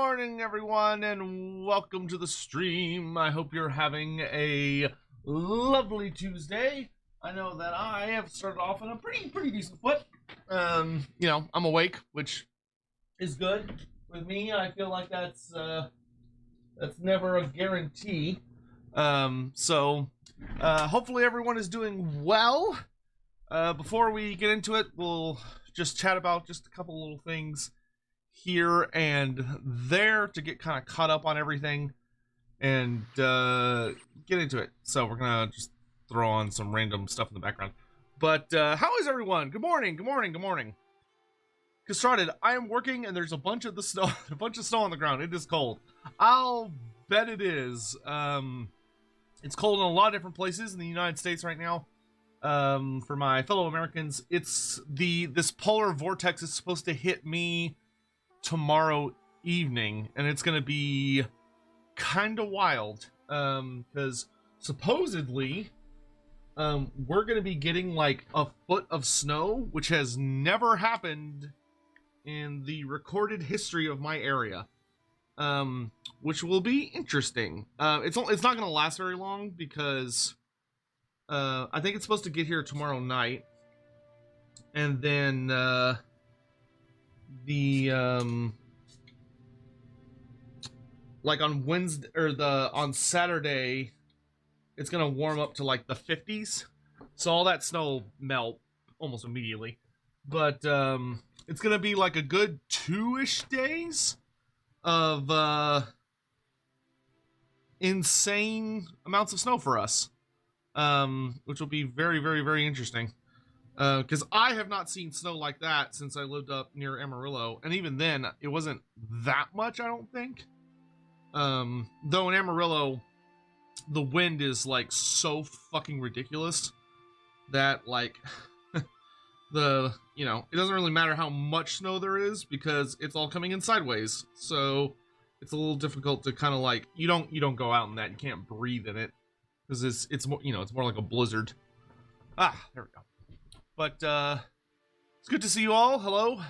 morning, everyone, and welcome to the stream. I hope you're having a lovely Tuesday. I know that I have started off on a pretty decent foot. I'm awake, which is good with me. I feel like that's never a guarantee. Hopefully everyone is doing well. Before we get into it, we'll just chat about just a couple little things here and there to get kind of caught up on everything and get into it. So we're gonna just throw on some random stuff in the background. But how is everyone? Good morning. Get started. I am working and there's a bunch of snow on the ground. It is cold. I'll bet it is. It's cold in a lot of different places in the United States right now. For my fellow Americans, this polar vortex is supposed to hit me tomorrow evening, and it's gonna be kind of wild, because supposedly we're gonna be getting like a foot of snow, which has never happened in the recorded history of my area, which will be interesting. It's not gonna last very long because I think it's supposed to get here tomorrow night, and then like on Wednesday or on Saturday, it's gonna warm up to like the 50s, so all that snow will melt almost immediately. But it's gonna be like a good 2-ish days of insane amounts of snow for us, which will be very interesting. Because I have not seen snow like that since I lived up near Amarillo, and even then, it wasn't that much, I don't think. Though in Amarillo, the wind is like so fucking ridiculous that like it doesn't really matter how much snow there is because it's all coming in sideways. So it's a little difficult to kind of like you don't go out in that. You can't breathe in it because it's more it's more like a blizzard. There we go. But it's good to see you all. Hello.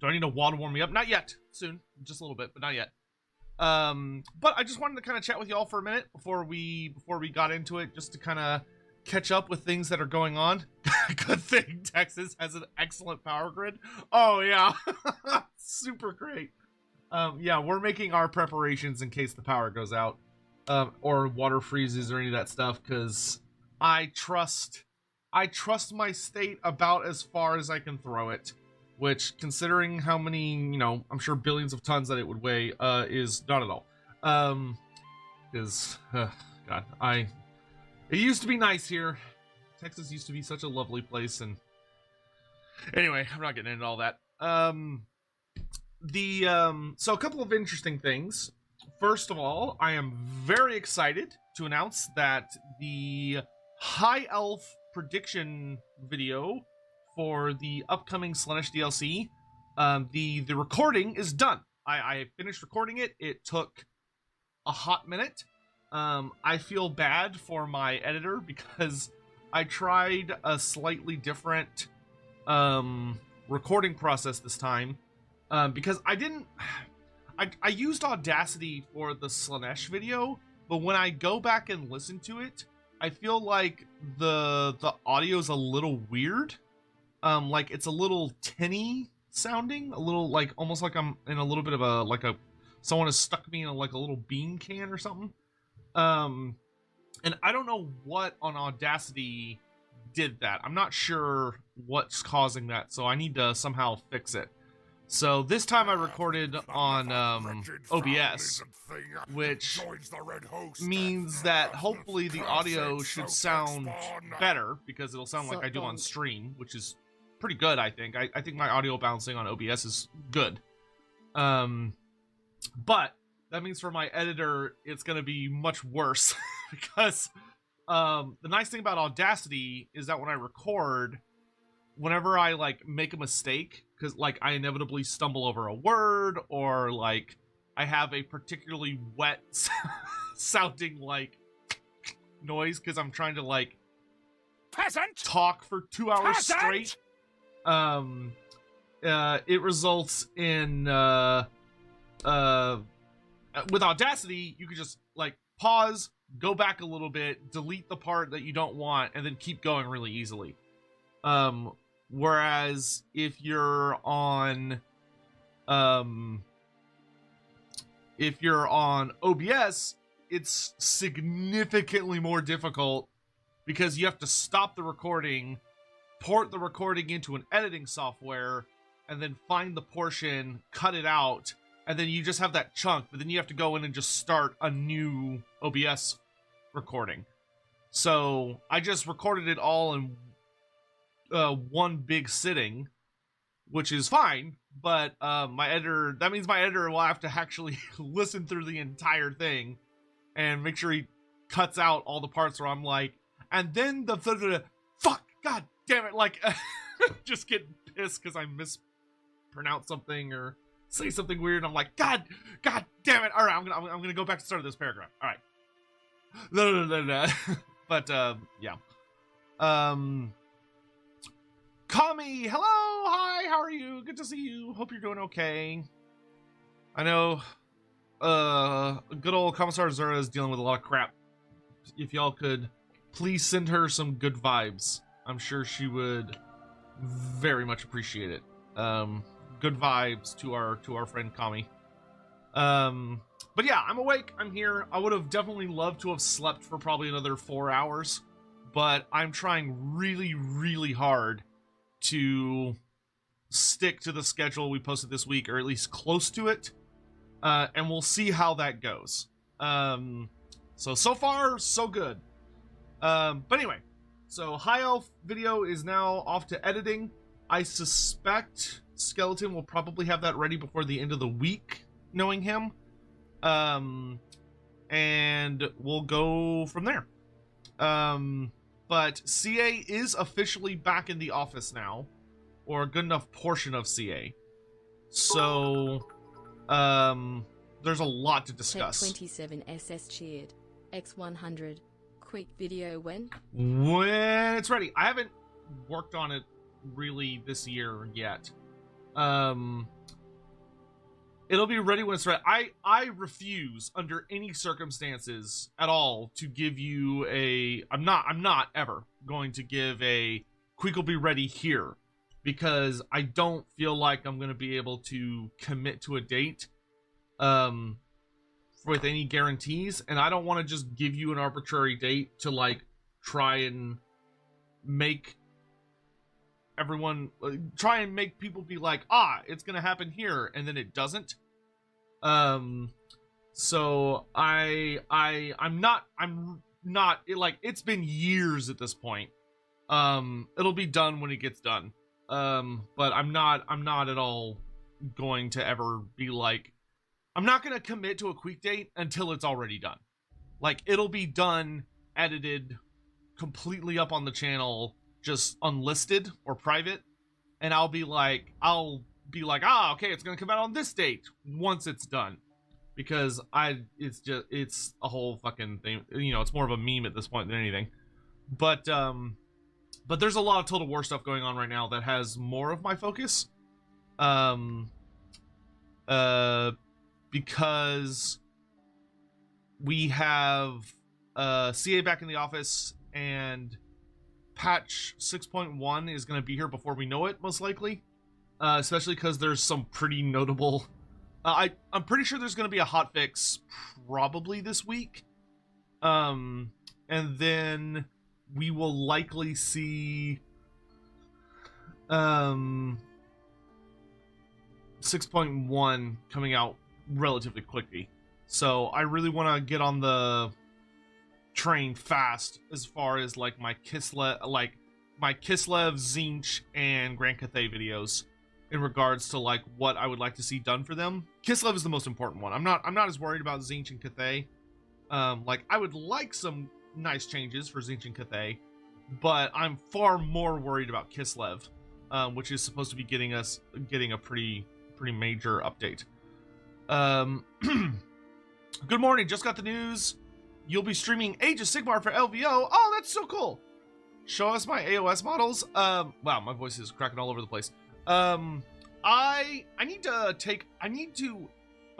Do I need a wall to warm me up? Not yet. Soon. Just a little bit, but not yet. But I just wanted to kind of chat with you all for a minute before we got into it, just to kind of catch up with things that are going on. Good thing Texas has an excellent power grid. Oh yeah. Super great. Yeah, we're making our preparations in case the power goes out, or water freezes or any of that stuff, because I trust my state about as far as I can throw it, which, considering how many, I'm sure billions of tons that it would weigh, is not at all. God, it used to be nice here. Texas used to be such a lovely place, and anyway, I'm not getting into all that. So a couple of interesting things. First of all, I am very excited to announce that the High Elf prediction video for the upcoming Slaanesh DLC, the recording is done. I finished recording it. It took a hot minute. I feel bad for my editor because I tried a slightly different recording process this time, because I used Audacity for the Slaanesh video, but when I go back and listen to it, I feel like the audio's a little weird. Like it's a little tinny sounding, a little like almost like I'm in a little bit of someone has stuck me in a little bean can or something. And I don't know what on Audacity did that. I'm not sure what's causing that, so I need to somehow fix it. So this time I recorded on OBS, which means that hopefully the audio should sound better, because it'll sound like I do on stream, which is pretty good, I think. I think my audio balancing on OBS is good. But that means for my editor, it's going to be much worse because the nice thing about Audacity is that when I record, whenever I make a mistake, because I inevitably stumble over a word, or I have a particularly wet sounding noise because I'm trying to peasant talk for 2 hours straight, it results in with Audacity, you could just like pause, go back a little bit, delete the part that you don't want, and then keep going really easily. Whereas if you're on OBS, it's significantly more difficult because you have to stop the recording, port the recording into an editing software, and then find the portion, cut it out, and then you just have that chunk, but then you have to go in and just start a new OBS recording. So I just recorded it all in one big sitting, which is fine, but that means my editor will have to actually listen through the entire thing and make sure he cuts out all the parts where I'm like, and then the fuck, god damn it, like, just get pissed because I mispronounce something or say something weird. I'm like, god damn it. All right, I'm gonna go back to the start of this paragraph. All right. No. But yeah. Kami, hello, hi, how are you? Good to see you. Hope you're doing okay. I know good old Commissar Zura is dealing with a lot of crap. If y'all could please send her some good vibes, I'm sure she would very much appreciate it. Good vibes to our friend Kami. But yeah, I'm awake, I'm here. I would have definitely loved to have slept for probably another 4 hours, but I'm trying really, really hard to stick to the schedule we posted this week, or at least close to it, and we'll see how that goes. So far, so good. But anyway, so High Elf video is now off to editing. I suspect Skeleton will probably have that ready before the end of the week, knowing him. And we'll go from there. But CA is officially back in the office now, or a good enough portion of CA. So, there's a lot to discuss. 27 SS cheered. X100. Quick video when it's ready. I haven't worked on it really this year yet. It'll be ready when it's ready. I refuse under any circumstances at all to give you a I'm not ever going to give a quick will be ready here, because I don't feel like I'm going to be able to commit to a date with any guarantees, and I don't want to just give you an arbitrary date to like try and make everyone try and make people be like, it's gonna happen here, and then it doesn't. So I'm not like, it's been years at this point. It'll be done when it gets done. But I'm not at all going to ever be like, I'm not gonna commit to a quick date until it's already done. Like, it'll be done, edited, completely up on the channel, just unlisted or private, and I'll be like, okay, it's gonna come out on this date once it's done, because it's a whole fucking thing. You know, it's more of a meme at this point than anything. But there's a lot of Total War stuff going on right now that has more of my focus, because we have CA back in the office, and patch 6.1 is going to be here before we know it, most likely. Especially because there's some pretty notable... I'm pretty sure there's going to be a hotfix probably this week. And then we will likely see 6.1 coming out relatively quickly. So I really want to get on the train fast as far as like my Kislev, Tzeentch, and Grand Cathay videos, in regards to like what I would like to see done for them. Kislev is the most important one. I'm not as worried about Tzeentch and Cathay. Like, I would like some nice changes for Tzeentch and Cathay, but I'm far more worried about Kislev, which is supposed to be getting a pretty major update. Good morning, just got the news. You'll be streaming Age of Sigmar for LVO. Oh, that's so cool. Show us my AOS models. Wow, my voice is cracking all over the place. I need to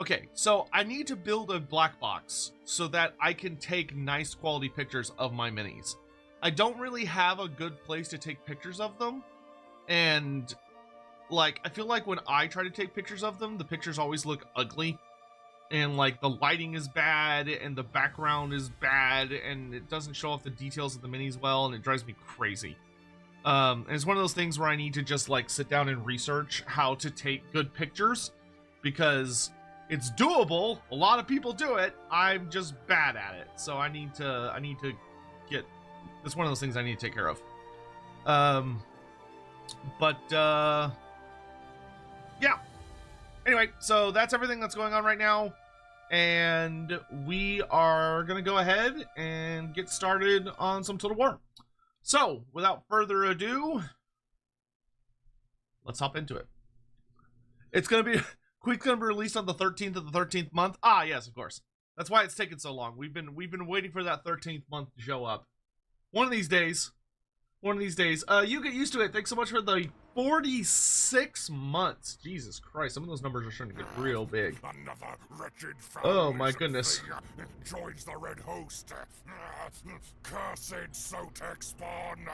Okay, so I need to build a black box so that I can take nice quality pictures of my minis. I don't really have a good place to take pictures of them, and like I feel like when I try to take pictures of them, the pictures always look ugly, and like the lighting is bad and the background is bad and it doesn't show off the details of the minis well, and it drives me crazy. And it's one of those things where I need to just like sit down and research how to take good pictures, because it's doable. A lot of people do it. I'm just bad at it. So I need to get, it's one of those things I need to take care of. Yeah. Anyway, so that's everything that's going on right now. And we are going to go ahead and get started on some Total War. So, without further ado, let's hop into it. It's going to be... Queek's going to be released on the 13th of the 13th month. Ah, yes, of course. That's why it's taken so long. We've been waiting for that 13th month to show up. One of these days. You get used to it. Thanks so much for the 46 months. Jesus Christ, some of those numbers are starting to get real big. Another wretched Oh my goodness. Joins the Red Host. Cursed Sotek spawn.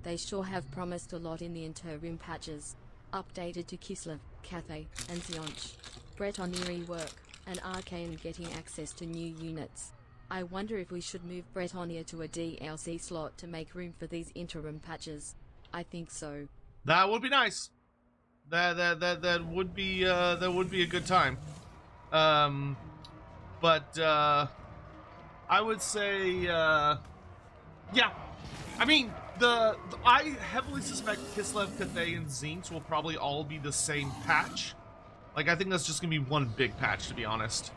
They sure have promised a lot in the interim patches. Updated to Kislev, Cathay, and Zionch. Bretonnia rework, and Arcane getting access to new units. I wonder if we should move Bretonnia to a DLC slot to make room for these interim patches. I think so. That would be nice. That would be a good time. But I would say yeah. I mean, I heavily suspect Kislev, Cathay, and Zinch will probably all be the same patch. Like, I think that's just gonna be one big patch, to be honest.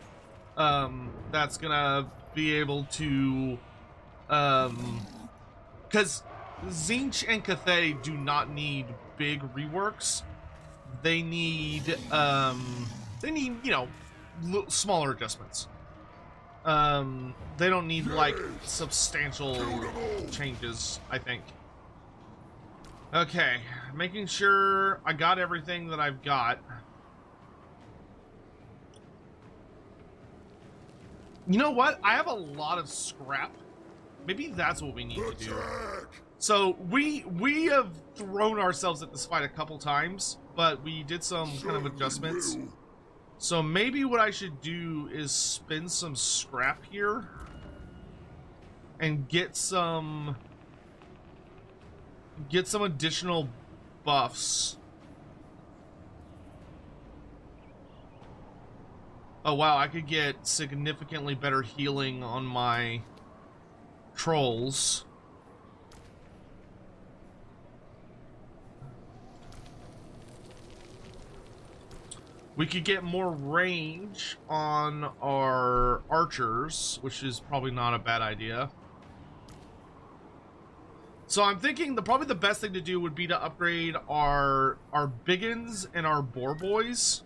That's gonna be able to, because Zinch and Cathay do not need big reworks. They need, you know, smaller adjustments. They don't need, like, substantial changes, I think. Okay, making sure I got everything that I've got. You know what? I have a lot of scrap. Maybe that's what we need to do. So, we have thrown ourselves at this fight a couple times, but we did some kind of adjustments. So maybe what I should do is spend some scrap here and get some additional buffs. Oh wow, I could get significantly better healing on my trolls. We could get more range on our archers, which is probably not a bad idea. So I'm thinking probably the best thing to do would be to upgrade our biggins and our boar boys,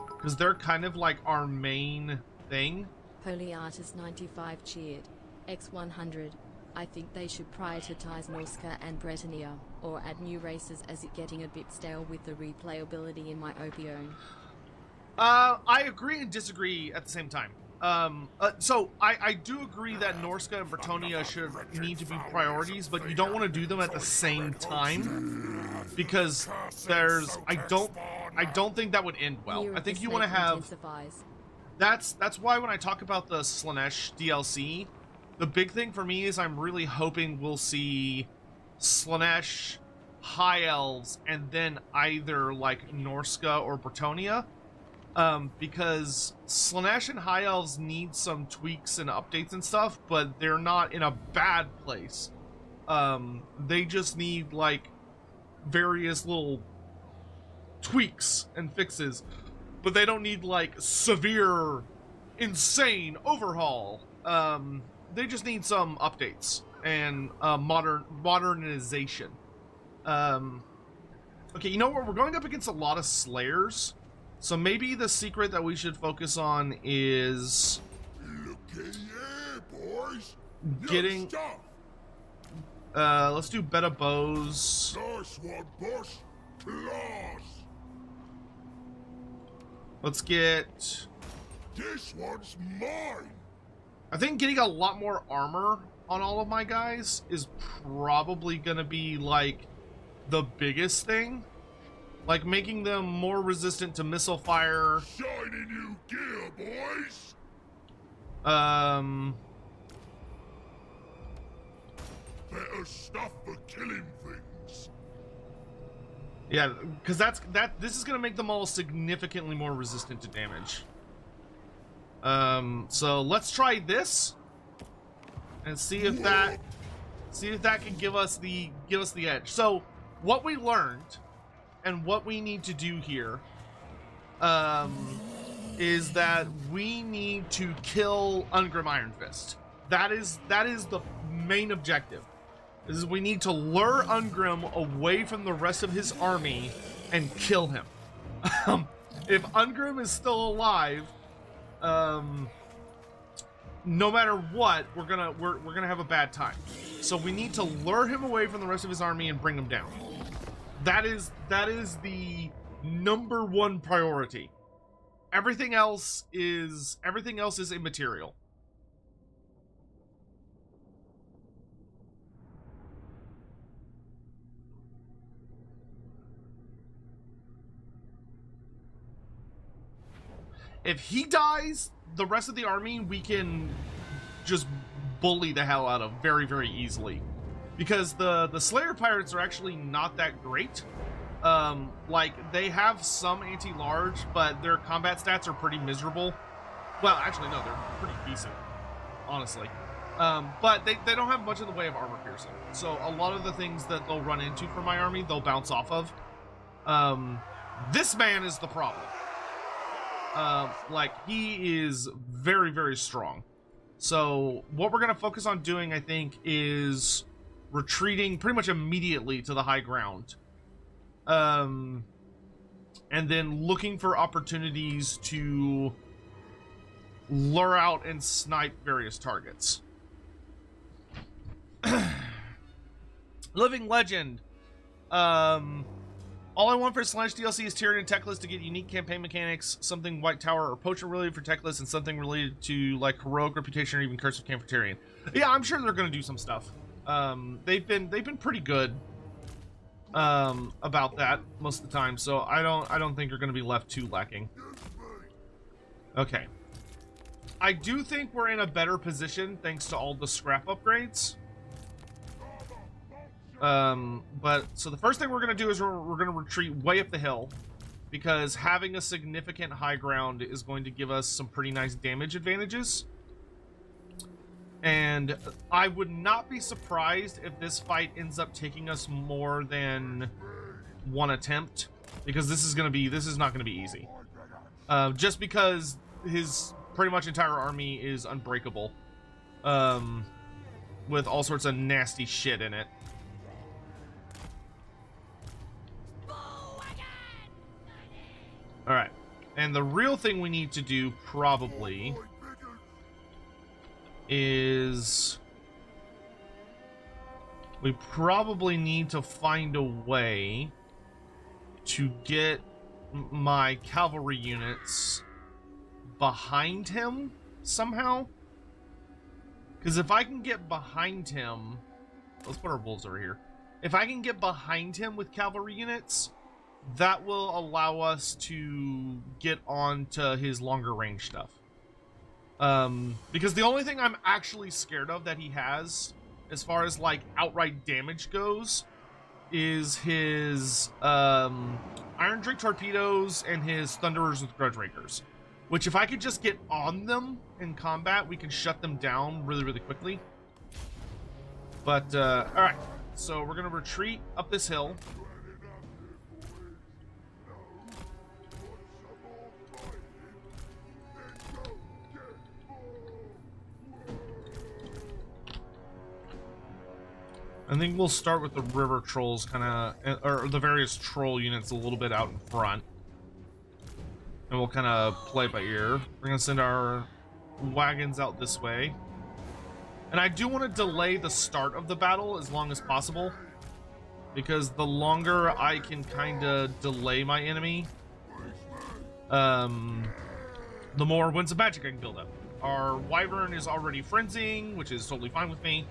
because they're kind of like our main thing. Holy Artist 95 cheered. X100. I think they should prioritize Norska and Bretonnia, or add new races, as it getting a bit stale with the replayability in my Opion. I agree and disagree at the same time. So I do agree that Norska and Bretonnia should need to be priorities, but you don't want to do them at the same time, because I don't think that would end well. I think you want to have, that's why when I talk about the Slaanesh DLC, the big thing for me is I'm really hoping we'll see Slaanesh, High Elves, and then either like Norska or Bretonnia. Because Slaanesh and High Elves need some tweaks and updates and stuff, but they're not in a bad place. They just need, like, various little tweaks and fixes, but they don't need, like, severe, insane overhaul. They just need some updates and modernization. Okay, you know what? We're going up against a lot of Slayers. So maybe the secret that we should focus on is getting. Let's do better bows. Nice one, boss. Class. Let's get... This one's mine. I think getting a lot more armor on all of my guys is probably gonna be, like, the biggest thing. Like, making them more resistant to missile fire. Shiny new gear, boys. Better stuff for killing things. Yeah, because this is gonna make them all significantly more resistant to damage. So let's try this and see if that can give us the edge. So what we learned and what we need to do here is that we need to kill Ungrim Iron Fist. That is the main objective. Is we need to lure Ungrim away from the rest of his army and kill him. If Ungrim is still alive, no matter what, we're gonna have a bad time. So we need to lure him away from the rest of his army and bring him down. That is the number one priority. Everything else is immaterial. If he dies, the rest of the army we can just bully the hell out of very, very easily. Because the Slayer Pirates are actually not that great. Like, they have some anti-large, but their combat stats are pretty miserable. Well, actually, no, they're pretty decent, honestly. But they don't have much in the way of armor piercing. So a lot of the things that they'll run into from my army, they'll bounce off of. This man is the problem. Like, he is very, very strong. So what we're going to focus on doing, I think, is retreating pretty much immediately to the high ground. And then looking for opportunities to lure out and snipe various targets. Living Legend. All I want for Slash DLC is Tyrion and Techless to get unique campaign mechanics, something White Tower or Potion related for Techless, and something related to like Heroic Reputation or even Curse of Camp for Tyrion. Yeah, I'm sure they're going to do some stuff. They've been pretty good about that most of the time, so I don't think you're going to be left too lacking. Okay, I do think we're in a better position thanks to all the scrap upgrades. But so the first thing we're going to do is we're going to retreat way up the hill, because having a significant high ground is going to give us some pretty nice damage advantages. And I would not be surprised if this fight ends up taking us more than one attempt, because this is not going to be easy. Just because his pretty much entire army is unbreakable, with all sorts of nasty shit in it. Alright, and the real thing we need to do, probably, is we probably need to find a way to get my cavalry units behind him somehow. Because if I can get behind him... Let's put our wolves over here. If I can get behind him with cavalry units, that will allow us to get on to his longer range stuff. Because the only thing I'm actually scared of that he has, as far as like outright damage goes, is his Iron Drake torpedoes and his Thunderers with Grudge Rakers. Which, if I could just get on them in combat, we can shut them down really, really quickly. But, alright. So we're going to retreat up this hill. I think we'll start with the river trolls, kind of, or the various troll units a little bit out in front. And we'll kind of play by ear. We're going to send our wagons out this way. And I do want to delay the start of the battle as long as possible, because the longer I can kind of delay my enemy, the more winds of magic I can build up. Our wyvern is already frenzying, which is totally fine with me.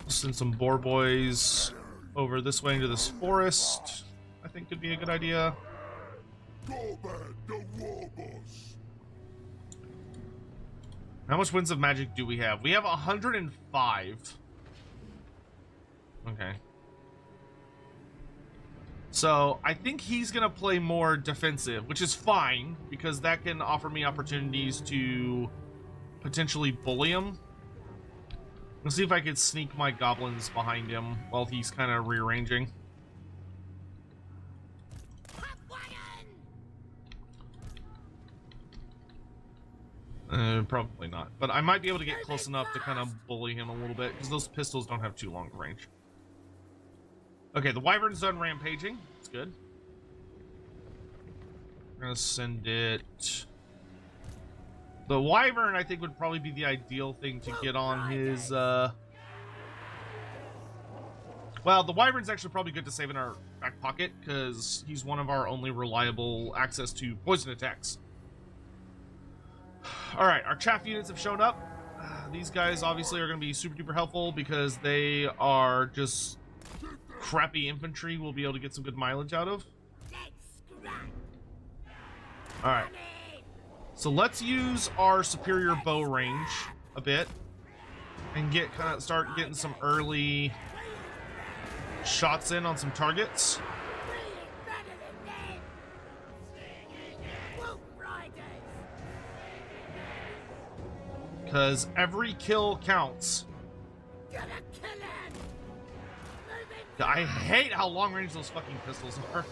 Send some boar boys over this way into this forest. I think could be a good idea. How much winds of magic do we have? We have 105. Okay. So I think he's gonna play more defensive, which is fine because that can offer me opportunities to potentially bully him. Let's see if I could sneak my goblins behind him while he's kind of rearranging. Probably not, but I might be able to get close enough to kind of bully him a little bit because those pistols don't have too long range. Okay, the wyvern's done rampaging. That's good. We're gonna send it. The wyvern, I think, would probably be the ideal thing to get on his. Well, the wyvern's actually probably good to save in our back pocket because he's one of our only reliable access to poison attacks. All right, our chaff units have shown up. These guys obviously are going to be super duper helpful because they are just crappy infantry we'll be able to get some good mileage out of. All right, so let's use our superior bow range a bit and start getting some early shots in on some targets. Because every kill counts. I hate how long range those fucking pistols are.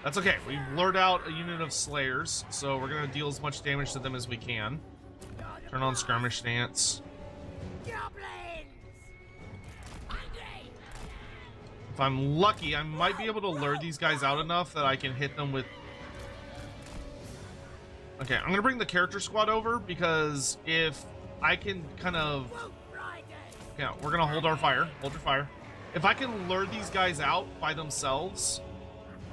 That's okay. We've lured out a unit of slayers, so we're going to deal as much damage to them as we can. Turn on skirmish stance. If I'm lucky, I might be able to lure these guys out enough that I can hit them with... Okay, I'm gonna bring the character squad over because if I can kind of... Yeah, we're gonna hold our fire. Hold your fire. If I can lure these guys out by themselves,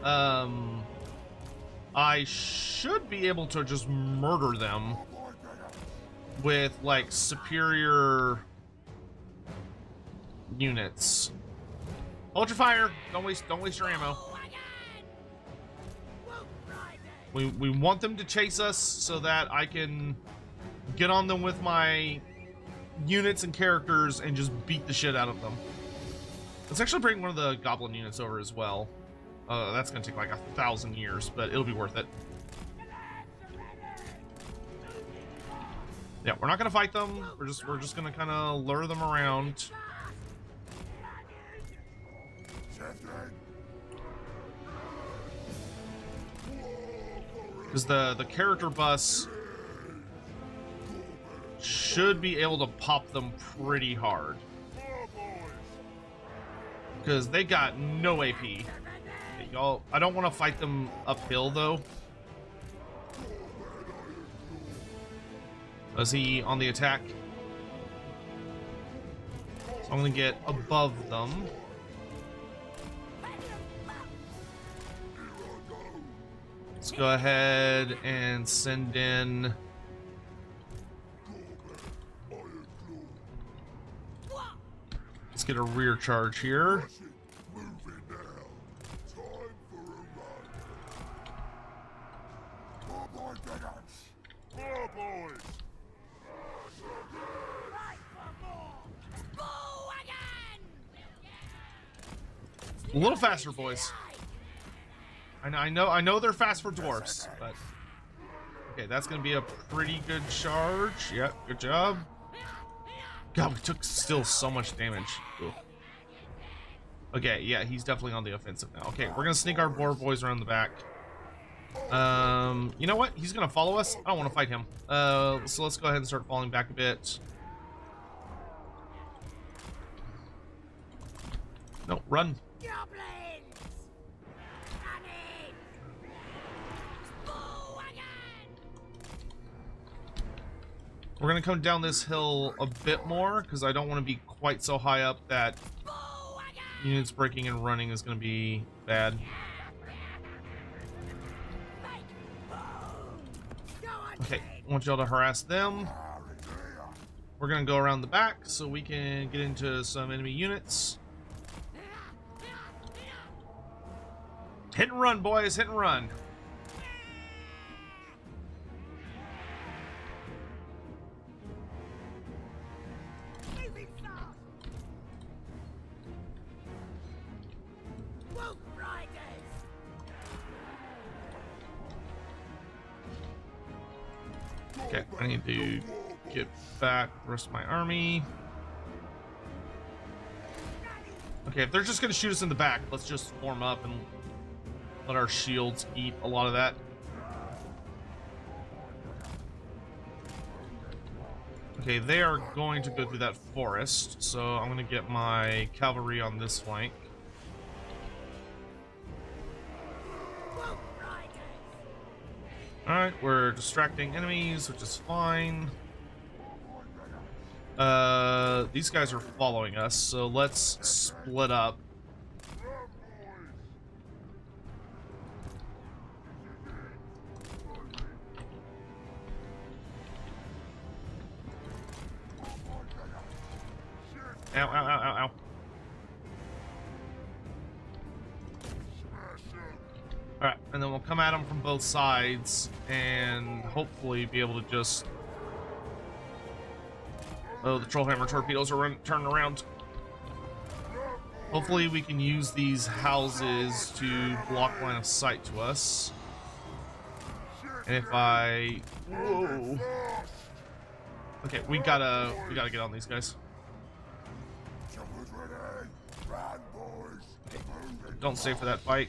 I should be able to just murder them with, like, superior units. Hold your fire. Don't waste your ammo. We want them to chase us so that I can get on them with my units and characters and just beat the shit out of them. Let's actually bring one of the goblin units over as well. That's gonna take like 1,000 years, but it'll be worth it. Yeah, we're not gonna fight them. We're just gonna kind of lure them around. Because the character bus should be able to pop them pretty hard. Because they got no AP. Y'all, I don't want to fight them uphill though. Is he on the attack? So I'm gonna get above them. Let's go ahead and send in... Let's get a rear charge here. A little faster, boys. I know they're fast for dwarfs, but okay, that's gonna be a pretty good charge. Yep, good job. God, we took still so much damage. Ooh. Okay, yeah, he's definitely on the offensive now. Okay, we're gonna sneak our boar boys around the back. You know what? He's gonna follow us. I don't want to fight him. So let's go ahead and start falling back a bit. No, run. We're gonna come down this hill a bit more because I don't want to be quite so high up that units breaking and running is gonna be bad. Okay, I want y'all to harass them. We're gonna go around the back so we can get into some enemy units. Hit and run, boys, hit and run. Okay, I need to get back the rest of my army. Okay, if they're just gonna shoot us in the back, let's just form up and let our shields eat a lot of that. Okay, they are going to go through that forest, so I'm gonna get my cavalry on this flank. Alright, we're distracting enemies, which is fine. These guys are following us, so let's split up. Ow, ow, ow, ow, ow. Alright, and then we'll come at them from both sides and hopefully be able to just... Oh, the Trollhammer torpedoes are turning around. Hopefully we can use these houses to block line of sight to us. And if I... Whoa. Okay, we gotta get on these guys. Okay, don't stay for that fight.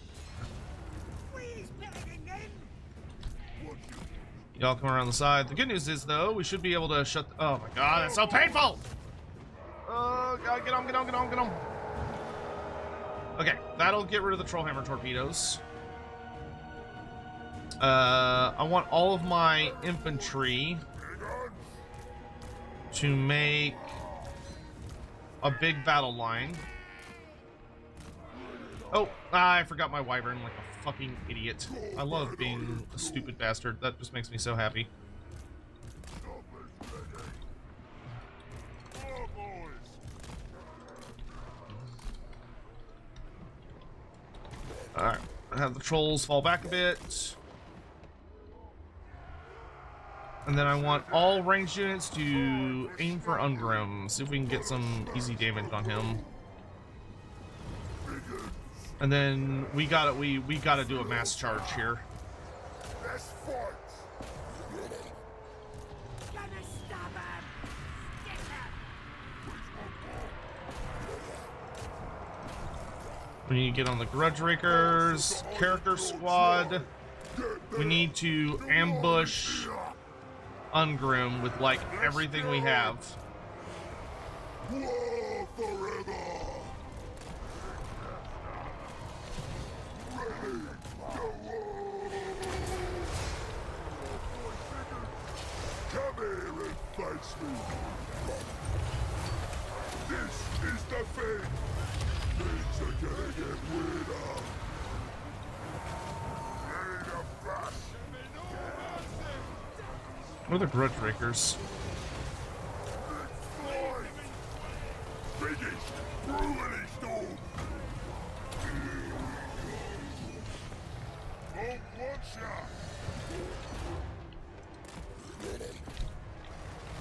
Y'all come around the side. The good news is, though, we should be able to shut... Oh, my God, that's so painful! Oh, God, get on, get on, get on, get on. Okay, that'll get rid of the Trollhammer torpedoes. I want all of my infantry to make a big battle line. Oh, I forgot my wyvern like a fucking idiot. I love being a stupid bastard. That just makes me so happy. Alright, have the trolls fall back a bit. And then I want all ranged units to aim for Ungrim. See if we can get some easy damage on him. And then we gotta do a mass charge here. We need to get on the Grudge Rakers, Character Squad. We need to ambush Ungrim with like everything we have. War forever. Come here and face me. This is the thing. Things are gonna get weirder. Ready to brush. What are the Grudge Rakers? Biggest brutally storm. Oh, one shot.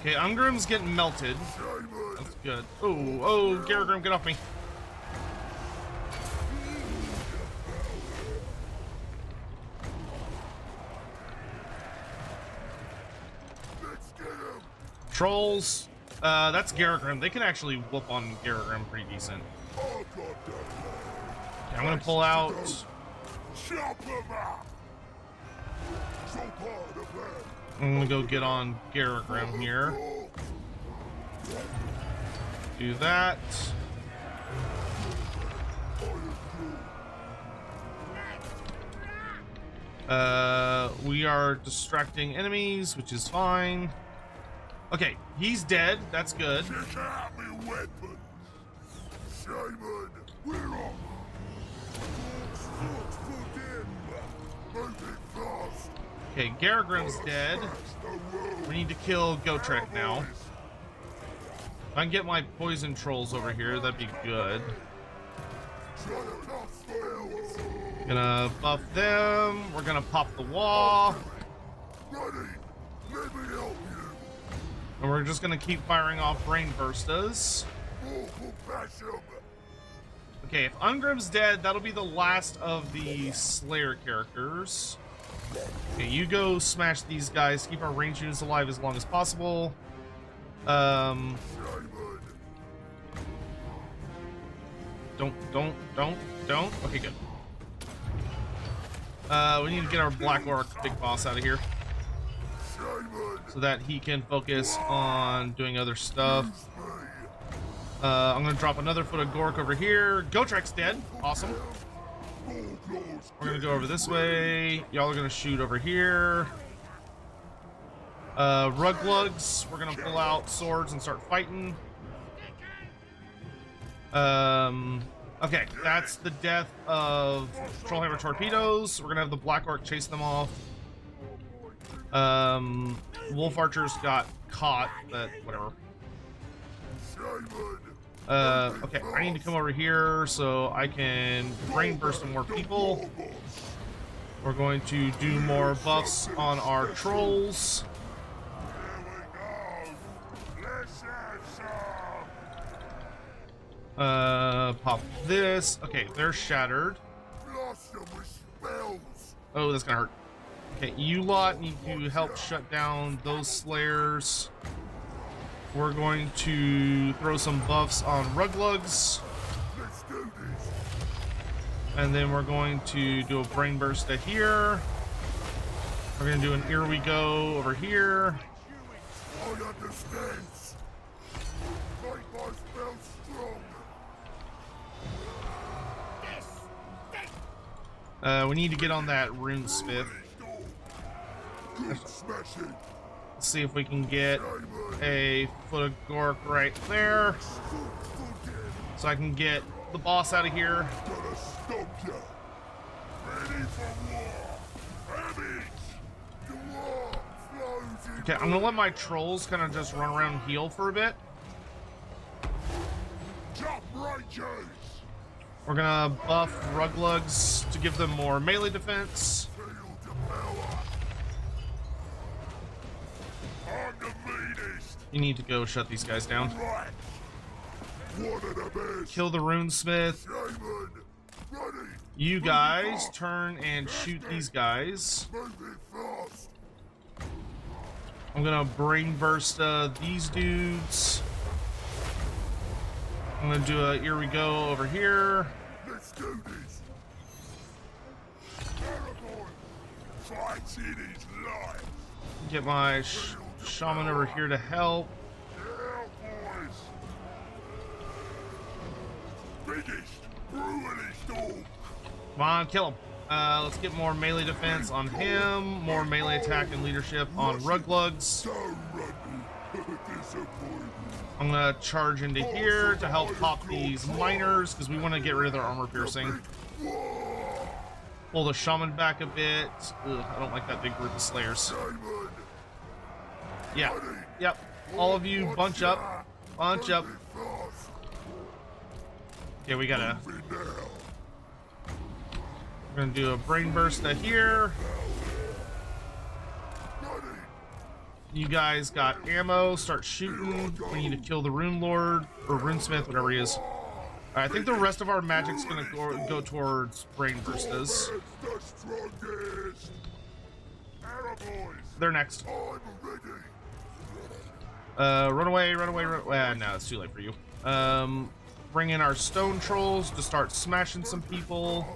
Okay, Ungrim's getting melted. That's good. Oh, Garagrim, get off me. Trolls, that's Garagrim. They can actually whoop on Garagrim pretty decent. Okay, I'm gonna pull out. Chop him up. So part of that. I'm gonna go get on Garagrim here. Do that. We are distracting enemies, which is fine. Okay, he's dead. That's good. Check out me weapons. Shaman, we're off. Foot in. Moving fast. Okay, Garagrim's dead. We need to kill Gotrek now. If I can get my poison trolls over here, that'd be good. Gonna buff them. We're gonna pop the wall. Ready. Let me help you. And we're just gonna keep firing off brain burstas. Awful passion. Okay, if Ungrim's dead, that'll be the last of the Slayer characters. Okay, you go smash these guys. Keep our range units alive as long as possible. Shaman. Don't. Okay, good. We need to get our Black Orc big boss out of here Shaman. so that he can focus on doing other stuff. I'm gonna drop another foot of Gork over here. Gotrek's dead. Awesome. We're gonna go over this way. Y'all are gonna shoot over here. Ruglugs, we're gonna pull out swords and start fighting. Okay, that's the death of Trollhammer torpedoes. We're gonna have the Black Orc chase them off. Wolf Archers got caught, but whatever. Okay, I need to come over here so I can brain burst some more people. We're going to do more buffs on our trolls. Pop this. Okay, they're shattered. Oh, that's gonna hurt. Okay, you lot need to help shut down those slayers. We're going to throw some buffs on Ruglugs. And then we're going to do a brain burst to here. We're gonna do an here we go over here. We need to get on that Runesmith. Let's see if we can get a foot of Gork right there, so I can get the boss out of here. Okay, I'm gonna let my trolls kind of just run around and heal for a bit. We're gonna buff Ruglugs to give them more melee defense. You need to go shut these guys down. Kill the Runesmith. You guys turn and shoot these guys. I'm gonna brain burst these dudes. I'm gonna do a here we go over here. Let's do this. Fights in his life. Get my shaman over here to help. Yeah, boys. Biggest, brutalist dog. Come on, kill him. Let's get more melee defense on him, more melee attack and leadership on Ruglugs. So ruddy. Disappointing. I'm gonna charge into here to help pop these miners because we want to get rid of their armor piercing. Pull the shaman back a bit. Ugh, I don't like that big group of slayers. Yeah, yep. All of you bunch up. Bunch up. Okay, we gotta. We're gonna do a brain burst to here. You guys got ammo. Start shooting. We need to kill the Rune Lord or Runesmith, whatever he is. I think the rest of our magic's gonna go towards brain burstas. They're next. Run away, run away, run away. No, it's too late for you. Bring in our stone trolls to start smashing some people.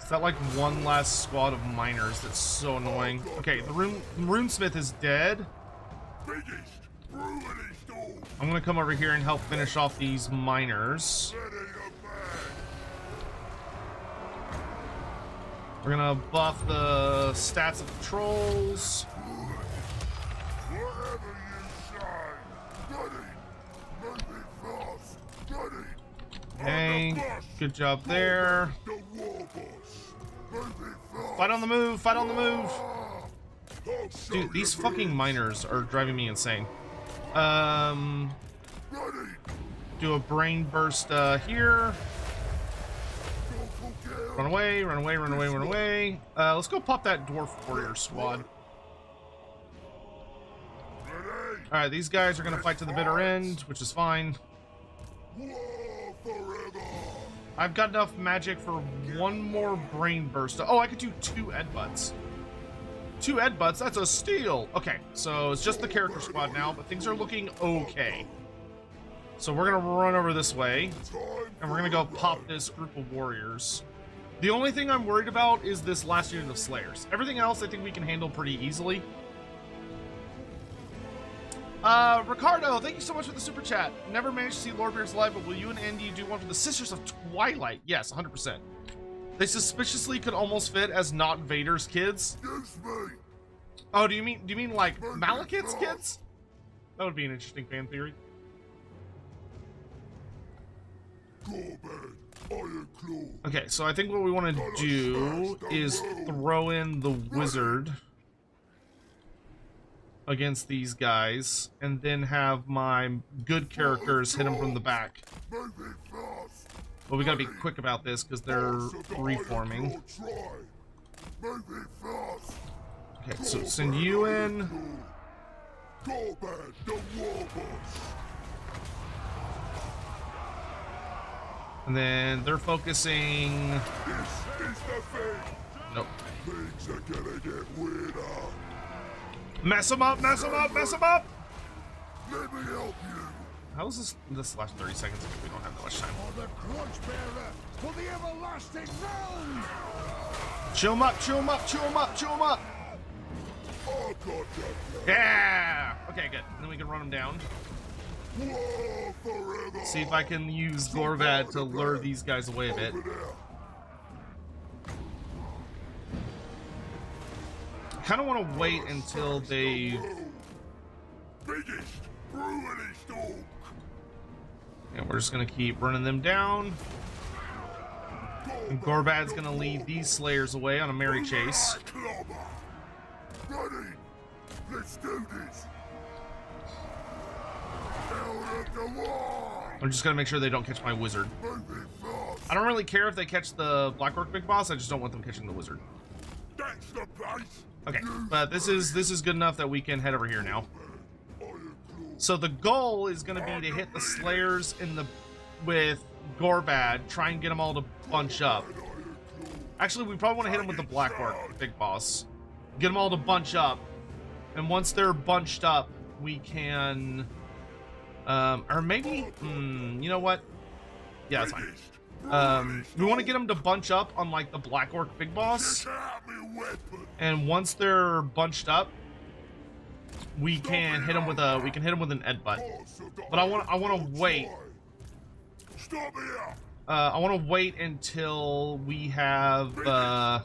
Is that like one last squad of miners? That's so annoying. Okay, the Runesmith is dead. I'm gonna come over here and help finish off these miners. We're gonna buff the stats of the trolls. Wherever you shine. Ready. Moving fast. Ready. Okay, good job there. The war boss. Moving fast. Fight on the move, fight on the move. I'll show Dude, these you fucking moves. miners are driving me insane. Ready. Do a brain burst here. Don't forget. Run away, run away, run away, run away. Let's go pop that dwarf warrior squad. Ready. Alright, these guys are gonna fight to the bitter end, which is fine. War forever. I've got enough magic for one more brain burst. Oh, I could do 2 Edbutts. 2 Edbutts, that's a steal. Okay, so it's just the character squad now, but things are looking okay. So we're gonna run over this way, and we're gonna go pop this group of warriors. The only thing I'm worried about is this last unit of slayers. Everything else I think we can handle pretty easily. Ricardo, thank you so much for the super chat. Never managed to see Lord Beer's live, but will you and Andy do one for the Sisters of Twilight? Yes, 100%. They suspiciously could almost fit as not Vader's kids. Use me. Oh, do you mean like Malekith's kids? That would be an interesting fan theory. Gorbad. Iron Claw. Okay, so I think what we want to do is throw in the wizard against these guys, and then have my good characters hit them from the back. Moving fast. But we gotta be quick about this because they're Also the reforming. Iron Claw try. Moving fast. Okay, so send you in. Gorbad, the war boss. And then they're focusing. This is the thing. Nope. Things are gonna get weirder. Mess them up, mess them up, mess them up! Let me help you. How is this last 30 seconds if we don't have that much time? For the grudge bearer, for the everlasting realm. Chew them up, chew them up, chew them up, chew them up! Oh, God, Yeah! Okay, good. Then we can run them down. War forever. See if I can use Gorvad to lure these guys away a bit. Over there. Kind of want to wait until they. Biggest, brutally stalk. And we're just gonna keep running them down. And Gorbad's gonna lead these slayers away on a merry chase. Clobber. Ready. Let's do this. Out of the war. I'm just gonna make sure they don't catch my wizard. Moving fast. I don't really care if they catch the Black Orc Big Boss. I just don't want them catching the wizard. That's the place. Okay, but this is good enough that we can head over here now. Iron Claw. So the goal is going to be to hit the slayers with Gorbad, try and get them all to bunch up. Iron Claw. Actually, we probably want to hit them with the Black Orc Big Boss. Get them all to bunch up, and once they're bunched up, we can, or maybe, you know what? Yeah, that's fine. We want to get them to bunch up on like the Black Orc Big Boss. Get out me weapon. And once they're bunched up, we can hit them with an Edbutt. But I want to wait. Stop here. I want to wait until we have Brutally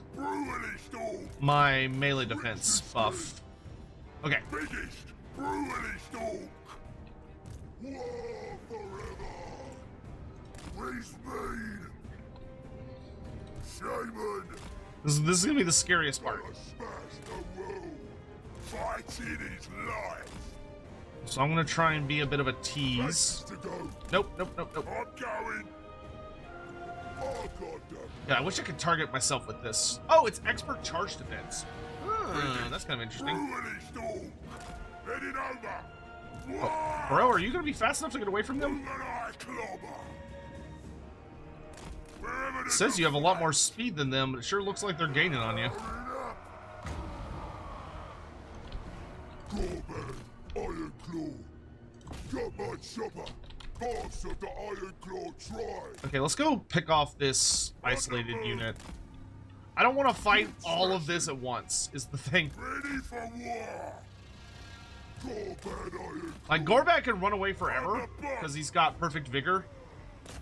stalk. my melee defense buff. Okay. Biggest, brutally stalk. War forever. Resmade. Shaman. This is gonna be the scariest part. Gonna smash the world. Fighting his life. So I'm gonna try and be a bit of a Places tease. to go. Nope, nope, nope, nope. I'm going. Oh, God damn. Yeah, I wish I could target myself with this. Oh, it's expert charge defense. That's kind of interesting. Brutally stalk. Heading over. Oh, bro, are you gonna be fast enough to get away from them? It says you have a lot more speed than them, but it sure looks like they're gaining on you. Gorbad, Iron Claw. Got my chopper. Boss of the Iron Claw tribe. Okay, let's go pick off this isolated unit. I don't want to fight all of this at once, is the thing. Ready for war. Gorbad, Iron Like, Gorbad can run away forever, because he's got perfect vigor.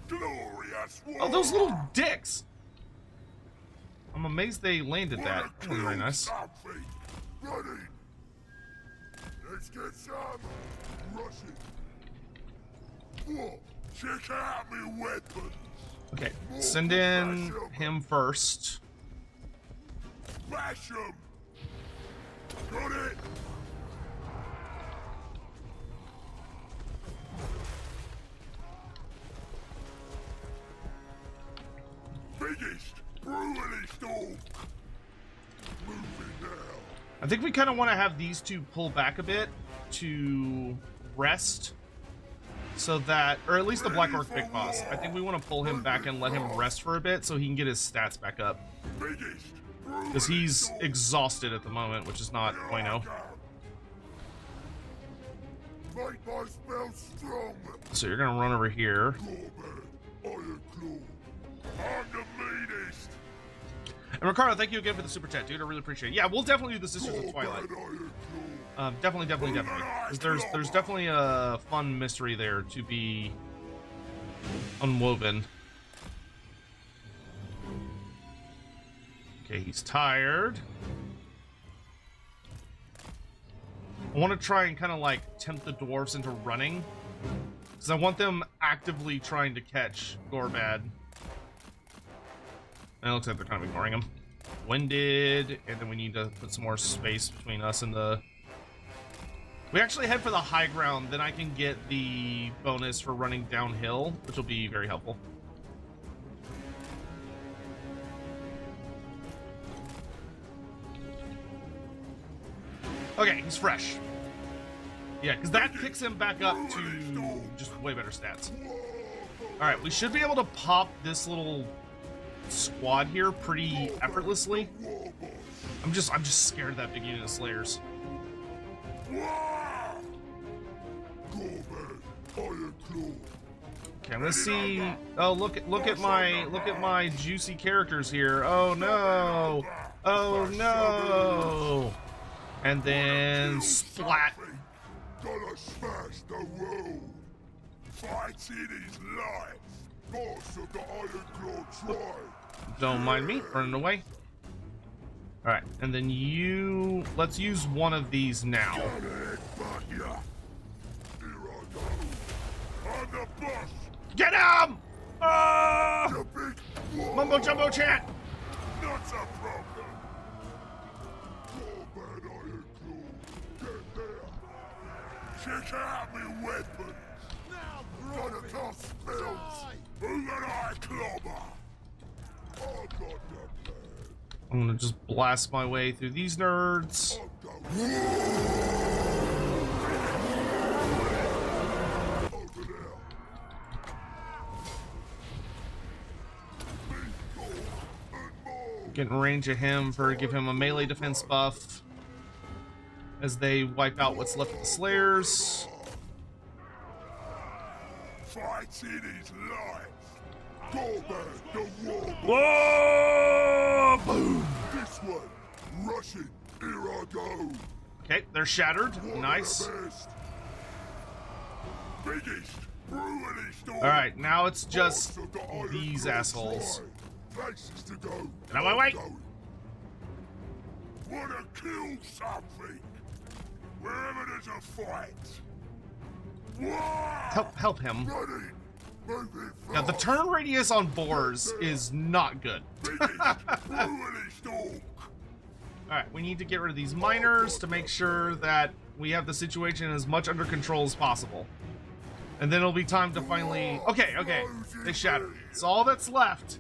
Glorious war. Oh, those little dicks! I'm amazed they landed that. That was very nice. Something. Ready. Let's get some. Rushing. Whoa. Check out me weapons. Okay, send in him first. Smash 'em. Got it. Biggest, brutally stalk. Moving now. I think we kind of want to have these two pull back a bit to rest, so that, or at least the Black Orc Big Boss. I think we want to pull him back and let him rest for a bit so he can get his stats back up. Because he's exhausted at the moment, which is not bueno. Make my spell strong. So you're going to run over here. Iron Claw. I'm the meanest. And Ricardo, thank you again for the super chat, dude. I really appreciate it. Yeah, we'll definitely do the Sisters of Twilight. Definitely. There's definitely a fun mystery there to be unwoven. Okay, he's tired. I want to try and kind of like tempt the dwarves into running, because I want them actively trying to catch Gorbad. And it looks like they're kind of ignoring him. Winded, and then we need to put some more space between us and the... We actually head for the high ground, then I can get the bonus for running downhill, which will be very helpful. Okay, he's fresh. Yeah, because that kicks him back up to just way better stats. Alright, we should be able to pop this little squad here pretty effortlessly. I'm just scared of that big unit of Slayers. Okay, I'm gonna see. Oh, look at my juicy characters here. Oh no! Oh no! And then splat. Gonna smash the world. Fights in his life. Boss of the Iron Claw tribe. Don't mind me running away. All right, and then you. Let's use one of these now. Here I go. I'm the boss. Get him! Oh! The big war. Mumbo jumbo chant. Not a problem. Bad Iron Claw. Get there. Check out me weapons. Gonna toss spells. Who that I clobber? I'm not the man. I'm gonna just blast my way through these nerds. I'm the over there. Get in range of him for give him a melee defense buff as they wipe out what's left of the Slayers. Fights in his life. Gorbad, the war. Whoa! Boom! This way. Rushing. Here I go. Okay, they're shattered. Nice. Best. Biggest. Brutally storm. All right, now it's just these assholes. Places to go. Get out of my way! Wanna kill something? Wherever there's a fight. Help him. Ready. Moving Now the fast. turn radius on boars is not good. Brutally stalk. All right, we need to get rid of these miners to make sure that we have the situation as much under control as possible. And then it'll be time to finally... Okay, they shattered. So all that's left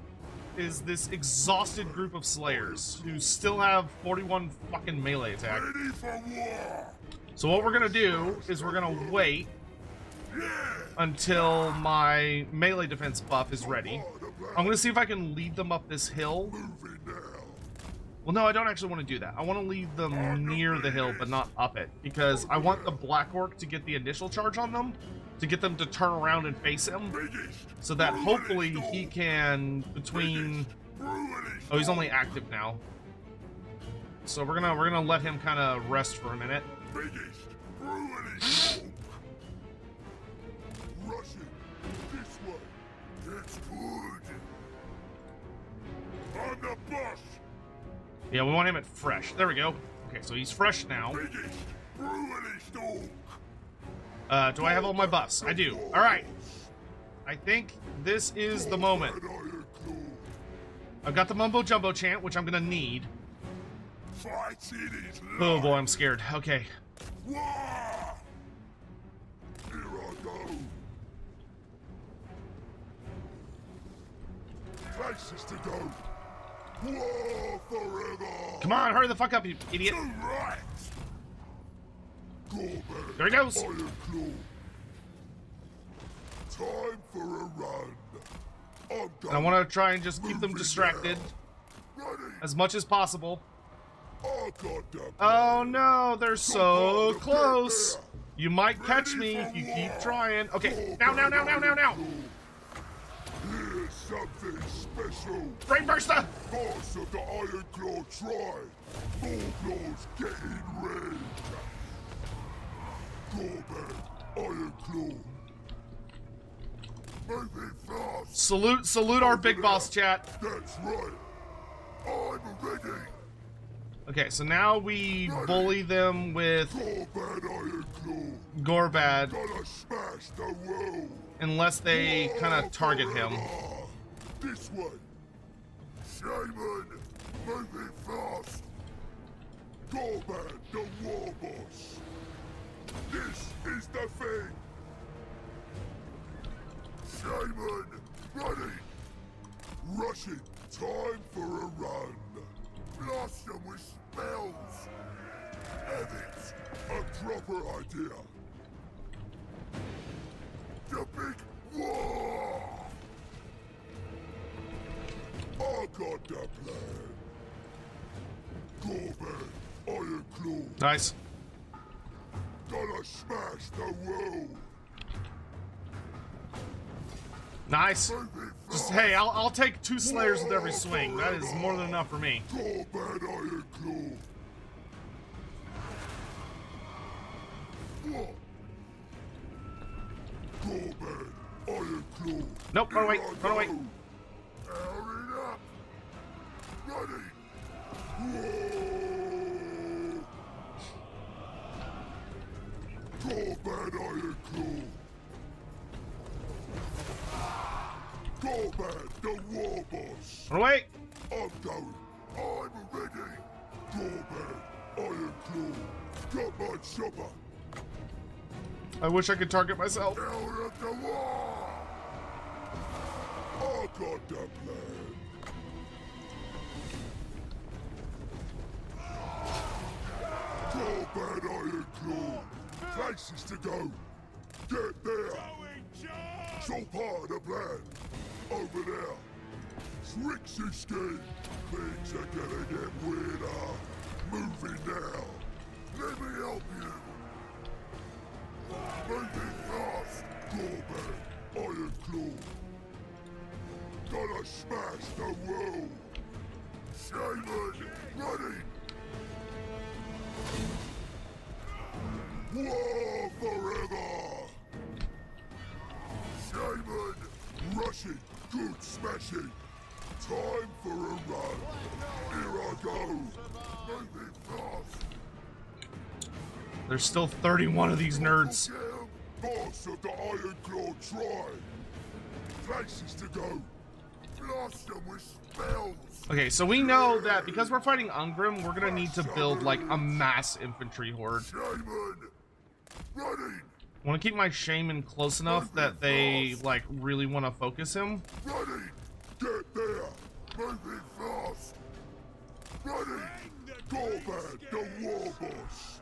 is this exhausted group of Slayers who still have 41 fucking melee attack. Ready for war. So what we're gonna do is we're gonna wait until my melee defense buff is ready. I'm gonna see if I can lead them up this hill. Moving now. Well, no, I don't actually want to do that. I want to lead them near the hill, but not up it, because I want the Black Orc to get the initial charge on them, to get them to turn around and face him, so that hopefully he can, between... Oh, he's only active now. So we're gonna let him kind of rest for a minute. Rushing this way. It's good. I'm the boss. Yeah, we want him at fresh. There we go. Okay, so he's fresh now. Biggest, brutalist orc. Do I have all my buffs? I do. All right. I think this is the moment. Iron Claw. I've got the mumbo jumbo chant, which I'm gonna need. Fight in his Oh life. boy, I'm scared. Okay. War! Here I go. Places to go. War forever. Come on, hurry the fuck up, you idiot. To right. Gorman. There he goes. Iron Claw. Time for a run. I'm going. I want to try and just keep them distracted Ready. as much as possible. I got the Oh no, they're so close. You might catch me if you keep trying. Okay, now. Here's something special. Brainburster! Boss of the Iron Claw tribe. Four claws getting red. Gorman, Iron Claw. Moving fast. Salute our big boss, chat. That's right. I'm ready. Okay, so now we bully them with Gorman, Iron Claw. Gorbad, Gonna smash the world. unless they kind of target him. This way. Shaman, moving fast. Gorman, the war boss. This is the thing. Shaman, ready. Rushing, time for a run. Blast them with spells. Ethics, a proper idea. The big war. I got the plan. Gorman, Iron Claw, Nice. gonna smash the world. Nice. Moving Just, fast. hey, I'll take 2 Slayers with every swing. That is more than enough for me. Gorman, Iron Claw. What? Gorman, Iron Claw. Nope, run away, Here I run away. go. Powering up. Ready. Whoa. Gorman, Iron Claw. Gorman, the war boss. Run away. I'm going. I'm ready. Gorman, Iron Claw. Got my chopper. I wish I could target myself. Out of the war. I got the plan. Gorman, Iron Claw. Places to go. Get there. It's all part of the plan. Over there. Trixie scheme. Things are gonna get weirder. Moving now. Let me help you. Moving fast. Gorman, Iron Claw. Gonna smash the world. Shaman, ready. War forever. Shaman, rushing, good smashing. Time for a run. Here I go. Moving fast. There's still 31 of these nerds. Boss of the Iron Claw tribe. Places to go. Blast them with spells. Okay, so we know that because we're fighting Ungrim, we're gonna need to build like a mass infantry horde. Shaman, ready, I want to keep my shaman close enough that they like really want to focus him. ready. Get there. Moving fast. Ready. Gorman, the war boss.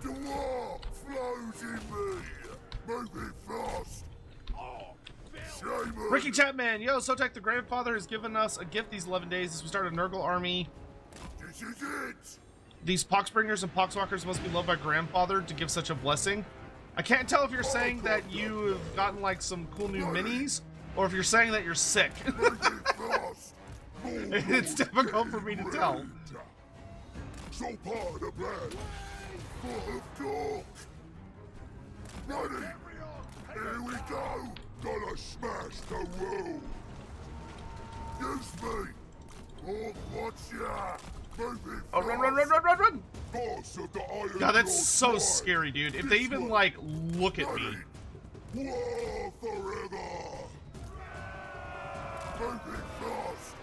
The war flows in me. Moving fast. Shaman. Ricky Chapman, yo, Sotek the Grandfather has given us a gift these 11 days as we start a Nurgle army. This is it. These Poxbringers and Poxwalkers must be loved by Grandfather to give such a blessing. I can't tell if you're saying that you have gotten like some cool new minis, or if you're saying that you're sick. Moving fast. It's difficult for me to tell. So part of the plan. Full of talk. Ready. Here we go. Gonna smash the world. Use me. Or watch ya. Oh, run, run, run, run, run, run! Boss of the Iron God, that's Claw so tribe. scary, dude. If they even, like, look at me. War forever! Moving fast!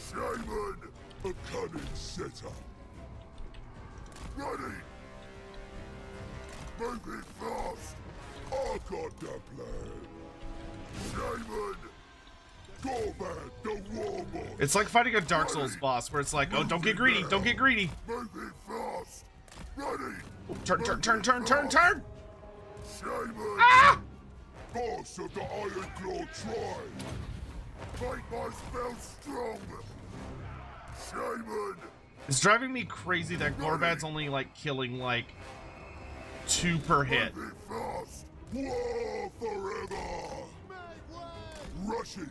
Shaman, a cunning setter. Ready! Moving fast! I got the plan! Shaman! Gorman, the war boss! It's like fighting a Dark Souls boss, where it's like, oh, don't get greedy, don't get greedy! Moving fast! Ready! Turn, turn, turn, turn, turn, turn! Shaman! Ah! Boss of the Iron Claw tribe! Make my spell strong! Shaman! It's driving me crazy that Gorbad's only, like, killing, like, 2 per hit. Moving fast! War forever! Rushing!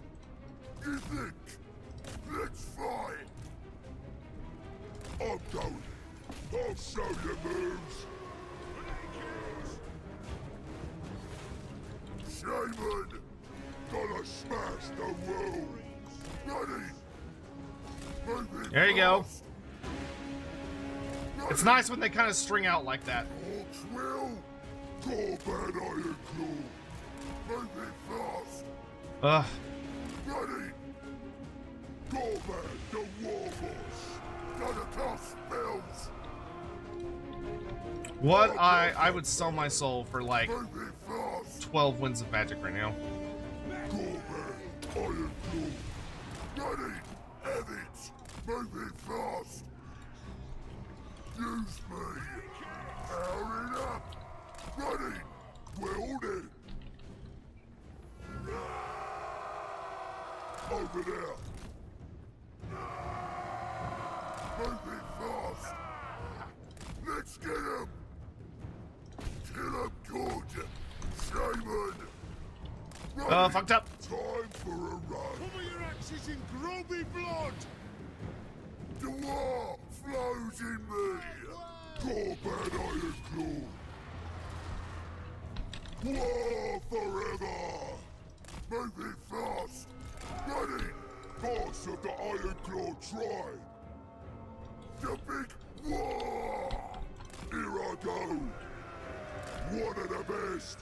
You think? Let's fight! I'm going! I'll show you moves! Shaman! Gonna smash the world! Ready! Moving There you go. fast. It's nice when they kind of string out like that. Hawks will! Gorbad Iron Claw! Moving fast! Ugh. Ready! Gorbad, the war boss! Gonna cast spells! What? I would sell my soul for, like, Moving fast! 12 wins of magic right now. Gorbad, Iron Claw! Ready! Have it! Moving fast! Use me! Powering up! Ready! Wielding! Over there! Moving fast! Let's get him! Kill him good! Shaman! Oh, fucked up. Time for a run! Cover your axes in grubby blood! The war flows in me! Gorbad Iron Claw! War forever! Moving fast! Ready! Boss of the Iron Claw tribe! The big war! Here I go! One of the best!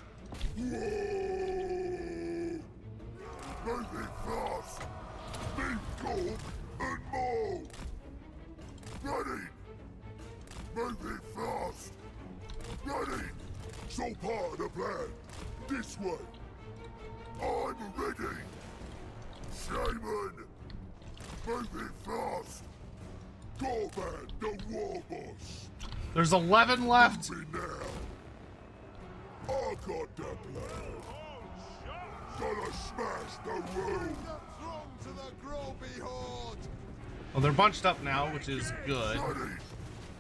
Whoa! Moving fast! Big gold and more! Ready! Moving fast! Ready! So part of the plan! This way! I'm ready! Shaman! Moving fast! Gorbad, the war boss! There's 11 left. Me now! I got the plan! Gonna smash the world! Throng to the grubby horde! Well, they're bunched up now, which is good. Ready!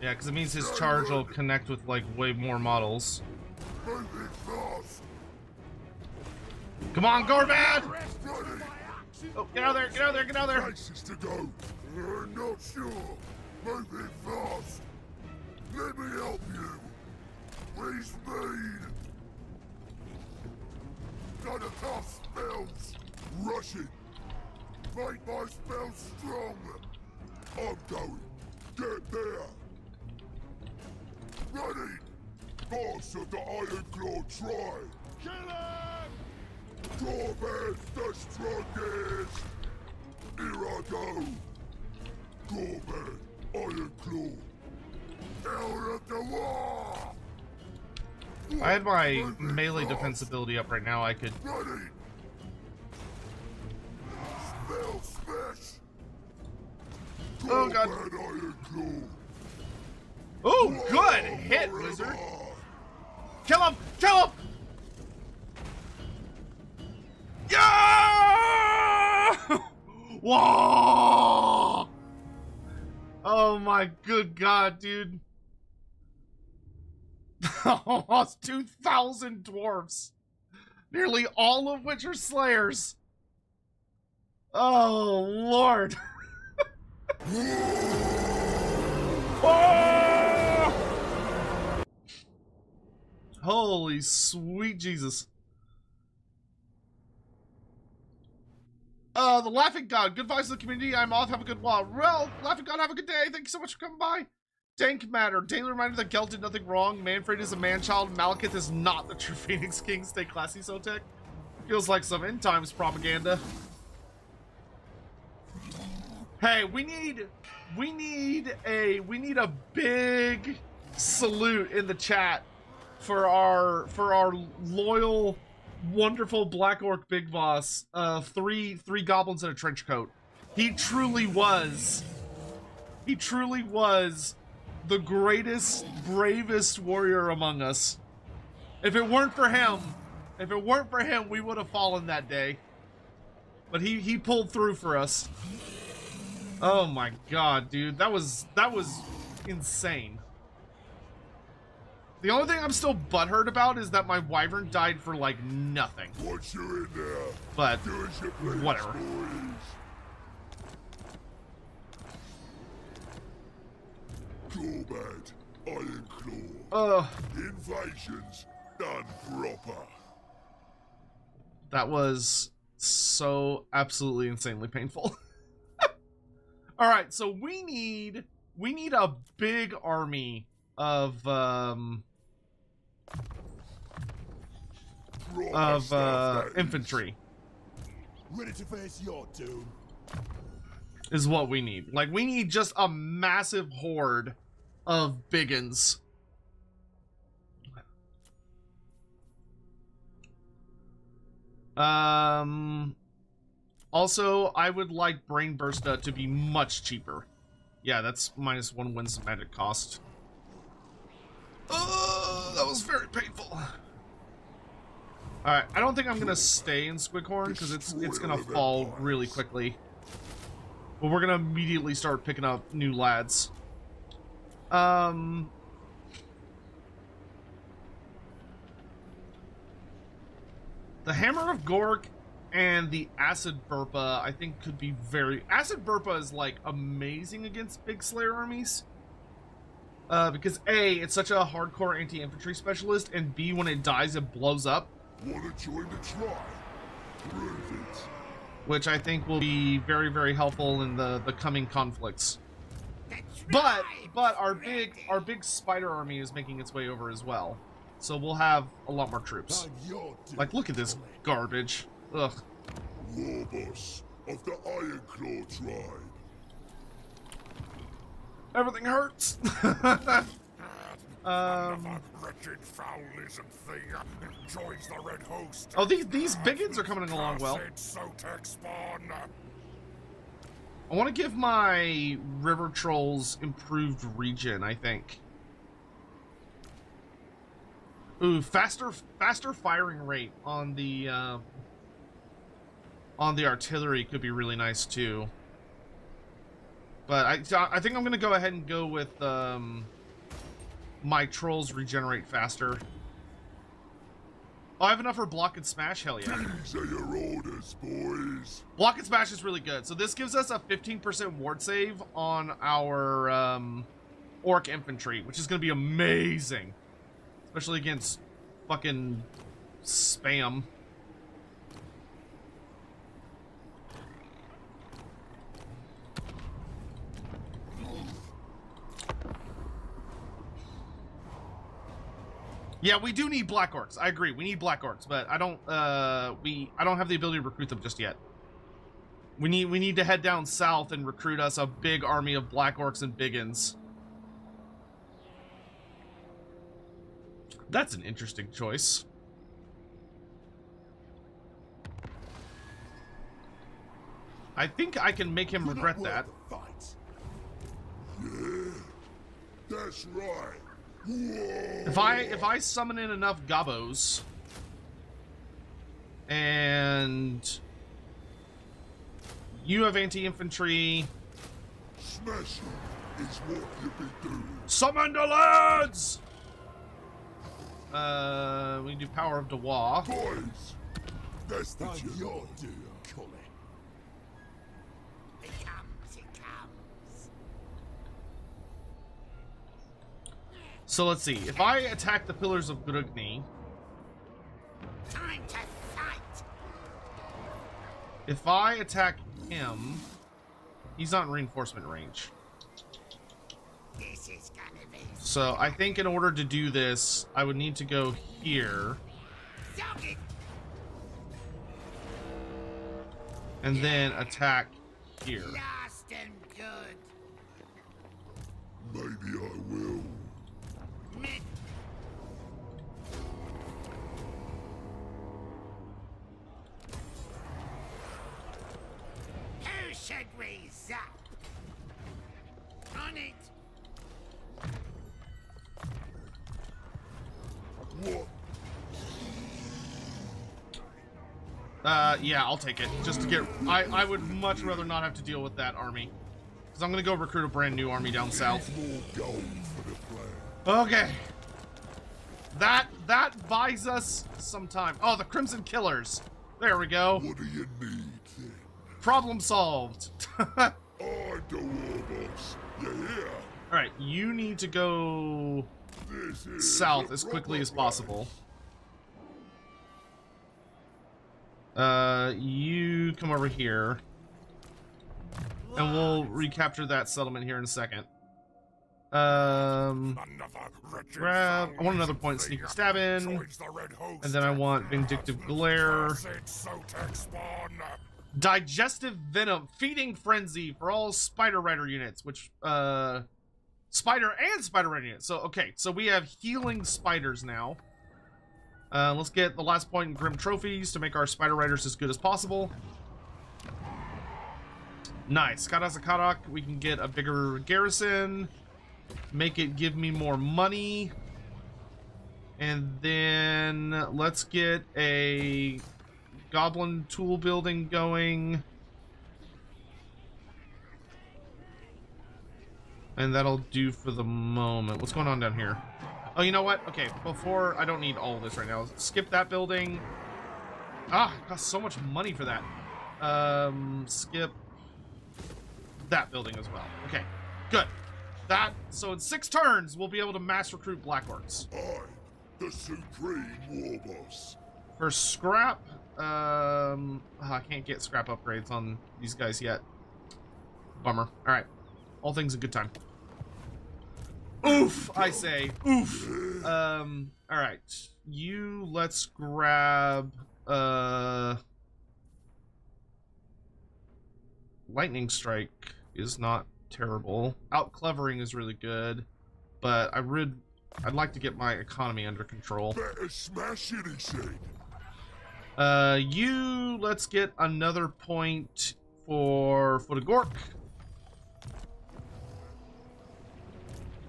Yeah, because it means his charge will connect with, like, way more models. Moving fast! Come on, Gorbad! Ready! Oh, get out of there, get out of there, get out of there! Places to go! Not sure! Moving fast! Let me help you! Please speed! Gotta cast spells! Rushing! Make my spells strong! I'm going! Get there! Ready! Boss of the Iron Claw tribe! Kill him! Gorbad the strongest! Here I go! Gorbad, Iron Claw! Hour of the war! If I had my melee defense ability up right now, I could... Ready! Spell smash! Oh, God. Gorbad Iron Claw! Oh, good hit, wizard! Kill him! Kill him! Yeah! Whoa! Oh my good god, dude. Almost 2,000 dwarves. Nearly all of which are slayers. Oh, Lord. Oh! Holy sweet Jesus. The Laughing God. Good vibes to the community. I'm off. Have a good while. Well, Laughing God, have a good day. Thank you so much for coming by. Dank Matter. Daily reminder that Gelt did nothing wrong. Manfred is a man-child. Malekith is not the true Phoenix King. Stay classy, Sotek. Feels like some end times propaganda. Hey, we need a big salute in the chat for our loyal, wonderful Black Orc Big Boss. Three goblins in a trench coat. He truly was the greatest, bravest warrior among us. If it weren't for him, we would have fallen that day. But he pulled through for us. Oh my god, dude. That was insane. The only thing I'm still butthurt about is that my wyvern died for like nothing. Once you're in there, but whatever. Combat, Iron Claw. Invasions done proper. That was so absolutely insanely painful. All right, so we need a big army of infantry. Ready to face your doom. Is what we need. Like, we need just a massive horde of biggins. Also, I would like Brain Bursta to be much cheaper. Yeah, that's -1 wins magic cost. Oh, that was very painful. Alright, I don't think I'm gonna stay in Squighorn because it's gonna fall really quickly. But we're gonna immediately start picking up new lads. The Hammer of Gork and the Acid Burpa, I think, could be very... Acid Burpa is, like, amazing against big Slayer armies. Because A, it's such a hardcore anti-infantry specialist, and B, when it dies, it blows up. Wanna join the tribe? Prove it. Which I think will be very, very helpful in the coming conflicts. But our big spider army is making its way over as well. So we'll have a lot more troops. Like, look at this garbage. Ugh. War boss of the Iron Claw tribe. Everything hurts. Another wretched foul lizard thing joins the red host. Oh, these biggins are coming along well. Sotek spawn. I want to give my river trolls improved regen, I think. Ooh, faster firing rate on the artillery could be really nice too. But I think I'm gonna go ahead and go with my trolls regenerate faster. Oh, I have enough for block and smash. Hell yeah! These are your orders, boys. Block and smash is really good. So this gives us a 15% ward save on our orc infantry, which is gonna be amazing. Especially against fucking spam. Yeah, we do need black orcs. I agree. We need black orcs, but I don't I don't have the ability to recruit them just yet. We need to head down south and recruit us a big army of black orcs and biggins. That's an interesting choice. I think I can make him regret that. Yeah, that's right. Whoa. If I summon in enough gobos and you have anti-infantry, Smashing is what you be doing. summon the lads! We do Power of Dewa. Boys, that's the job. Your doom, Cully. It comes. So let's see. If I attack the Pillars of Grugni, Time to fight. If I attack him, he's not in reinforcement range. This is gonna be So I think in order to do this, I would need to go here Sotek. and then attack here. Last and good. Maybe I will. Mid. Who should we zap? On it. What? Yeah, I'll take it. Just to get... I would much rather not have to deal with that army. Because I'm going to go recruit a brand new army down south. More gold for the plan. Okay. That buys us some time. Oh, the Crimson Killers. There we go. What do you need then? Problem solved. I do war boss. You hear? Alright, you need to go This is south the as quickly proper as plan. possible. You come over here. And we'll recapture that settlement here in a second. Another wretched Grab... I foul want another point is sneak stab in. joins the Red Host. And then I want Vindictive Glare. Cursed Sotek spawn. Digestive Venom. Feeding Frenzy for all Spider Rider units. Which, Spider and Spider Rider units. So, okay. So we have healing spiders now. Let's get the last point in Grim Trophies to make our Spider Riders as good as possible. Nice. Karasakarak, we can get a bigger garrison. Make it give me more money. And then let's get a goblin tool building going. And that'll do for the moment. What's going on down here? Oh, you know what? Okay, before... I don't need all of this right now. Skip that building. Ah, it costs so much money for that. Skip that building as well. Okay, good. So in 6 turns, we'll be able to mass recruit Black Orcs. I, the supreme war boss. For scrap, I can't get scrap upgrades on these guys yet. Bummer. All right, all things in good time. Oof, I say, oof. All right, let's grab, Lightning Strike is not terrible. Out-clevering is really good, but I'd like to get my economy under control. Better smash it, he said. Let's get another point for Gork.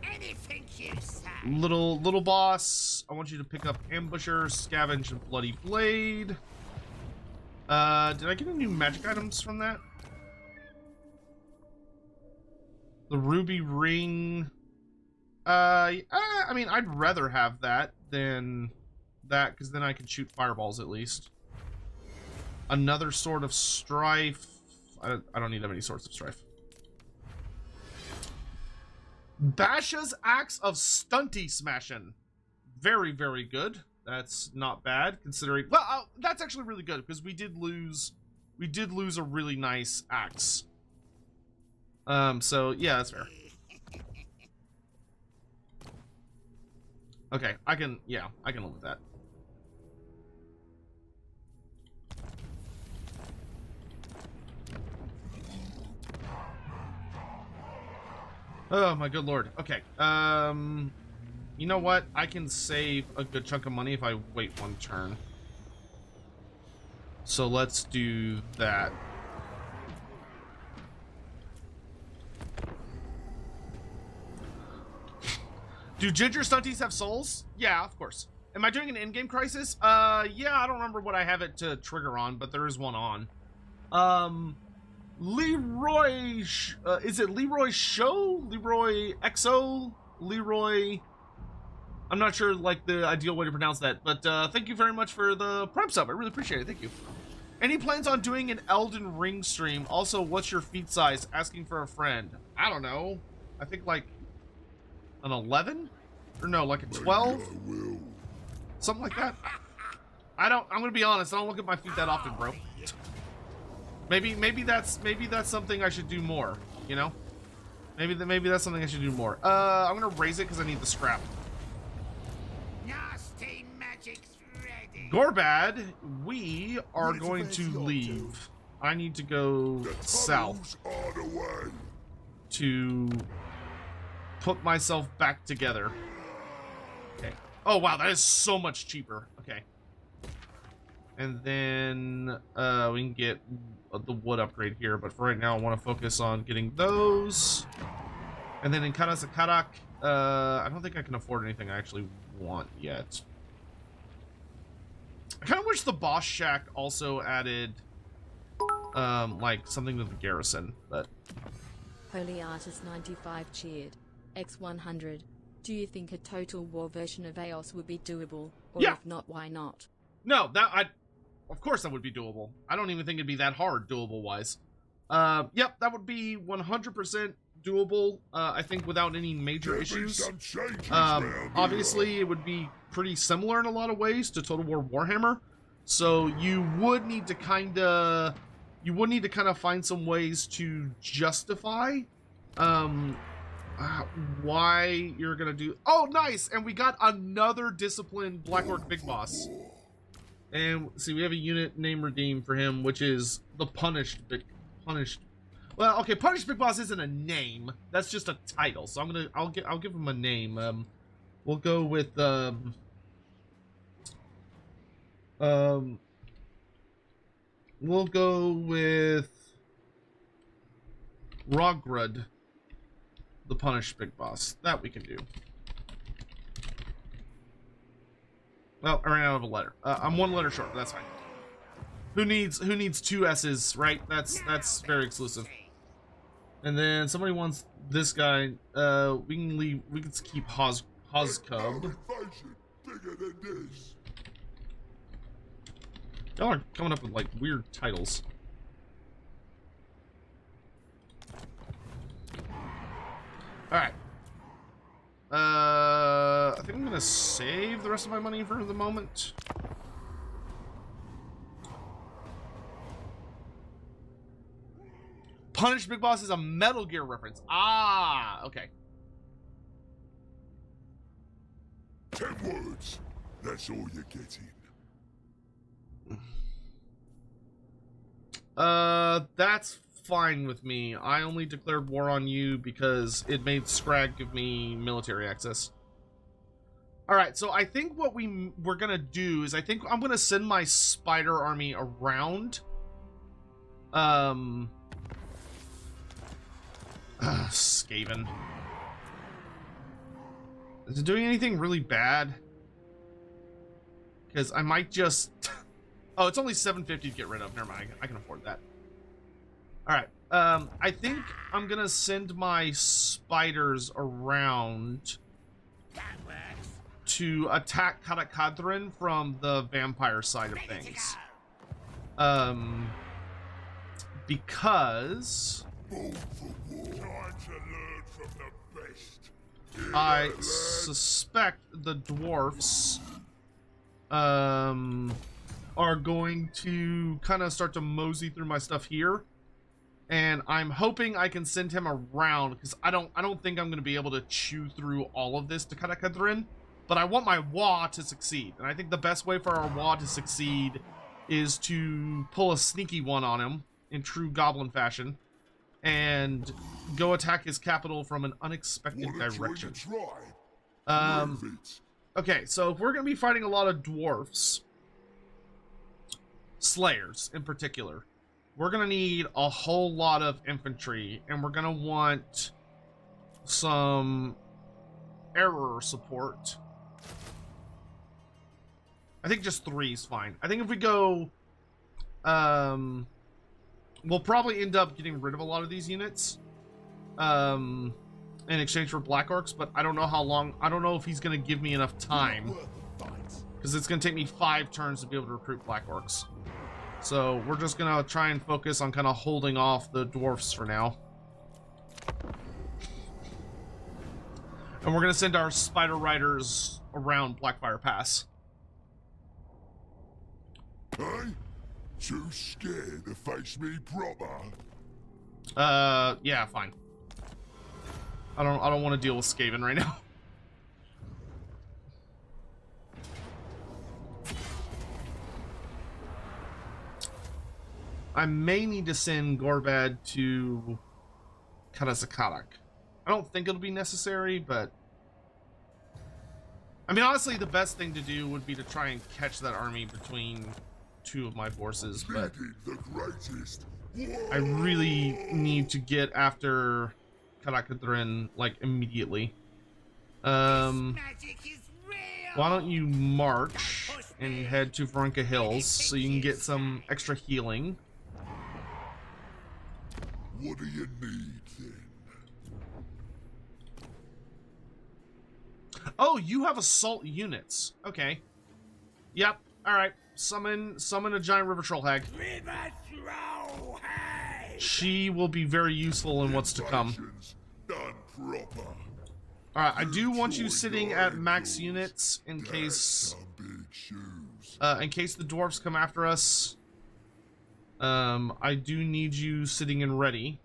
Anything you say. Little boss, I want you to pick up Ambusher, Scavenge, and Bloody Blade. Did I get any new magic items from that? The Ruby Ring. I mean, I'd rather have that than that, because then I can shoot fireballs at least. Another Sword of Strife. I don't need that many Swords of Strife. Basha's Axe of Stunty Smashing. Very, very good. That's not bad, considering... Well, that's actually really good, because we did lose a really nice axe. So, yeah, that's fair. Okay, I can live with that. Oh, my good lord. Okay, you know what? I can save a good chunk of money if I wait 1 turn. So let's do that. Do Ginger Stunties have souls? Yeah, of course. Am I doing an in-game crisis? Yeah, I don't remember what I have it to trigger on, but there is one on. Leroy... is it Leroy Show? Leroy XO? Leroy... I'm not sure, like, the ideal way to pronounce that, but, thank you very much for the Prime sub. I really appreciate it. Thank you. Any plans on doing an Elden Ring stream? Also, what's your feet size? Asking for a friend. I don't know. I think, like... an 11? Or no, like a 12? Something like that. I'm gonna be honest, I don't look at my feet that often, bro. Maybe that's something I should do more, you know? Maybe that's something I should do more. I'm gonna raise it because I need the scrap. Nasty magic's ready. Gorbad, we are going to leave. I need to go south Are the way. to put myself back together. Okay. Oh wow, that is so much cheaper. Okay. And then we can get the wood upgrade here, but for right now I want to focus on getting those. And then in Karasakarak, I don't think I can afford anything I actually want yet. I kind of wish the boss shack also added like something to the garrison, but Holy Artist 95 cheered. X100. Do you think a Total War version of EOS would be doable? Or Yeah. if not, why not? no, of course that would be doable. I don't even think it'd be that hard doable wise. Yep, that would be 100% doable. I think without any major There'll be issues. some changes round Obviously, it would be pretty similar in a lot of ways to Total War Warhammer. So you would need to kind of find some ways to justify why you're gonna do. Oh, nice! And we got another disciplined Black Orc Big Boss. And see, we have a unit name redeemed for him, which is the Punished. Well, okay, Punished Big Boss isn't a name. That's just a title. So I'll give him a name. We'll go with we'll go with Rogrud, the Punished Big Boss. That we can do. Well, I ran out of a letter. I'm one letter short, but that's fine. Who needs two S's, right? That's very exclusive. And then somebody wants this guy. We can leave. We can keep Hozcub. Invasion bigger than this. Y'all are coming up with like weird titles. All right. I think I'm gonna save the rest of my money for the moment. Punished Big Boss is a Metal Gear reference. Ah, okay. 10 words. That's all you're getting. That's fine with me. I only declared war on you because it made Scrag give me military access. Alright, so I think what we're gonna do is I think I'm gonna send my spider army around. Skaven. Is it doing anything really bad? Because I might just... Oh, it's only 750 to get rid of. Never mind. I can afford that. Alright. I think I'm gonna send my spiders around to attack Katakadrin from the vampire side of things. Because Time to learn from the best. I suspect the dwarfs are going to kind of start to mosey through my stuff here, and I'm hoping I can send him around because I don't think I'm going to be able to chew through all of this to Katakadrin, but I want my Wa to succeed, and I think the best way for our Wa to succeed is to pull a sneaky one on him in true goblin fashion and go attack his capital from an unexpected Wanna join direction. the tribe? Move it. Okay, so if we're going to be fighting a lot of dwarfs, slayers in particular, we're going to need a whole lot of infantry, and we're going to want some error support. I think just 3 is fine. I think if we go, we'll probably end up getting rid of a lot of these units in exchange for Black Orcs, but I don't know how long. I don't know if he's going to give me enough time, because it's going to take me 5 turns to be able to recruit Black Orcs. So we're just going to try and focus on kind of holding off the dwarfs for now. And we're going to send our spider riders around Blackfire Pass. Hey? Too scared to face me proper? Yeah, fine. I don't want to deal with Skaven right now. I may need to send Gorbad to Karazakarak. I don't think it'll be necessary, but I mean, honestly, the best thing to do would be to try and catch that army between two of my forces, but The greatest. I really need to get after Karakadrin, like, immediately. Magic is real. Why don't you march and head to Varenka Hills so you can get some extra healing. What do you need then? Oh, you have assault units. Okay. Yep. All right. Summon a giant river troll hag. River throw, hey. She will be very useful in what's to come. Invasions done proper. All right. I do want you sitting at max units in case Some big shoes. the dwarves come after us. I do need you sitting and ready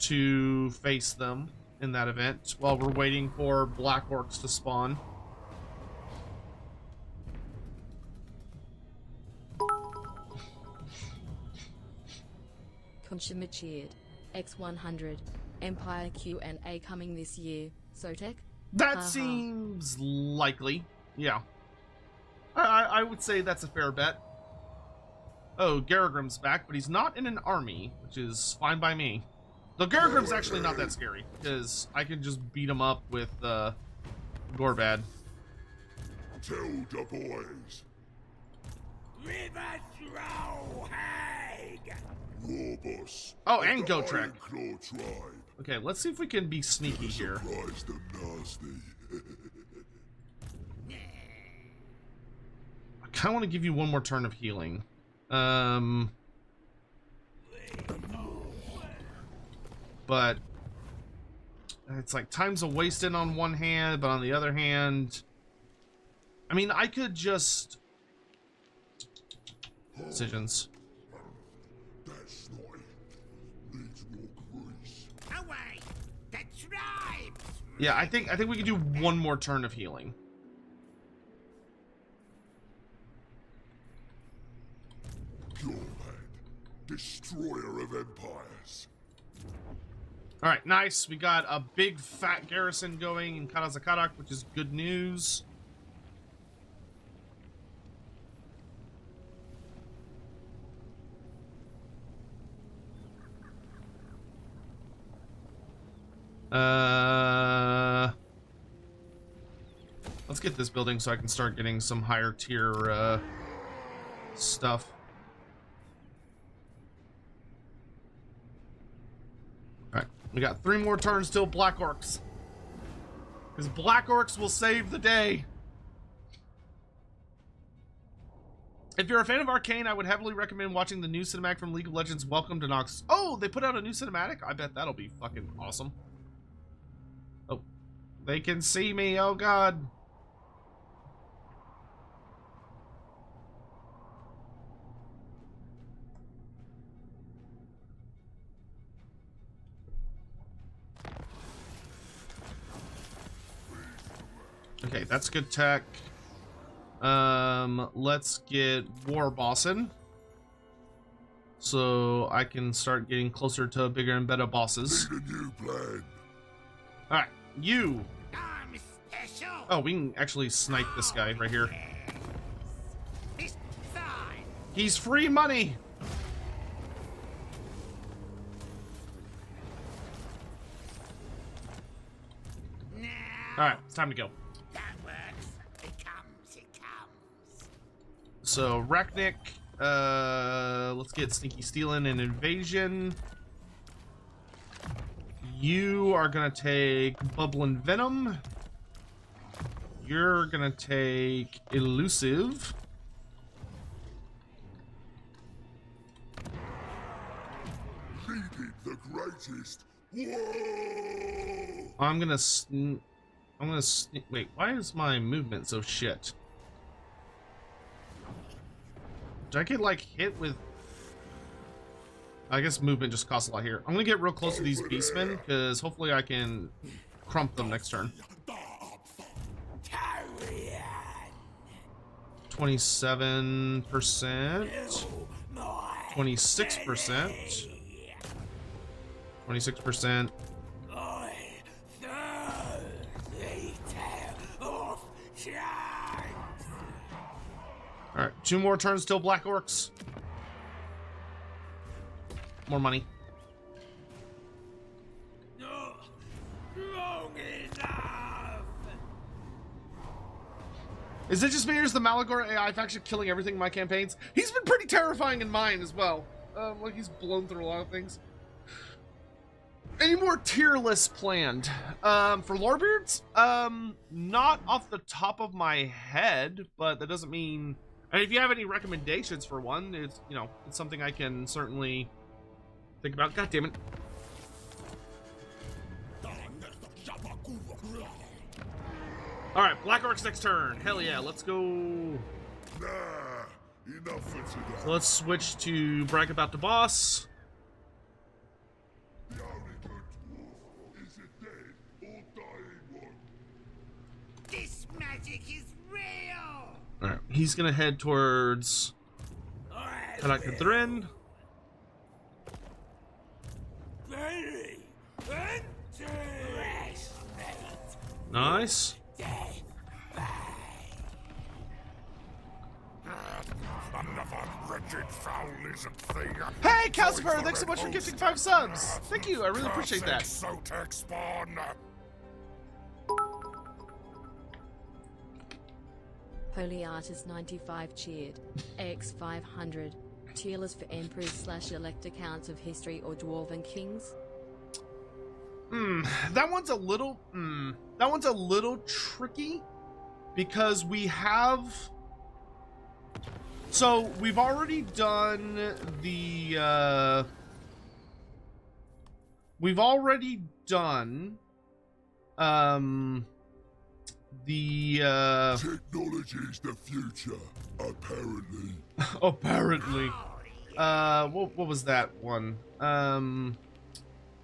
to face them in that event while we're waiting for black orcs to spawn. Consummate X100 Empire Q&A coming this year. Sotek? That seems likely. Yeah. I would say that's a fair bet. Oh, Garagrim's back, but he's not in an army, which is fine by me. Though Garagrim's actually not that scary, because I can just beat him up with Gorbad. Tell the boys. River throw, hag. Warboss. Oh, and of the Gotrek. Ironclaw tribe. Okay, let's see if we can be sneaky here. Surprise them nasty. I kind of want to give you one more turn of healing. But it's like time's a wasted on one hand, but on the other hand, I mean, I could just decisions. That's not it. Needs more grease. Away. The tribes. Yeah, I think we could do one more turn of healing. Pure land. Destroyer of empires. All right, nice. We got a big fat garrison going in Karazakarak, which is good news. Let's get this building so I can start getting some higher tier stuff. All right, we got 3 more turns till Black Orcs, because Black Orcs will save the day. If you're a fan of Arcane, I would heavily recommend watching the new cinematic from League of Legends Welcome to Nox. Oh, they put out a new cinematic? I bet that'll be fucking awesome. Oh, they can see me. Oh, God. Okay, that's good tech. Let's get War Bossin, so I can start getting closer to bigger and better bosses. Need a new plan. Alright, you. I'm special. Oh, we can actually snipe this guy right here. This side. He's free money! Now. Alright, it's time to go. That works. It comes. It comes. So, Rachnik, let's get Sneaky Stealing and Invasion. You are gonna take Bubbling Venom. You're gonna take Elusive. Leading the greatest. Whoa! I'm gonna wait, why is my movement so shit? I get like hit with? I guess movement just costs a lot here. I'm gonna get real close to these beastmen because hopefully I can crump them next turn. 27%, 26%, 26%. All right, 2 more turns till Black Orcs. More money. Is it just me or is the Malagor AI faction killing everything in my campaigns? He's been pretty terrifying in mine as well. Like he's blown through a lot of things. Any more tier lists planned? For Lorebeards? Not off the top of my head, but that doesn't mean... And if you have any recommendations for one, it's, you know, it's something I can certainly think about. God damn it. Alright, Black Orcs next turn. Hell yeah, let's go. Nah, enough for today. So let's switch to brag about the boss. The only good dwarf is a dead or dying one. This magic is real! Alright, he's gonna head towards Kalakathrin. Nice. Another wretched foul lizard thing. Hey, Calcifer, thanks so much for gifting 5 subs. Thank you, I really appreciate that. Sotek spawn. Holy Artist 95 cheered. X500. Tier list for emperors / elect accounts of history or dwarven kings. That one's a little tricky because we have. So we've already done the. We've already done. Technology is the future, apparently. Apparently. What was that one?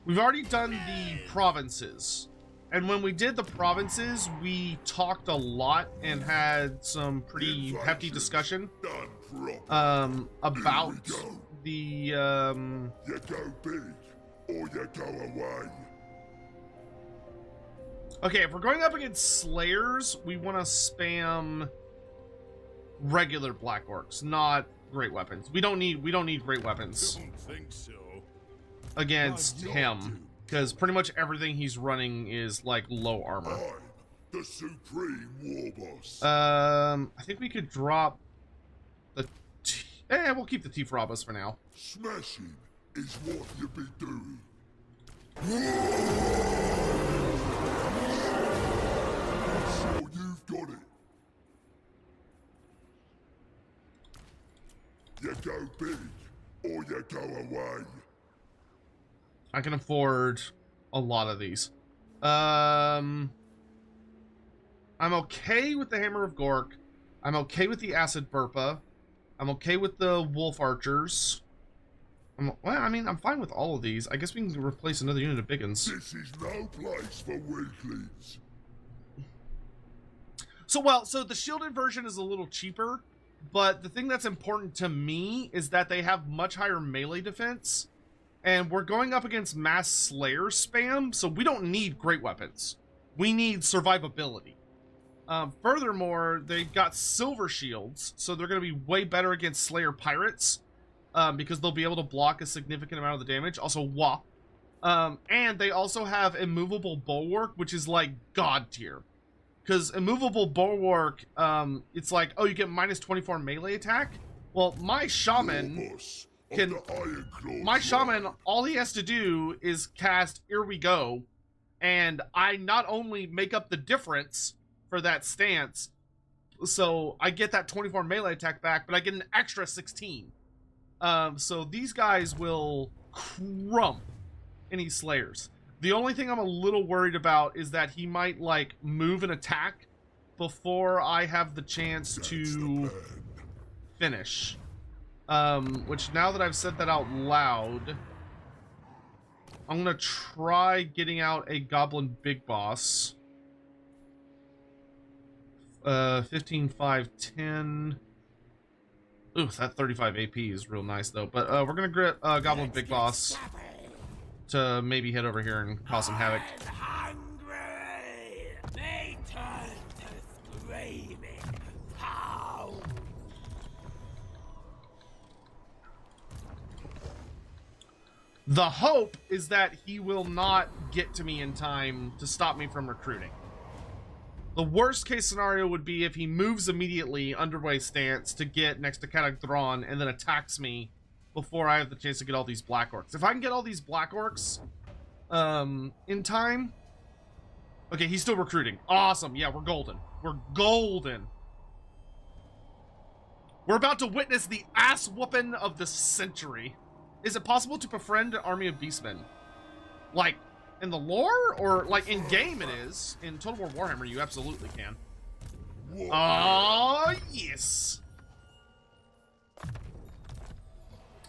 We've already done the provinces. And when we did the provinces, we talked a lot and had some pretty hefty discussion about the You go big or you go away. Okay, if we're going up against Slayers, we want to spam regular Black Orcs, not great weapons. We don't need great weapons Don't think so. against him, because pretty much everything he's running is like low armor. I'm the supreme war boss. I think we could drop the we'll keep the T-Frobos for now. Smashing is what you be doing. Sure you've got it. You go big or you go away. I can afford a lot of these. I'm okay with the Hammer of Gork. I'm okay with the Acid Burpa. I'm okay with the Wolf Archers. Well, I mean, I'm fine with all of these. I guess we can replace another unit of Biggins. This is no place for weaklings. So the shielded version is a little cheaper, but the thing that's important to me is that they have much higher melee defense, and we're going up against mass Slayer spam, so we don't need great weapons. We need survivability. Furthermore, they've got silver shields, so they're going to be way better against Slayer pirates, because they'll be able to block a significant amount of the damage. Also, wah. And they also have immovable bulwark, which is like god tier. Because immovable bulwark, it's like, oh, you get minus 24 melee attack. Well, my shaman can. My shaman, all he has to do is cast Here We Go, and I not only make up the difference for that stance, so I get that 24 melee attack back, but I get an extra 16. So these guys will crump any Slayers. The only thing I'm a little worried about is that he might, like, move an attack before I have the chance to finish. Which now that I've said that out loud, I'm gonna try getting out a goblin big boss. 15, 5, 10. Ooh, that 35 AP is real nice though. But we're gonna get goblin big boss to maybe head over here and cause some havoc. Hungry! They turn to screaming. How? The hope is that he will not get to me in time to stop me from recruiting. The worst case scenario would be if he moves immediately underway stance to get next to Catagthron and then attacks me before I have the chance to get all these black orcs. If I can get all these black orcs in time. Okay, he's still recruiting. Awesome. Yeah, we're golden. We're golden. We're about to witness the ass whooping of the century. Is it possible to befriend an army of beastmen? Like, in the lore? Or, like, in game it is. In Total War Warhammer, you absolutely can. Oh, yes!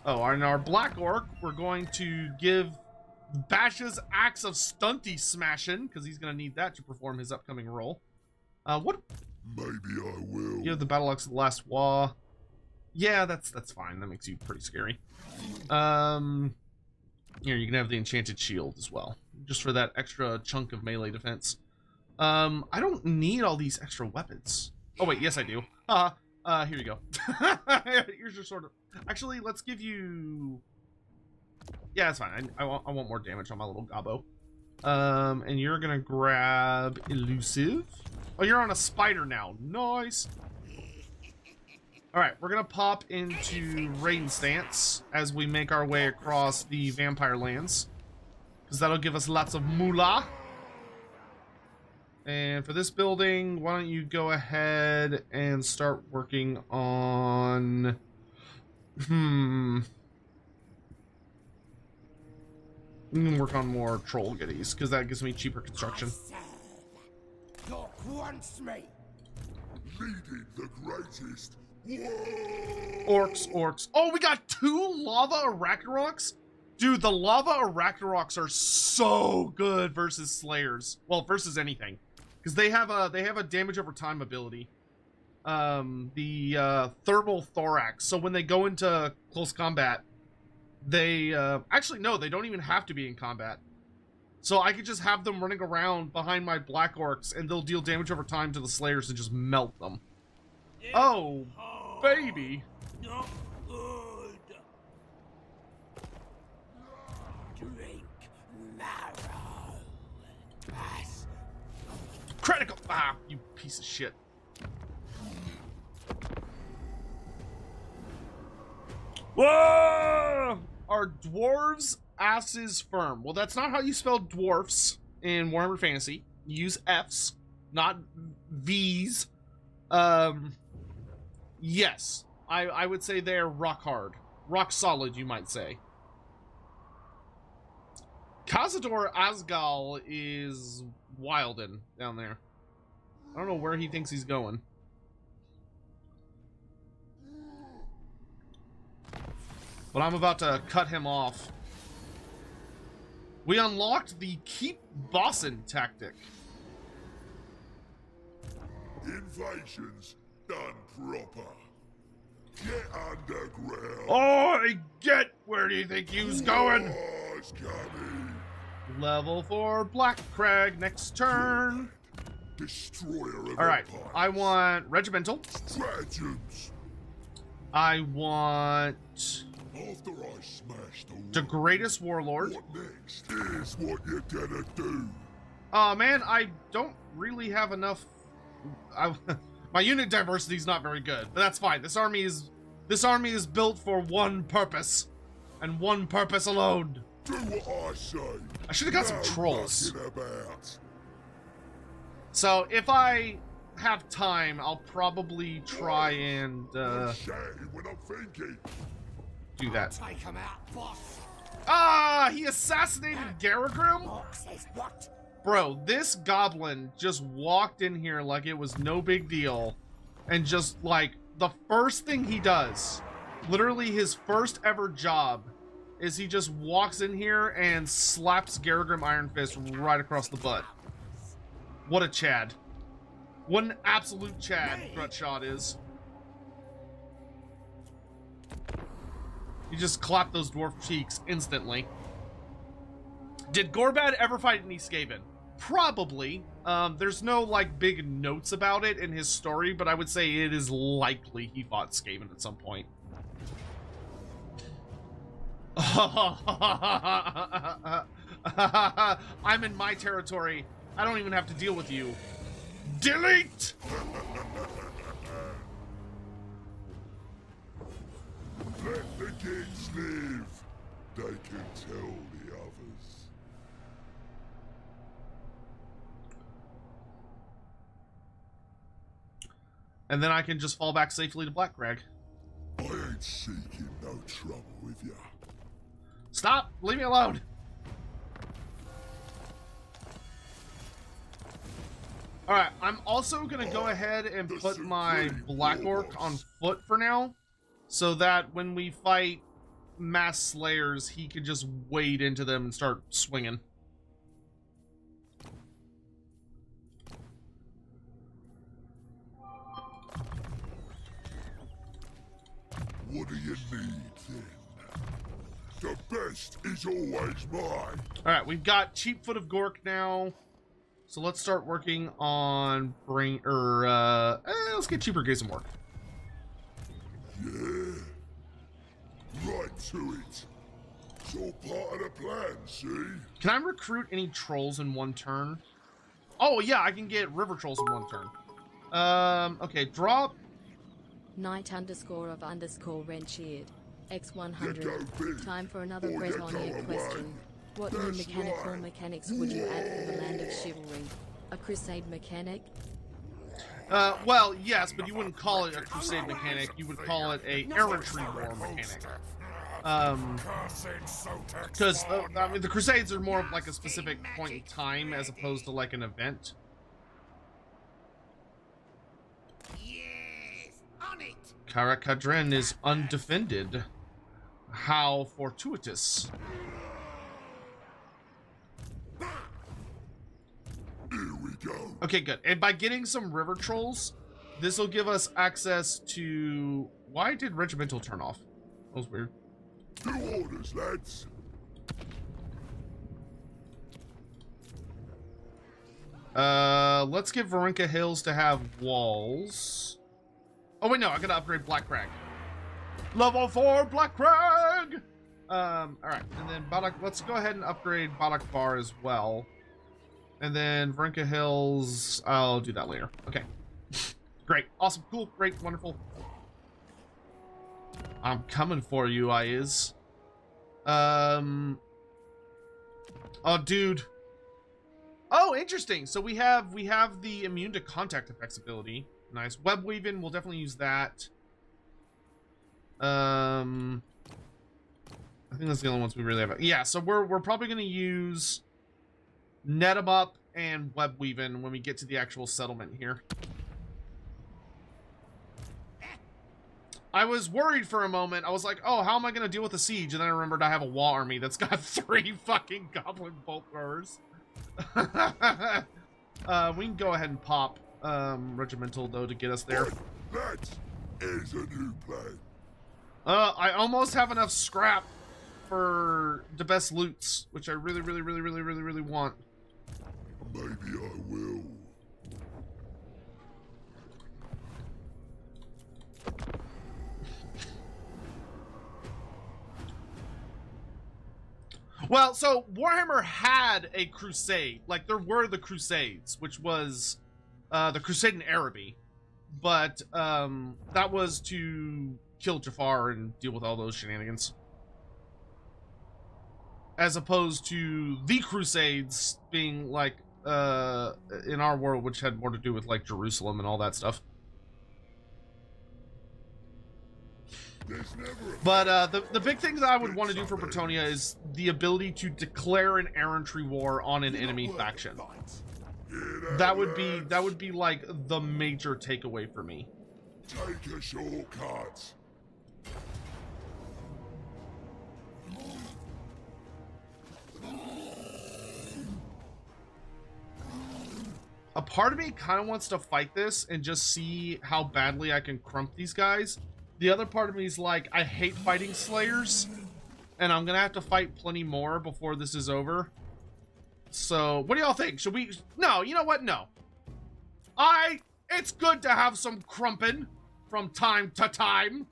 Oh, and our Black Orc, we're going to give Bash's Axe of Stunties smashing, because he's going to need that to perform his upcoming role. What? Maybe I will. You have the Battle Axe of the Last Wa. Yeah, that's fine. That makes you pretty scary. Here, you can have the Enchanted Shield as well, just for that extra chunk of melee defense. I don't need all these extra weapons. Oh wait, yes I do. Here you go. Here's your sword. Actually, let's give you... Yeah, that's fine. I want more damage on my little gobbo. And you're gonna grab Elusive. Oh, you're on a spider now. Nice. Alright, we're gonna pop into Rain Stance as we make our way across the Vampire Lands, because that'll give us lots of moolah. And for this building, why don't you go ahead and start working on... We can work on more troll goodies, because that gives me cheaper construction. Doc wants me. Leading the greatest. Orcs. Oh, we got 2 lava Arachnaroks? Dude, the lava Arachnaroks are so good versus Slayers. Well, versus anything. Because they have a damage over time ability. The thermal thorax. So when they go into close combat, they actually no, they don't even have to be in combat. So I could just have them running around behind my black orcs and they'll deal damage over time to the Slayers and just melt them. Oh, baby. Not good. Drink marrow. Pass. Critical! Ah, you piece of shit. Whoa! Are dwarves asses firm? Well, that's not how you spell dwarfs in Warhammer Fantasy. You use F's, not V's. Yes, I would say they're rock hard. Rock solid, you might say. Cazador Asgal is wildin' down there. I don't know where he thinks he's going. But I'm about to cut him off. We unlocked the Keep Bossin tactic. Invasions done proper. Get underground. I get where do you think he's going? War's coming. Level 4 Black Crag next turn. Destroyer of Alright, empires. I want Regimental. Stratagems. I want After I smash the Greatest Warlord. what next? Here's what you're gonna do. Oh man, I don't really have enough. My unit diversity is not very good, but that's fine. This army is built for one purpose, and one purpose alone. Do what I say. I should have got some No trolls. mucking about. So if I have time, I'll probably try and Shame when I'm thinking. do that. Take him out, boss. Ah, he assassinated Garagrim? Doc says what? Bro, this goblin just walked in here like it was no big deal. And just, like, the first thing he does Literally his first ever job is he just walks in here and slaps Garrigrim Iron Fist right across the butt. What a Chad. What an absolute Chad Grutshot is. You just clap those dwarf cheeks instantly. Did Gorbad ever fight any Skaven? Probably. There's no like big notes about it in his story, but I would say it is likely he fought Skaven at some point. I'm in my territory. I don't even have to deal with you. Delete! Let the kids live. They can tell the others. And then I can just fall back safely to Blackcrag. I ain't seeking no trouble with ya. Stop! Leave me alone! Alright, I'm also gonna go ahead and put my Black Orc on foot for now, so that when we fight mass slayers, he can just wade into them and start swinging. What do you need then? The best is always mine. Alright, we've got Cheap Foot of Gork now. So let's start working on let's get Cheaper Gaze and work. Yeah. Right to it. It's all part of the plan, see? Can I recruit any trolls in one turn? Oh yeah, I can get river trolls in one turn. Okay, drop. Knight underscore of underscore Rencheered. You X100. go big, Time for another or you Bretonia go away. question. What new That's mechanical right. mechanics would you add for the land of chivalry? A crusade mechanic? Well, yes, but you wouldn't call it a crusade mechanic. You would call it a errantry war mechanic. Because I mean, the crusades are more of like a specific point in time as opposed to like an event. Yes, on it. Karakadren is undefended. How fortuitous. Here we go. Okay, good. And by getting some river trolls, this will give us access to... Why did Regimental turn off? That was weird. New orders, lads. Let's get Varenka Hills to have walls. Oh wait, no, I gotta upgrade Blackcrag. Level 4 Blackcrag! Alright, and then Badak, let's go ahead and upgrade Badak Bar as well. And then Varenka Hills, I'll do that later. Okay. Great, awesome, cool, great, wonderful. I'm coming for you, I is. Oh, dude. Oh, interesting. So we have the immune to contact effects ability. Nice. Web weaving, we'll definitely use that. I think that's the only ones we really have. Yeah, so we're probably gonna use net 'em up and web weaving when we get to the actual settlement here. I was worried for a moment. I was like, oh, how am I gonna deal with the siege? And then I remembered I have a wall army that's got 3 fucking goblin bolt throwers. We can go ahead and pop Regimental though to get us there. That is a new plan. I almost have enough scrap for the best loots, which I really want. Maybe I will. Well, so Warhammer had a crusade. Like, there were the Crusades, which was the Crusade in Araby. But that was to kill Jafar and deal with all those shenanigans. As opposed to the Crusades being, like, in our world, which had more to do with, like, Jerusalem and all that stuff. But the big thing that I would want to do for Bretonia is the ability to declare an errantry war on an enemy faction. That would be like the major takeaway for me. Take a shortcut. A part of me kind of wants to fight this and just see how badly I can crump these guys. The other part of me is like, I hate fighting slayers, and I'm gonna have to fight plenty more before this is over. So, what do y'all think? Should we? No, you know what? No. It's good to have some crumping from time to time.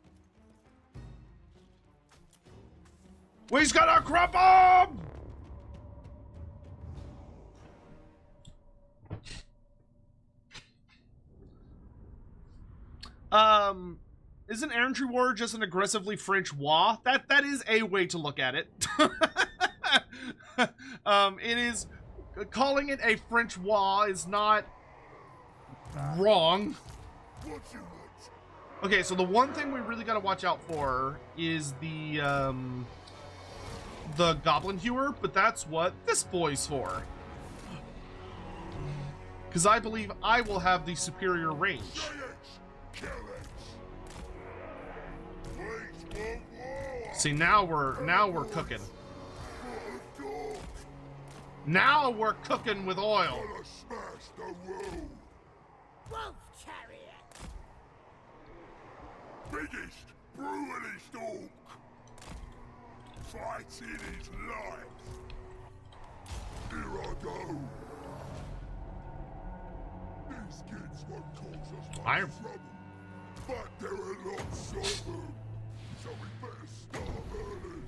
We's gonna crump 'em! Isn't Errantry War just an aggressively French war? That is a way to look at it. It is, calling it a French war is not wrong. Okay, so the one thing we really gotta watch out for is the Goblin Hewer, but that's what this boy's for. Because I believe I will have the superior range. See, now we're cooking. Now we're cooking with oil. Wolf chariot! Biggest, brutalist orc fights in his life. Here I go. These kids won't cause us much trouble, but there are lots of them, so we better start early.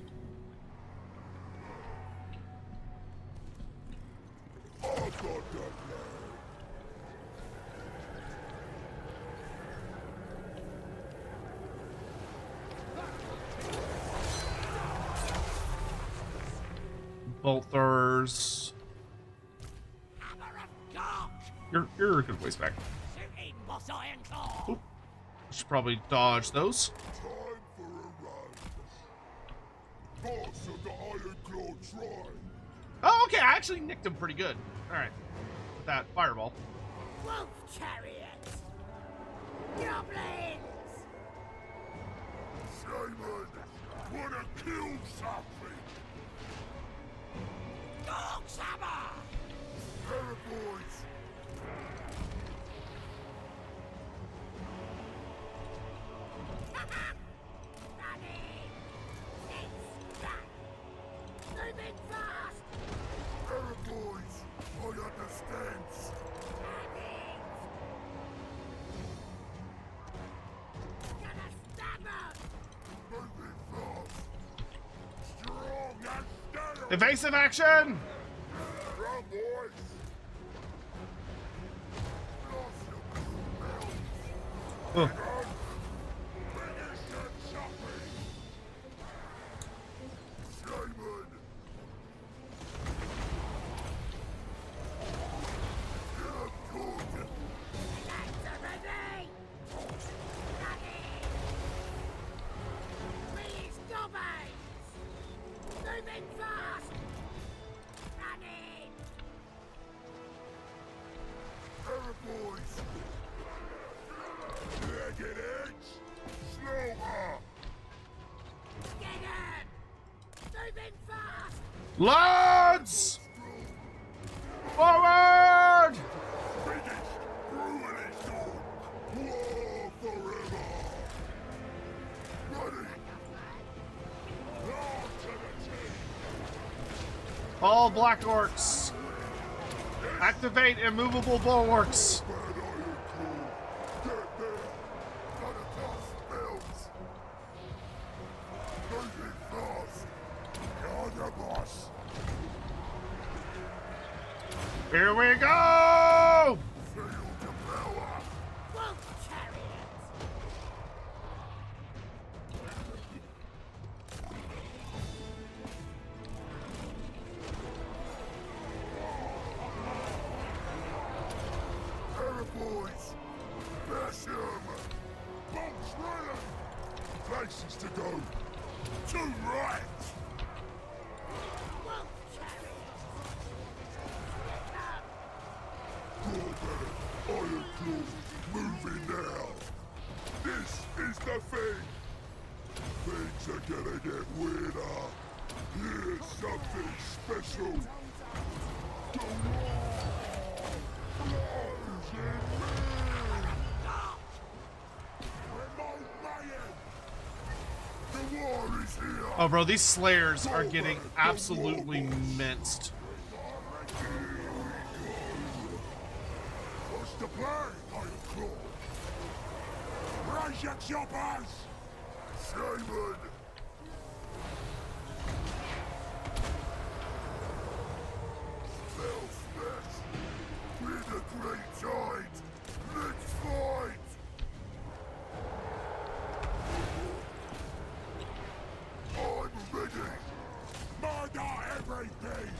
I've got the plan. Bolt throwers. Hammer of God! You're a good ways back. Shooting Boss Ironclaw! Oop. Should probably dodge those. Time for a run. Boss of the Ironclaw tribe. Oh, okay. I actually nicked him pretty good. All right. With that fireball. Wolf chariot! Goblins! Shaman, wanna kill something? Dog's hammer! Terriboys! Running! It's done! Moving fast! Terriboys! I understand. Running! Gonna stab her! Moving fast. Strong and steady. Evasive action! Run, boys. Oh. Finish and chopping. Shaman. You're good. That's a ready! Running! Please, goblins! Moving fast! Running! Terriboys. Legged edge. Slaughter. Get him! Moving fast! Lads! Forward! Biggest, brutalist dog. War forever. Ready. Now to the team. All black orcs. Activate immovable bulwarks. Bad Ironclaw. Get there. Gotta cast spells. Moving fast. You're the boss. Here we go! Feel the power. Wolf chariot! Terriboys. Bash 'em. Bombs running. Places to go. To right. Wolf chariot! Get up! Ironclaw, moving now. This is the thing. Things are gonna get weirder. Here's something special. The war flows in me. Remote mayhem. The war is here. Oh, bro, these slayers are getting absolutely minced. What's the plan, Iron Claw? Raise your choppers! Shaman! Spellsmith! We're the great tide! Let's fight! I'm ready! Murder everything!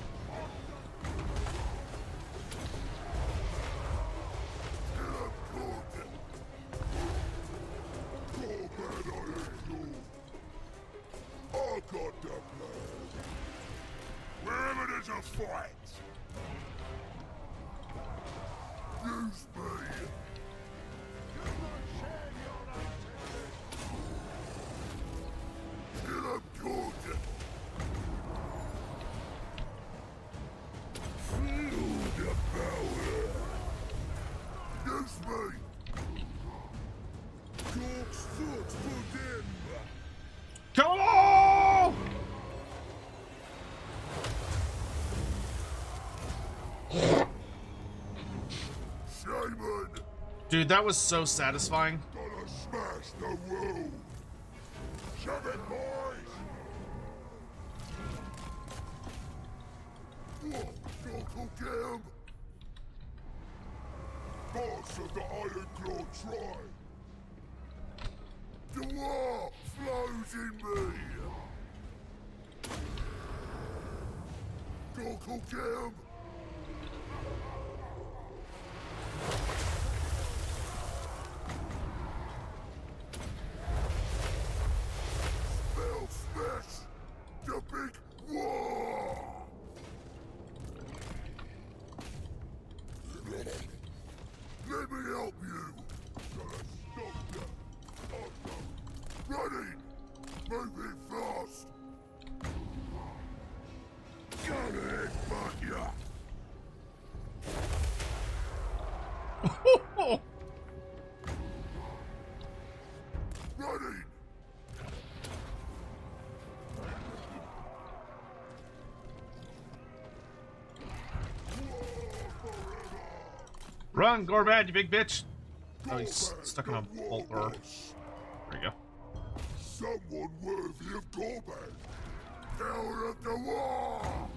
Kill 'em good! I got the plan. Wherever there's a fight, use me. Kill 'em good. Feel the power. Use me. Cork's foot for them. Come on! Shaman, Dude, that was so satisfying. gonna smash the world. Shove it, boys. What? Local Gam? Boss of the Iron Claw tribe. The war flows in me. Local Gam? Spell smash! The big war! Let me help you! Gotta stop that! Oh no! Running! Moving fast! Gotta headbutt ya! Running! Run, Gorbad, you big bitch. Oh, he's stuck in a bolt thrower. There you go. Someone worthy of Gorbad! Power of the war!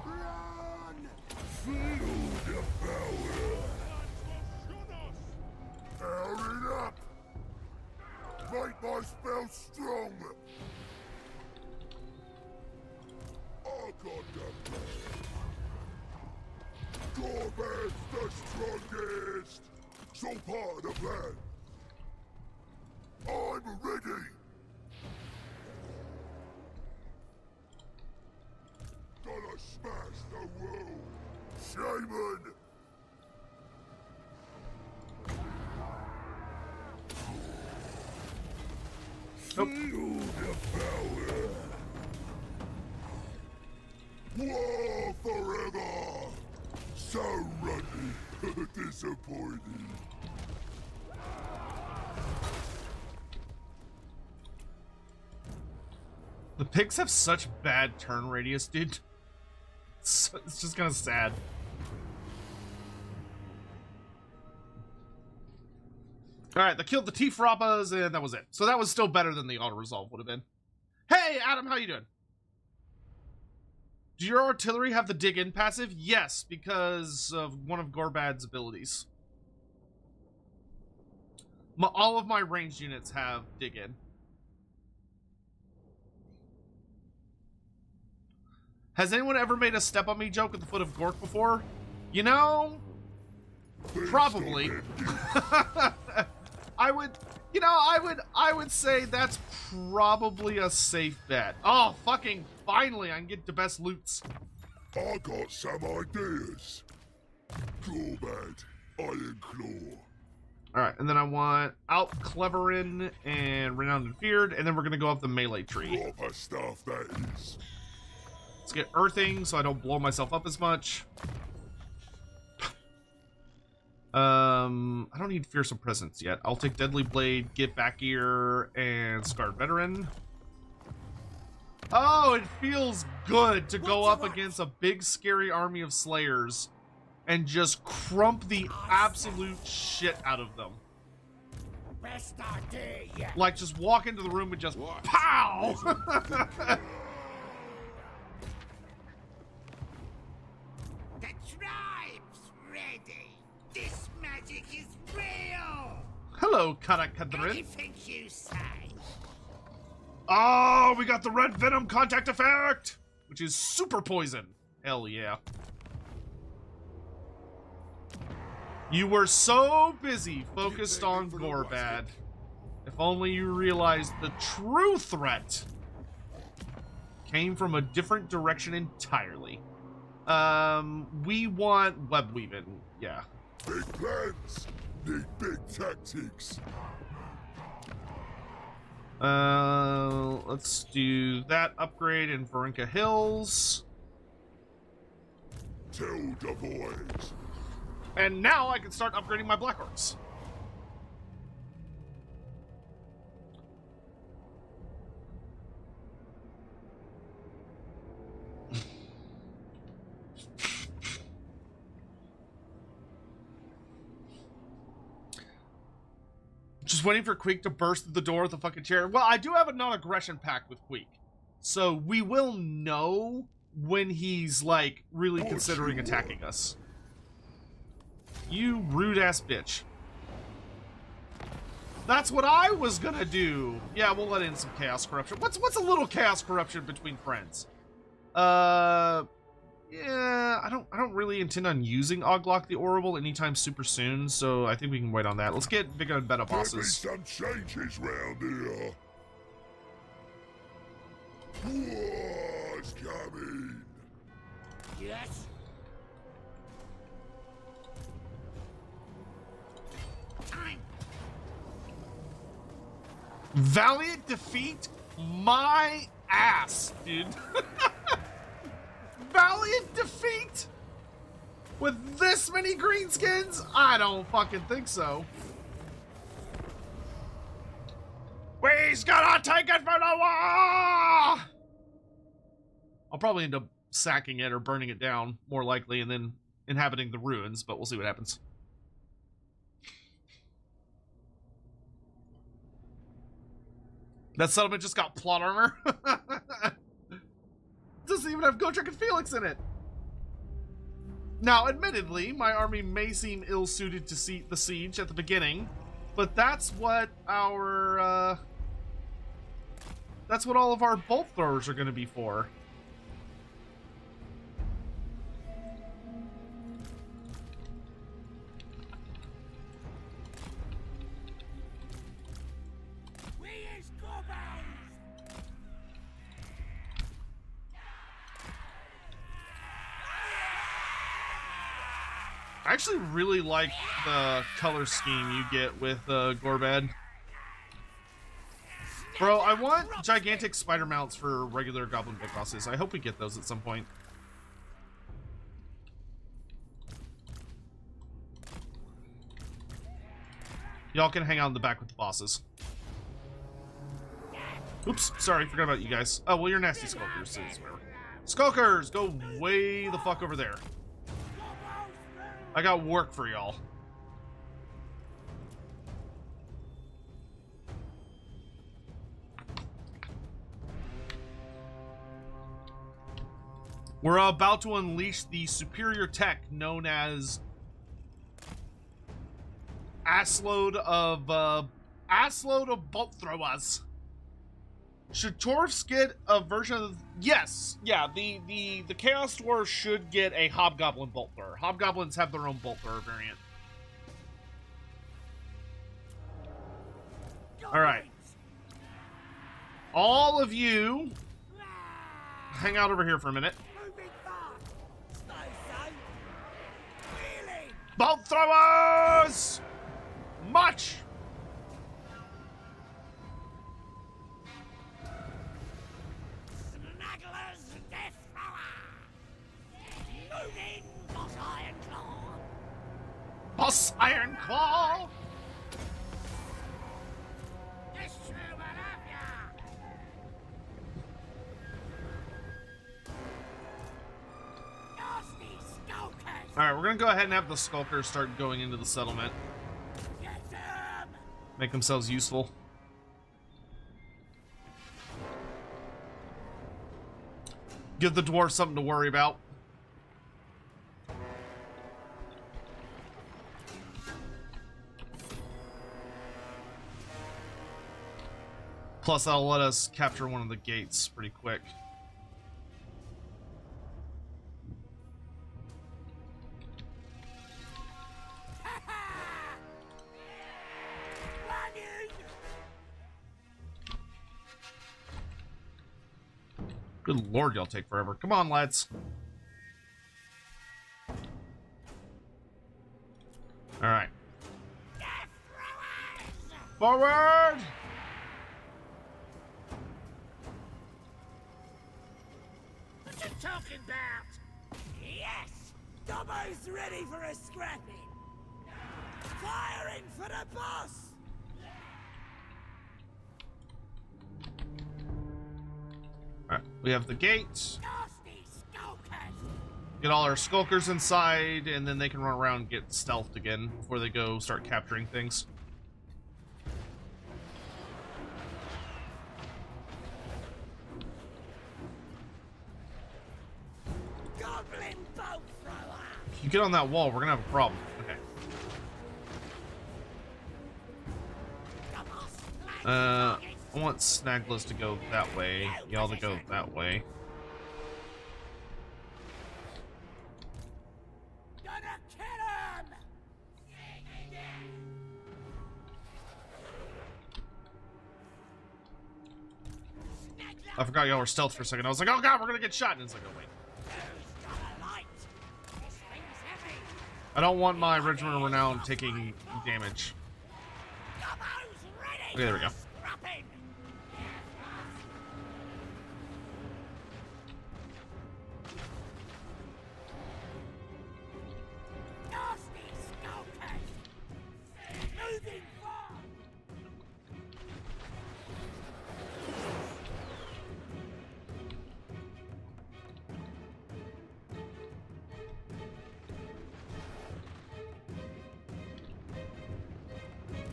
Run! Feel the power! Powering up! Make my spell strong! I got the plan! Gorbad's the strongest! So part of the plan! I'm ready! Gonna smash the world! Shaman! Nope. Feel the power! War forever! So runny, disappointed. The pigs have such bad turn radius, dude. It's just kind of sad. Alright, they killed the T-Frappas, and that was it. So that was still better than the auto-resolve would have been. Hey, Adam, how you doing? Do your artillery have the dig-in passive? Yes, because of one of Gorbad's abilities. All of my ranged units have dig-in. Has anyone ever made a step on me joke at the foot of Gork before? You know, probably. I would say that's probably a safe bet. Oh, fucking finally, I can get the best loots. I got some ideas. Gorbad, Iron Claw. Alright, and then I want Out Cleverin and Renowned and Feared, and then we're gonna go up the melee tree. Proper stuff, that is. Let's get Earthing so I don't blow myself up as much. I don't need Fearsome Presence yet. I'll take Deadly Blade, Get Back Ear, and Scarred Veteran. Oh, it feels good to go up against a big, scary army of Slayers and just crump the absolute shit out of them. Best idea yet. Like, just walk into the room and just POW! The tribe's ready. This magic is real. Hello, Karakadrin. Anything you say. Oh, we got the red venom contact effect, which is super poison. Hell yeah. You were so busy focused on Gorbad. If only you realized the true threat came from a different direction entirely. We want web weaving. Yeah. Big plans need big tactics. Let's do that upgrade in Varinka Hills. Tell the boys. And now I can start upgrading my Black Orcs. Just waiting for Queek to burst through the door with the fucking chair. Well, I do have a non-aggression pact with Queek. So we will know when he's, like, really considering attacking us. You rude-ass bitch. That's what I was gonna do. Yeah, we'll let in some chaos corruption. What's a little chaos corruption between friends? Yeah, I don't really intend on using Oglock the Orrible anytime super soon, so I think we can wait on that. Let's get bigger and better There'll be bosses. some changes round here. War's coming. Yes. Time. Valiant defeat? My ass, dude. Valiant defeat? With this many greenskins? I don't fucking think so. We's gonna take it for the war! I'll probably end up sacking it or burning it down, more likely, and then inhabiting the ruins, but we'll see what happens. That settlement just got plot armor. Doesn't even have Gotrek and Felix in it. Now, admittedly, my army may seem ill-suited to the siege at the beginning, but that's what our, that's what all of our bolt throwers are going to be for. I actually really like the color scheme you get with Gorbad. Bro, I want gigantic spider mounts for regular goblin big bosses. I hope we get those at some point. Y'all can hang out in the back with the bosses. Oops, sorry, forgot about you guys. Oh, well, you're nasty skulkers, so it's whatever. Skulkers, go way the fuck over there. I got work for y'all. We're about to unleash the superior tech known as assload of bolt throwers. Should Torfs get a version of... Yes, yeah, the Chaos Dwarves should get a Hobgoblin Bolt Thrower. Hobgoblins have their own Bolt Thrower variant. Alright. All of you, hang out over here for a minute. Bolt Throwers! much! Smuggler's death thrower! Moving, Boss Ironclaw! Boss Ironclaw! Yes, sir, I love ya! Nasty skulkers! Alright, we're gonna go ahead and have the Skulkers start going into the settlement. Get them! Make themselves useful. Give the dwarves something to worry about. Plus, that'll let us capture one of the gates pretty quick. Running! Good lord, y'all take forever. Come on, lads. Alright. Death throwers! Forward! What you talking about? Yes! Dobbo's ready for a scrapping! Firing for the boss! Alright, we have the gate. Nasty skulkers! Get all our Skulkers inside, and then they can run around and get stealthed again before they go start capturing things. Goblin bolt thrower! If you get on that wall, we're gonna have a problem. Okay. The boss flank I targets. want Snagless to go that way. Y'all to go that way. Gonna kill him! I forgot y'all were stealth for a second. I was like, oh god, we're gonna get shot. And it's like, oh wait. Who's got a light? This thing's heavy. I don't want my Regiment of Renown taking damage. Gobbo's ready Okay, there we for go. scrapping. Nasty skulkers! Moving far!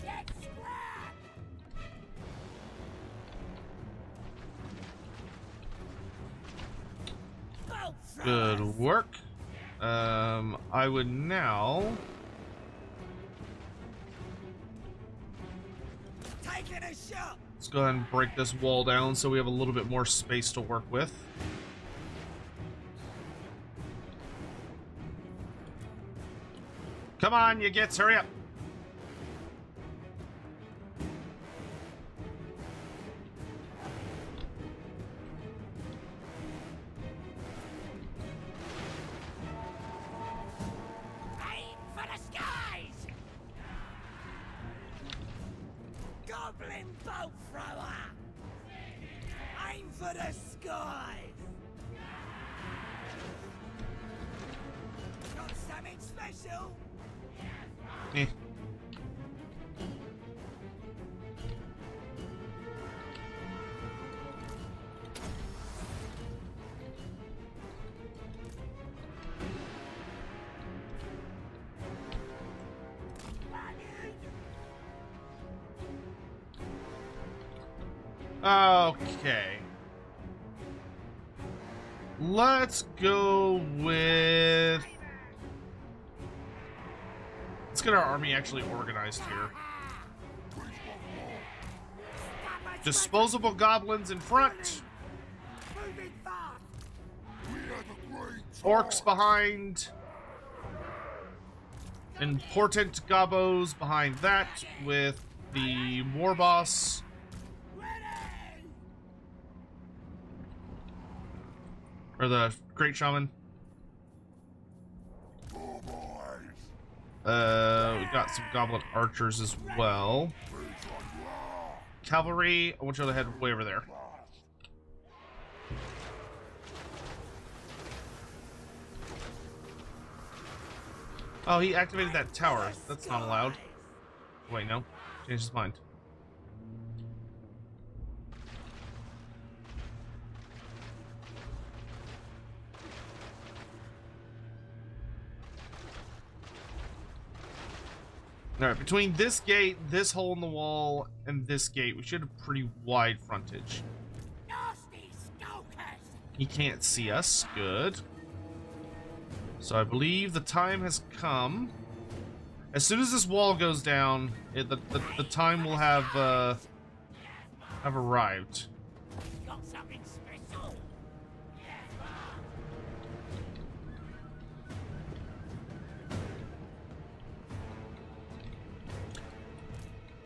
Get scrapped! Bolt throwers! Good work. I would now... Taking a shot! Let's go ahead and break this wall down so we have a little bit more space to work with. Come on, you gits, hurry up. Aim for the skies! Goblin bolt thrower! Aim for the skies! Got something special? Eh. Okay. Let's go with... Let's get our army actually organized here. Disposable goblins in front. Moving fast! We have a great Orcs behind. Important gobbos behind that with the war boss. Ready! Or the great shaman. Four boys. We got some goblin archers as well. Cavalry, I want you to head way over there. Oh, he activated that tower. That's not allowed. Wait, no. Changed his mind. Alright, between this gate, this hole in the wall, and this gate, we should have pretty wide frontage. He can't see us. Good. So I believe the time has come. As soon as this wall goes down, the time will have arrived. Got something special.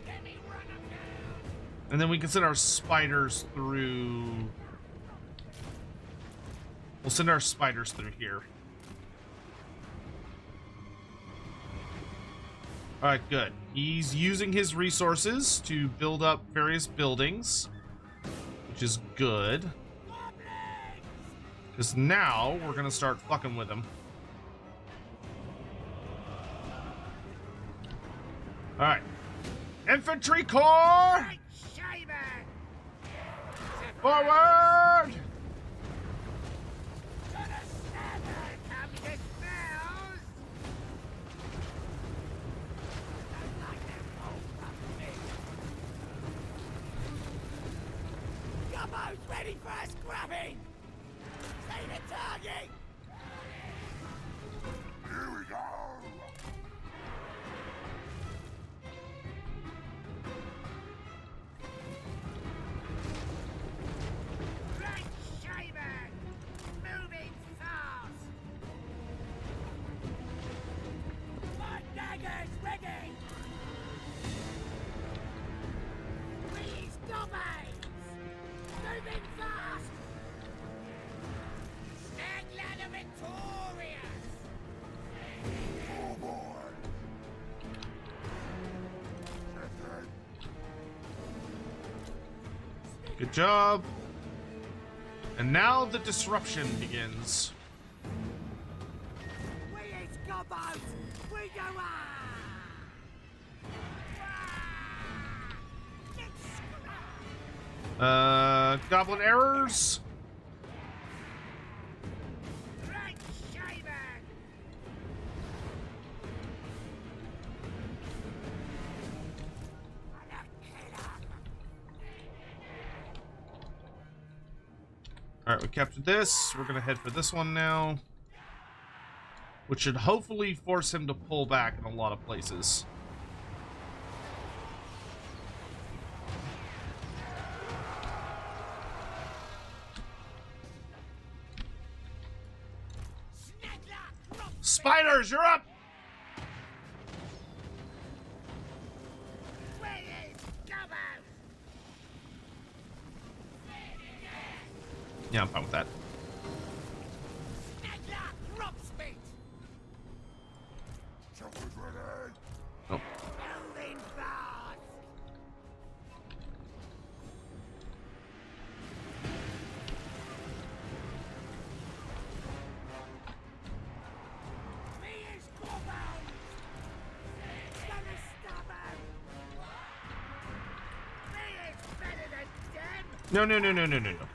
Let me run him down. And then we can send our spiders through... We'll send our spiders through here. Alright, good. He's using his resources to build up various buildings, which is good. Because now we're gonna start fucking with him. Alright. Infantry Corps! Forward! Ready for a scrubbing! Say the target! Here we go! Right, shaman! Moving fast! My daggers ready! Please, gobbles! Moving fast! Snagladder victorious! Oh boy! Good job. And now the disruption begins. We is gobbles! We go Goblin errors. Right, shaman! Alright, we captured this. We're gonna head for this one now, which should hopefully force him to pull back in a lot of places. Spiders, you're up! We is gobbles! Yeah, I'm fine with that. Snagler, drop speed! Choppers ready! Oh. Moving fast! Me is gobbles! Gonna stop him! Me is better than them! No, no, no, no, no, no, no.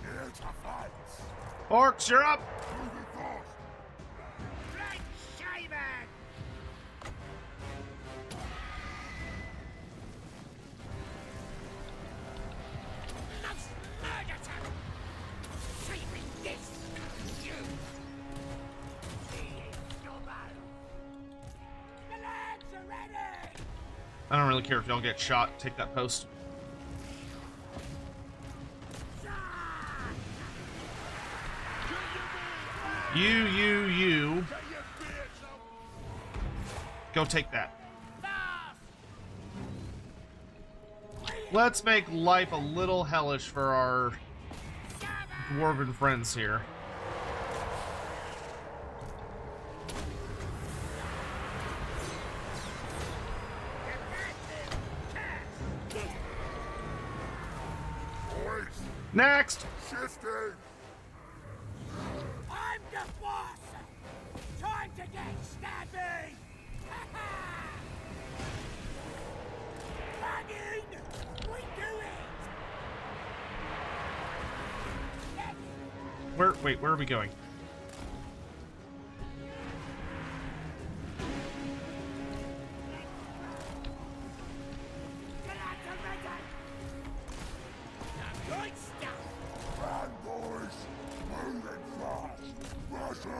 Here to fight! Orcs, you're up! Moving fast! Right, shaman! Let's murder them! Saving this! You! Me is gobbles! The lads are ready! I don't really care if y'all get shot. Take that post. You. Go take that. Let's make life a little hellish for our dwarven friends here. Boys, Next! shifting. I'm the boss! Time to get snappy! Hanging! We do it! Wait, where are we going? Get out to Reddit! The good stuff! Run, boys. Moving fast. Rush 'em.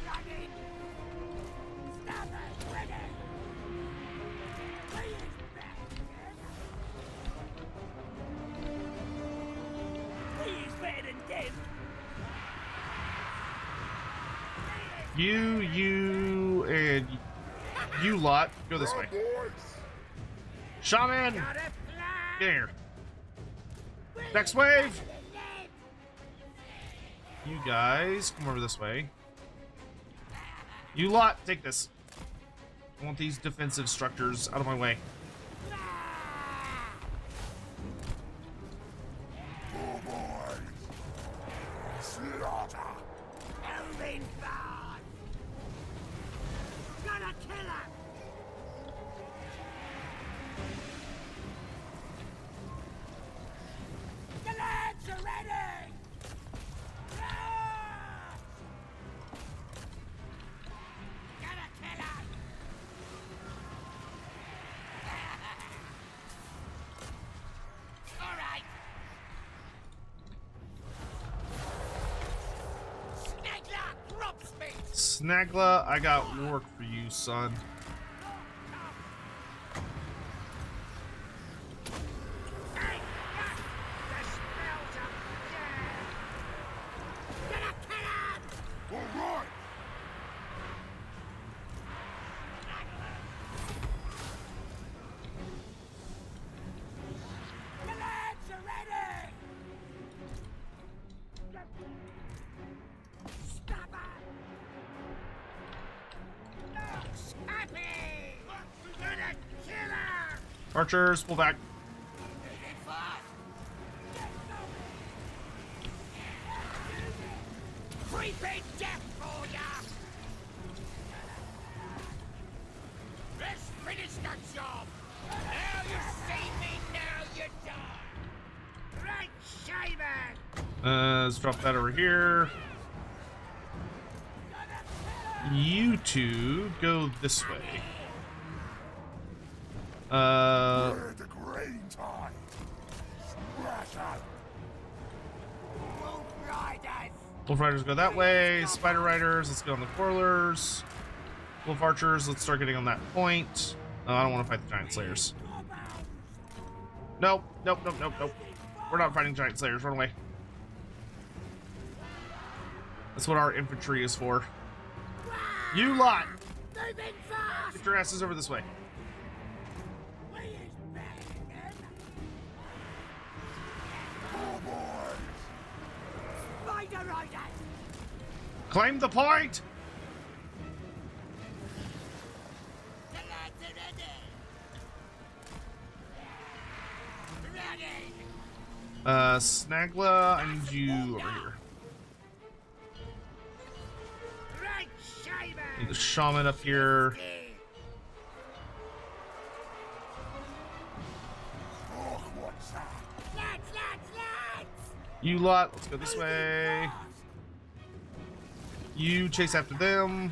Running! Snappy! Ready! We is back! We is better than them! You, and you lot. Go this way. Run, boys. Shaman! Got a plan! There. We Next is wave! better than them! You guys, come over this way. You lot, take this. I want these defensive structures out of my way. Oh, boys. Slaughter. Elvin Bard! Gotta kill him! The lads are ready! Ah! Gotta kill him! All right. Snagler, drop speed! Snagla, I got work for you, son. Hey, yeah, the spells are dead! Gotta kill him! All right. The lads are ready! Stop it! No, happy! Gonna kill her! Archers, pull back. Moving fast! Creeping death for ya! Let's finish the job! Now you see me, now you die! Right, shaman! Let's drop that over here. You two go this way. We're the green tide. Smash 'em. Wolf riders! Wolf Riders go that way. Spider Riders, let's go on the Quarrelers. Wolf Archers, let's start getting on that point. Oh, I don't want to fight the Giant Slayers. Nope. We're not fighting Giant Slayers. Run away. That's what our infantry is for. You lot! Moving fast! Get your asses over this way. We is better than them! Oh, boys. Spider riders! Claim the point! The lads are ready! Ready! Snagla, I need you over here. Right, shaman! Need the Shaman up here. Oh, what's that? Lads! You lot, let's go this way. You chase after them.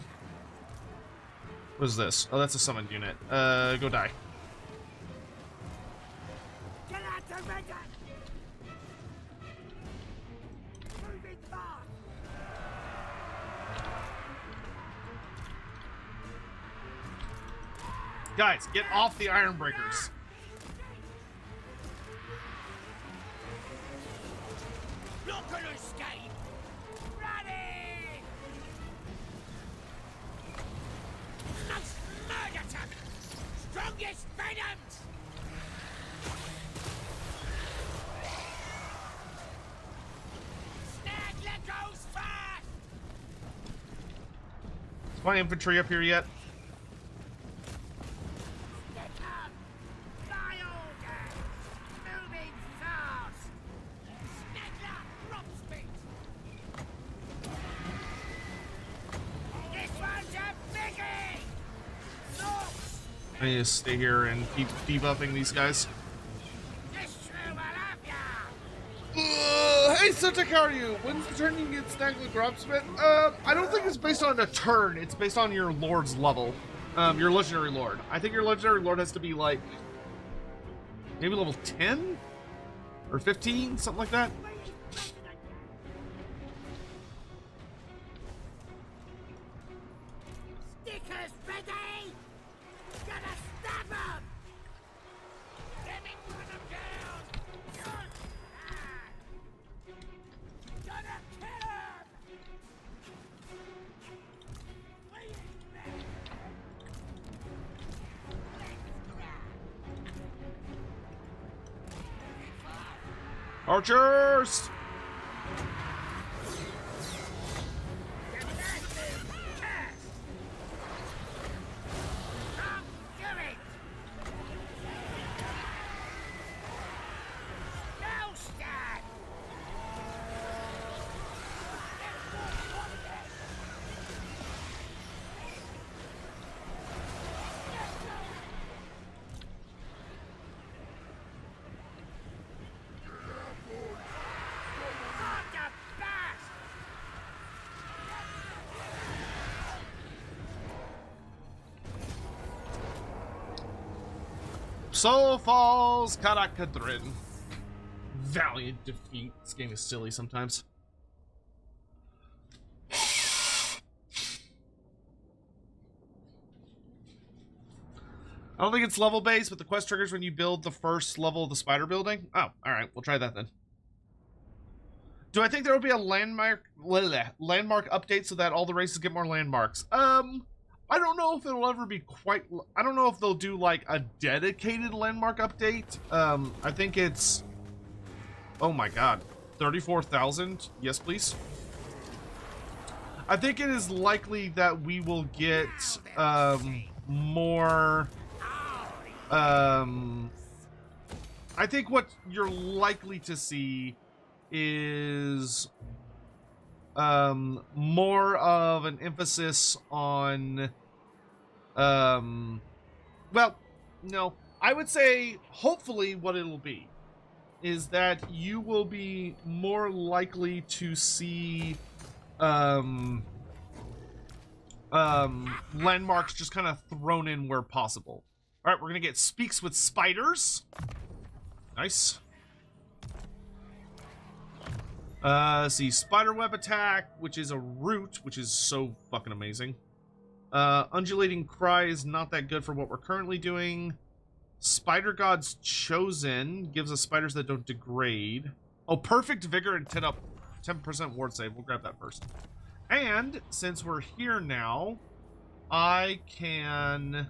What is this? Oh, that's a summoned unit. Go die. Get out to Reddit! Moving fast! Guys, get off the Iron Breakers. Not gonna escape! Ready! Most murder time! Strongest venoms! Is my infantry up here yet? Get up! By order! Moving fast! Snagger, drop speed! This one's a biggie! Look! I need to stay here and keep debuffing these guys. This shrew will have ya! Hey, Sotek, how are you? When's the turn you can get snagged with Dropsmith? I don't think it's based on a turn. It's based on your lord's level. Your legendary lord. I think your legendary lord has to be like maybe level 10 or 15, something like that. Stickers ready! Gonna stab 'em! Let me put 'em down! Good! Gonna kill 'em! Archers! So falls Karakadrin. Valiant defeat. This game is silly sometimes. I don't think it's level based, but the quest triggers when you build the first level of the spider building. Oh, alright, we'll try that then. Do I think there will be a landmark update so that all the races get more landmarks? I don't know if it'll ever be quite... I don't know if they'll do, like, a dedicated landmark update. I think it's... Oh my god. 34,000? Yes, please. I think it is likely that we will get, more... I think what you're likely to see is... more of an emphasis on, well, no, I would say hopefully what it'll be is that you will be more likely to see, landmarks just kind of thrown in where possible. All right, we're gonna get Speaks with Spiders. Nice. See, Spiderweb Attack, which is a root, which is so fucking amazing. Undulating Cry is not that good for what we're currently doing. Spider God's Chosen gives us spiders that don't degrade. Oh, Perfect Vigor and 10% ward save. We'll grab that first. And since we're here now, I can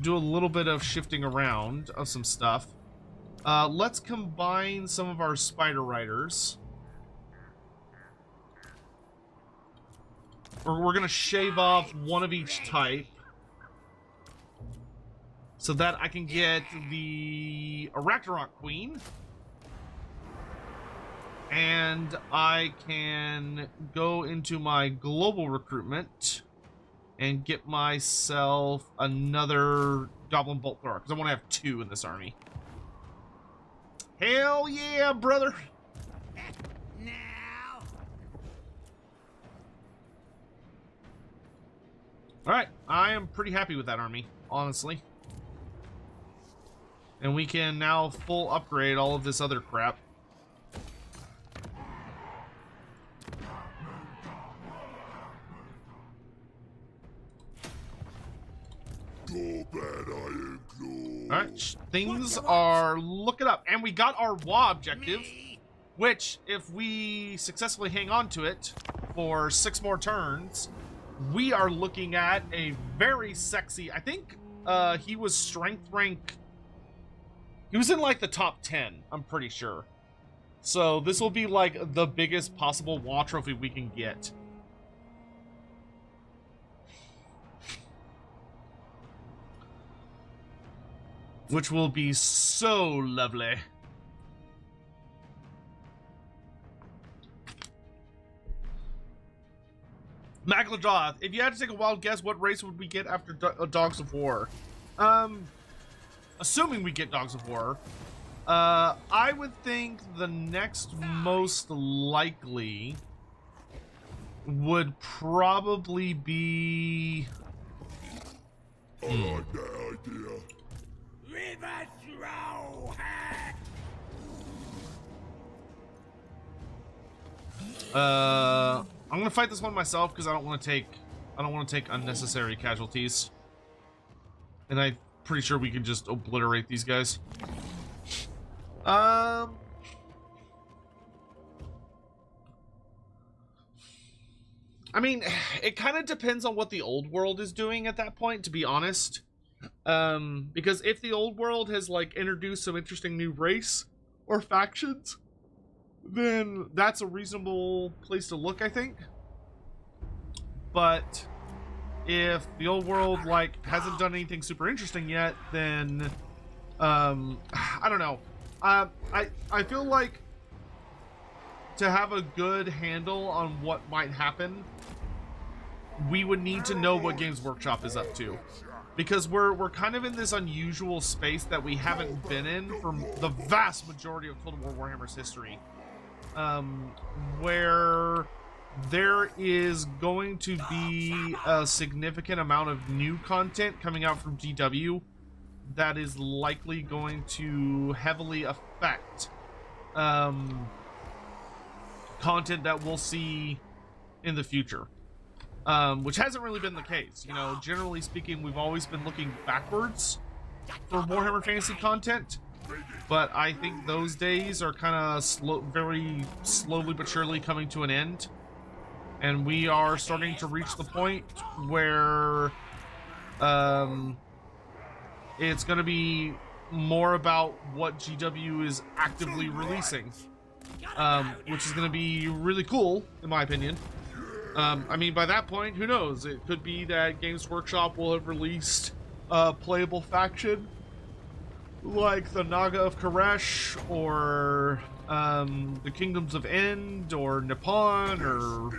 do a little bit of shifting around of some stuff. Let's combine some of our spider riders. Or we're gonna shave off one of each type, so that I can get the Arachnorok Queen. And I can go into my global recruitment and get myself another Goblin Bolt Thrower, because I want to have 2 in this army. Hell yeah, brother! Now. Alright, I am pretty happy with that army, honestly. And we can now full upgrade all of this other crap. Alright, things are looking up. And we got our WA objective, which, if we successfully hang on to it for 6 more turns, we are looking at a very sexy... I think he was strength rank... He was in, like, the top 10, I'm pretty sure. So this will be, like, the biggest possible WA trophy we can get. which will be so lovely. Magladoth, if you had to take a wild guess, what race would we get after Dogs of War? Assuming we get Dogs of War, I would think the next most likely would probably be... I like that idea. River throw! I'm gonna fight this one myself because I don't want to take unnecessary casualties, and I'm pretty sure we can just obliterate these guys. I mean, it kind of depends on what the old world is doing at that point, to be honest. Because if the old world has like introduced some interesting new race or factions, then that's a reasonable place to look, I think. But if the old world like hasn't done anything super interesting yet, then I don't know. I feel like to have a good handle on what might happen, we would need to know what Games Workshop is up to. Because we're kind of in this unusual space that we haven't been in for the vast majority of Cold War Warhammer's history. Where there is going to be a significant amount of new content coming out from GW that is likely going to heavily affect content that we'll see in the future. Which hasn't really been the case. You know, generally speaking, we've always been looking backwards for Warhammer Fantasy content. But I think those days are kind of very slowly but surely coming to an end. And we are starting to reach the point where it's going to be more about what GW is actively releasing. Which is going to be really cool, in my opinion. I mean, by that point, who knows? It could be that Games Workshop will have released a playable faction like the Naga of Koresh, or the Kingdoms of End, or Nippon, or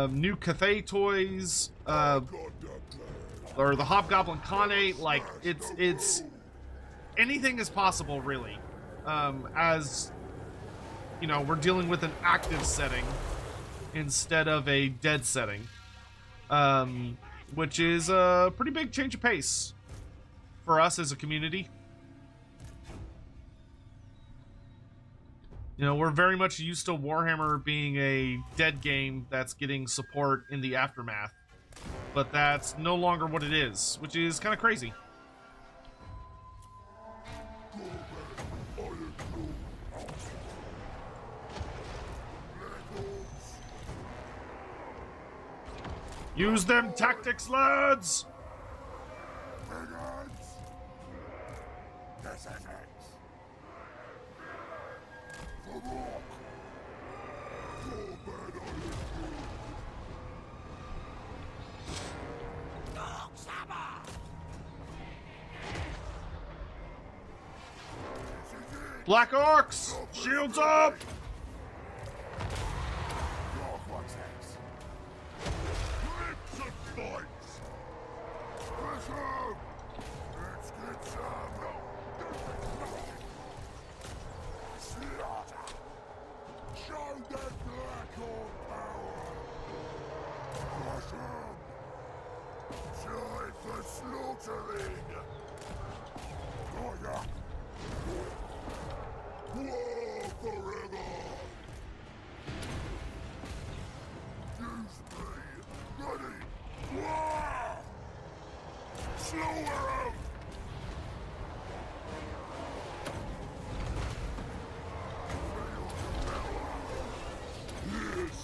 new Cathay toys, or the Hobgoblin Khanate. Like, it's anything is possible, really. As you know, we're dealing with an active setting instead of a dead setting, which is a pretty big change of pace for us as a community. You know, we're very much used to Warhammer being a dead game that's getting support in the aftermath, but that's no longer what it is, which is kind of crazy. Use them tactics, lads! Black Orcs! Shields up!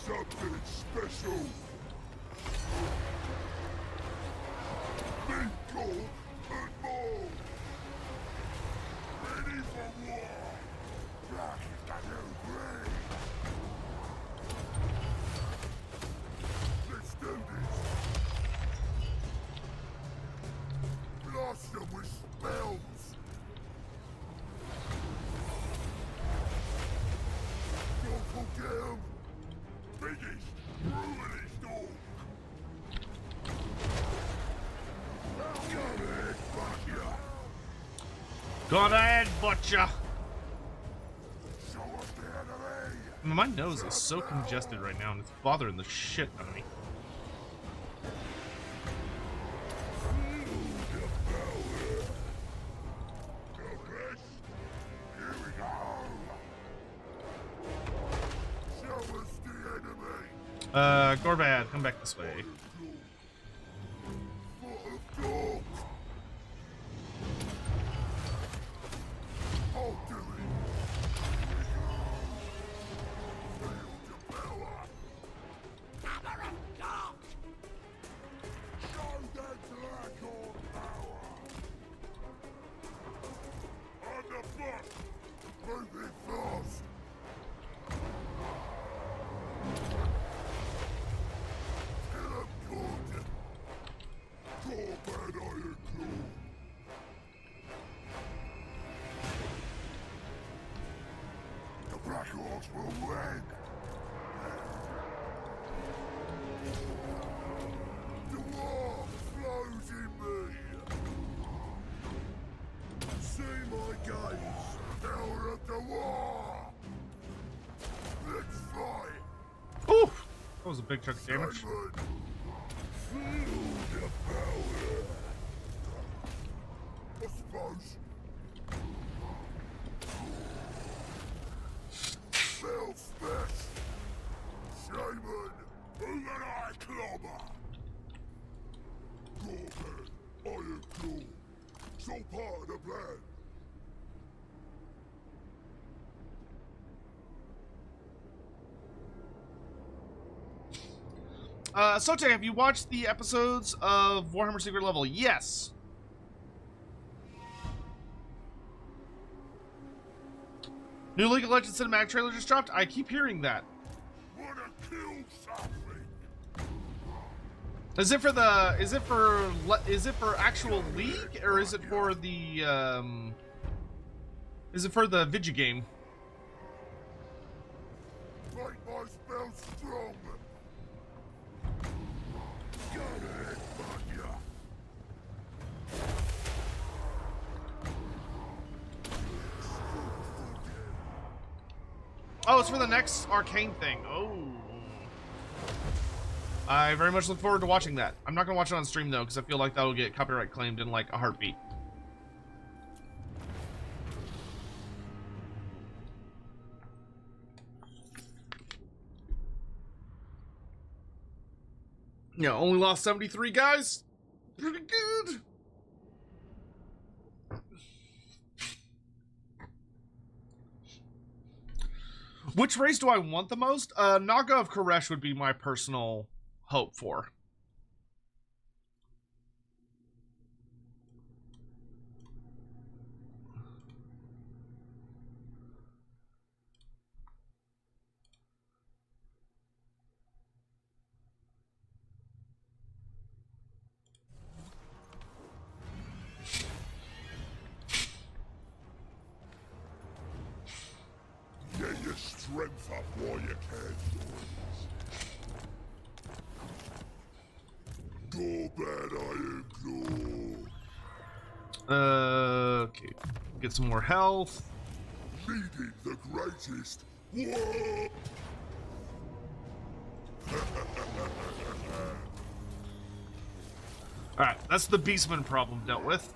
Something special. Mingle and more. Ready for war. Black is the new green. Let's do this. Blast them with spells. biggest, ruinest dog. Go ahead, butcher. Gonna headbutt ya. Show us the enemy. My nose is so congested right now, and it's bothering the shit out of me. Here we go. Show us the enemy. Gorbad, come back this way. Foot of dogs. I'll do it. Feel the power. Hammer of God! Show that black on power. On the bus. Moving fast. Kill him good. Gorbad Iron Claw. The Black Orcs will win. The war flows in me. See my gaze. Power of the war. Let's fight. Ooh, that was a big chunk of damage. Simon. Feel the power. I suppose. Self-best. Shaman. Who that I clobber. Gorbad. Iron Claw. It's all part of the plan. Sotek, have you watched the episodes of Warhammer Secret Level? Yes. New League of Legends cinematic trailer just dropped. I keep hearing that. Wanna kill something? Is it for actual League, or is it for the video game? Make my spell strong. Go ahead, butcher. Oh, it's for the next arcane thing. Oh. I very much look forward to watching that. I'm not gonna watch it on stream though, because I feel like that'll get copyright claimed in like a heartbeat. Yeah, only lost 73 guys. Pretty good. Which race do I want the most? Naga of Koresh would be my personal hope for. Get your strength up while you can. Gorbad Iron Claw. Okay. Get some more health. Leading the greatest war. Alright, that's the Beastman problem dealt with.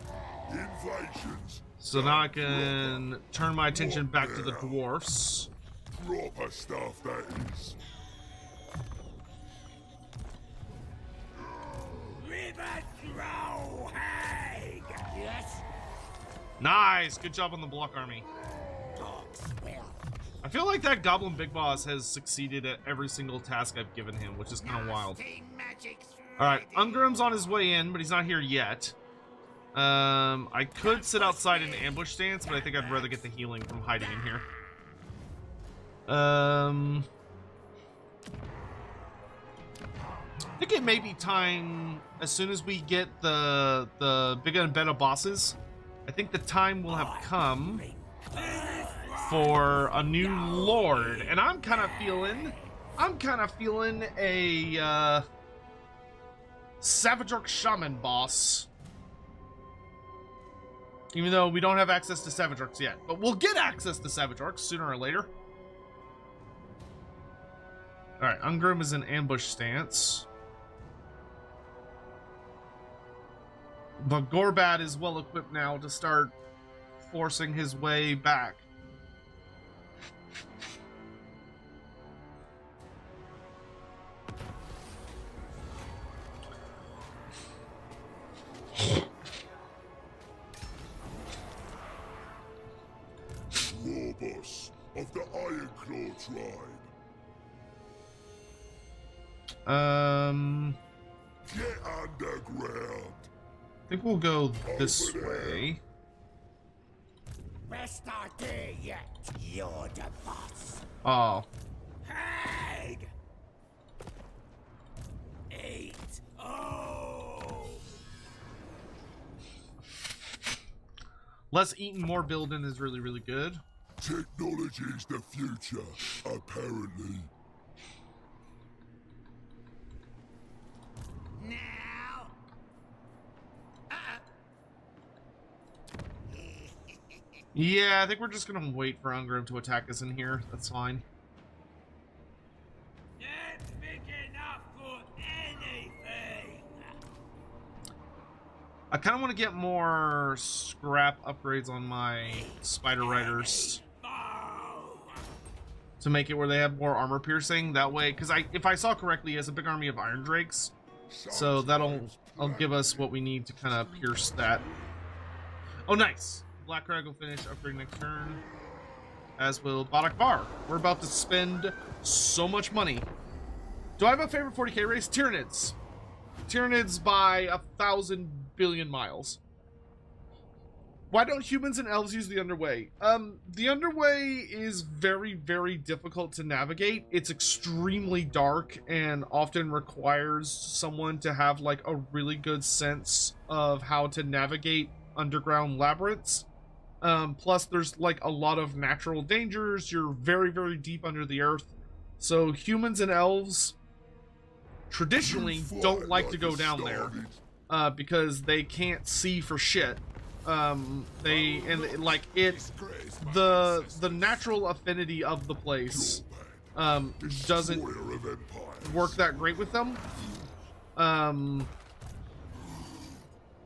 Invasions. So now I can turn my attention back to the dwarfs. Proper stuff, that is. River throw, Hag! Yes? Nice! Good job on the block army. Dogs will. I feel like that Goblin Big Boss has succeeded at every single task I've given him, which is kind of wild. Nasty magic's Alright, ready. Ungrim's on his way in, but he's not here yet. I could sit outside in ambush stance, but I think I'd rather get the healing from hiding in here. I think it may be time, as soon as we get the bigger and better bosses, I think the time will have come for a new lord, and I'm kind of feeling I'm kind of feeling a Savage Orc Shaman boss. Even though we don't have access to Savage Orcs yet. But we'll get access to Savage Orcs sooner or later. Alright, Ungrim is in ambush stance. But Gorbad is well equipped now to start forcing his way back. Warboss of the Ironclaw tribe. Get underground. I think we'll go this way. Rest not there yet. You're the boss. Oh. Hag! 8. Oh! Less eating, more building is really, really good. Technology's the future, apparently. Now! Yeah, I think we're just gonna wait for Ungrim to attack us in here. That's fine. That's big enough for anything! I kind of want to get more scrap upgrades on my Spider Riders to make it where they have more armor piercing. That way, because if I saw correctly, he has a big army of Iron Drakes, so that'll give us what we need to kind of pierce that. Oh, nice! Black Crag will finish upgrade next turn, as will Badak Bar. We're about to spend so much money. Do I have a favorite 40k race? Tyranids. Tyranids by 1,000 billion miles. Why don't humans and elves use the Underway? The Underway is very, very difficult to navigate. It's extremely dark and often requires someone to have like a really good sense of how to navigate underground labyrinths. Plus there's like a lot of natural dangers. You're very, very deep under the earth. So humans and elves traditionally don't like to go down there because they can't see for shit. The natural affinity of the place doesn't work that great with them. Oh,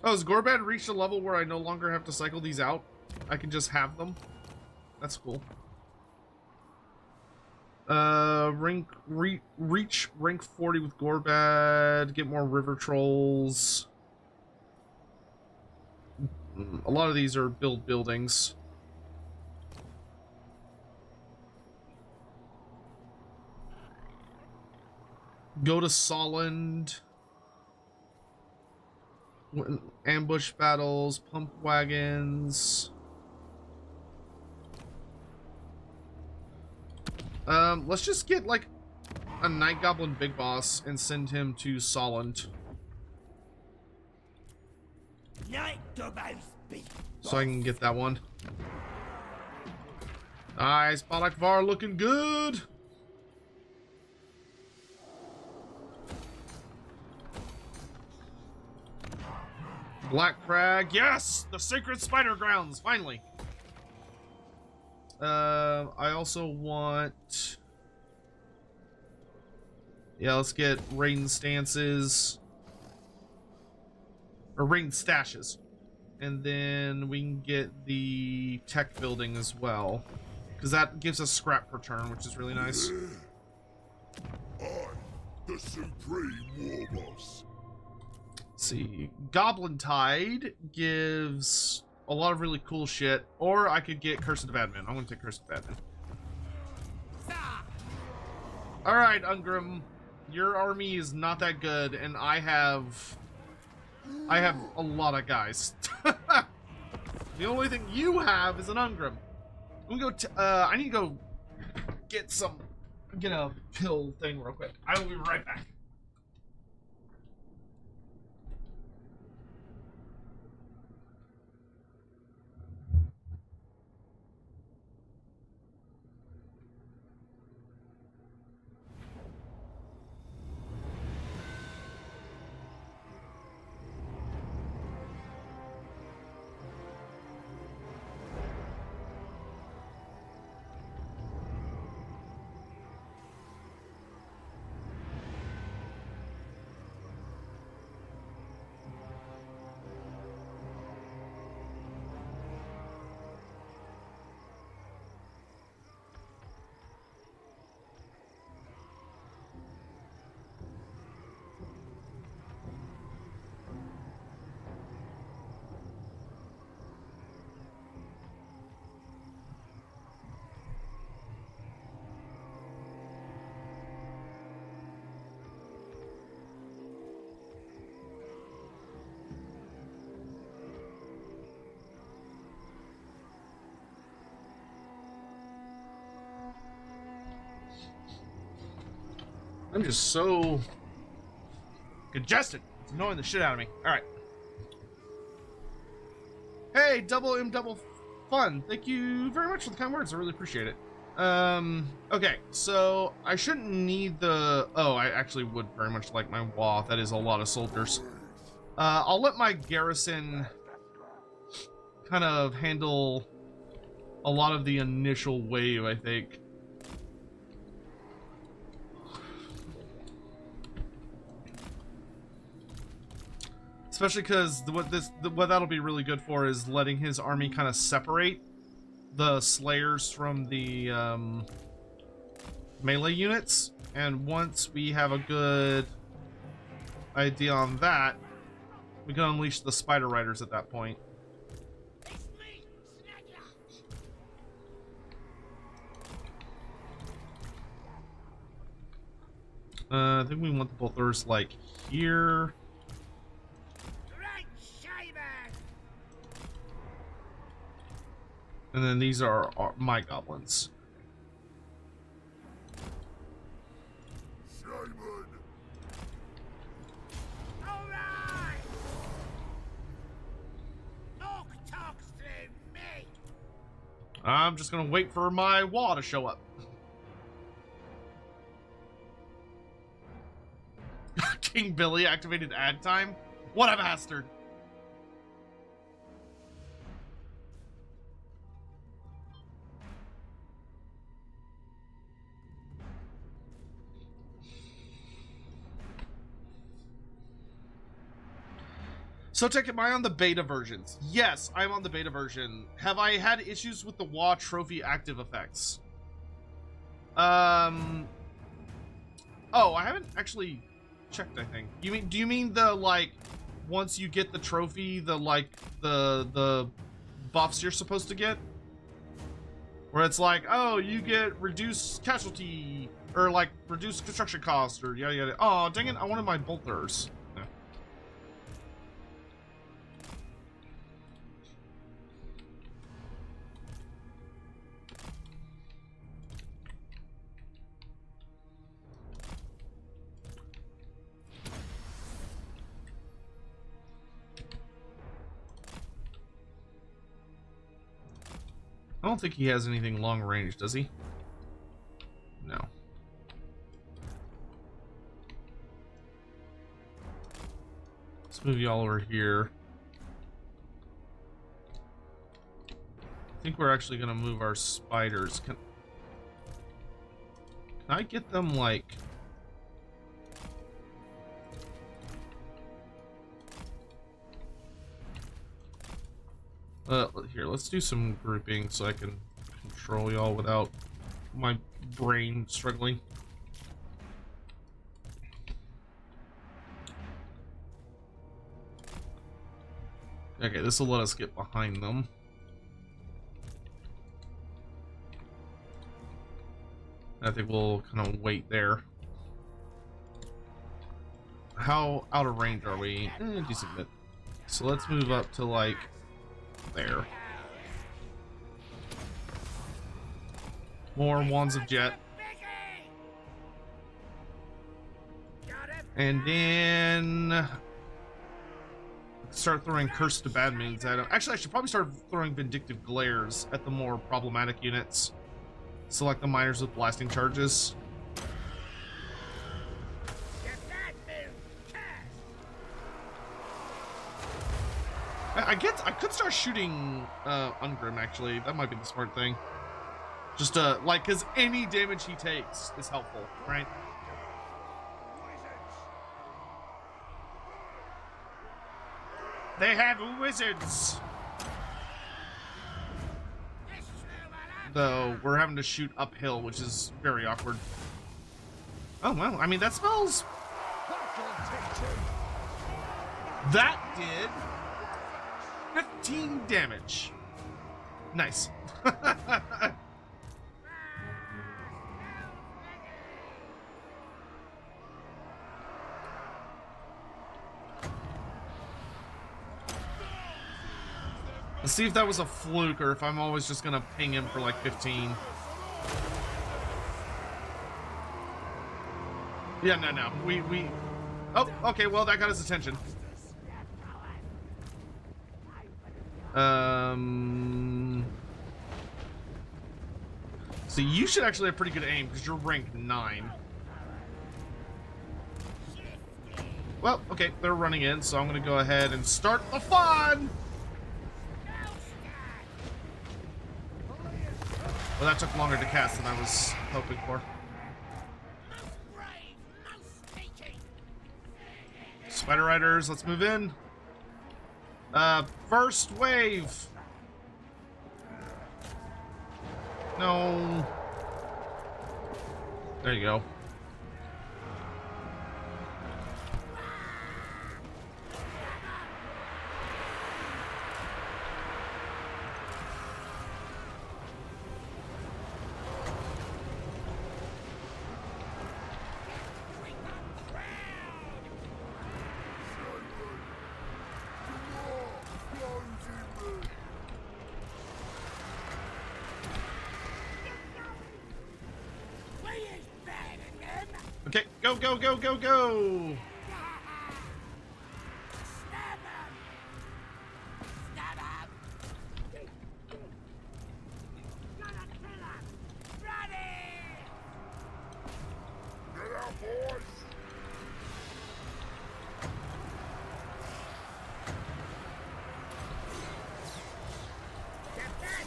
has Gorbad reached a level where I no longer have to cycle these out? I can just have them. That's cool. Reach rank 40 with Gorbad. Get more river trolls. A lot of these are buildings. Go to Solend. Ambush battles, pump wagons. Let's just get like a Night Goblin Big Boss and send him to Solent. Night Goblins Big So I can get that one. Nice, Badak Var looking good. Black Crag, yes! The Sacred Spider Grounds, finally. I also want... Yeah, let's get rain stances. Or rain stashes. And then we can get the tech building as well. Because that gives us scrap per turn, which is really nice. I, the Supreme Warboss. See, Goblin Tide gives a lot of really cool shit, or I could get Curse of the Badman. I'm gonna take Curse of the Badman. All right, Ungrim, your army is not that good, and I have a lot of guys. The only thing you have is an Ungrim. I'm gonna go. I need to go get a pill thing real quick. I will be right back. I'm just so congested. It's annoying the shit out of me. All right. Hey, double M double fun. Thank you very much for the kind words. I really appreciate it. Okay, so I shouldn't need the... Oh, I actually would very much like my WA. That is a lot of soldiers. I'll let my garrison kind of handle a lot of the initial wave, I think. Especially because what that'll be really good for is letting his army kind of separate the slayers from the melee units. And once we have a good idea on that, we can unleash the spider riders at that point. I think we want the bolters like here. And then these are my goblins. I'm just gonna wait for my wall to show up. King Billy activated ad time? What a bastard! Sotek, am I on the beta versions? Yes, I'm on the beta version. Have I had issues with the WA trophy active effects? Oh, I haven't actually checked, I think. Do you mean the, like, once you get the trophy, the, like, the buffs you're supposed to get? Where it's like, oh, you get reduced casualty, or, like, reduced construction cost, or yada yada. Oh, dang it, I wanted my bolters. I don't think he has anything long range, does he? No. Let's move you all over here. I think we're actually gonna move our spiders. Can I get them like... Here, let's do some grouping so I can control y'all without my brain struggling. Okay, this will let us get behind them. I think we'll kind of wait there. How out of range are we? Decent bit. So let's move up to like there. More wands of jet. And then start throwing curse to bad moods at him. Actually, I should probably start throwing vindictive glares at the more problematic units. Select the miners with blasting charges. I could start shooting Ungrim, actually. That might be the smart thing. Just like, because any damage he takes is helpful, right? They have wizards! Though we're having to shoot uphill, which is very awkward. Oh, well, I mean, that smells... That did 15 damage. Nice. Let's see if that was a fluke or if I'm always just gonna ping him for like 15. Yeah, no. We... Oh, okay, well, that got his attention. So you should actually have pretty good aim, because you're rank 9. Well, okay, they're running in, so I'm going to go ahead and start the fun! Well, that took longer to cast than I was hoping for. Spider Riders, let's move in. First wave. No. There you go. Okay, go, go, go, go, go!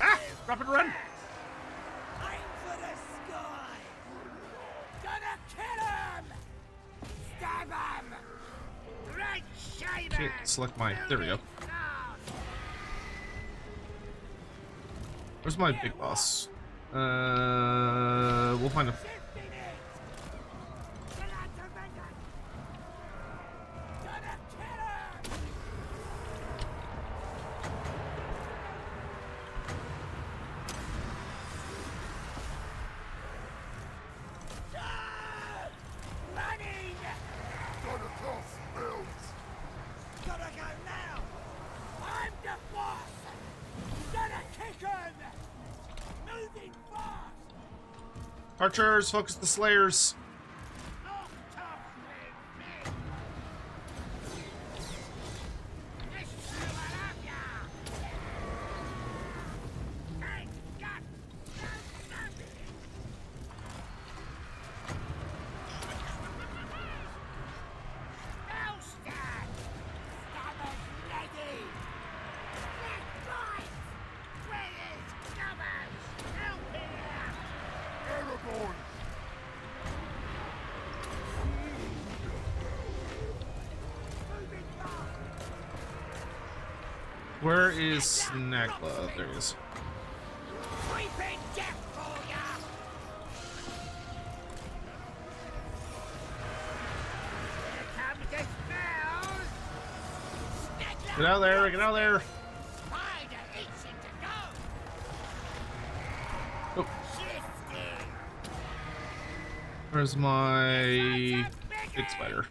Ah! Drop and run! Can't select my... There we go. Where's my big boss? We'll find him. Archers, focus the slayers. Where is Snagla? There he is. Get out of there! Get out of there! Oh. Where's my big spider?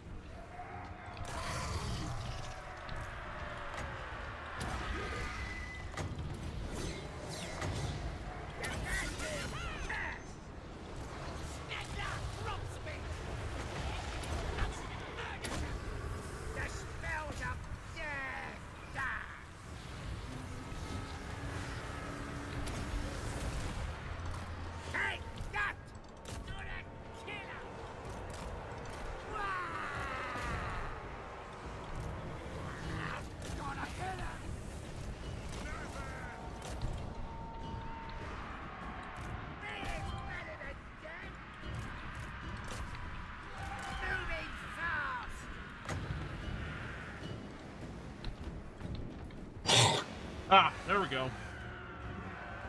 Ah, there we go.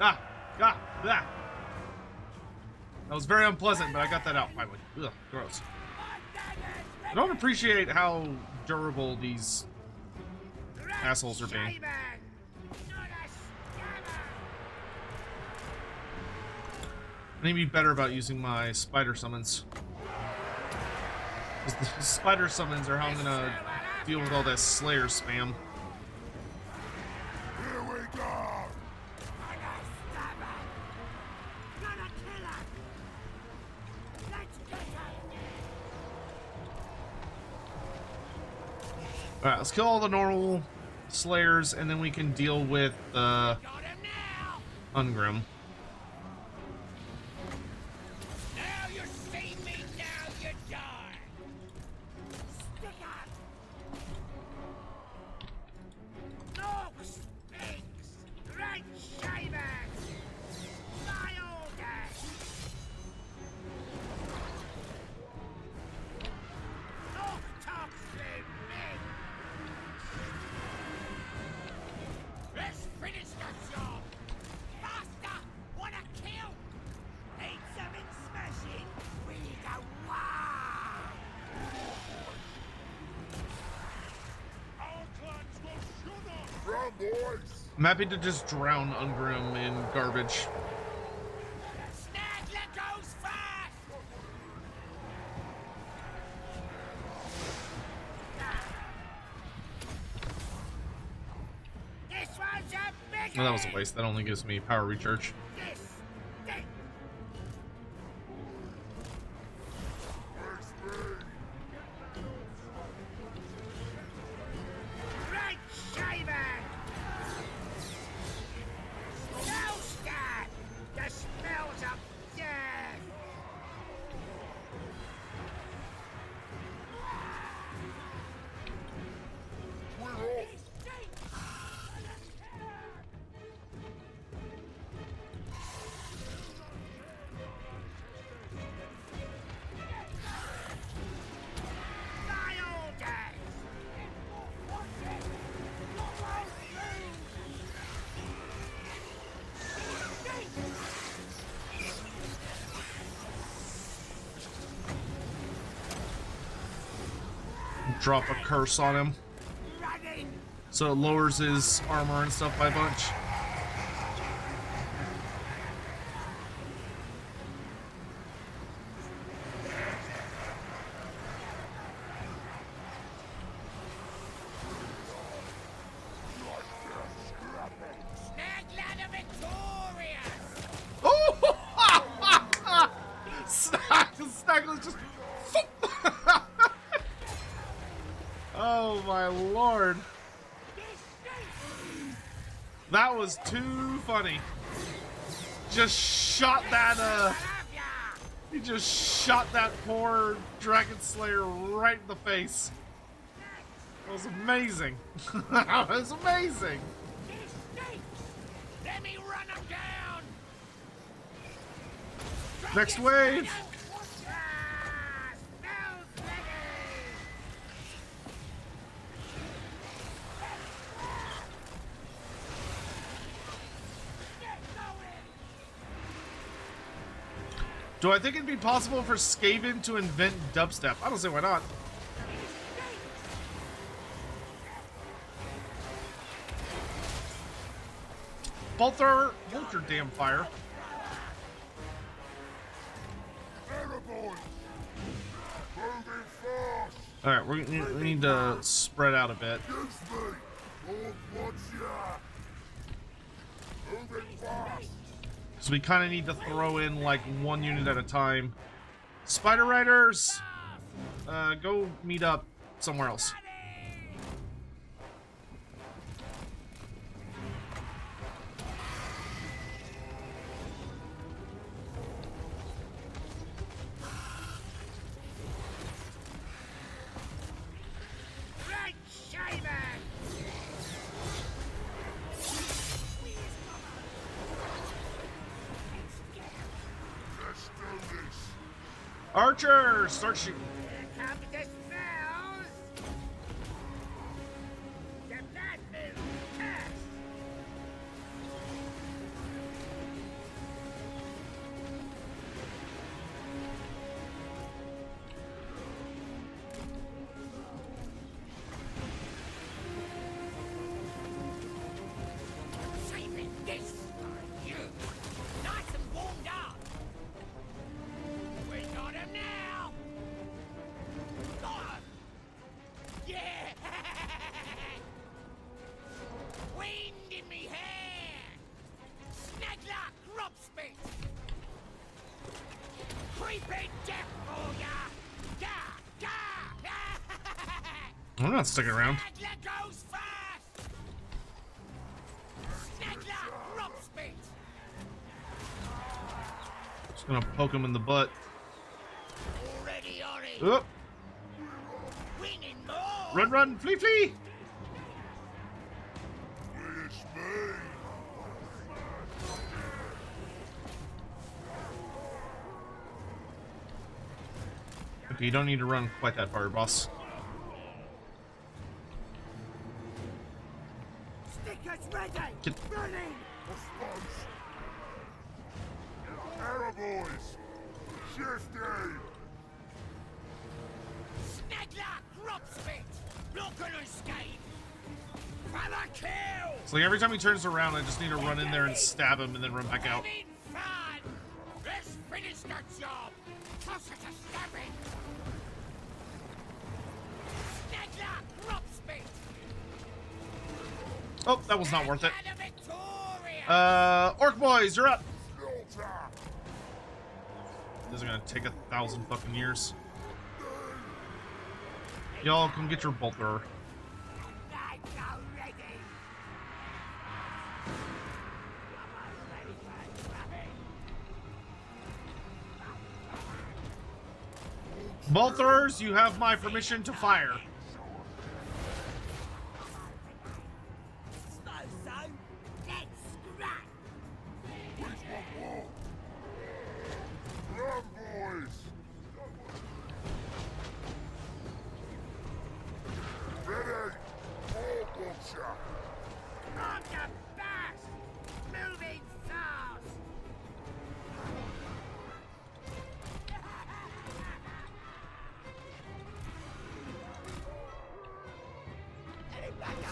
Ah, that was very unpleasant, but I got that out finally. Ugh, gross. I don't appreciate how durable these assholes are being. I need to be better about using my spider summons. Because the spider summons are how I'm gonna deal with all that Slayer spam. All right, let's kill all the normal slayers, and then we can deal with Got him now! Ungrim. Now you see me, now you die! Stick up! Nooks! Pigs! Red shavers! My orders! Nook tops in me! Let's finish the job! Faster! Wanna kill? Need something smashing? We go wild! Our clans will shut up! Run, boys! I'm happy to just drown Ungrim in garbage. Snagler goes fast! This one's a big Well, that was a waste. That only gives me power recharge. This thing. Red shaver! Smell scan! The smells of death! We're off! My orders! Drop a curse on him, Running! so it lowers his armor and stuff by a bunch. Snagler victorious! Oh! Snaggle's just. Oh my lord. That was too funny. Just shot that, he just shot that poor Dragon Slayer right in the face. That was amazing. That was amazing. Let me run him down! Next wave. Ah, spells ready! Get going! Do I think it'd be possible for Skaven to invent dubstep? I don't see why not. Bolt thrower, hold your damn fire. Attaboy! Moving fast! Alright, we need to spread out a bit. Excuse me! Lord, what's ya? Moving fast! So we kind of need to throw in like one unit at a time. Spider Riders, go meet up somewhere else. Red shaver! Let's do this! Archers, start shooting. Here come the spells! The blood moon curse! Saving this for you! Nice and warmed up! We got him now! I'm not sticking around. Snagler goes fast! Snagler, rob spit! Just gonna poke him in the butt. Already on it! Oop. Winning more! Run, run, flee, flee! It's me. Okay, you don't need to run quite that far, boss. Stickers ready! Get- Running! Response. Arrow boys. Shifty. Snagler, rob spit! Not gonna escape! For the kill! It's like every time he turns around, I just need to run in there and stab him and then run back out. Having fun! Let's finish the job! Toss it to stabbing! Snagler, rob spit! Oh, that was not worth it. Snagler Victoria! Orc boys, you're up! Slaughter. This is gonna take 1,000 fucking years. Y'all, come get your bolt thrower. Snagler ready! Bolt throwers, you have my permission to fire. So, let's scrap! Run, boys. Ready. All butcher. On the bash! Moving fast!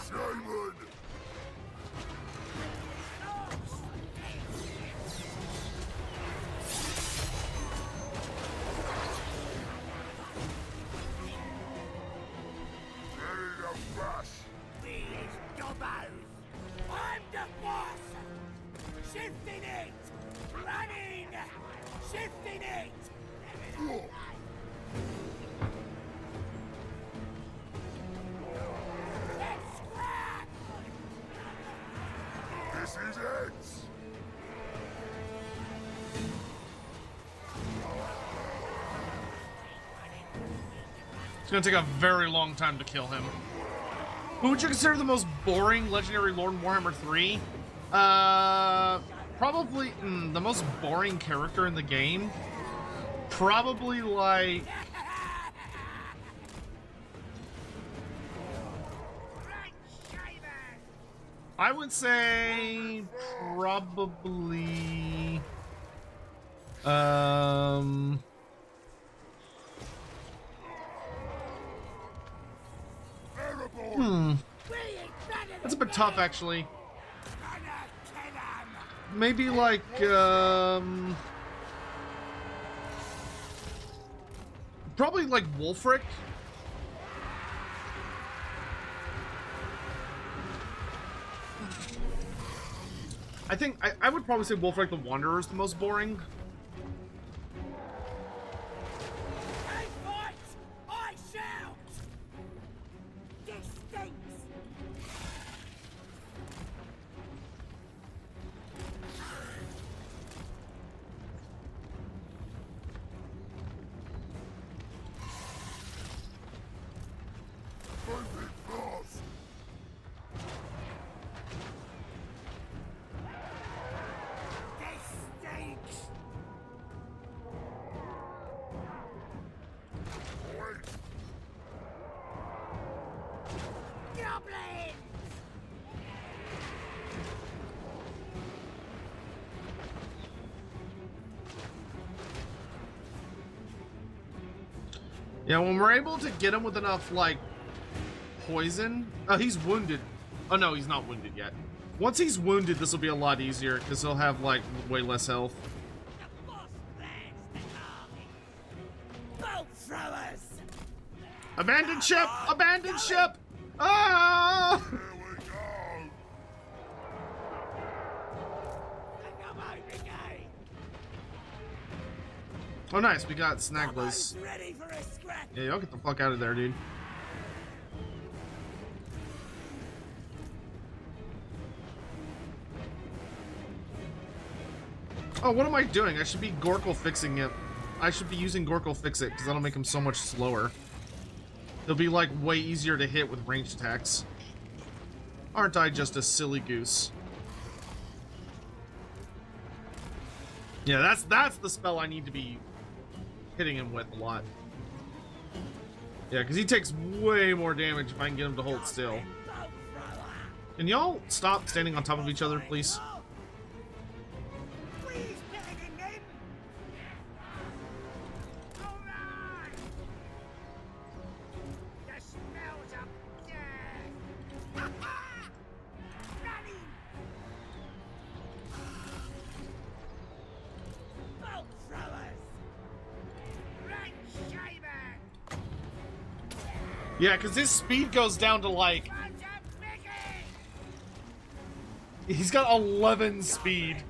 Shaman. Ready to bash. These dobbos! I'm the boss! Shifting it! Running! Shifting it! Let's scrap! This is it. It's gonna take a very long time to kill him. Who would you consider the most boring legendary lord in Warhammer 3? Probably the most boring character in the game. Probably like Run, shavers! I would say probably Arrow boys. We ain't better that's a than bit tough them. actually. Gonna kill 'em. Maybe like probably like Wolfric. I think I would probably say Wolfric the Wanderer is the most boring. Hey, fight! I shout! This stinks! Moving fast. This stinks! Wait. Goblins! Yeah, when we're able to get him with enough like poison. Oh, he's wounded. Oh no, he's not wounded yet. Once he's wounded, this will be a lot easier because he'll have like way less health. The boss plans the army! Bolt throwers! Abandoned ship! Abandoned ship! Ah! Here we go. Come on, brigade! Oh, nice. We got Snaglers. Almost ready for a scrap! Yeah, y'all get the fuck out of there, dude. Oh, what am I doing? I should be Gorkle fixing it. I should be using Gorkle fix it, because that'll make him so much slower. He'll be, like, way easier to hit with ranged attacks. Aren't I just a silly goose? Yeah, that's the spell I need to be hitting him with a lot. Yeah, because he takes way more damage if I can get him to hold still. Can y'all stop standing on top of each other, please? Yeah, because his speed goes down to like... He's got 11 speed.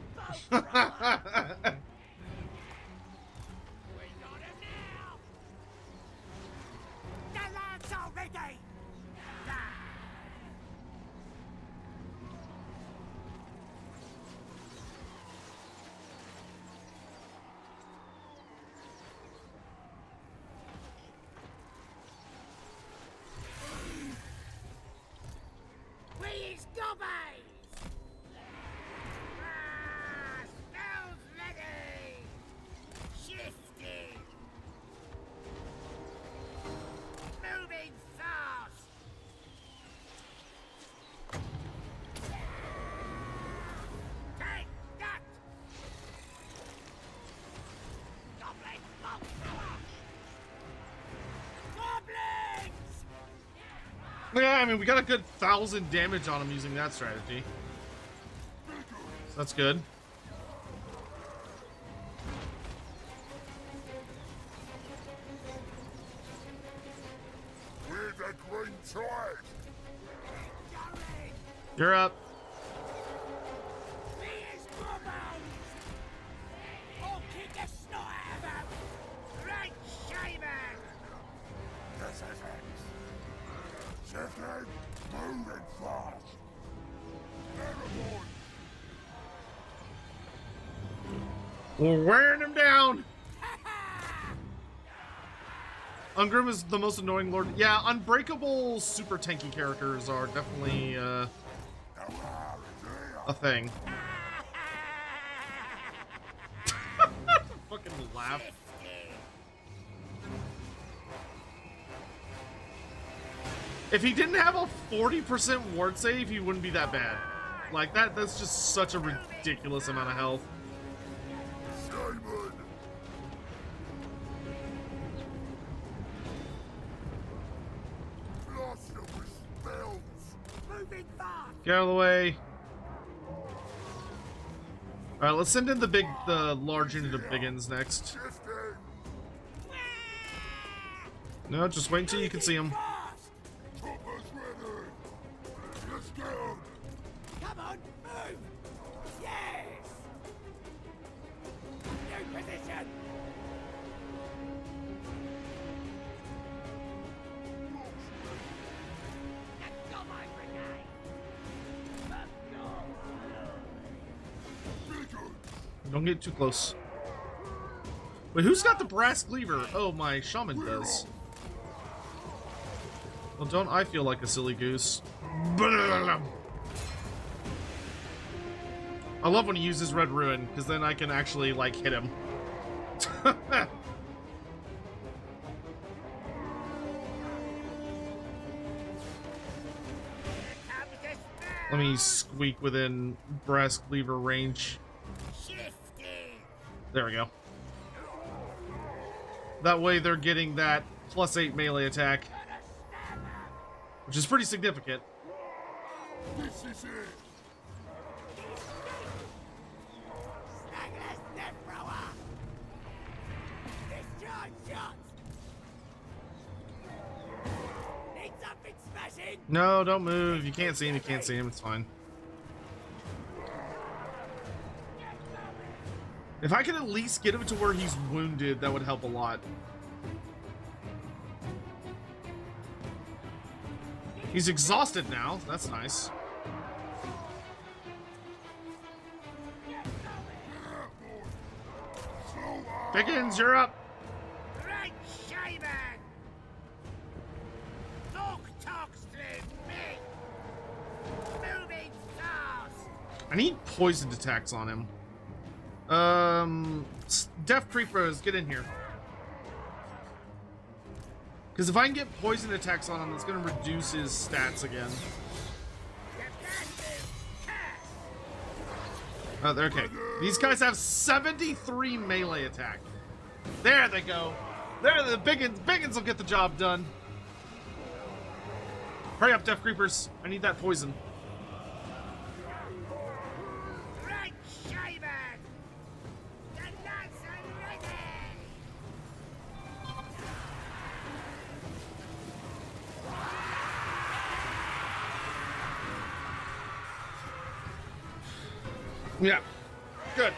Yeah, I mean, we got a good 1,000 damage on him using that strategy. So that's good. We're the green tide. You're up. This is it. Shifting, moving fast. We're wearing him down. Ungrim is the most annoying lord. Yeah, unbreakable super tanky characters are definitely a thing. Fucking laugh. If he didn't have a 40% ward save, he wouldn't be that bad. Like, that's just such a ridiculous amount of health. Get out of the way. Alright, let's send in the large unit of biggins next. No, just wait until you can see him. Come on, move! Yes! New position! Let's go, my brigade! Let's go! Don't get too close. Wait, who's got the brass cleaver? Oh, my shaman does. Well, don't I feel like a silly goose? I love when he uses Red Ruin, because then I can actually, like, hit him. Let me squeak within brass cleaver range. There we go. That way they're getting that +8 melee attack, which is pretty significant. This is it. No, don't move. You can't see him. You can't see him. It's fine. If I could at least get him to where he's wounded, that would help a lot. He's exhausted now. That's nice. Pickens, you're up. Right, Shaman! Talk talks through me! Moving fast! I need poisoned attacks on him. Death Creepers, get in here. Because if I can get poison attacks on him, it's going to reduce his stats again. Oh, okay. These guys have 73 melee attack. There they go. There, the Biggins will get the job done. Hurry up, Death Creepers. I need that poison. Right, Shaman! The lads are ready! Yeah. Good.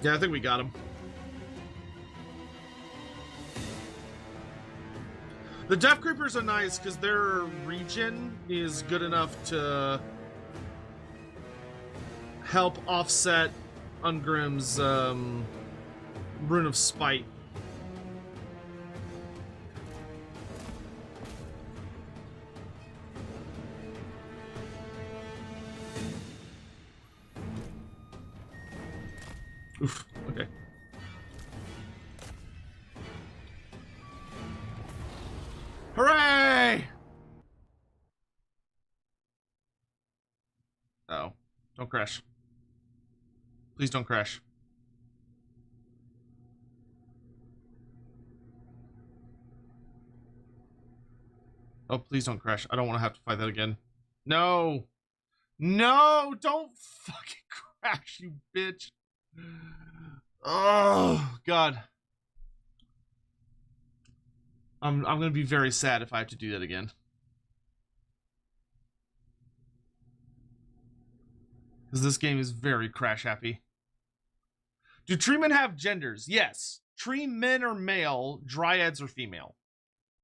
Yeah, I think we got him. The Death Creepers are nice because their regen is good enough to help offset Ungrim's Rune of Spite. Oof, okay. Hooray! Uh-oh. Don't crash. Please don't crash. Oh, please don't crash. I don't want to have to fight that again. No! No! Don't fucking crash, you bitch! Oh, God. I'm gonna be very sad if I have to do that again. Because this game is very crash happy. Do tree men have genders? Yes. Tree men are male, dryads are female.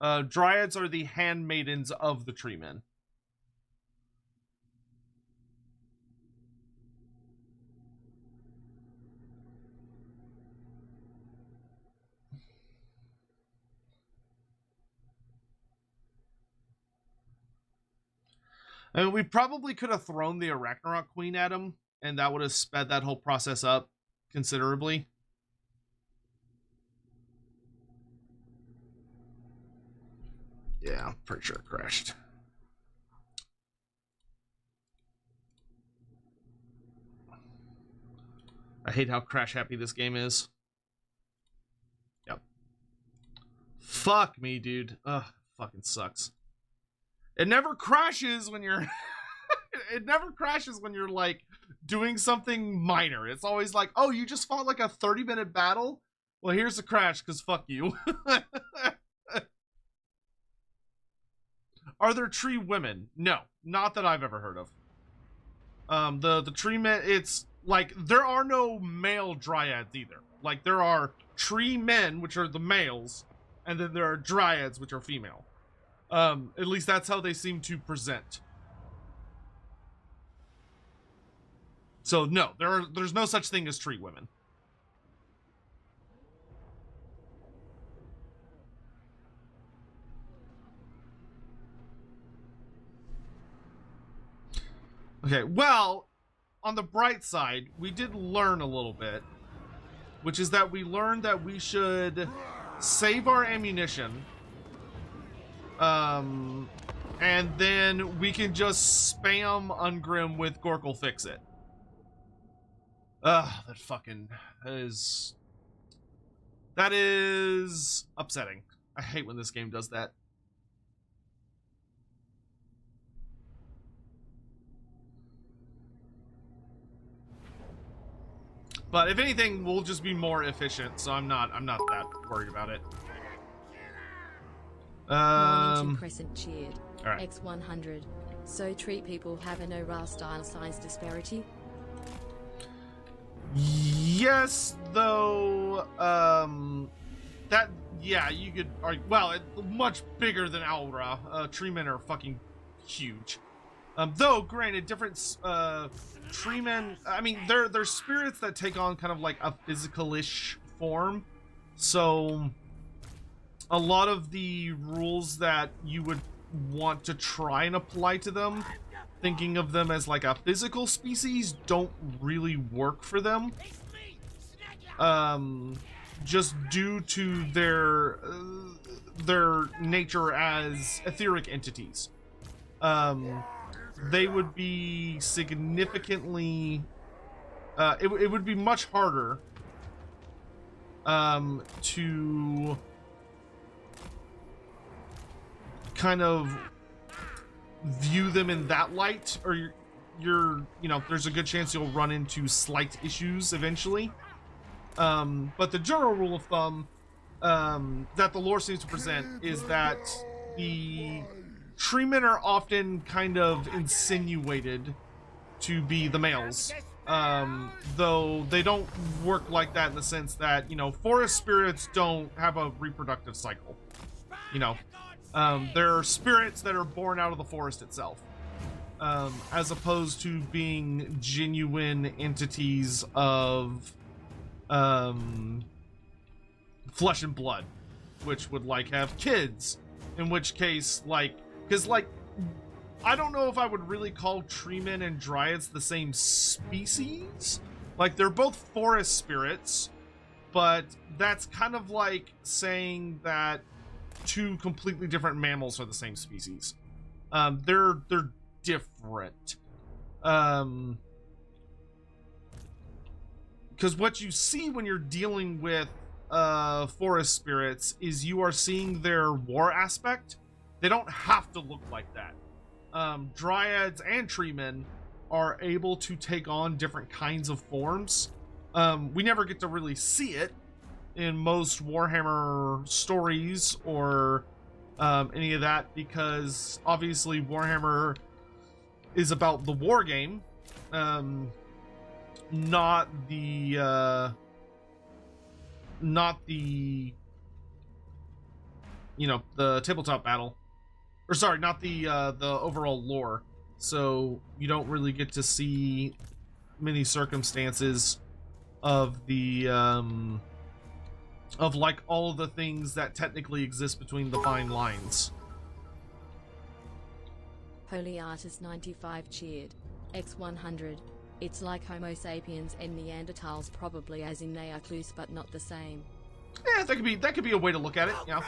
Dryads are the handmaidens of the tree men. I mean, we probably could have thrown the Arachnarok Queen at him, and that would have sped that whole process up considerably. Yeah, I'm pretty sure it crashed. I hate how crash happy this game is. Yep. Fuck me, dude. Ugh, fucking sucks. It never crashes when you're... it never crashes when you're, like, doing something minor. It's always like, oh, you just fought, like, a 30-minute battle? Well, here's the crash, because fuck you. Are there tree women? No, not that I've ever heard of. The tree men, it's like there are no male dryads either. Like there are tree men, which are the males, and then there are dryads, which are female. At least that's how they seem to present. So no, there's no such thing as tree women. Okay, well, on the bright side, we did learn a little bit, which is that we learned that we should save our ammunition, and then we can just spam Ungrim with Gork'll Fix It. Ugh, that is upsetting. I hate when this game does that. But if anything, we'll just be more efficient, so I'm not that worried about it. Mornington Crescent cheered. Alright. X100. So treat people have an oral style size disparity? Yes, though, yeah, you could argue, well, much bigger than Aura. Tree men are fucking huge. Though, granted, different tree men, I mean, they're spirits that take on kind of like a physical-ish form. So, a lot of the rules that you would want to try and apply to them, thinking of them as like a physical species, don't really work for them. Just due to their nature as etheric entities. They would be significantly, it would be much harder to kind of view them in that light, or you know, there's a good chance you'll run into slight issues eventually. But the general rule of thumb that the lore seems to present is that the treemen are often kind of insinuated to be the males, though they don't work like that in the sense that, you know, forest spirits don't have a reproductive cycle. You know, there are spirits that are born out of the forest itself, as opposed to being genuine entities of flesh and blood, which would like have kids, in which case, like, because like, I don't know if I would really call treemen and dryads the same species. Like, they're both forest spirits, but that's kind of like saying that two completely different mammals are the same species. They're different. Because what you see when you're dealing with forest spirits is you are seeing their war aspect. They don't have to look like that. Dryads and treemen are able to take on different kinds of forms. We never get to really see it in most Warhammer stories or any of that, because obviously Warhammer is about the war game, not the you know, the tabletop battle, or sorry, not the overall lore. So you don't really get to see many circumstances of the of like all of the things that technically exist between the fine lines. Holy Artist 95 cheered. X100. It's like Homo sapiens and Neanderthals, probably, as in they are close but not the same. Yeah, that could be a way to look at it, you know.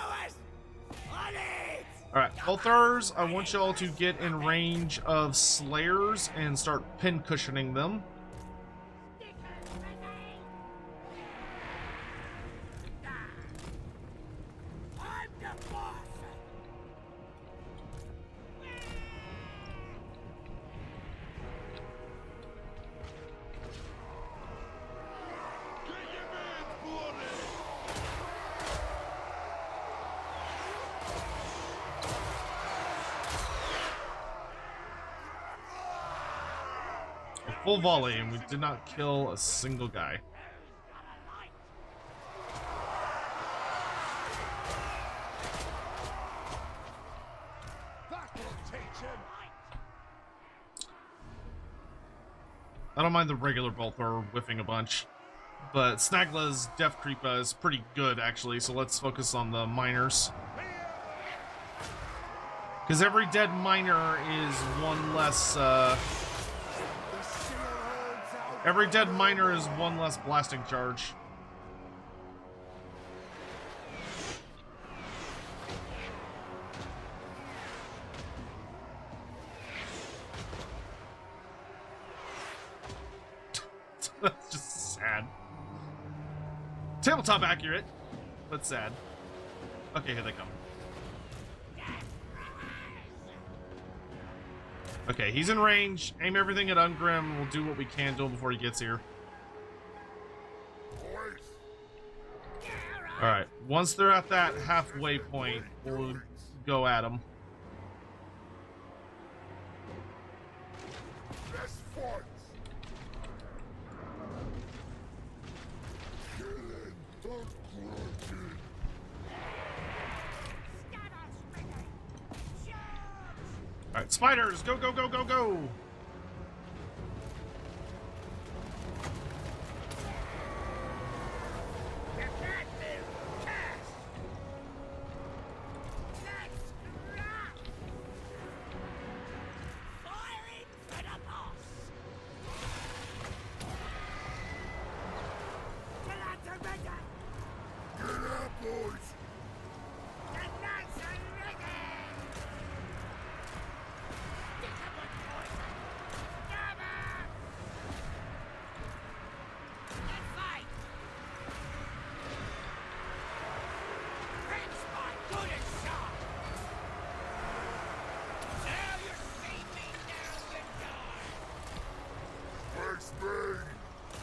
Alright, Volthers, I want y'all to get in range of Slayers and start pin cushioning them. Full volley, and we did not kill a single guy. I don't mind the regular bolt thrower whiffing a bunch, but Snagla's Death Creepa is pretty good, actually, so let's focus on the miners. Because every dead miner is one less, every dead miner is one less blasting charge. That's just sad. Tabletop accurate, but sad. Okay, here they come. Okay, he's in range. Aim everything at Ungrim. We'll do what we can to him before he gets here. Alright, once they're at that halfway point, we'll go at them. Alright, spiders! Go, go, go, go, go!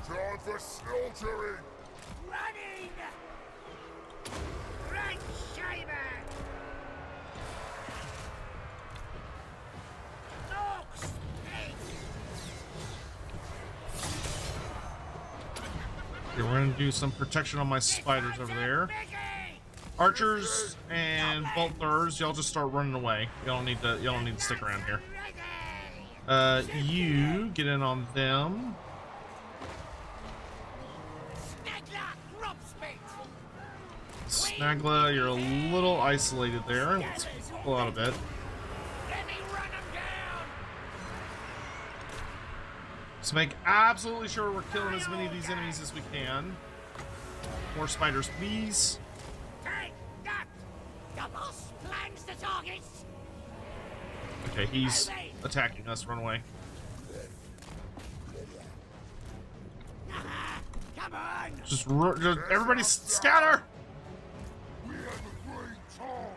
Time for slaughtering! Running! Right, shaver! Nox! Okay, we're gonna do some protection on my spiders over there. Archers and bolt throwers, y'all just start running away. Y'all don't need to stick around here. You get in on them. Snagla, you're a little isolated there. Let's pull out a bit. Let's make absolutely sure we're killing as many of these enemies as we can. More spiders, please. Okay, he's attacking us. Run away. Come on! Just everybody scatter! We have a great time!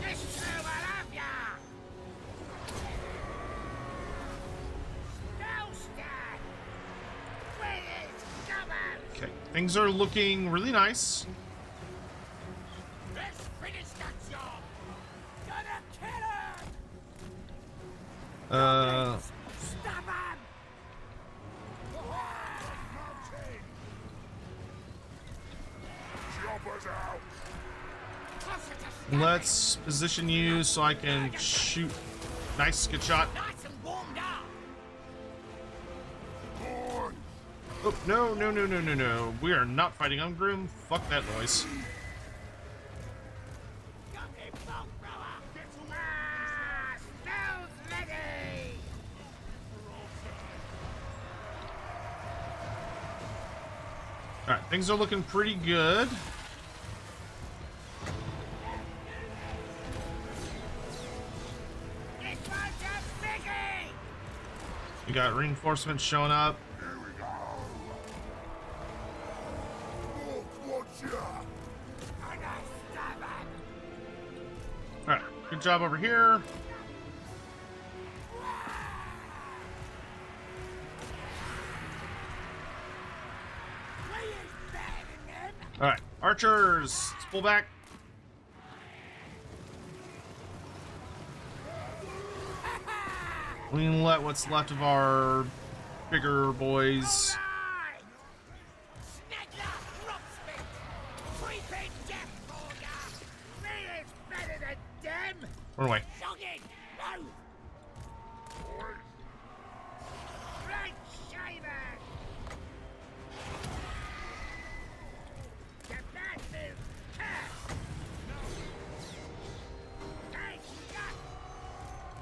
This two will have ya! Ghosted! Where is Gubbers? Okay, things are looking really nice. Let's finish that job! Gonna kill him! Stop him! Choppers out! Let's position you so I can shoot. Nice, good shot. Nice and warmed up! On! Oh, no, no, no, no, no, no. We are not fighting Ungrim. Fuck that noise. Got him, bog thrower! Ah! Spells ready! Alright, things are looking pretty good. This one's a biggie! We got reinforcements showing up. Here we go! Look, watch ya! Gonna stab him! Alright, good job over here. We is better than them! Alright, archers, let's pull back. We can let what's left of our bigger boys. Right! Snegler, Robspit! Creeping death order! Me is better than them! Run away. Jogging! No! Right, shaver! Get that move! Curse! Take that!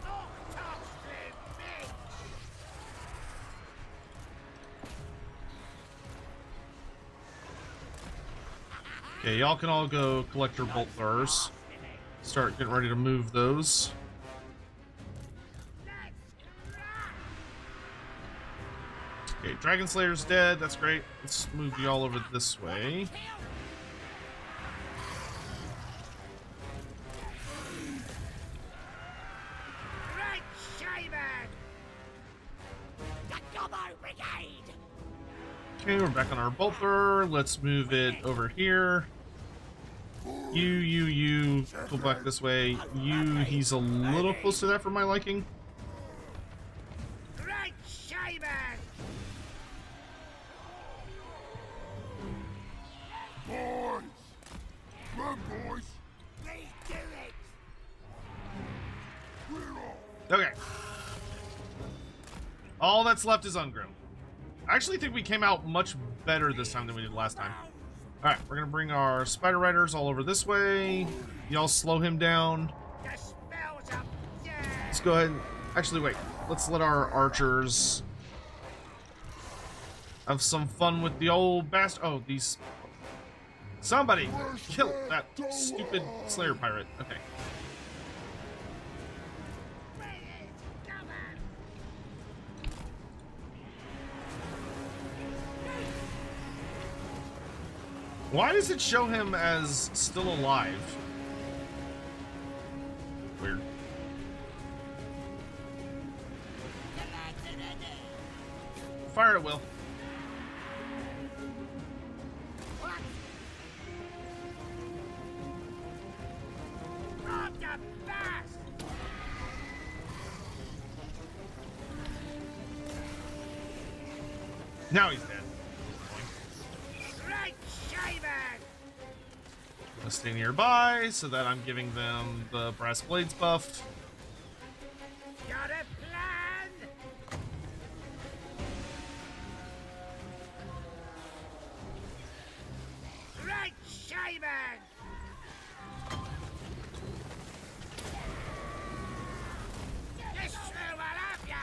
Orc toss through me! Okay, y'all can all go collect your bolt throwers. Start getting ready to move those. Okay, Dragon Slayer's dead. That's great. Let's move y'all over this way. Right, shaver! The Gobbo Brigade! Okay, we're back on our bolt thrower. Let's move it over here. You, go back this way. He's a little close to that for my liking. Right, shaver! All that's left is Ungrim. I actually think we came out much better this time than we did last time. Alright, we're gonna bring our Spider Riders all over this way. Y'all slow him down. Let's go ahead and... Actually, wait. Let's let our archers have some fun with the old bastard. Oh, these... Somebody kill that stupid Slayer pirate. Okay. Why does it show him as still alive? Weird. Fire at will. Now he's dead. Let's stay nearby so that I'm giving them the brass blades buff. Got a plan? Right, Shaman! This will have ya!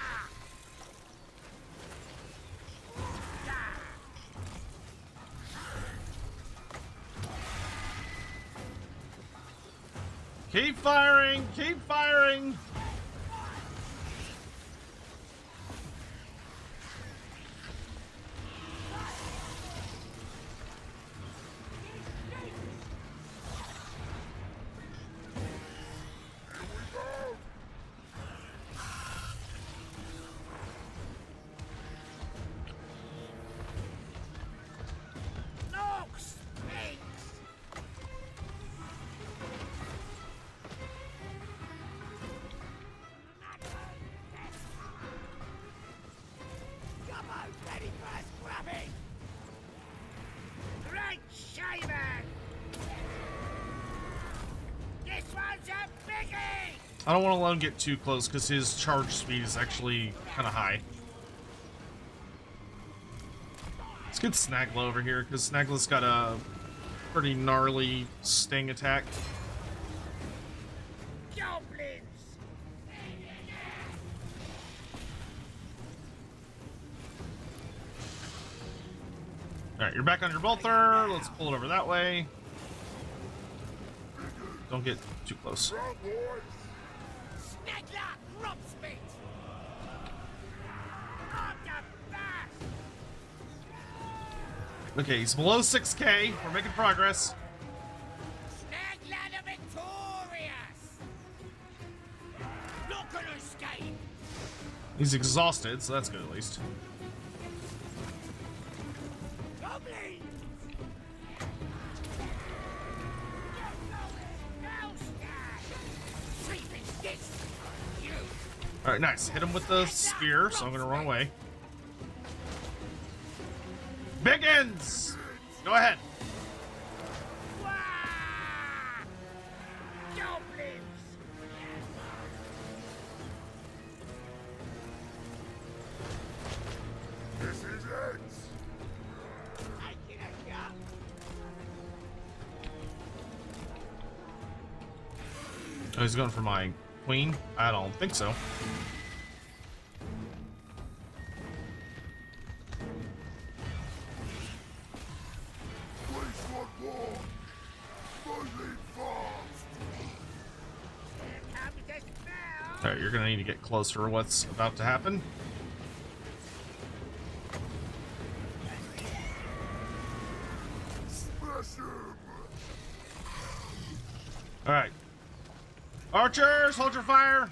Keep firing! Keep firing! I don't want to let him get too close because his charge speed is actually kind of high. Let's get Snagla over here because Snagla's got a pretty gnarly sting attack. Alright, you're back on your bolter. Let's pull it over that way. Don't get too close. Okay, he's below 6k. We're making progress. He's exhausted, so that's good at least. Alright, nice. Hit him with the spear, so I'm gonna run away. Biggins! Go ahead. This is it. Oh, he's going for my queen? I don't think so. Alright, you're gonna need to get close for what's about to happen. Alright. Archers, hold your fire!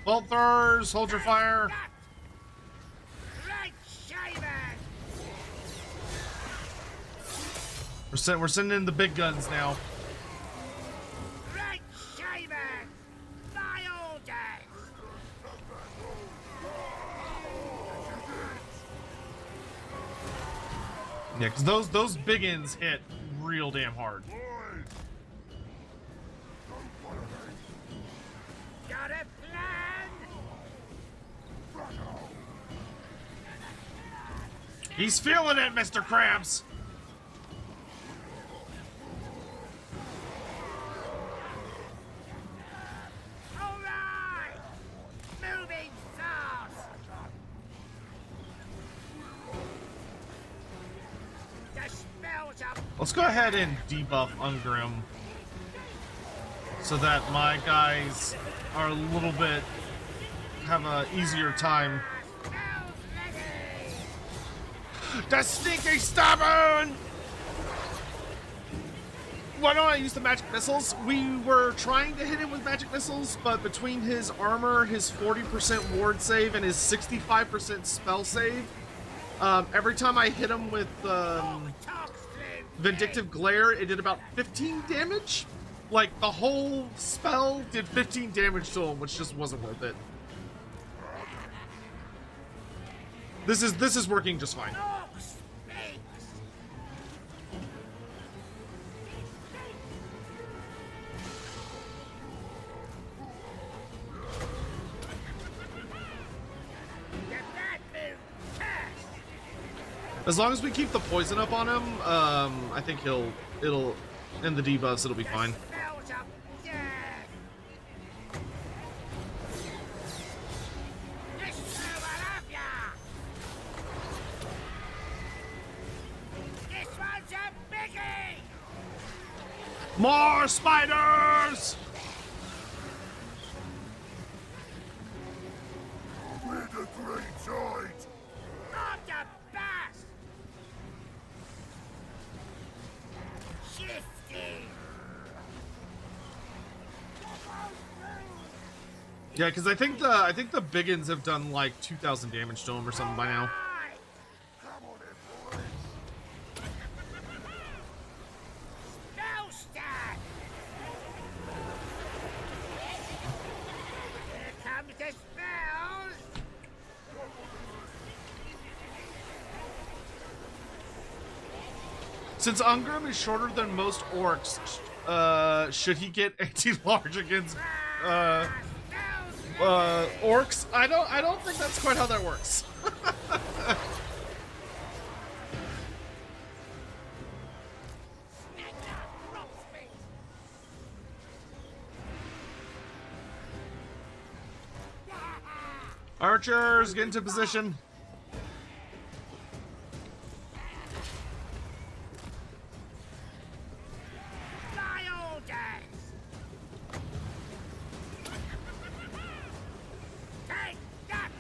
Bolt throwers, hold your fire! We're sending in the big guns now. Yeah, because those biggins hit real damn hard. Got He's feeling it, Mr. Krabs. All right! Moving fast! The spells are Let's go ahead and debuff Ungrim so that my guys are a little bit have a easier time. spells ready! The stinky stubborn! Why don't I use the magic missiles? We were trying to hit him with magic missiles, but between his armor, his 40% ward save, and his 65% spell save, every time I hit him with Vindictive Glare, it did about 15 damage. Like, the whole spell did 15 damage to him, which just wasn't worth it. This is working just fine. Orc speaks! Get that move cast! As long as we keep the poison up on him, I think it'll, and the debuffs, it'll be fine. Spells of death! This will ya! This one's a biggie! More spiders! With the great tide. On the bass! Shifty! Yeah, because I think the biggins have done like 2,000 damage to him or something by now. Right. Spell stack! Here comes the spells! Since Ungrim is shorter than most orcs, should he get anti-large against Spells orcs? I don't think that's quite how that works. Archers, get into position. My orders! Take that!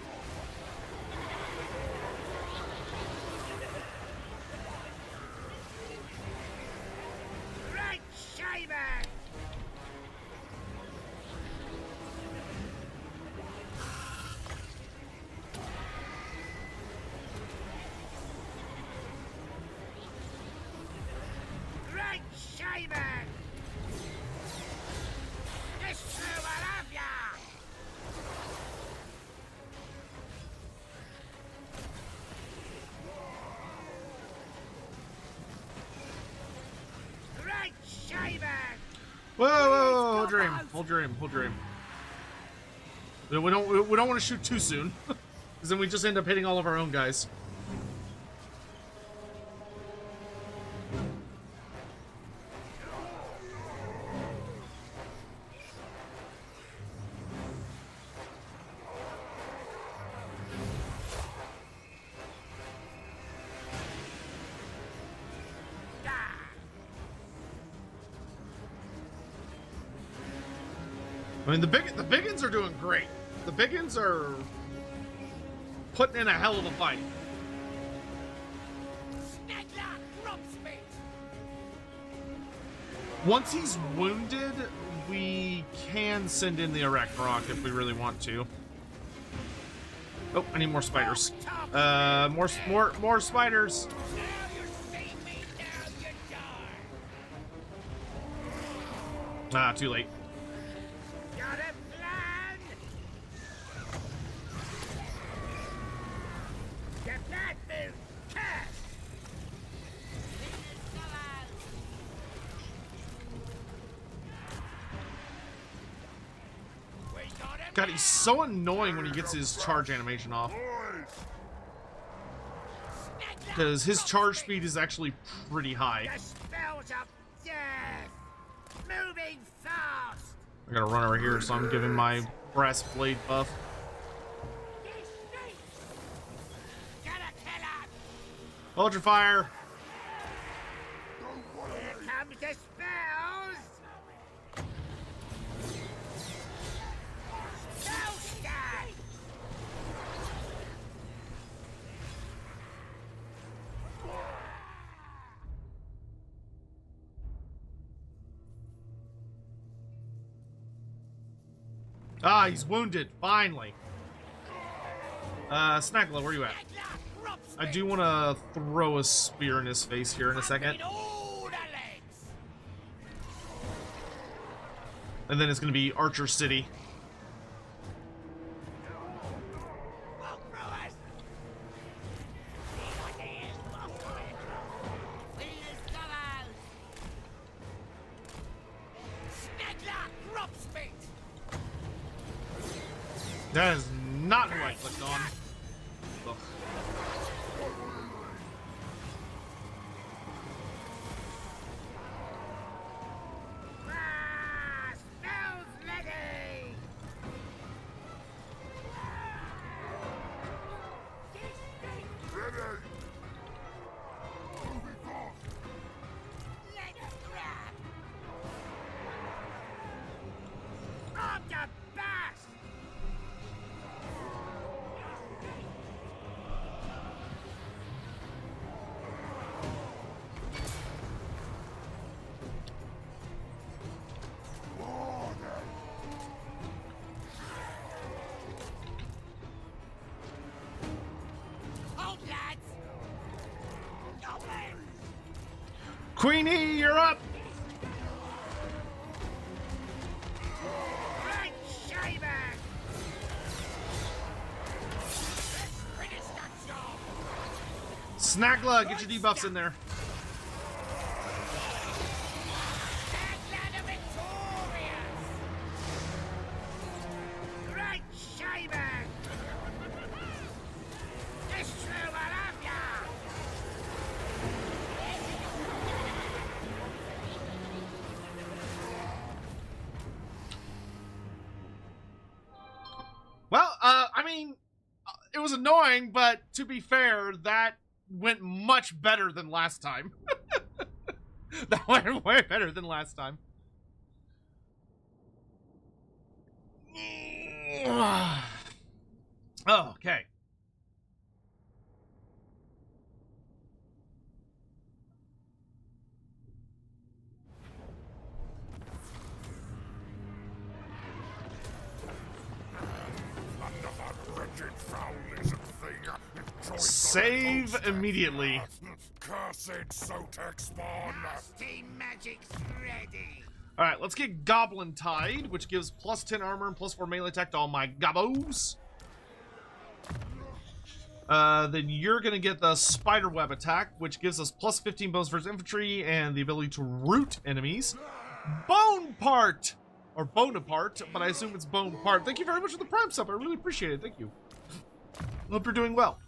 Right shaver! Right shaver! This will have ya! Right shaver! Whoa, whoa, whoa, hold your aim, hold your aim, hold your aim. We don't want to shoot too soon, because then we just end up hitting all of our own guys. I mean, the biggins are doing great. The biggins are putting in a hell of a fight. Once he's wounded, we can send in the Erect Rock if we really want to. Oh, I need more spiders. More spiders. Now you see me, now you die! Ah, too late. Got a plan? Get that move cast! We got him God, he's so annoying when he gets his charge animation off. Boys, now! because his charge speed is actually pretty high. The spells of death! Moving fast! I gotta run over here, so I'm giving my brass blade buff. Gotta kill him! Hold your fire! Here comes the spells! Spell stack! Ah, he's wounded, finally. Snackla, where you at? I do want to throw a spear in his face here in a second. And then it's going to be Archer City. That is not who I clicked on. Ugh. Spells ready! Ready! Moving fast! Let's grab! On the bash! Hold, lads! Open! Queenie, you're up! Right shaver! Finish that job! Snackla, get your debuffs in there. Stand victorious! Right shaver! This true will have ya! Well, I mean, it was annoying, but to be fair, that went much better than last time. That went way better than last time. Oh, okay. Save immediately. Cursed Sotek spawn! Nasty magic's ready! Alright, let's get Goblin Tide, which gives plus 10 armor and plus 4 melee attack to all my gobos. Then you're gonna get the Spiderweb attack, which gives us plus 15 bones versus infantry and the ability to root enemies. Bone Part! Or Bonaparte, but I assume it's Bone Part. Thank you very much for the Prime sub, I really appreciate it, thank you. Hope you're doing well.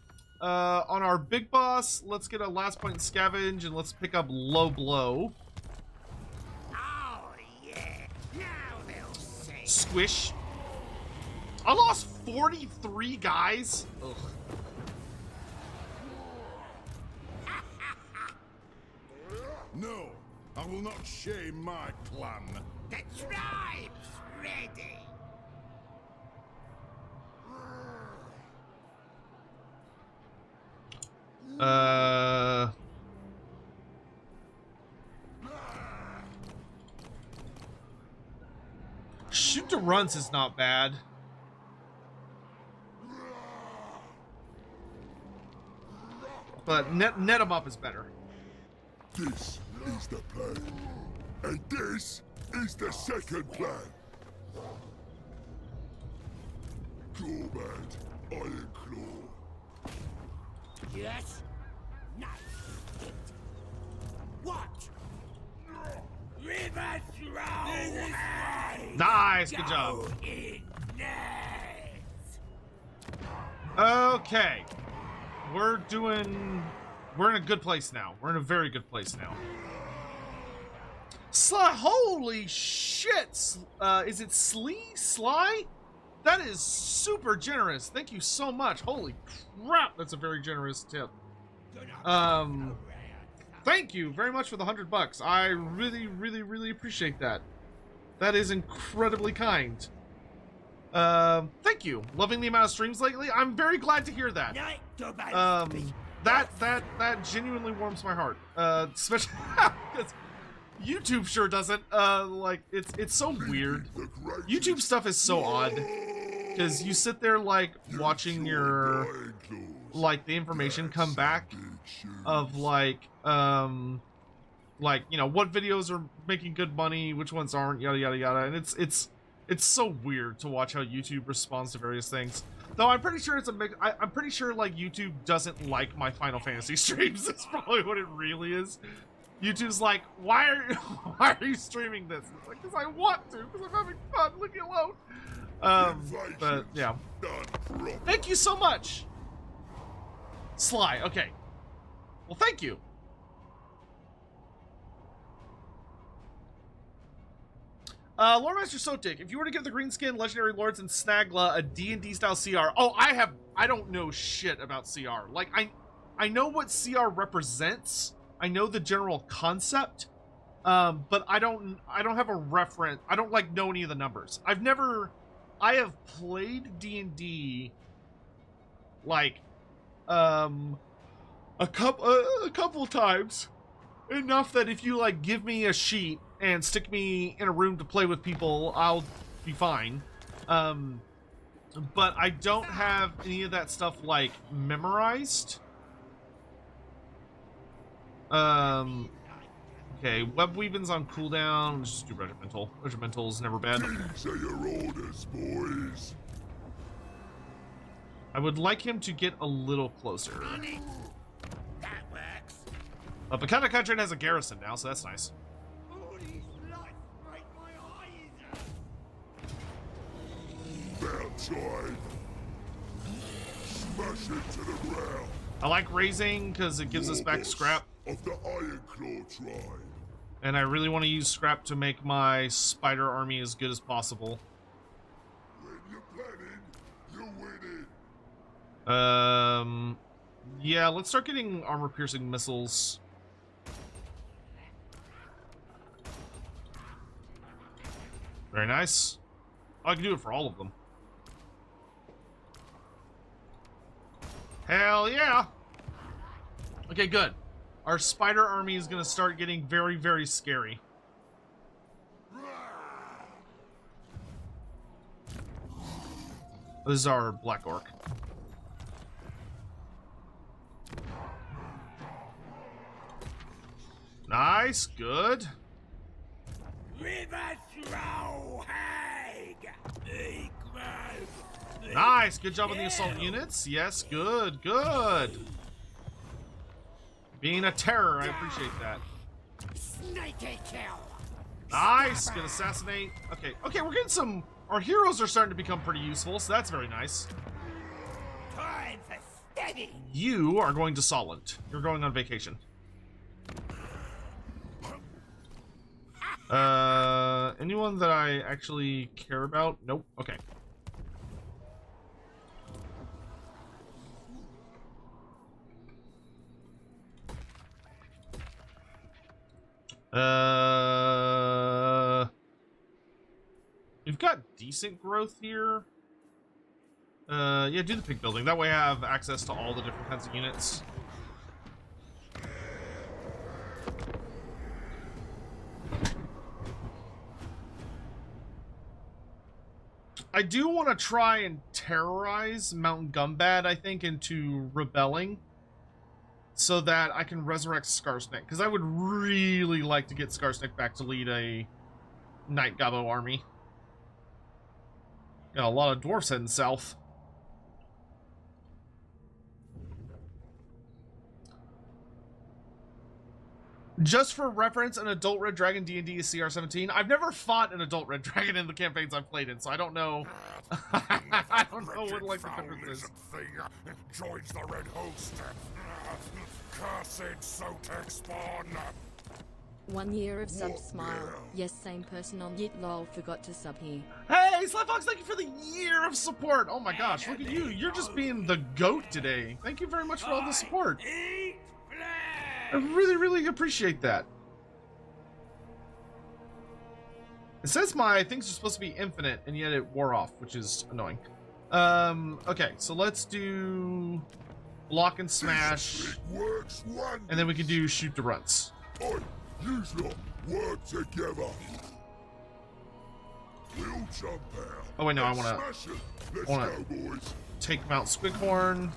On our big boss, let's get a last point scavenge and let's pick up Low Blow. Oh, yeah! Now they'll see! Squish. I lost 43 guys. Ugh. No, I will not shame my clan. The tribe's ready! Shoot to runs is not bad. But net them up is better. This is the plan. And this is the second plan. Clawman, Iron Claw. Yes? Nice. Hit. What? River throw! Nice, good job. In next. Okay. We're doing We're in a good place now. We're in a very good place now. Holy shit! Is it Sly? That is super generous. Thank you so much. Holy crap, that's a very generous tip. Thank you very much for the $100. I really appreciate that. That is incredibly kind. Thank you. Loving the amount of streams lately. I'm very glad to hear that. That genuinely warms my heart. Especially because YouTube sure doesn't. Like it's so weird. YouTube stuff is so odd because you sit there like watching your the information come back of like you know what videos are making good money, which ones aren't, yada yada yada, and it's so weird to watch how YouTube responds to various things. Though I'm pretty sure it's a mix. I'm pretty sure like YouTube doesn't like my Final Fantasy streams. That's probably what it really is. YouTube's like, why are you streaming this? It's like, because I want to, because I'm having fun. Leave me alone. But yeah. Thank you so much, Sly. Okay. Well, thank you. Loremaster of Sotek, if you were to give the Greenskin, Legendary Lords, and Snagla a D&D style CR, I don't know shit about CR. Like, I know what CR represents. I know the general concept, but I don't have a reference. I don't like know any of the numbers. I have played D&D like a couple times, enough that if you like give me a sheet and stick me in a room to play with people, I'll be fine. But I don't have any of that stuff like memorized. Okay, web weaving's on cooldown. Let's just do regimental. Regimental's never bad. These are your orders, boys. I would like him to get a little closer. That works. But Bakata Country has a garrison now, so that's nice. All these lights break my eyes. About time. Smash it to the ground. I like raising because it gives us back scrap. Of the Iron Claw tribe. And I really want to use scrap to make my spider army as good as possible. When you're planning, you're winning. Yeah, let's start getting armor-piercing missiles. Very nice. Oh, I can do it for all of them. Hell yeah! Okay, good. Our spider army is going to start getting very, very scary. This is our Black Orc. Nice, good. Nice, good job on the assault units. Yes, good, good. Being a terror, I appreciate that. Sneaky kill. Nice, good assassinate. Okay, okay, we're getting some. Our heroes are starting to become pretty useful, so that's very nice. Time for steady. You are going to Solent. You're going on vacation. Anyone that I actually care about? Nope. Okay. We've got decent growth here. Yeah, do the pig building. That way I have access to all the different kinds of units. I do want to try and terrorize Mountain Gumbad, I think, into rebelling, so that I can resurrect Skarsnik, because I would really like to get Skarsnik back to lead a Night Gabo army. Got a lot of dwarfs heading south. Just for reference, an adult Red Dragon D&D is CR17. I've never fought an adult Red Dragon in the campaigns I've played in, so I don't know. I don't know what like the difference is. Thing joins the Red Host. Cursed Sotek spawn! 1 year of sub smile. Yes, same person on Yit lol forgot to sub here. Hey, Slyfox, thank you for the year of support. Oh my gosh, look at you. You're just being the GOAT today. Thank you very much for all the support. Eat I really, really appreciate that. It says my things are supposed to be infinite, and yet it wore off, which is annoying. Okay, so let's do block and smash, Works one. and then we can do shoot the runts. Oi, use lot work together. We'll jump out. Oh wait, no, I and wanna smash it. Let's wanna- go, boys. take Mount Squighorn.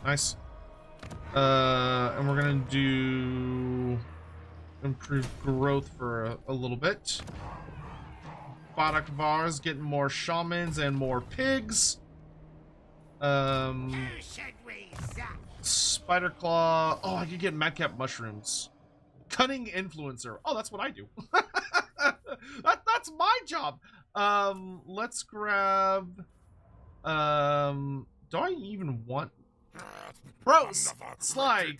Nice. And we're gonna do improved growth for a little bit. Badakvar's getting more shamans and more pigs. Who should we zap? Spider Claw. Oh, I could get madcap mushrooms. Cunning influencer. Oh, that's what I do. That's my job. Let's grab. Do I even want? Bro, Sly,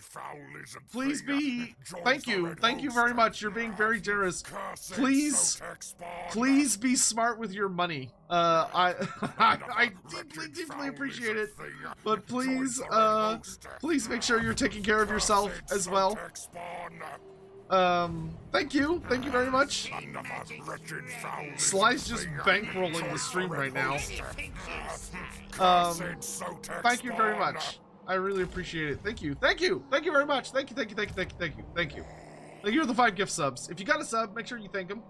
please be. Thank you very much. You're being very generous. Please be smart with your money. I deeply appreciate it, but please make sure you're taking care of yourself as well. Thank you very much. Sly's just bankrolling the stream right now. Thank you very much. I really appreciate it. Thank you very much. Thank you. Thank you for the 5 gift subs. If you got a sub, make sure you thank him.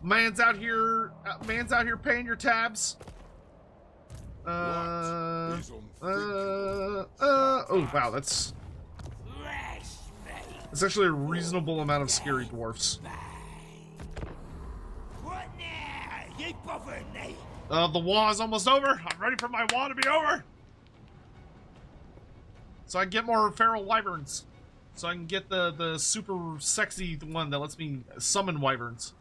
Man's out here paying your tabs. Oh wow, that's actually a reasonable amount of scary dwarfs. What now? You bothering me? The war is almost over. I'm ready for my war to be over. So I can get more feral wyverns. So I can get the super sexy one that lets me summon wyverns.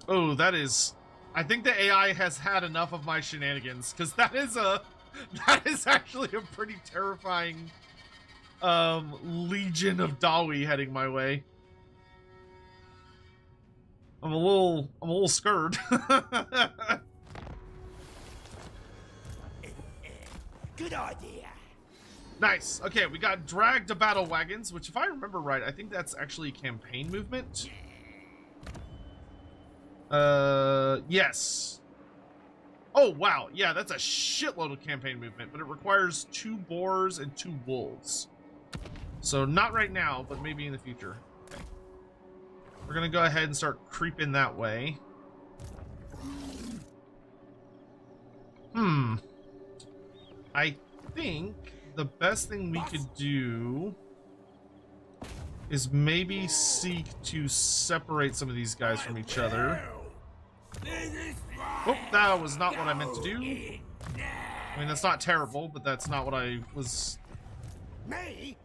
Oh, that is... I think the AI has had enough of my shenanigans, because that is actually a pretty terrifying legion of Dawi heading my way. I'm a little scared. Good idea. Nice. Okay, we got drag to battle wagons, which if I remember right, I think that's actually campaign movement. Yes. Oh, wow. Yeah, that's a shitload of campaign movement, but it requires 2 boars and 2 wolves. So not right now, but maybe in the future. Okay. We're gonna go ahead and start creeping that way. I think the best thing we could do is maybe seek to separate some of these guys from each other. Oh, that was not what I meant to do. I mean, that's not terrible, but that's not what I was... Me?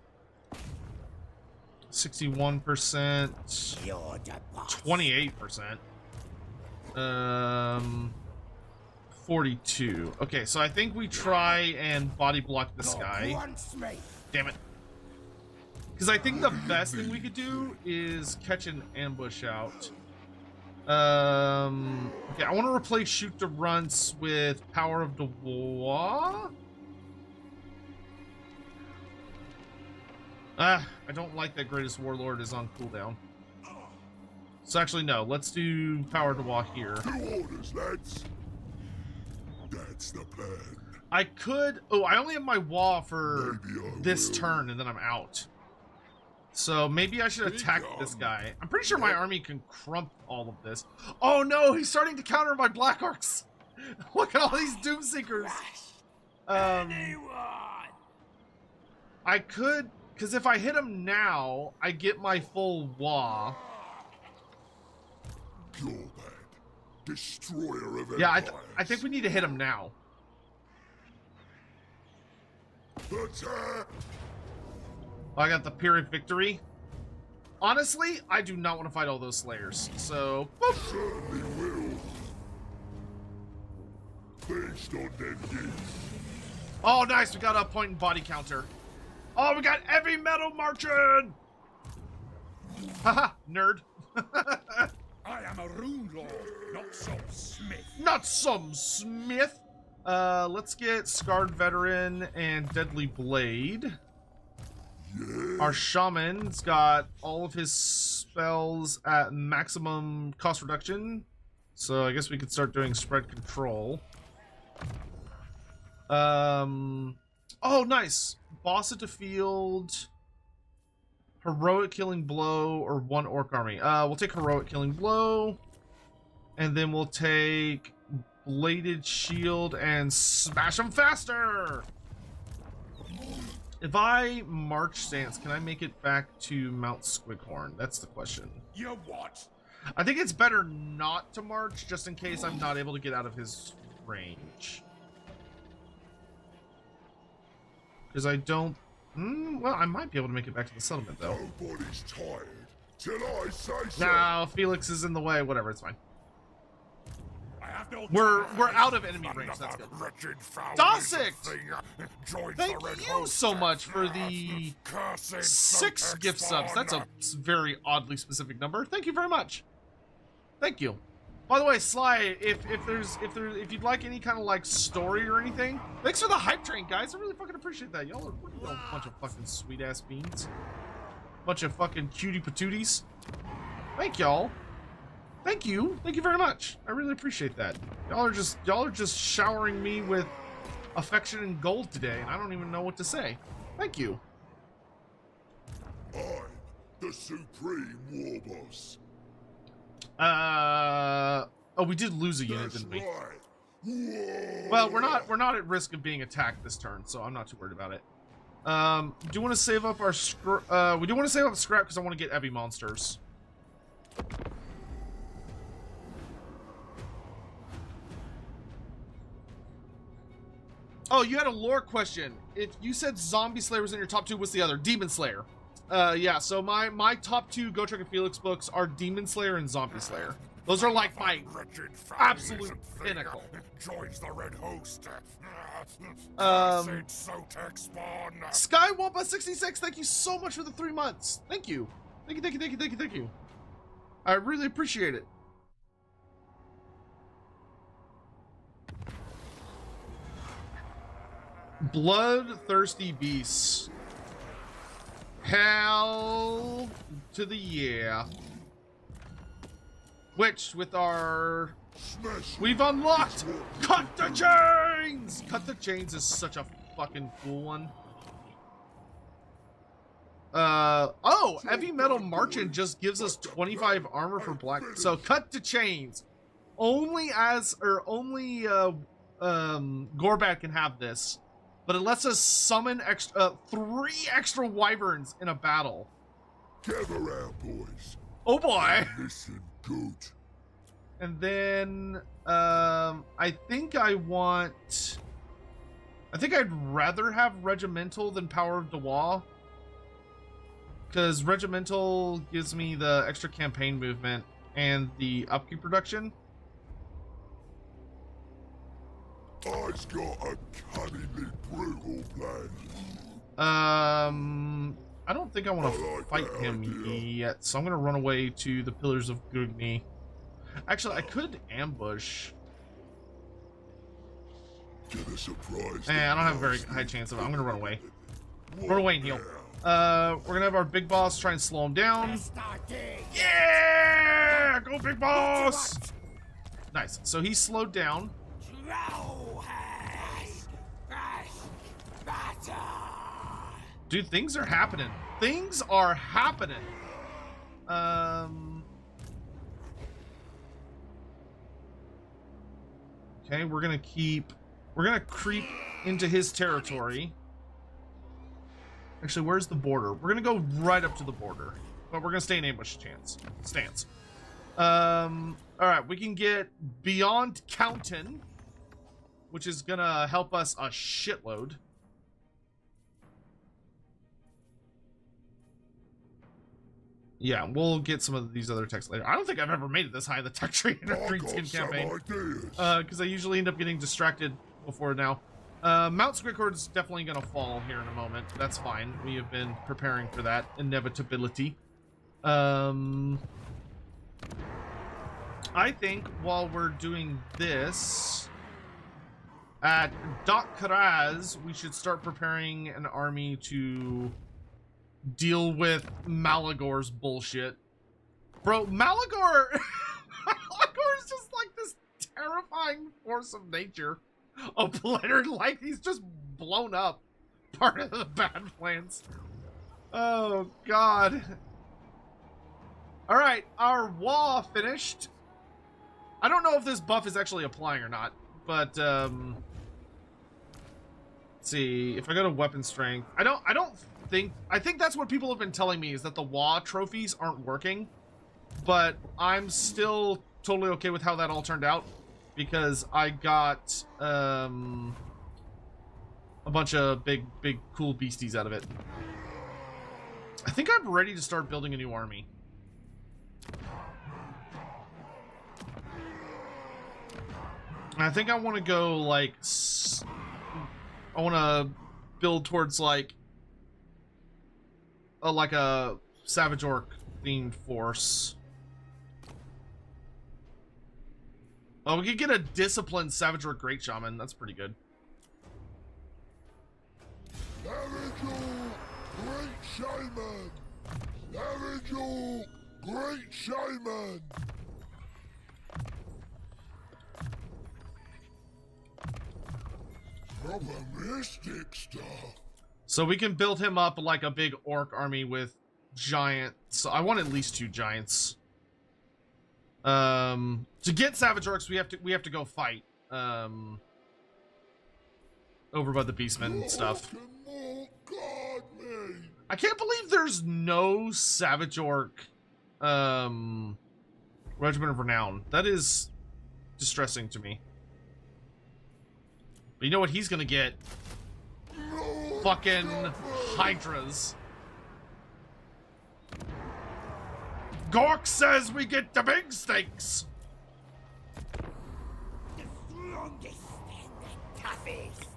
61%. You're the boss. 28%. 42. Okay, so I think we try and body block this guy. Wants me. Damn it. Because I think the best thing we could do is catch an ambush out. Okay, I want to replace Shoot the Runts with Power of the War. I don't like that Greatest Warlord is on cooldown. So actually, no. Let's do Power of the War here. 2 orders, lads. That's the plan. I could... Oh, I only have my wall for Maybe I this will. turn, and then I'm out. So maybe I should attack this guy. I'm pretty sure my army can crump all of this. Oh no, he's starting to counter my Black Arcs. Look at all these Doomseekers. Anyone? I could... Because if I hit him now, I get my full wah. You're bad. Destroyer of Yeah, empires. I think we need to hit him now. Attack! Oh, I got the Pyrrhic Victory. Honestly, I do not want to fight all those slayers. So, boop. Certainly will. Feast on them geese. Oh, nice. We got a point and body counter. Oh, we got heavy metal marching. Haha, nerd. I am a rune lord, not some smith. Not some smith. Let's get Scarred Veteran and Deadly Blade. Yeah. Our shaman's got all of his spells at maximum cost reduction. So I guess we could start doing spread control. Oh, nice. Boss at the field. Heroic Killing Blow or 1 Orc Army. We'll take Heroic Killing Blow. And then we'll take Bladed Shield and smash them faster! If I march stance, can I make it back to Mount Squighorn? That's the question. You what? I think it's better not to march, just in case I'm not able to get out of his range. Because I don't... well, I might be able to make it back to the settlement, though. Nobody's tired till I say so. No, Felix is in the way. Whatever, it's fine. I have no We're time. out of enemy range. That's good. Wretched foul Dosick! thing joins Thank the Red you Host. so much for the Cursed 6 Sotek gift subs. spawn. That's a very oddly specific number. Thank you very much. Thank you. By the way, Sly, if you'd like any kind of like story or anything, thanks for the hype train, guys. I really fucking appreciate that. Y'all are a bunch of fucking sweet ass beans. Bunch of fucking cutie patooties. Thank y'all. Thank you. Thank you very much. I really appreciate that. Y'all are just showering me with affection and gold today, and I don't even know what to say. Thank you. I'm the Supreme War Boss. Oh, we did lose a unit, That's didn't we? right. Whoa. Well, we're not at risk of being attacked this turn, so I'm not too worried about it. Do want to save up our we do want to save up scrap because I want to get heavy monsters. Oh, you had a lore question. If you said Zombie Slayer was in your top 2, what's the other? Demon Slayer. Yeah, so my top 2 Go Trek and Felix books are Demon Slayer and Zombie Slayer. Those are like my Wretched foul absolute lizard thing pinnacle. Joins the Red Host. Um, Cursed Sotek spawn. Skywampa66, thank you so much for the 3 months. Thank you. Thank you. I really appreciate it. Bloodthirsty beasts. Hell to the yeah. Which, with our... Smash. We've unlocked Cut the Chains! Cut the Chains is such a fucking cool one. Oh, Heavy Metal Marchant just gives us 25 armor for black. So Cut the Chains. Only Gorbat can have this. But it lets us summon 3 extra wyverns in a battle. Gather round, boys. Oh boy! Listen good. And then, I think I'd rather have Regimental than Power of Dewa. Because Regimental gives me the extra campaign movement and the upkeep reduction. I've got a cunningly brutal plan. I don't think I want I to like fight that him idea. yet, so I'm going to run away to the Pillars of Gugni. Actually, I could ambush. Get a surprise. I don't have a very high chance of it. I'm going to run away. Run away and heal. We're going to have our big boss try and slow him down. Yeah! Go big boss! Nice. So he's slowed down. Dude, things are happening. Things are happening. Okay, we're gonna creep into his territory. Actually, where's the border? We're gonna go right up to the border, but we're gonna stay in ambush stance. All right, we can get beyond Countin, which is gonna help us a shitload. Yeah, we'll get some of these other texts later. I don't think I've ever made it this high in the tech tree in a I Greenskin got some campaign. ideas. Because I usually end up getting distracted before now. Mount Squickord's definitely going to fall here in a moment. That's fine. We have been preparing for that inevitability. I think while we're doing this, at Doc Karaz, we should start preparing an army to deal with Malagor's bullshit. Bro, Malagor... Malagor is just like this terrifying force of nature. A player, like, he's just blown up part of the Badlands. Oh, God. Alright, our wall finished. I don't know if this buff is actually applying or not, but, let's see, if I go to weapon strength, I think that's what people have been telling me, is that the WA trophies aren't working, but I'm still totally okay with how that all turned out, because I got, a bunch of big, cool beasties out of it. I think I'm ready to start building a new army. I think I want to go, like, I want to build towards, like a Savage Orc themed force. Oh, we could get a disciplined Savage Orc Great Shaman. That's pretty good. Savage Orc Great Shaman! Savage Orc Great Shaman! Proper mystic stuff. So we can build him up like a big orc army with giants. So I want at least 2 giants. To get Savage Orcs, we have to go fight. Over by the Beastmen and stuff. I can't believe there's no Savage Orc Regiment of Renown. That is distressing to me. But you know what he's gonna get? Fucking Hydras. Gork says we get the big stakes. The strongest and the toughest.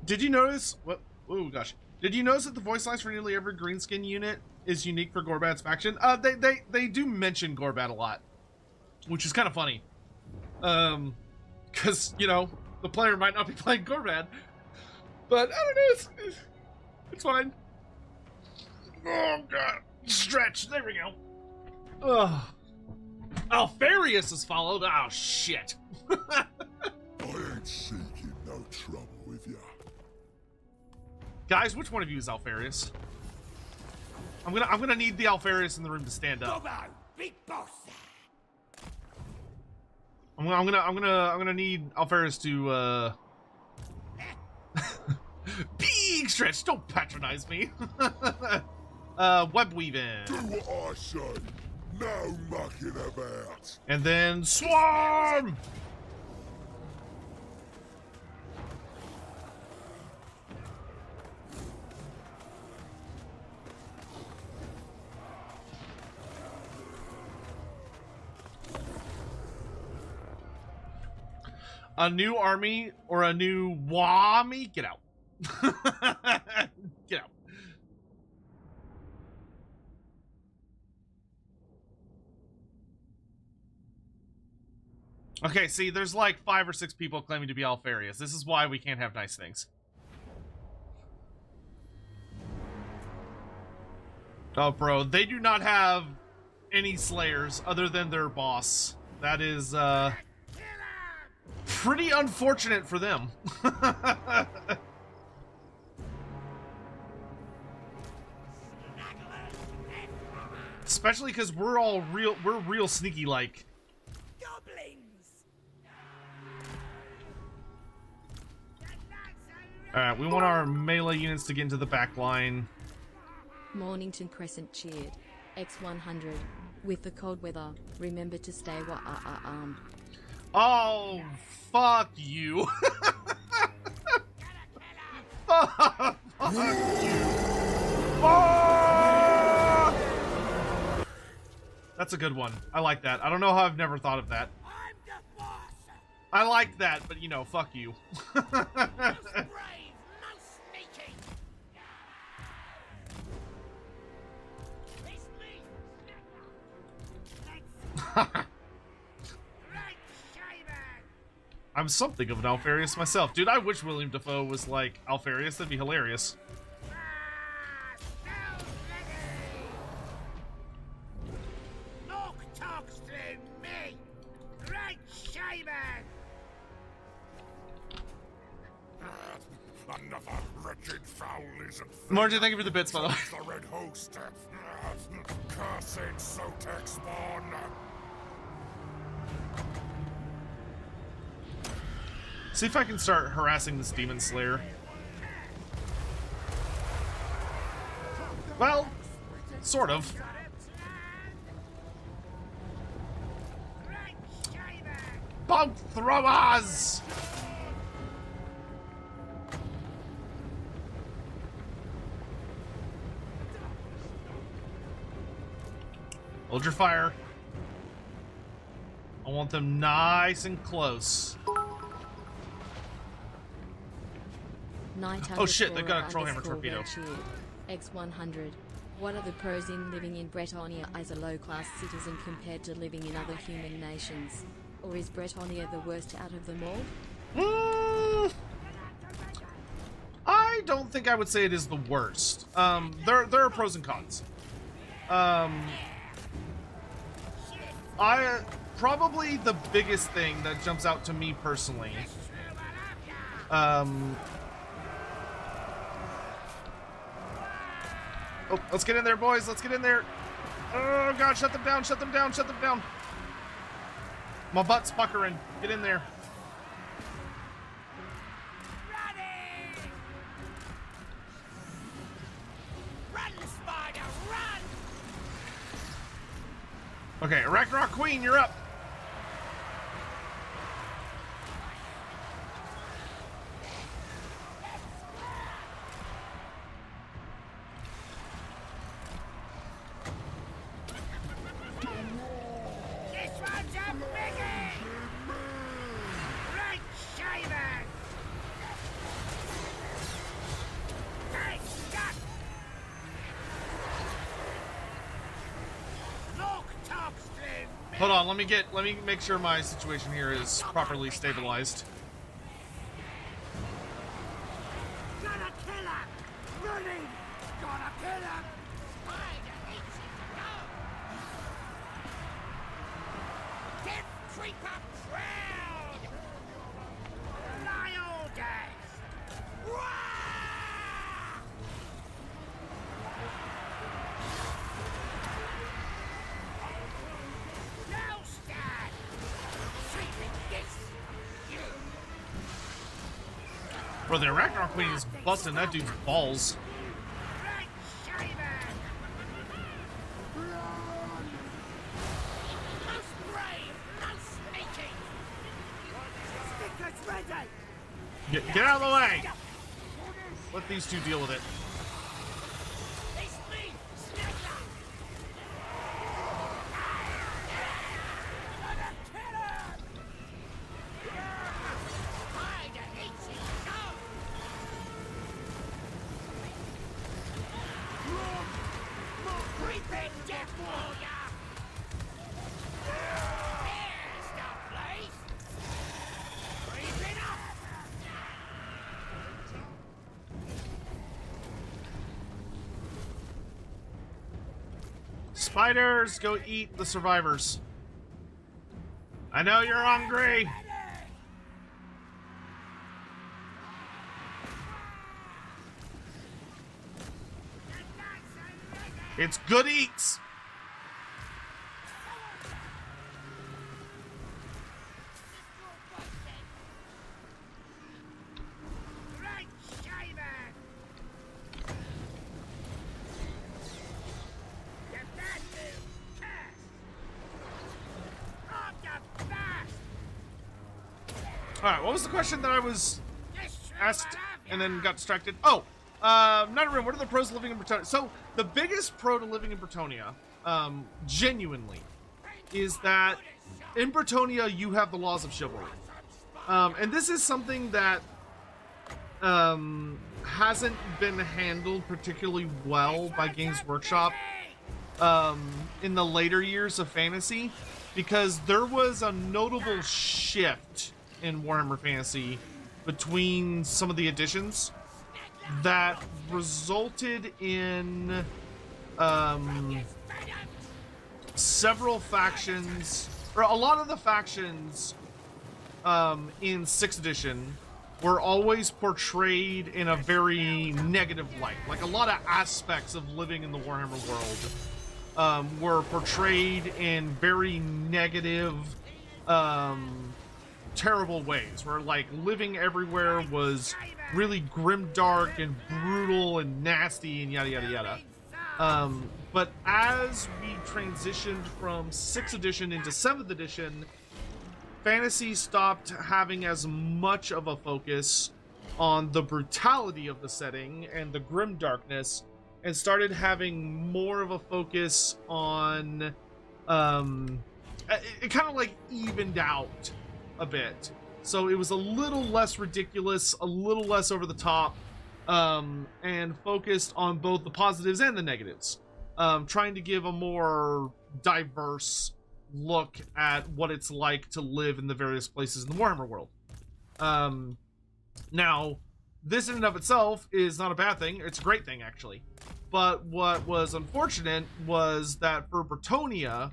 Did you notice what? Oh gosh! Did you notice that the voice lines for nearly every Greenskin unit is unique for Gorbad's faction? They do mention Gorbad a lot, which is kind of funny. Because you know the player might not be playing Gorbad, but I don't know. It's fine. Oh god! Stretch. There we go. Ugh. Alfarius is followed. Oh shit. I ain't seeking no trouble with ya. Guys, which one of you is Alfarius? I'm gonna need the Alfarius in the room to stand up. Gobbo, big boss. I'm gonna need Alfarius to big stretch. Don't patronize me. Web weaving. Do what I say. No mucking about. And then swarm. A new army or a new Wami? Get out. Get out. Okay, see, there's like 5 or 6 people claiming to be Alfarius. This is why we can't have nice things. Oh, bro, they do not have any Slayers other than their boss. That is, pretty unfortunate for them. Especially because we're real sneaky like. Goblins. Alright, we want our melee units to get into the back line. Mornington Crescent cheered. X100. With the cold weather, remember to stay armed. Oh, fuck you. Fuck you. Fuck! That's a good one. I like that. I don't know how I've never thought of that. I'm the boss. I like that, but you know, fuck you. Most brave, most sneaky. It's me. Right, Shaman. I'm something of an Alfarius myself. Dude, I wish William Dafoe was like Alfarius. That'd be hilarious. Spells ready. Look talks through me. Right, Shaman. Another wretched foul-lizard. Margie, thank you for the bits, by the way. The Red Host. Cursed Sotek spawn. See if I can start harassing this Demon Slayer. Well, sort of. Right, Shaman. Bump throwers! Hold your fire. I want them nice and close. Oh shit, they've got a Trollhammer torpedo. X100. What are the pros in living in Bretonia as a low-class citizen compared to living in other human nations? Or is Bretonia the worst out of them all? I don't think I would say it is the worst. There are pros and cons. Probably the biggest thing that jumps out to me personally. Oh, let's get in there, boys. Let's get in there. Oh, God, shut them down, shut them down, shut them down. My butt's puckering. Get in there. Run, Spider, run! Okay, Arachnarok Queen, you're up. This one's a biggie! Right, Shaman! Hey, stop! Look talks through me! Hold on, let me make sure my situation here is properly stabilized. Gonna kill him! Running! Gonna kill him! Spider eats his own! Death Creeper proud! Lie orders! Wah! Now stand! Sleeping this! You! Bro, the Arachnarok Queen is busting that dude's balls. Right, Shaman! Most brave, most sneaky! Stickers ready! Get out of the way! Let these two deal with it. It's me, Snagger! Gonna kill him! Spider eats his own! Creeping death warrior! There's the place! Creeping up! Spiders, go eat the survivors. I know you're hungry. It's good eats. Right, Shaman! Get that move! Cast! On the fast! All right, what was the question that I was Destroy asked what I've and then got. got distracted? Oh, not a room. What are the pros to living in Bretonnia? So the biggest pro to living in Bretonnia, genuinely, is that in Bretonnia you have the laws of chivalry, and this is something that hasn't been handled particularly well by Games Workshop in the later years of fantasy, because there was a notable shift in Warhammer Fantasy between some of the editions that resulted in several factions, or a lot of the factions in 6th edition were always portrayed in a very negative light. Like, a lot of aspects of living in the Warhammer world were portrayed in very negative, terrible ways, where like living everywhere was really grimdark and brutal and nasty and yada yada yada. But as we transitioned from 6th edition into 7th edition, fantasy stopped having as much of a focus on the brutality of the setting and the grim darkness, and started having more of a focus on it kind of like evened out a bit. So it was a little less ridiculous, a little less over the top, and focused on both the positives and the negatives, trying to give a more diverse look at what it's like to live in the various places in the Warhammer world. Now, this in and of itself is not a bad thing. It's a great thing, actually. But what was unfortunate was that for Bretonnia,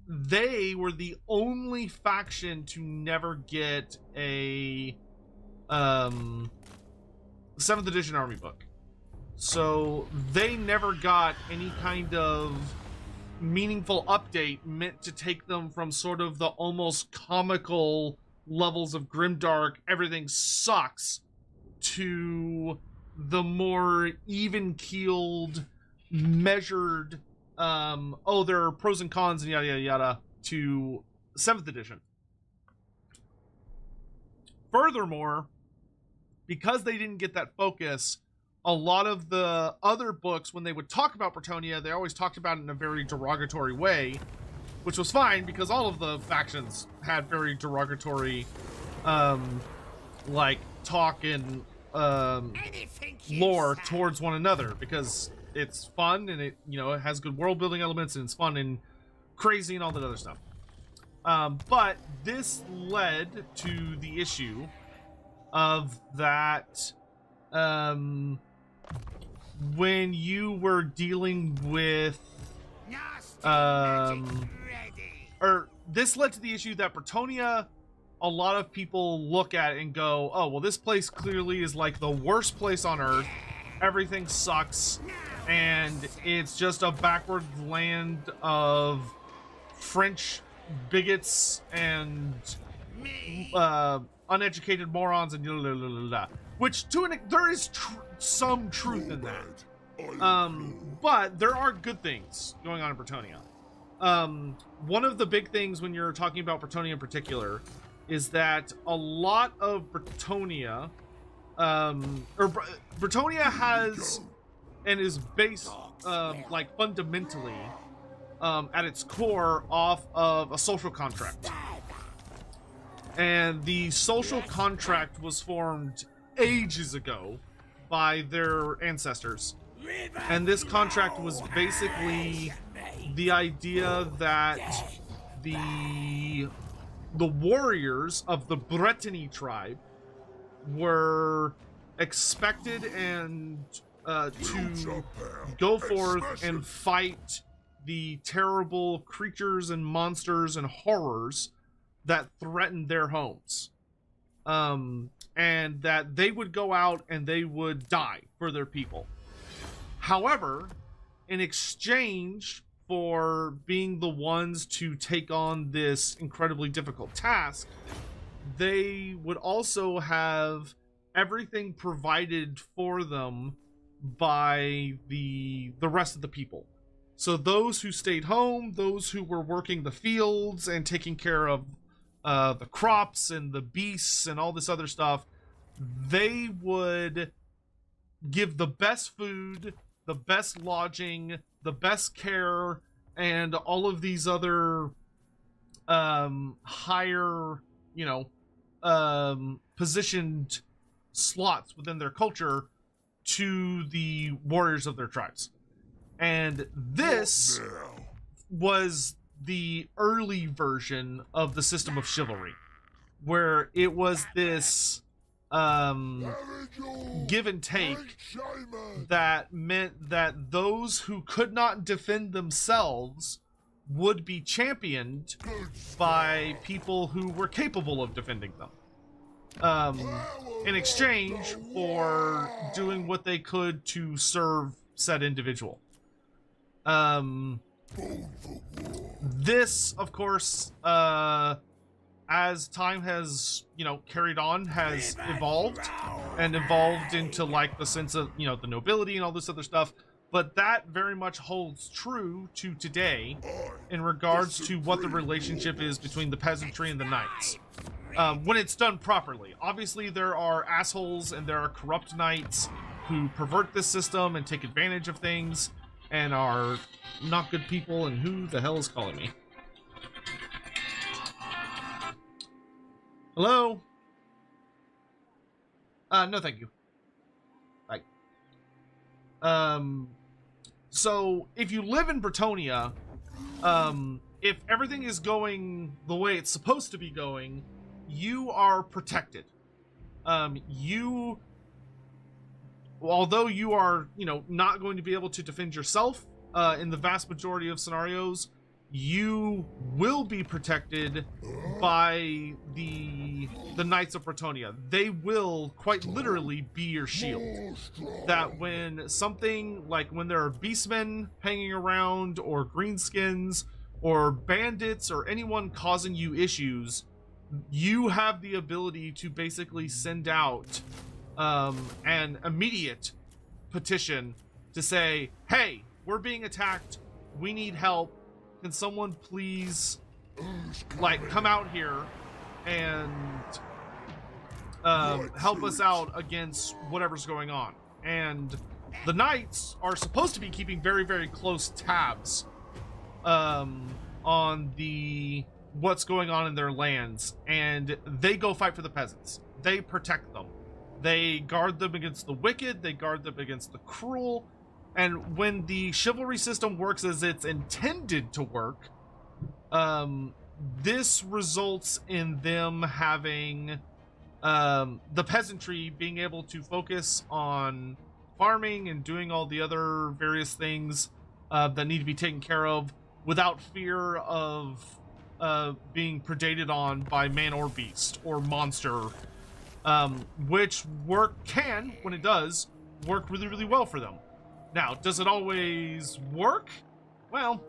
they were the only faction to never get a 7th edition army book. So they never got any kind of meaningful update meant to take them from sort of the almost comical levels of grimdark, everything sucks, to the more even-keeled, measured, there are pros and cons and yada yada yada, to 7th edition. Furthermore, because they didn't get that focus, a lot of the other books, when they would talk about Bretonnia, they always talked about it in a very derogatory way, which was fine because all of the factions had very derogatory, like, talk and lore towards one another, because it's fun and it, you know, it has good world building elements and it's fun and crazy and all that other stuff. But this led to the issue of that, when you were dealing with, or this led to the issue that Bretonnia, a lot of people look at it and go, oh, well, this place clearly is like the worst place on Earth. Everything sucks. And it's just a backward land of French bigots and uneducated morons and blah, blah, blah, blah, blah. Which, there is some truth in that. But there are good things going on in Bretonnia. One of the big things when you're talking about Bretonnia in particular is that a lot of Bretonnia, Bretonnia has and is based, like, fundamentally, at its core, off of a social contract. And the social contract was formed ages ago by their ancestors. And this contract was basically the idea that the warriors of the Brittany tribe were expected and to go forth and fight the terrible creatures and monsters and horrors that threatened their homes. And that they would go out and they would die for their people. However, in exchange for being the ones to take on this incredibly difficult task, they would also have everything provided for them by the rest of the people. So those who stayed home, those who were working the fields and taking care of the crops and the beasts and all this other stuff, they would give the best food, the best lodging, the best care, and all of these other higher, positioned slots within their culture to the warriors of their tribes. And this was the early version of the system of chivalry, where it was this give and take that meant that those who could not defend themselves would be championed by people who were capable of defending them, in exchange for doing what they could to serve said individual. This, of course, as time has, carried on, has evolved into like the sense of, the nobility and all this other stuff. But that very much holds true to today in regards to what the relationship is between the peasantry and the knights. When it's done properly. Obviously, there are assholes and there are corrupt knights who pervert this system and take advantage of things and are not good people. And who the hell is calling me? Hello? No thank you. Bye. So, if you live in Bretonia, if everything is going the way it's supposed to be going, you are protected. Although you are, not going to be able to defend yourself, in the vast majority of scenarios, you will be protected by the Knights of Bretonia. They will quite literally be your shield. That when something, like when there are beastmen hanging around, or greenskins, or bandits, or anyone causing you issues, you have the ability to basically send out an immediate petition to say, hey, we're being attacked, we need help, can someone please, come out here and help us out against whatever's going on. And the knights are supposed to be keeping very, very close tabs on what's going on in their lands, and they go fight for the peasants. They protect them. They guard them against the wicked, they guard them against the cruel. And when the chivalry system works as it's intended to work, this results in them having the peasantry being able to focus on farming and doing all the other various things that need to be taken care of without fear of being predated on by man or beast or monster, which can, when it does, work really, really well for them. Now, does it always work? Well,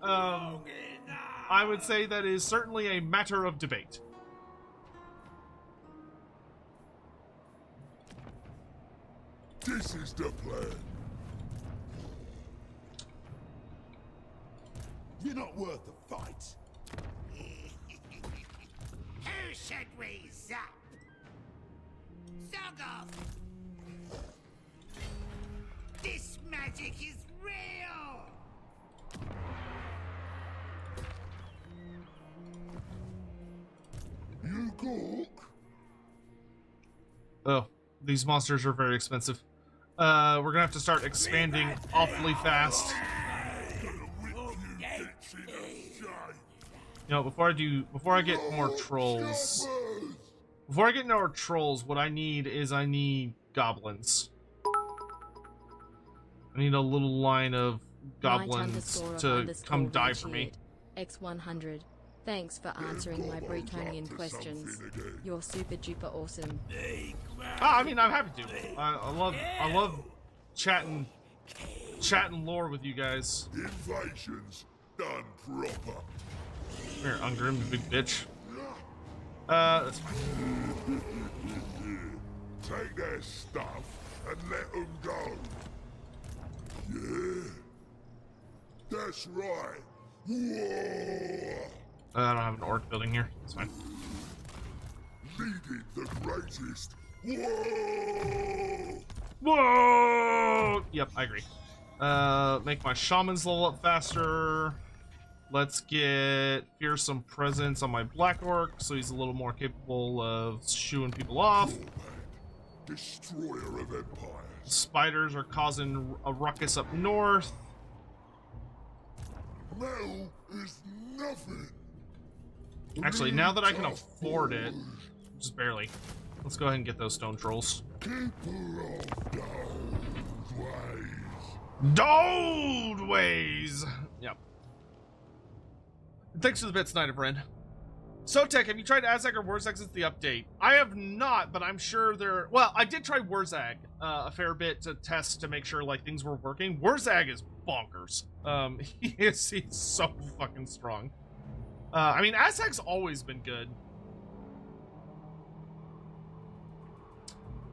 I would say that is certainly a matter of debate. This is the plan. You're not worth a fight. Who should we zap? Zoggoth! This magic is real! You cook? Oh, these monsters are very expensive. We're gonna have to start expanding awfully fast. Before I get more trolls, what I need goblins. I need a little line of goblins to come die for me. X100. Thanks for answering my Bretonian questions. You're super duper awesome. I'm happy to. I love chatting lore with you guys. Invasion's done proper. Here, Ungrim, big bitch. That's fine. Take their stuff and let them go. Yeah. That's right. Whoa. I don't have an orc building here. It's fine. Leading the greatest Whoa! Whoa! Yep, I agree. Make my shamans level up faster. Let's get fearsome presence on my black orc, so he's a little more capable of shooing people off. Destroyer of empires. Spiders are causing a ruckus up north. Metal is nothing. Actually, now that I can afford it, just barely, let's go ahead and get those stone trolls. Keeper of those ways. Dold ways! Yep. Thanks for the bits, Snyder friend. Sotek, have you tried Azag or Wurzag since the update? I have not, but I'm sure they're... Well, I did try Wurzag a fair bit to test to make sure like things were working. Wurzag is bonkers. He's so fucking strong. I mean, Azag's always been good.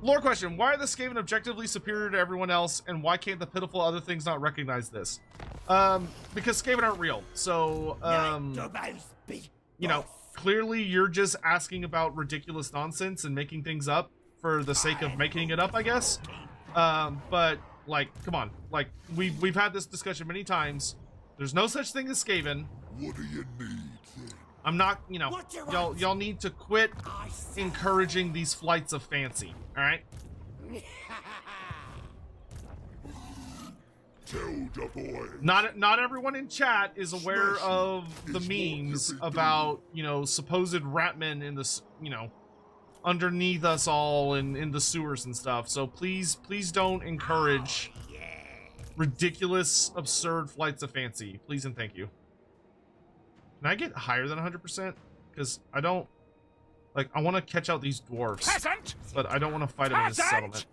Lore question, why are the Skaven objectively superior to everyone else, and why can't the pitiful other things not recognize this? Because Skaven aren't real, so, you know, clearly you're just asking about ridiculous nonsense and making things up for the sake of making it up, I guess. But, like, come on. Like, we've had this discussion many times. There's no such thing as Skaven. What do you need? I'm not, you know, y'all need to quit encouraging these flights of fancy, alright? Tell the boy. Not everyone in chat is aware of the memes about, you know, supposed ratmen in the, you know, underneath us all in the sewers and stuff. So please don't encourage ridiculous, absurd flights of fancy. Please and thank you. Can I get higher than 100%? Because I don't... Like, I want to catch out these dwarves. Peasant! But I don't want to fight them in this Peasant!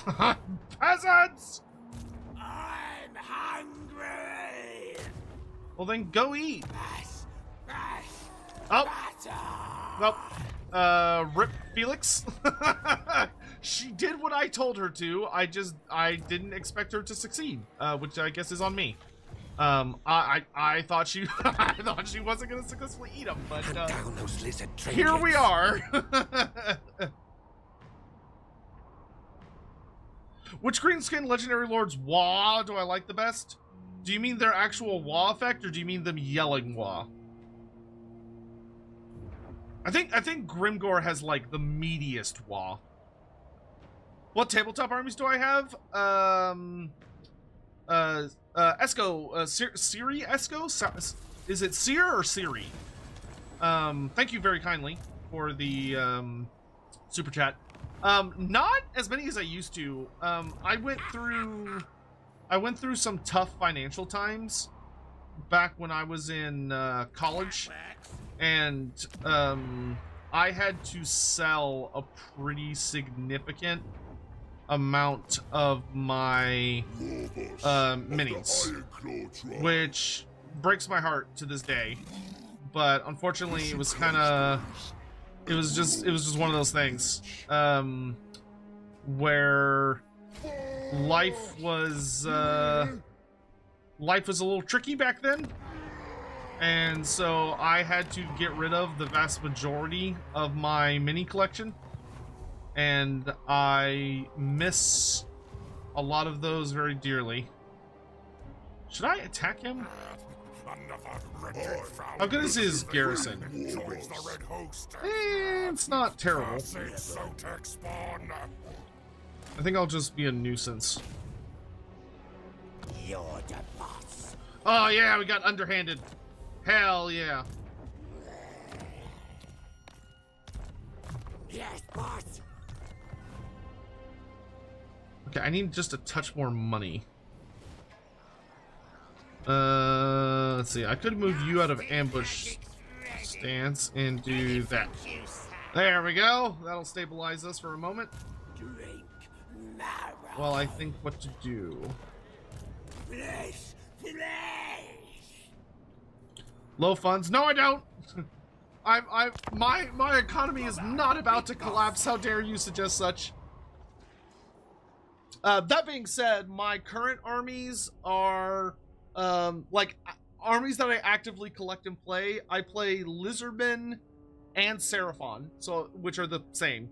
settlement. Peasants! I'm hungry! Well, then go eat. Oh! Well, rip Felix. She did what I told her to. I didn't expect her to succeed, which I guess is on me. I thought she I thought she wasn't gonna successfully eat them, but Down those lizard here we are. Which Greenskin Legendary Lord's wah do I like the best? Do you mean their actual wah effect, or do you mean them yelling wah? I think Grimgor has like the meatiest wah. What tabletop armies do I have? Esco, Siri Esco? Is it Seer or Siri? Thank you very kindly for the, super chat. Not as many as I used to. I went through some tough financial times back when I was in, college, and, I had to sell a pretty significant amount of my minis, which breaks my heart to this day. But unfortunately, it was just one of those things where life was a little tricky back then, and so I had to get rid of the vast majority of my mini collection. And I miss a lot of those very dearly. Should I attack him? How good is his garrison? It's not terrible. I think I'll just be a nuisance. You're the boss. Oh yeah, we got underhanded. Hell yeah. Yes, boss. Okay, I need just a touch more money. Let's see. I could move you out of ambush stance and do that. There we go. That'll stabilize us for a moment. Drink marrow. While I think what to do. Flesh, flesh. Low funds? No, I don't. My economy is not about to collapse. How dare you suggest such? That being said, my current armies are, like, armies that I actively collect and play. I play Lizardmen and Seraphon, so, which are the same.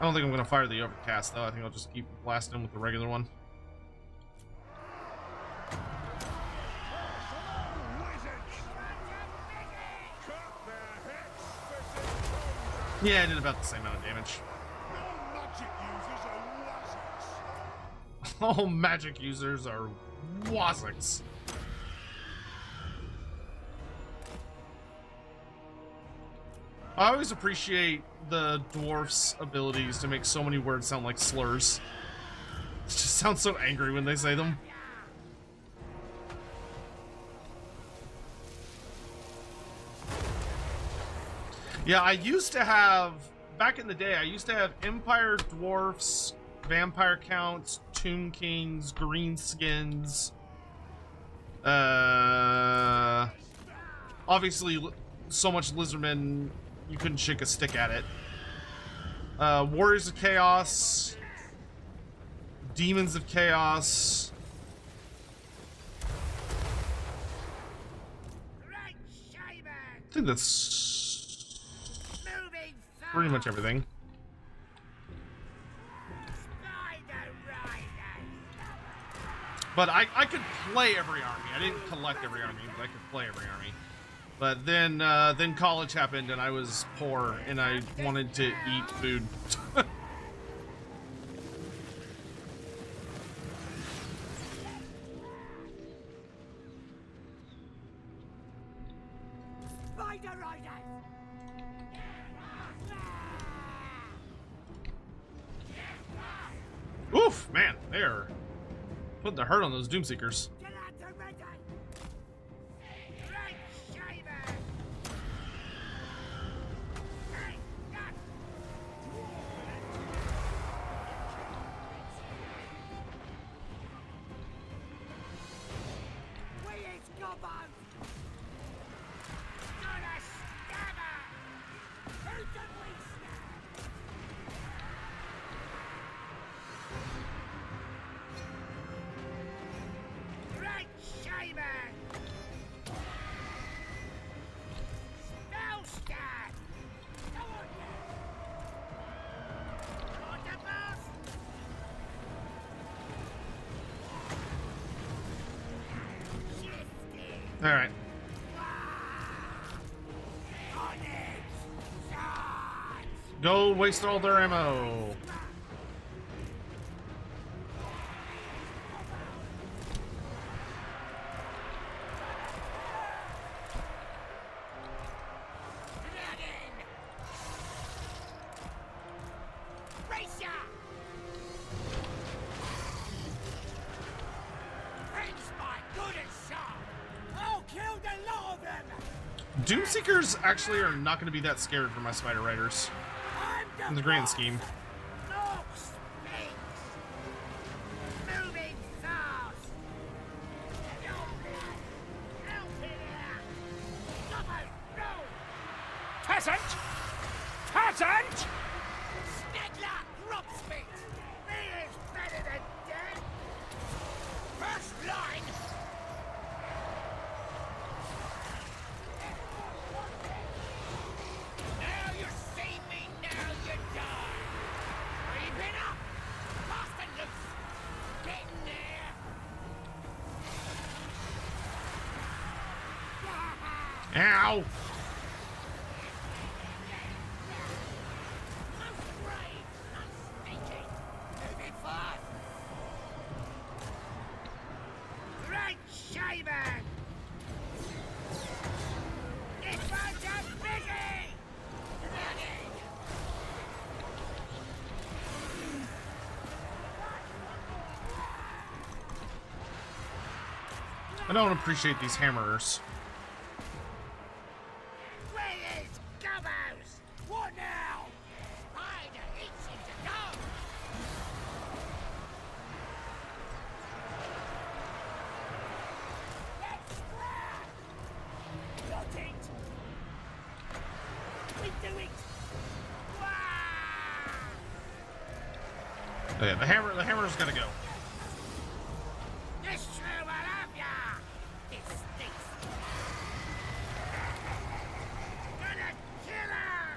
I don't think I'm gonna fire the overcast though. I think I'll just keep blasting with the regular one. Yeah, I did about the same amount of damage. All magic users are Wazzix. I always appreciate the dwarfs' abilities to make so many words sound like slurs. It just sounds so angry when they say them. Yeah, I used to have, back in the day, I used to have Empire Dwarfs, Vampire Counts, Tomb Kings, Greenskins. Obviously, so much Lizardmen, you couldn't shake a stick at it. Warriors of Chaos, Demons of Chaos. I think that's pretty much everything. But I could play every army. I didn't collect every army, but I could play every army. But then college happened and I was poor and I wanted to eat food. Oof, man, they're putting the hurt on those Doomseekers. All right. Go waste all their ammo. Doomseekers actually are not going to be that scared for my Spider Riders in the grand scheme. Peasant! Peasant! Snegler Grubspit! He is better than dead! First line! Now you see me, now you die! Creeping up! Fast and loose! Getting there! Ow! I don't appreciate these hammerers. Where is Gobos? What now? I'd eat him to go! Let's run! Not it! We do it! Wah! Oh, yeah, the hammer's gonna go. This true will have ya! It stinks! Gonna kill her!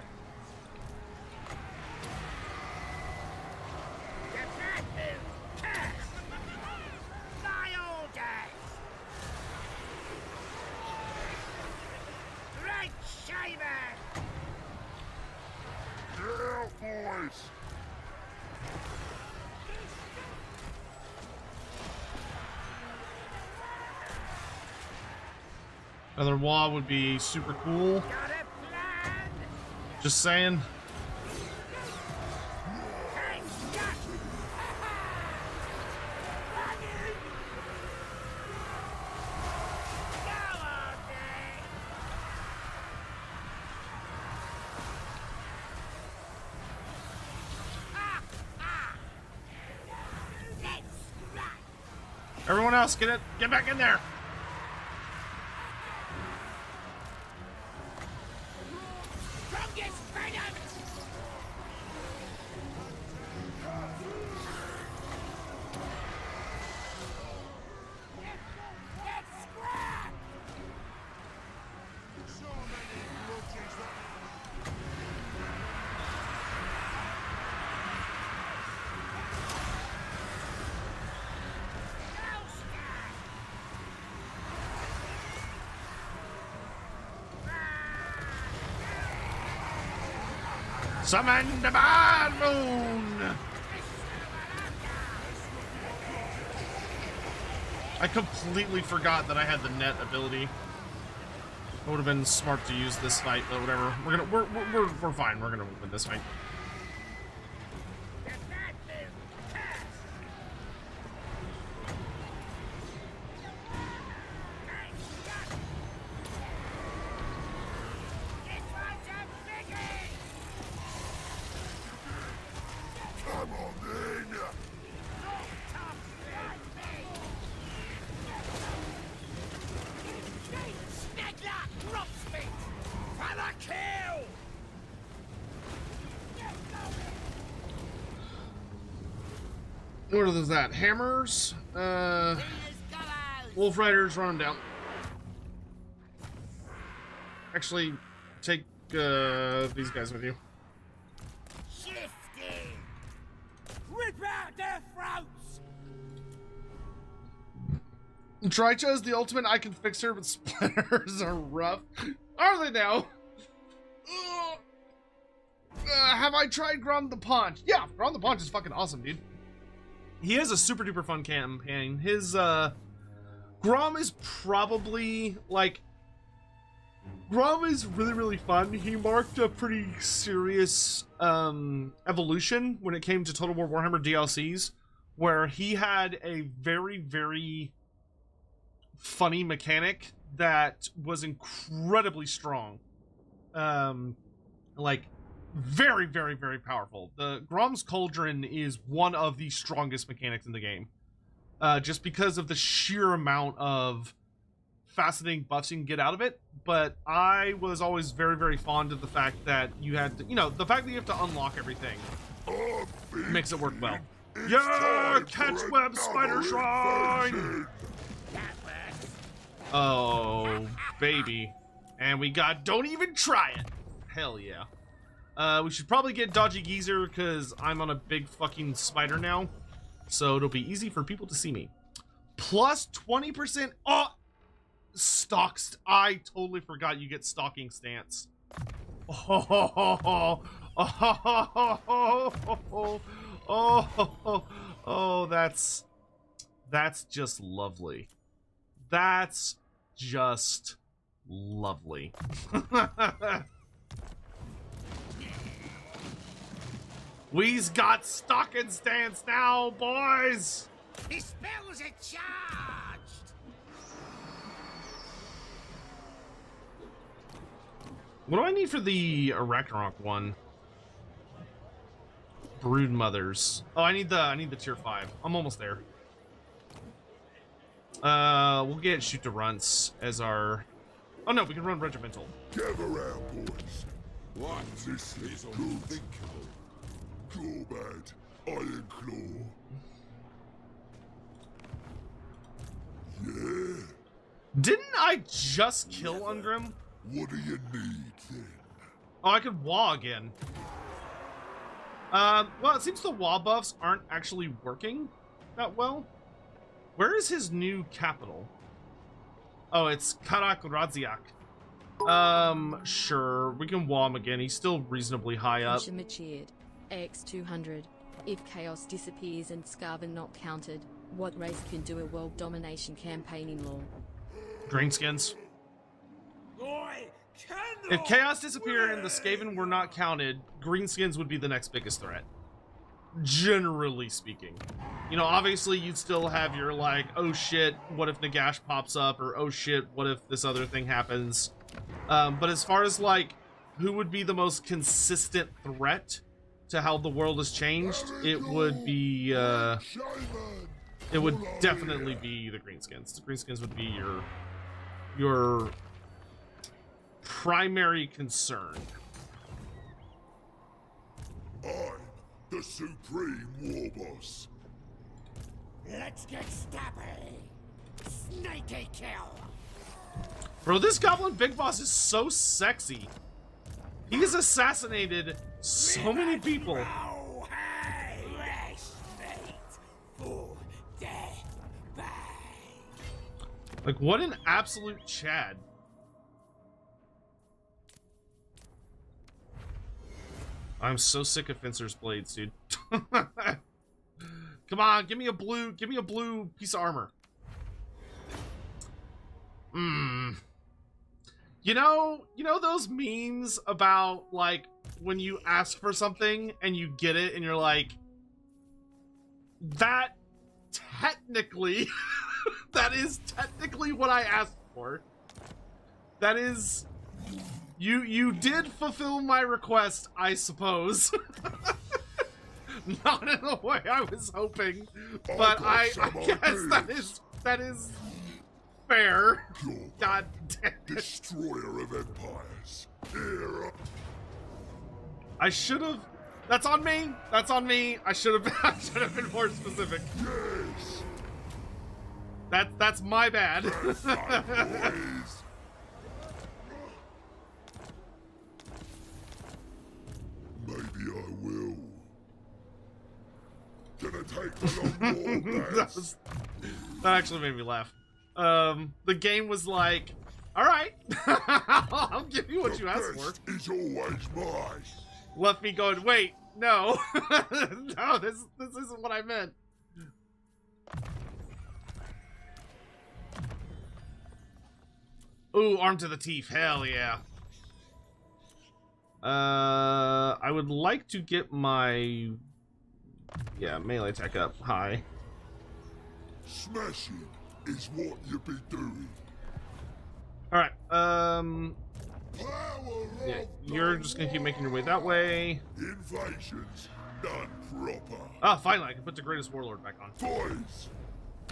Another wall would be super cool. Got a plan? Just saying. Hey, shut! Running! Go on, then! Let's run! Everyone else, get back in there. Strongest venom! Let's scrap! Summon the bad moon. I completely forgot that I had the net ability. It would have been smart to use this fight, but whatever. We're fine. We're gonna win this fight. Come on then! Snag that drop speed! For the kill! What are those? That hammers? Wolf Riders, run them down. Actually, take these guys with you. Shifty! Rip out their throats! Tricha is the ultimate. I can fix her, but splinters are rough. Are they now? Have I tried Grom the Paunch? Yeah, Grom the Paunch is fucking awesome, dude. He has a super duper fun campaign. His Grom is probably like Grom is really fun. He marked a pretty serious evolution when it came to Total War Warhammer DLCs, where he had a very funny mechanic that was incredibly strong. Like very powerful. The Grom's Cauldron is one of the strongest mechanics in the game. Just because of the sheer amount of fascinating buffs you can get out of it. But I was always very fond of the fact that you had to, the fact that you have to unlock everything makes it work well. Yeah, catch web spider shrine! That works. Oh, baby. And we got don't even try it. Hell yeah. We should probably get Dodgy Geezer because I'm on a big fucking spider now. So it'll be easy for people to see me. Plus 20%. Oh! Stalks. I totally forgot you get stalking stance. Oh, that's just lovely. That's just lovely. We's got stalking stance now, boys. His spells are charged! What do I need for the Arachnarok one? Brood Mothers. Oh, I need the tier 5. I'm almost there. We'll get Shoot to Runts as our. Oh no, we can run Regimental. Gather round, boys. What? This is good. Unthinkable. Clawbad, Iron Claw. Yeah. Didn't I just kill Ungrim? What do you need then? Oh, I could Wah again. Well, it seems the Wah buffs aren't actually working that well. Where is his new capital? Oh, it's Karak Radziak. Sure, we can Wah him again. He's still reasonably high up. Machid, AX200. If chaos disappears and Skaven not counted, what race can do a world domination campaign in lore? Greenskins. If Chaos disappeared and the Skaven were not counted, Greenskins would be the next biggest threat. Generally speaking. You know, obviously you'd still have your like, oh shit, what if Nagash pops up? Or oh shit, what if this other thing happens? But as far as like, who would be the most consistent threat to how the world has changed, it would be, it would definitely be the Greenskins. The Greenskins would be your primary concern. I'm the Supreme War Boss. Let's get snappy. Snaky kill. Bro, this Goblin Big Boss is so sexy. He has assassinated so many people. Oh, hey, yes, mate. For death, bang. Like, what an absolute Chad. I'm so sick of Fencer's blades, dude. Come on, give me a blue piece of armor. You know those memes about like when you ask for something and you get it and you're like, that technically that is technically what I asked for. That is, you did fulfill my request, I suppose. Not in the way I was hoping, but I guess that is fair. God damn it. Destroyer of empires. Here. I should have. That's on me. That's on me. I should have been more specific. Yes. That's my bad. Boys. Maybe I will. Gonna take the long walk, lads. That actually made me laugh. The game was like, all right, I'll give you what you asked for. It's always mine. Left me going, wait, no, no, this isn't what I meant. Ooh, armed to the teeth, hell yeah. I would like to get my, melee attack up high. Smashing is what you be doing. Alright, Power yeah, of you're just gonna keep making your way that way. Invasion's done proper. Ah, finally, I can put the Greatest Warlord back on. Boys,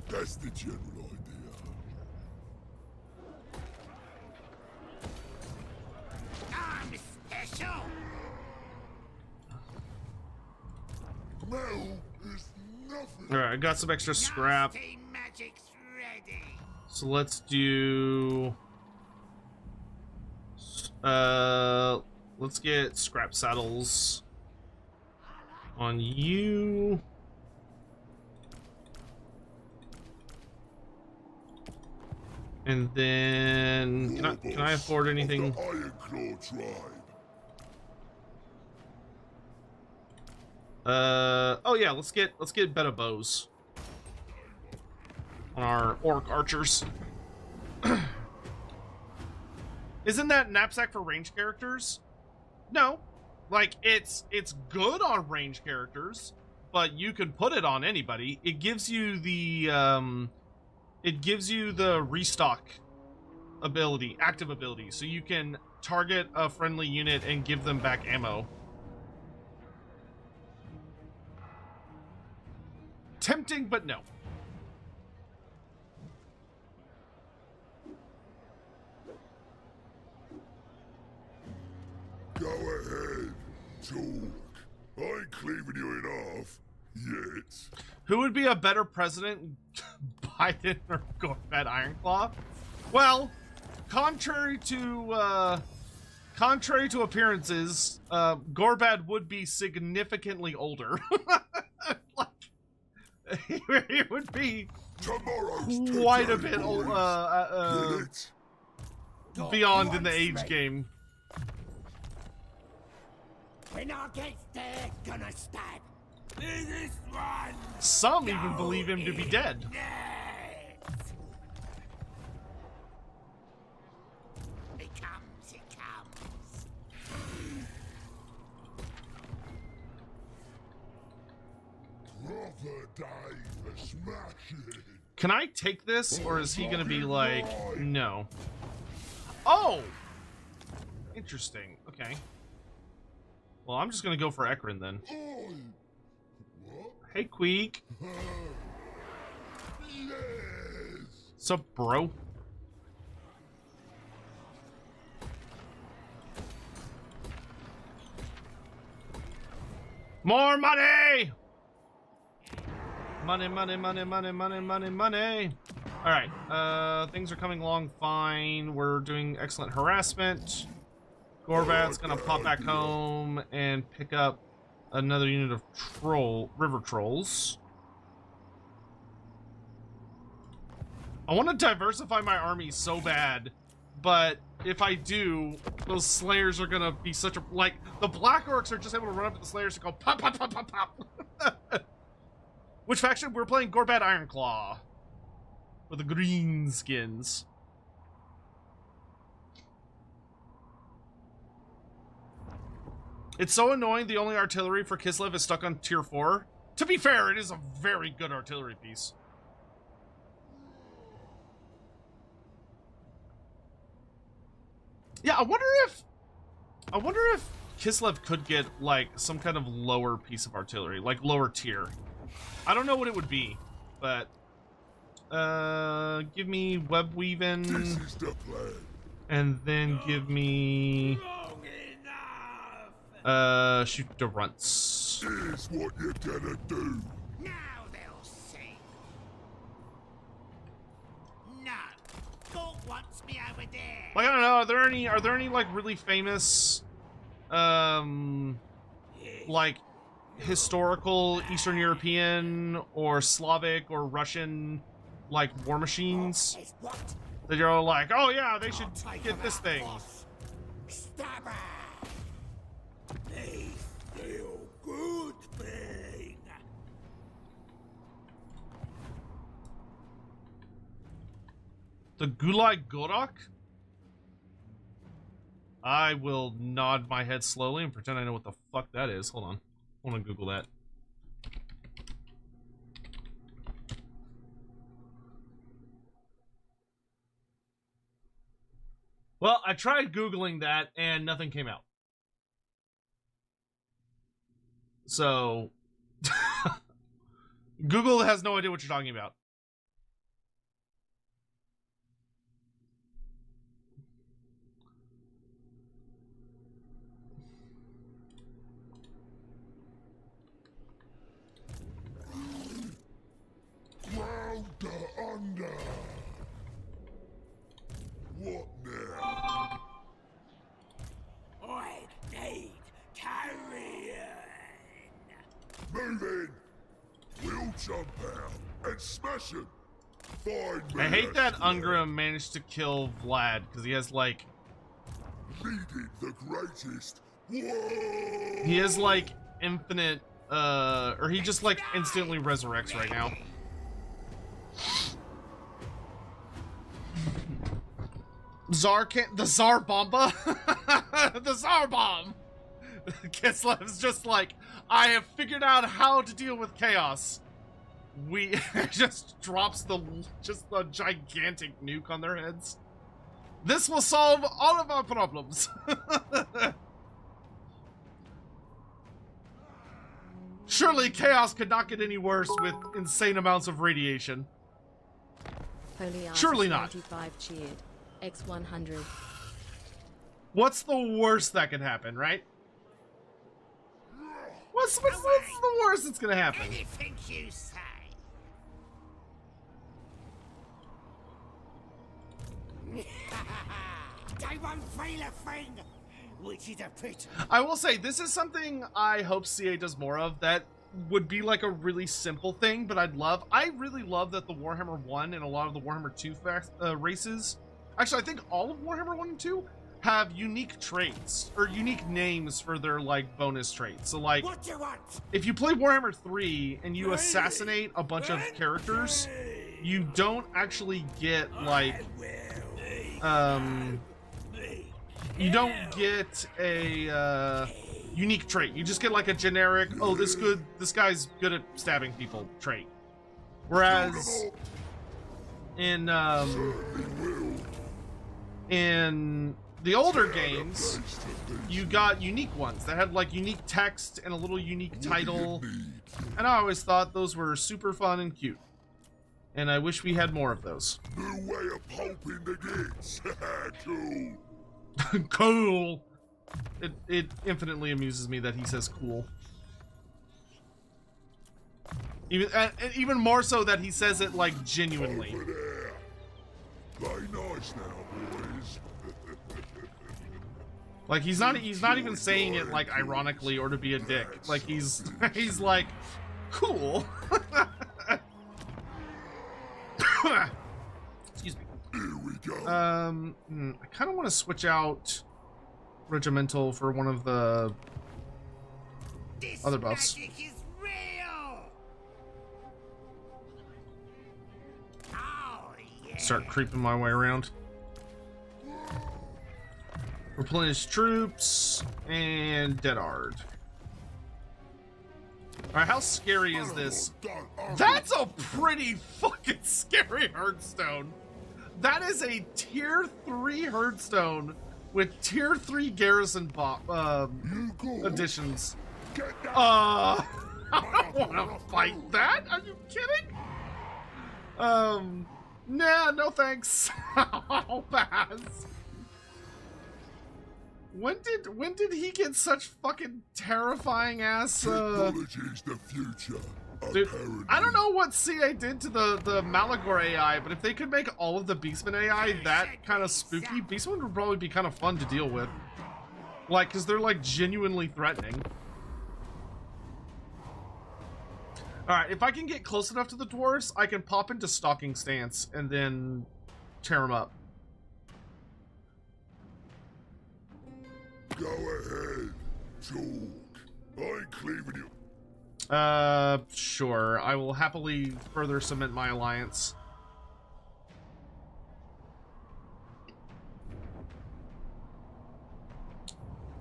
that's the general idea. I'm special. Metal is nothing. Alright, I got some extra scrap. Nasty magic's ready. So let's do... let's get scrap saddles on you. And then can I afford anything? The Iron Claw tribe. Oh yeah, let's get better bows on our orc archers. Isn't that knapsack for range characters? No. Like, it's good on range characters, but you can put it on anybody. It gives you the restock ability, active ability, so you can target a friendly unit and give them back ammo. Tempting, but no. Go ahead, talk. I ain't cleaving you in half yet. Who would be a better president, Biden or Gorbad Ironclaw? Well, contrary to appearances, Gorbad would be significantly older. Like, he would be Tomorrow's quite a today, bit boys. Get it? beyond in the age game. When I get there, gonna stab. This one. Some even believe him to be dead. Next. It comes, it comes. Proper day for smashing. Can I take this, or is he gonna be like, no? Oh! Interesting. Okay. Well, I'm just gonna go for Ekron then. Oi! What? Hey, Queek. Yes! Sup, bro? More money! Money, money, money, money, money, money, money. All right, things are coming along fine. We're doing excellent harassment. Gorbat's gonna pop back home and pick up another unit of river trolls. I want to diversify my army so bad, but if I do, those slayers are gonna be such a, like, the black orcs are just able to run up to the slayers and go pop, pop, pop, pop, pop. Which faction? We're playing Gorbat Ironclaw with the Greenskins. It's so annoying the only artillery for Kislev is stuck on tier 4. To be fair, it is a very good artillery piece. Yeah, I wonder if Kislev could get like some kind of lower piece of artillery, like lower tier. I don't know what it would be, but give me web weaving, This is the plan. and then give me shoot the runts. Here's what you're gonna do. Now they'll see. No. Gork wants me over there. Like, I don't know, are there any like really famous like historical Eastern European or Slavic or Russian like war machines Is what? that you're like, oh yeah, they should I'll take get him this out, thing? boss. Stab her. They feel good thing. The Gulag Gorak? I will nod my head slowly and pretend I know what the fuck that is. Hold on. I want to Google that. Well, I tried Googling that and nothing came out. So, Google has no idea what you're talking about. Rounder under. What now? I need carrion. Move in. We'll jump out and smash him. Find me. I hate that a slave. Ungram managed to kill Vlad because he has like Leading the greatest. Whoa! he has like infinite or he just like instantly resurrects right now. The Tsar Bomba? The Tsar Bomb! Kislev's just like, I have figured out how to deal with chaos. We just drops the gigantic nuke on their heads. This will solve all of our problems. Surely chaos could not get any worse with insane amounts of radiation. Holy Arts Surely not. 95 cheered. X100. What's the worst that could happen, right? What's the worst that's gonna happen? Anything you say. They won't feel a thing, which is a pity. I will say, this is something I hope CA does more of. That would be like a really simple thing, but I really love that the Warhammer 1 and a lot of the Warhammer 2 races, actually I think all of Warhammer 1 and 2 have unique traits, or unique names for their like bonus traits. So like, What do you want? if you play Warhammer 3 and you assassinate a bunch of characters, you don't actually get like you don't get a unique trait. You just get like a generic, oh, this guy's good at stabbing people trait. Whereas in the older games, you got unique ones that had like unique text and a little unique title, and I always thought those were super fun and cute. And I wish we had more of those. New way of hoping the gates. Cool. Cool. It infinitely amuses me that he says cool. Even more so that he says it like genuinely. Over there. Play nice now, boys. Like he's not even saying it like ironically or to be a dick. Like he's like cool. Excuse me. Here we go. I kind of want to switch out regimental for one of the This other buffs. magic is real. Oh, yeah. Start creeping my way around. Replenish troops and dead ard. Alright, how scary is this? That's a pretty fucking scary Hearthstone. That is a tier 3 Hearthstone with tier 3 garrison additions. I don't want to fight that. Are you kidding? Nah, no thanks. I'll pass. When did he get such fucking terrifying ass Technology's the future. Dude, Apparently. I don't know what CA did to the Malagor AI, but if they could make all of the Beastman AI that kind of spooky, Beastman would probably be kind of fun to deal with. Like, because they're like genuinely threatening. Alright, if I can get close enough to the dwarves, I can pop into stalking stance and then tear them up. Go ahead. Talk. I ain't cleaving you. Sure. I will happily further cement my alliance.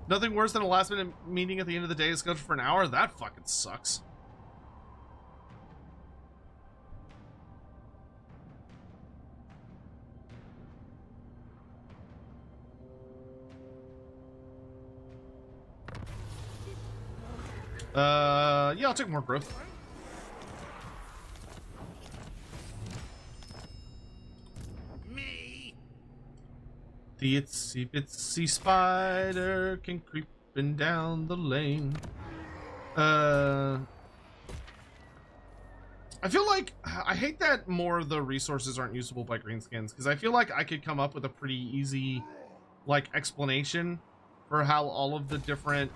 Nothing worse than a last minute meeting at the end of the day scheduled for an hour? That fucking sucks. Yeah, I'll take more growth. Me. The itsy bitsy spider can creeping down the lane. I feel like I hate that more of the resources aren't usable by Greenskins, because I feel like I could come up with a pretty easy like explanation for how all of the different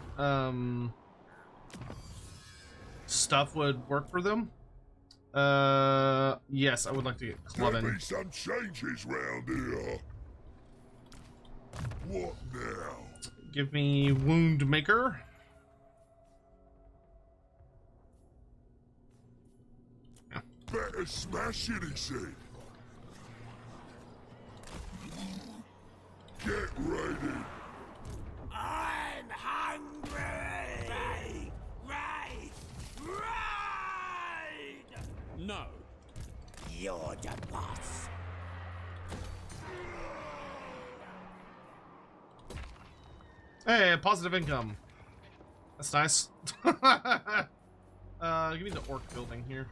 stuff would work for them. Yes, I would like to get There clubbing. be some changes round here. What now? Give me Wound Maker. Better smash it, he said. Get ready. I'm hungry. Right. No. You're the boss. Hey, positive income. That's nice. Give me the orc building here.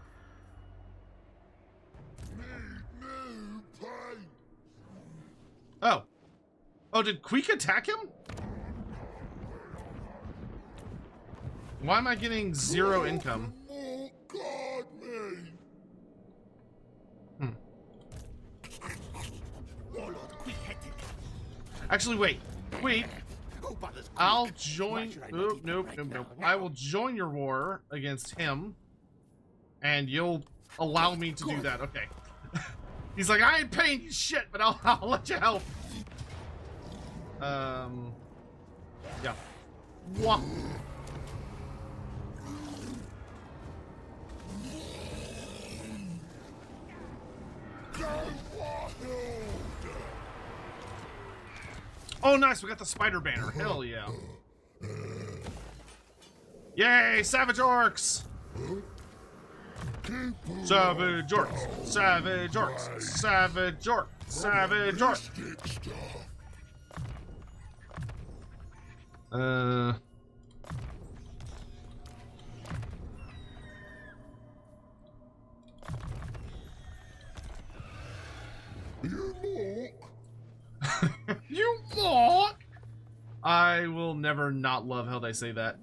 Need new paint. Oh. Oh, did Queek attack him? Why am I getting 0 income? Oh, God, me. Warlord, quick, hectic. Actually, wait. Wait. Oh, brothers, quick. I'll join. Why should I not Nope, eat nope, right nope, now? nope. I will join your war against him, and you'll allow me to do that. Okay. He's like, I ain't paying you shit, but I'll let you help. Yeah. Wah. Oh, nice. We got the spider banner. Hell yeah. Yay, savage orcs. Savage orcs. Savage orcs. Savage orcs. Savage orcs. You mock? You mock? I will never not love how they say that.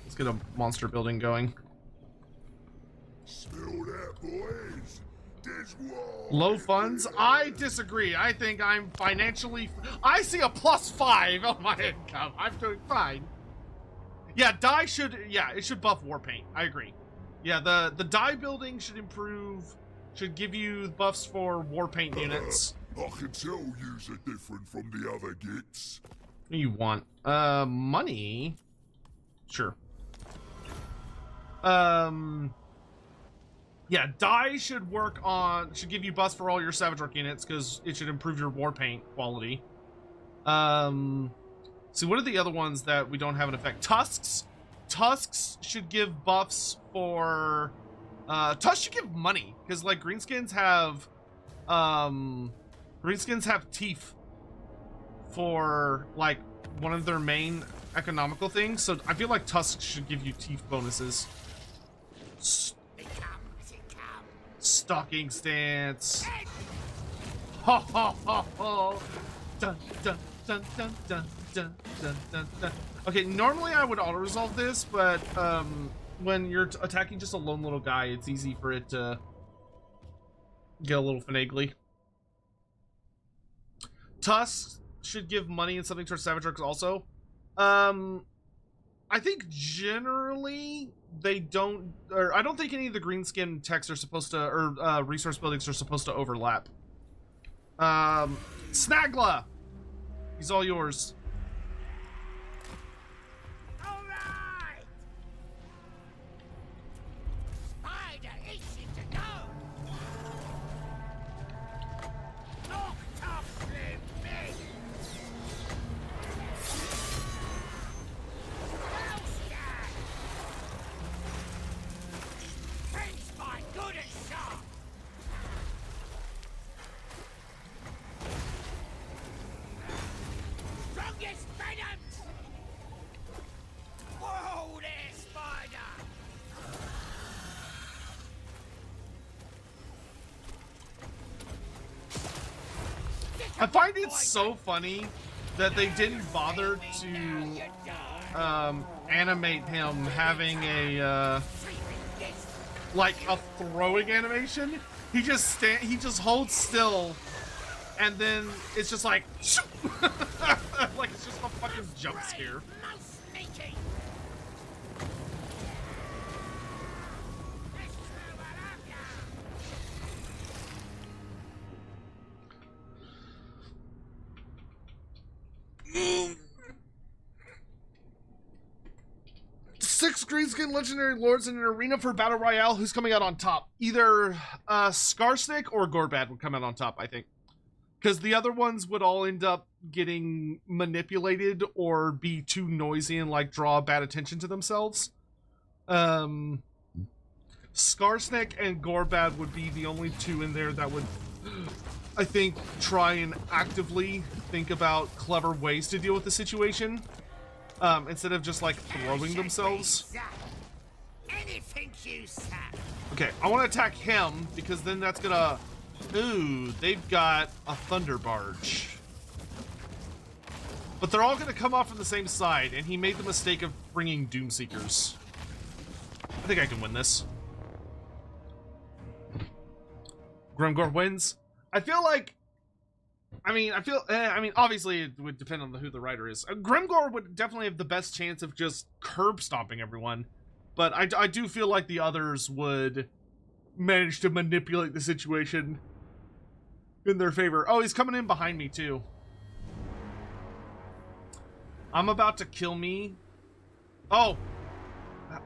Let's get a monster building going. Spill that, boys. This wall. Low funds? I disagree. I think I'm financially... I see a +5 on my income. I'm doing fine. Yeah, dye should... Yeah, it should buff war paint. I agree. Yeah, the dye building should improve... Should give you buffs for war paint units. I can tell yous are different from the other gits. What do you want? Money? Sure. Yeah, dye should work on... Should give you buffs for all your Savage Orc units, because it should improve your war paint quality. See, what are the other ones that we don't have an effect? Tusks? Tusks should give buffs for... Tusks should give money, because, like, Greenskins have... Greenskins have teeth for, like, one of their main economical things, so I feel like Tusks should give you teeth bonuses. Stalking stance. Ha ha ha ha. Dun dun dun dun dun dun dun dun dun. Okay, normally I would auto-resolve this, but when you're attacking just a lone little guy, it's easy for it to get a little finagly. Tusks should give money and something towards Savage Orcs also. I think generally they don't, or I don't think any of the greenskin techs are supposed to, or resource buildings are supposed to overlap. Snagla! He's all yours. All right. Spider itching to go. Knocked off Slim me. Fence my good and sharp. Strongest venom. Whoa there, spider. I find it so funny that they didn't bother to animate him having a like a throwing animation. He just holds still, and then it's just like like it's just a fucking jump scare. Mouse sneaky. Let's throw it up ya. 6 Greenskin Legendary Lords in an arena for Battle Royale. Who's coming out on top? Either Scarsnick or Gorbad would come out on top, I think. Because the other ones would all end up getting manipulated or be too noisy and, like, draw bad attention to themselves. Scarsnick and Gorbad would be the only two in there that would, I think, try and actively think about clever ways to deal with the situation. Instead of just, like, throwing themselves. Anything you say. Okay, I want to attack him, because then that's gonna... Ooh, they've got a Thunder Barge. But they're all gonna come off from the same side, and he made the mistake of bringing Doomseekers. I think I can win this. Grimgor wins. I feel like... I mean, obviously it would depend on who the writer is. Grimgor would definitely have the best chance of just curb stomping everyone, but I do feel like the others would manage to manipulate the situation in their favor. Oh, he's coming in behind me too. I'm about to kill me. Oh,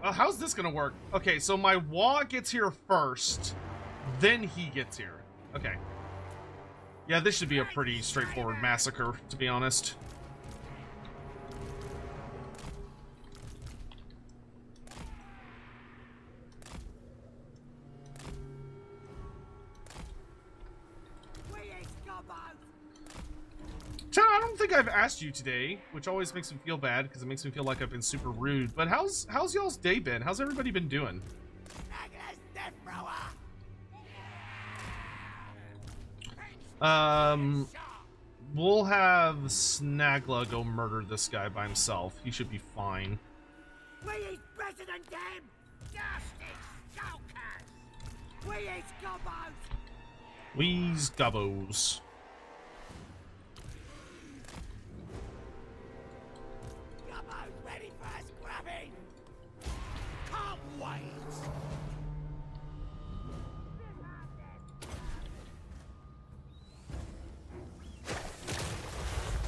how's this gonna work? Okay, so my Wah gets here first, then he gets here. Okay. Yeah, this should be a pretty straightforward massacre, to be honest. Chad, I don't think I've asked you today, which always makes me feel bad because it makes me feel like I've been super rude. But how's y'all's day been? How's everybody been doing? We'll have Snagla go murder this guy by himself. He should be fine. We is better than them! Justice, jokers! We is gobbos! We's gobbos. Gobbos ready for scrubbing! Can't wait!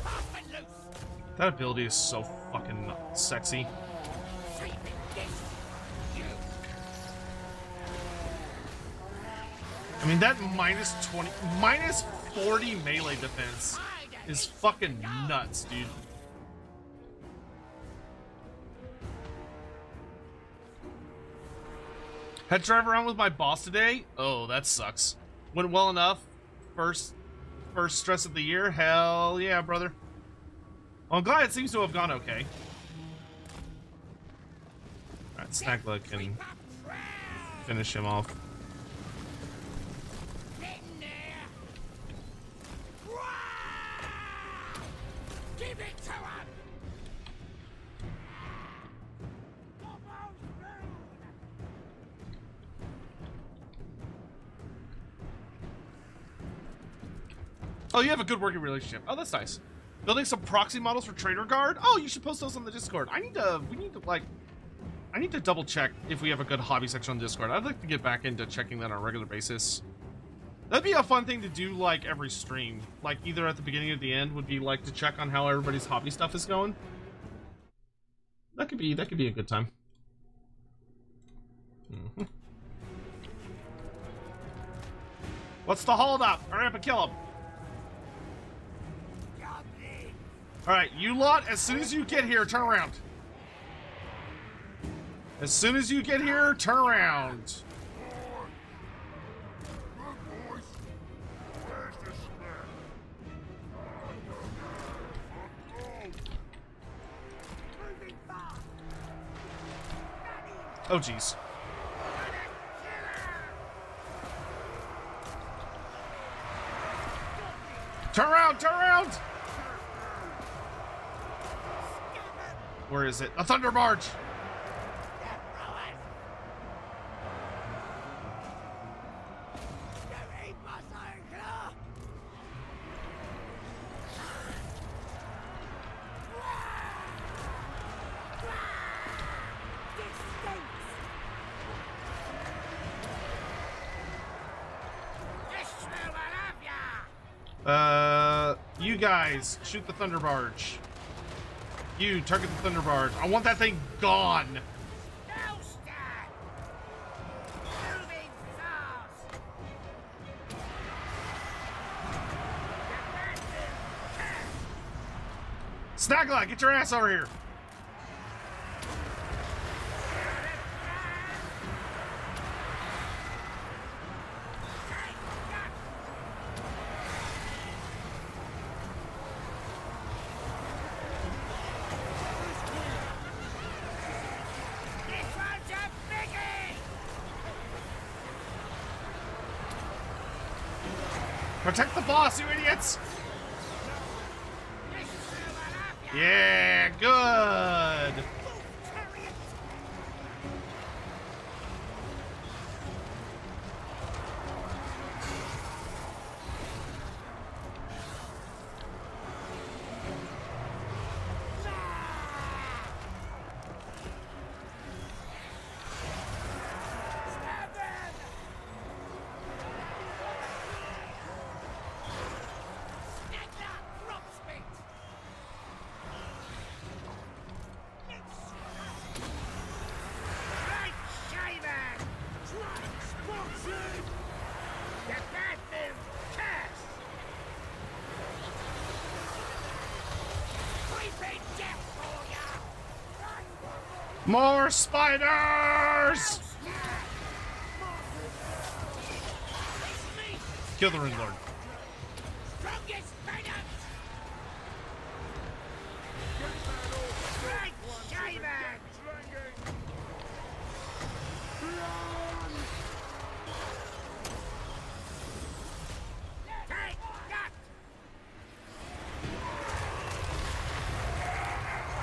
Fast and loose! That ability is so fucking sexy. Sleeping this! You! I mean, that minus 40 melee defense is fucking nuts, dude. Had to drive around with my boss today? Oh, that sucks. Went well enough. First stress of the year? Hell yeah, brother. Well, I'm glad it seems to have gone okay. Alright, Snagla can finish him off. Get in there! Wah! Give it to him! Oh, you have a good working relationship. Oh, that's nice. Building some proxy models for Trader Guard? Oh, you should post those on the Discord. I need to double check if we have a good hobby section on Discord. I'd like to get back into checking that on a regular basis. That'd be a fun thing to do like every stream. Like either at the beginning or the end would be like to check on how everybody's hobby stuff is going. That could be a good time. What's the holdup? Hurry up and kill him. Alright, you lot, as soon as you get here, turn around. As soon as you get here, turn around. Oh, jeez. Turn around, turn around! Where is it? A Thunder Barge! You guys, shoot the Thunder Barge. You, target the Thunder Barge. I want that thing gone. Snagla, get your ass over here. Protect the boss, you idiots! Yeah, good! More spiders! Kill the Rune Lord. Strongest venom! Right shaven! Take that!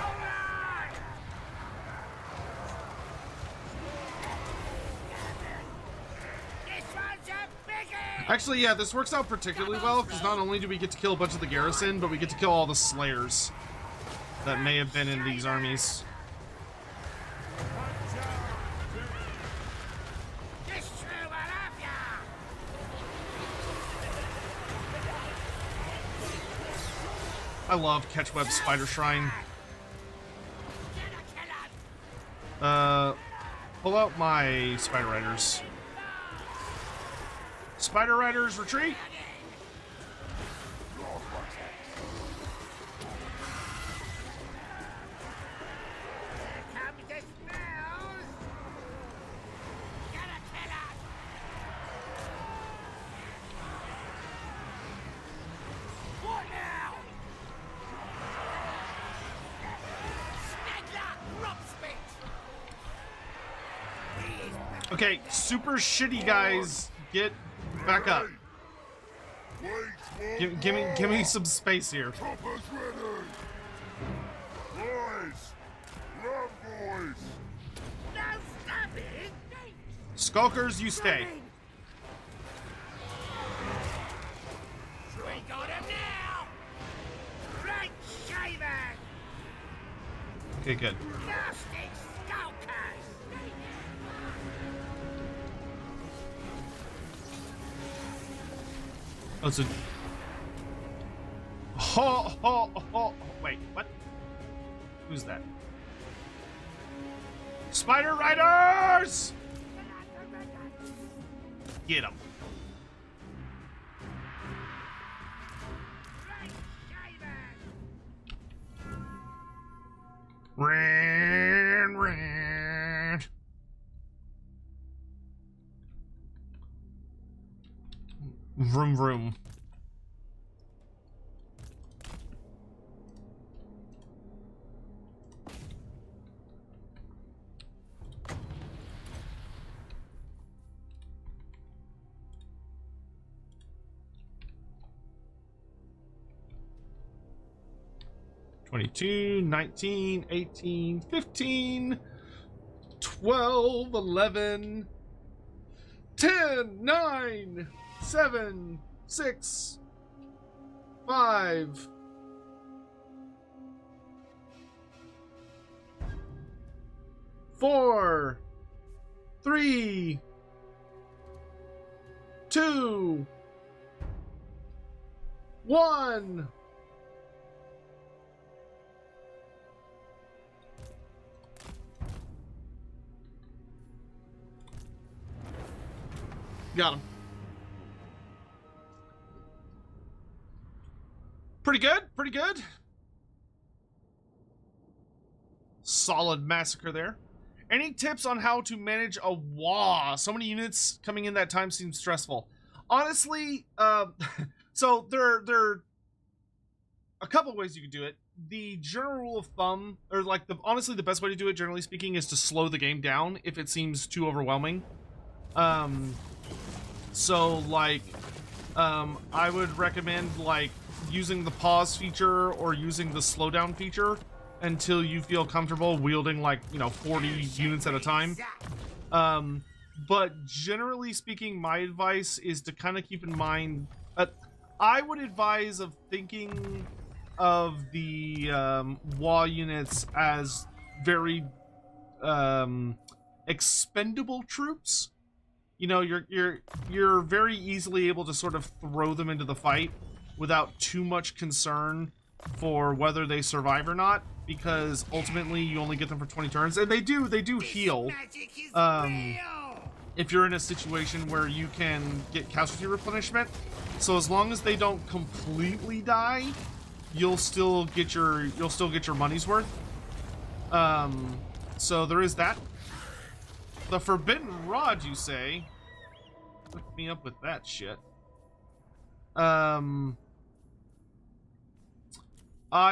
Alright! This one's a biggie! Actually, yeah, this works out particularly well because not only do we get to kill a bunch of the garrison, but we get to kill all the slayers that may have been in these armies. This true will have ya! I love Catchweb Spider Shrine. Gonna kill him! Pull out my Spider Riders. Spider Riders, retreat! Come to smells! Gonna kill him! What now? Snagler, rob spit! He is back. Okay, super shitty guys, get back up. Wait, Give me some space here. Chopper's ready! Boys! Run, boys! No stabbing! Skulkers, you stay. We got him now! Right shaven! Okay, good. Nasty skulkers! Oh, so... Wait, what? Who's that? Spider Riders! Get them. Right shaven! Ran. Vroom vroom. $22, $19, $18, $15, $12, $11, $10, $9, $7, $6, $5, $4, $3, $2, $1. Got him. Pretty good, pretty good. Solid massacre there. Any tips on how to manage a WA? So many units coming in that time seems stressful. Honestly, so there are a couple ways you could do it. The general rule of thumb, or like honestly the best way to do it, generally speaking, is to slow the game down if it seems too overwhelming. So like, I would recommend like using the pause feature or using the slowdown feature until you feel comfortable wielding like, 40 units at a time. But generally speaking, my advice is to kind of keep in mind, I would advise of thinking of the WA units as very expendable troops. You're very easily able to sort of throw them into the fight without too much concern for whether they survive or not, because ultimately you only get them for 20 turns, and they do heal. If you're in a situation where you can get casualty replenishment, so as long as they don't completely die, you'll still get your money's worth. so there is that. The Forbidden Rod, you say? Hook me up with that shit. I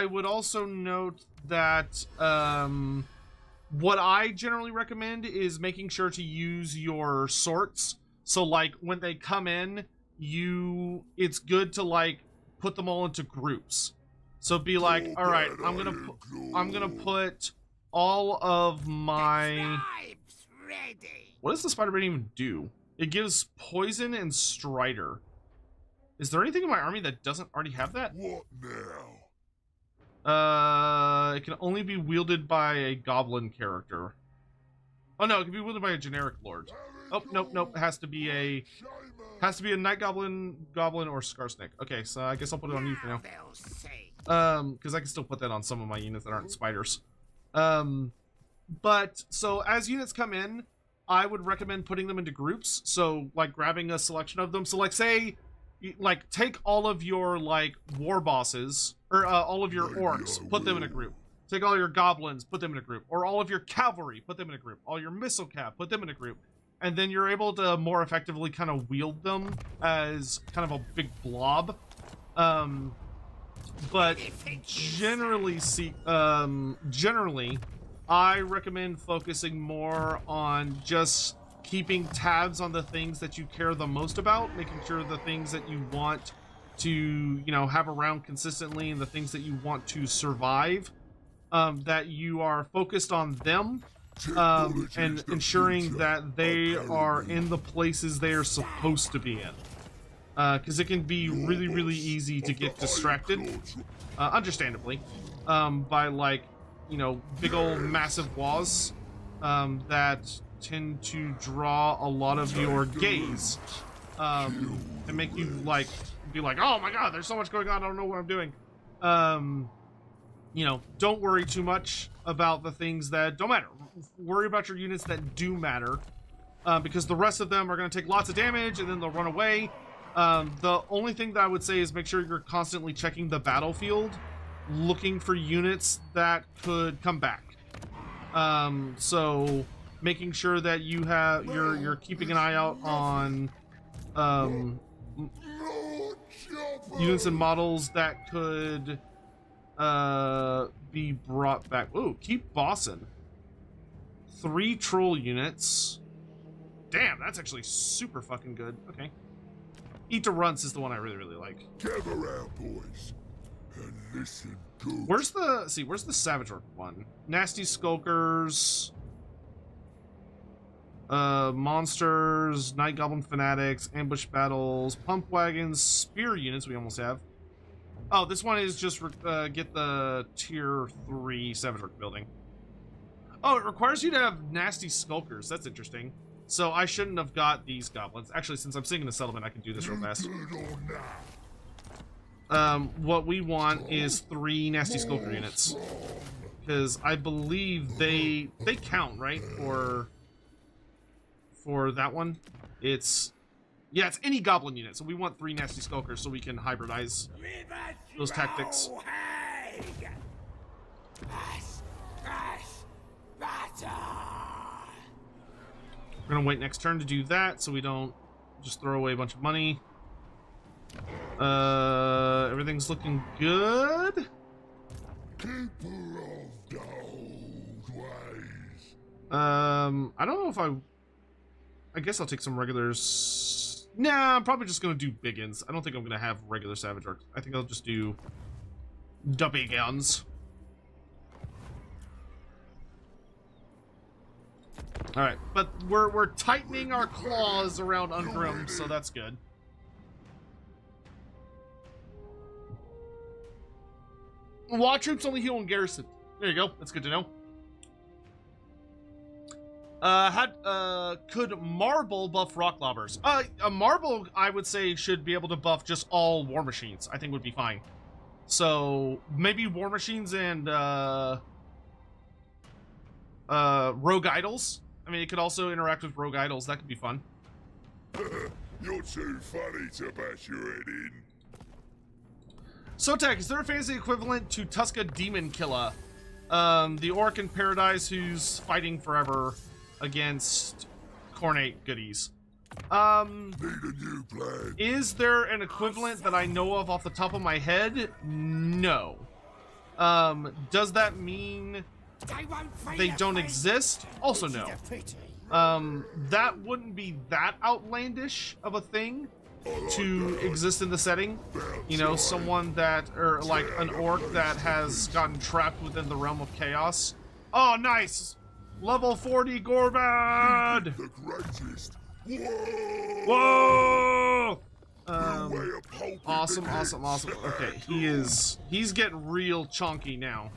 would also note that what I generally recommend is making sure to use your sorts. So like when they come in, it's good to like put them all into groups. So be like, all right, I'm gonna put all of my. What does the spider brain even do? It gives poison and strider. Is there anything in my army that doesn't already have that? What now? It can only be wielded by a goblin character. Oh no, it can be wielded by a generic lord. Oh nope. It has to be a night goblin, or scar snake. Okay, so I guess I'll put it on you for now. Because I can still put that on some of my units that aren't spiders. But so as units come in, I would recommend putting them into groups. So like grabbing a selection of them. So like say, like take all of your like war bosses or all of your orcs, put them in a group. Take all your goblins, put them in a group, or all of your cavalry, put them in a group. All your missile cap, put them in a group. And then you're able to more effectively kind of wield them as kind of a big blob. But generally, I recommend focusing more on just keeping tabs on the things that you care the most about, making sure the things that you want to, you know, have around consistently and the things that you want to survive, that you are focused on them, and ensuring that they are in the places they are supposed to be in. Because it can be really, really easy to get distracted, understandably, by like, you know, big old massive walls that tend to draw a lot of your gaze, and make you like be like, oh my god, there's so much going on, I don't know what I'm doing. You know, don't worry too much about the things that don't matter. Worry about your units that do matter, because the rest of them are going to take lots of damage and then they'll run away. The only thing that I would say is make sure you're constantly checking the battlefield, looking for units that could come back. So making sure that you have you're keeping an eye out on units and models that could be brought back. Ooh, keep bossing. 3 troll units. Damn, that's actually super fucking good. Okay. Eat to Runts is the one I really, really like. Gather round, boys, and listen good. Where's the Savage Orc one? Nasty Skulkers, monsters, Night Goblin Fanatics, ambush battles, pump wagons, spear units we almost have. Oh, this one is just get the tier 3 Savage Orc building. Oh, it requires you to have Nasty Skulkers. That's interesting. So I shouldn't have got these goblins. Actually, since I'm sitting in a settlement, I can do this real fast. What we want is 3 Nasty Skulker units, because I believe they count, right? For that one, it's any goblin unit. So we want 3 Nasty Skulkers so we can hybridize those tactics. We're gonna wait next turn to do that, so we don't just throw away a bunch of money. Everything's looking good. Keeper of the old ways. I don't know if I guess I'll take some regulars. Nah, I'm probably just gonna do biggins. I don't think I'm gonna have regular Savage Orcs. I think I'll just do the big guns. All right, but we're tightening our claws around Ungrim, so that's good. Law troops only heal in garrison. There you go. That's good to know. Could marble buff rock lobbers? A marble, I would say, should be able to buff just all war machines. I think would be fine. So maybe war machines and rogue idols. I mean, it could also interact with rogue idols. That could be fun. You're too funny to bash your head in. Sotek, is there a fantasy equivalent to Tuska Demon Killer? the orc in Paradise who's fighting forever against Cornate goodies. Need a new plan. Is there an equivalent that I know of off the top of my head? No. Does that mean they don't exist? Also no. That wouldn't be that outlandish of a thing to exist in the setting. You know, someone that, or like an orc that has gotten trapped within the realm of chaos. Oh, nice! Level 40 Gorbad! The greatest. Whoa! Way of hoping Awesome, begins. awesome. Okay, he's getting real chunky now.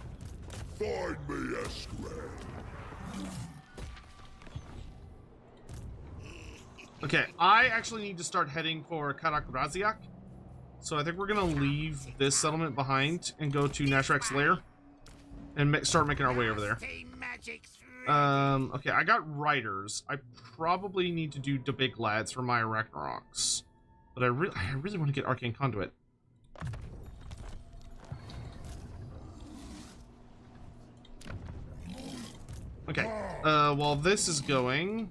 Find me a square. Okay, I actually need to start heading for Karakraziak. So I think we're gonna leave this settlement behind and go to Nashrak's lair and start making our way over there. Okay, I got riders. I probably need to do the big lads for my Ragnaroks, but I really want to get Arcane Conduit. Okay, while this is going,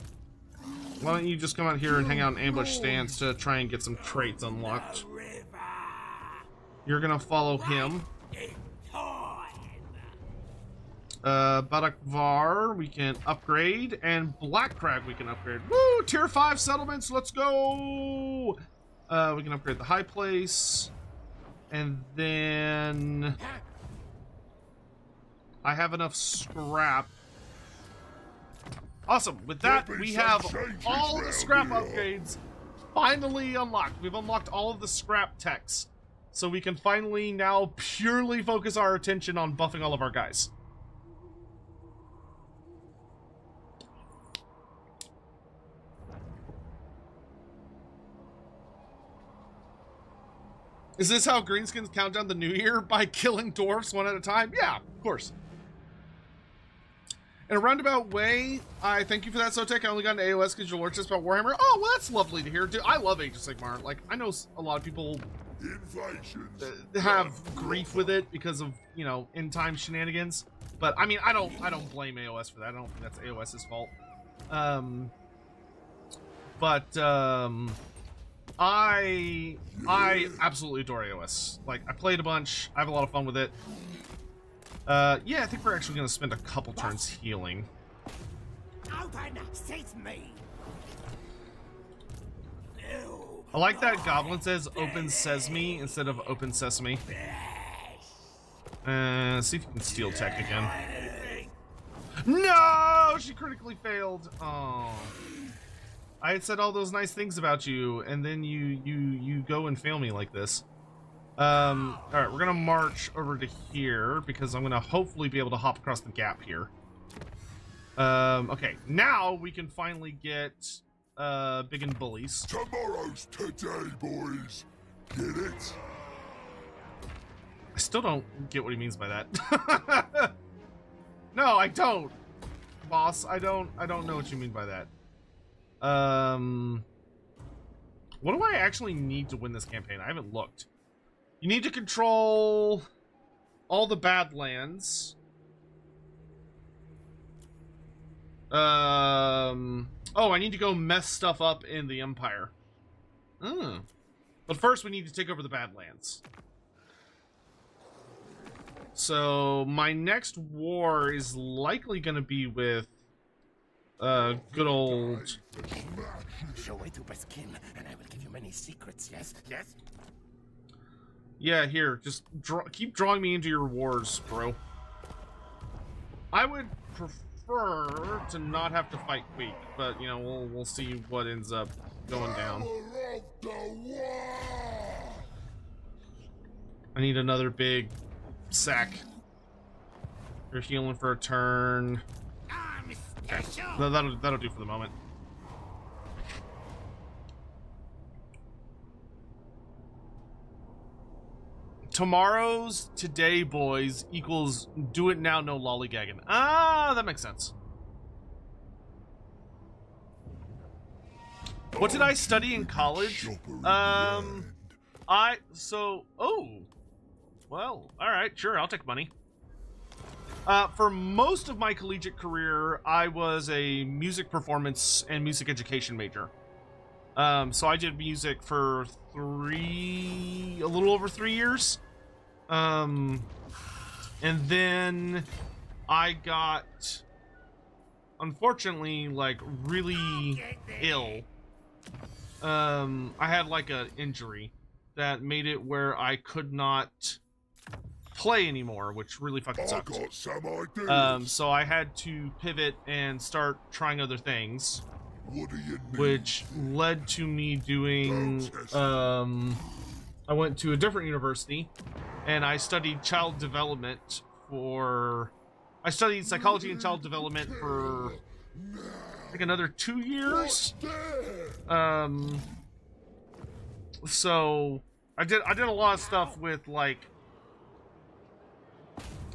why don't you just come out here and hang out in ambush stance to try and get some traits unlocked. You're gonna follow him. Badakvar we can upgrade, and Blackcrag we can upgrade. Woo! Tier 5 settlements, let's go! We can upgrade the high place. And then I have enough scrap. Awesome, with that we have all the scrap upgrades finally unlocked. We've unlocked all of the scrap techs. So we can finally now purely focus our attention on buffing all of our guys. Is this how Greenskins count down the new year? By killing dwarfs one at a time? Yeah, of course. In a roundabout way, I thank you for that, Sotek. I only got an AOS because your lord says about Warhammer. Oh, well, that's lovely to hear, dude. I love Age of Sigmar. Like, I know a lot of people have grief with it because of, you know, end-time shenanigans. But, I mean, I don't blame AOS for that. I don't think that's AOS's fault. I absolutely adore AOS. Like, I played a bunch. I have a lot of fun with it. Yeah, I think we're actually going to spend a couple turns healing. Open sesame. I like that Goblin says open sesame instead of open sesame. See if you can steal tech again. No! She critically failed. Oh. I had said all those nice things about you, and then you go and fail me like this. Alright, we're gonna march over to here because I'm gonna hopefully be able to hop across the gap here. Okay, now we can finally get big and bullies. Tomorrow's today, boys. Get it? I still don't get what he means by that. No, I don't. Boss, I don't know what you mean by that. What do I actually need to win this campaign? I haven't looked. You need to control all the Badlands. Oh, I need to go mess stuff up in the Empire. But first we need to take over the Badlands. So my next war is likely going to be with good old... Show me to skin, and I will give you many secrets. Yes, yes. Yeah, here, just keep drawing me into your wars, bro. I would prefer to not have to fight Queek, but you know we'll see what ends up going down. I need another big sack. You're healing for a turn. Okay. That'll do for the moment. Tomorrow's today, boys, equals do it now, no lollygagging. Ah, that makes sense. What did I study in college? Oh, well, all right, sure, I'll take money. For most of my collegiate career, I was a music performance and music education major. So I did music for a little over 3 years. And then I got, unfortunately, like, really ill. I had like an injury that made it where I could not play anymore, which really fucking I sucked. got some ideas. So I had to pivot and start trying other things, What do you need? which led to me doing, I went to a different university and I studied child development I studied psychology and child development for, I think, another 2 years. So I did a lot of stuff with, like,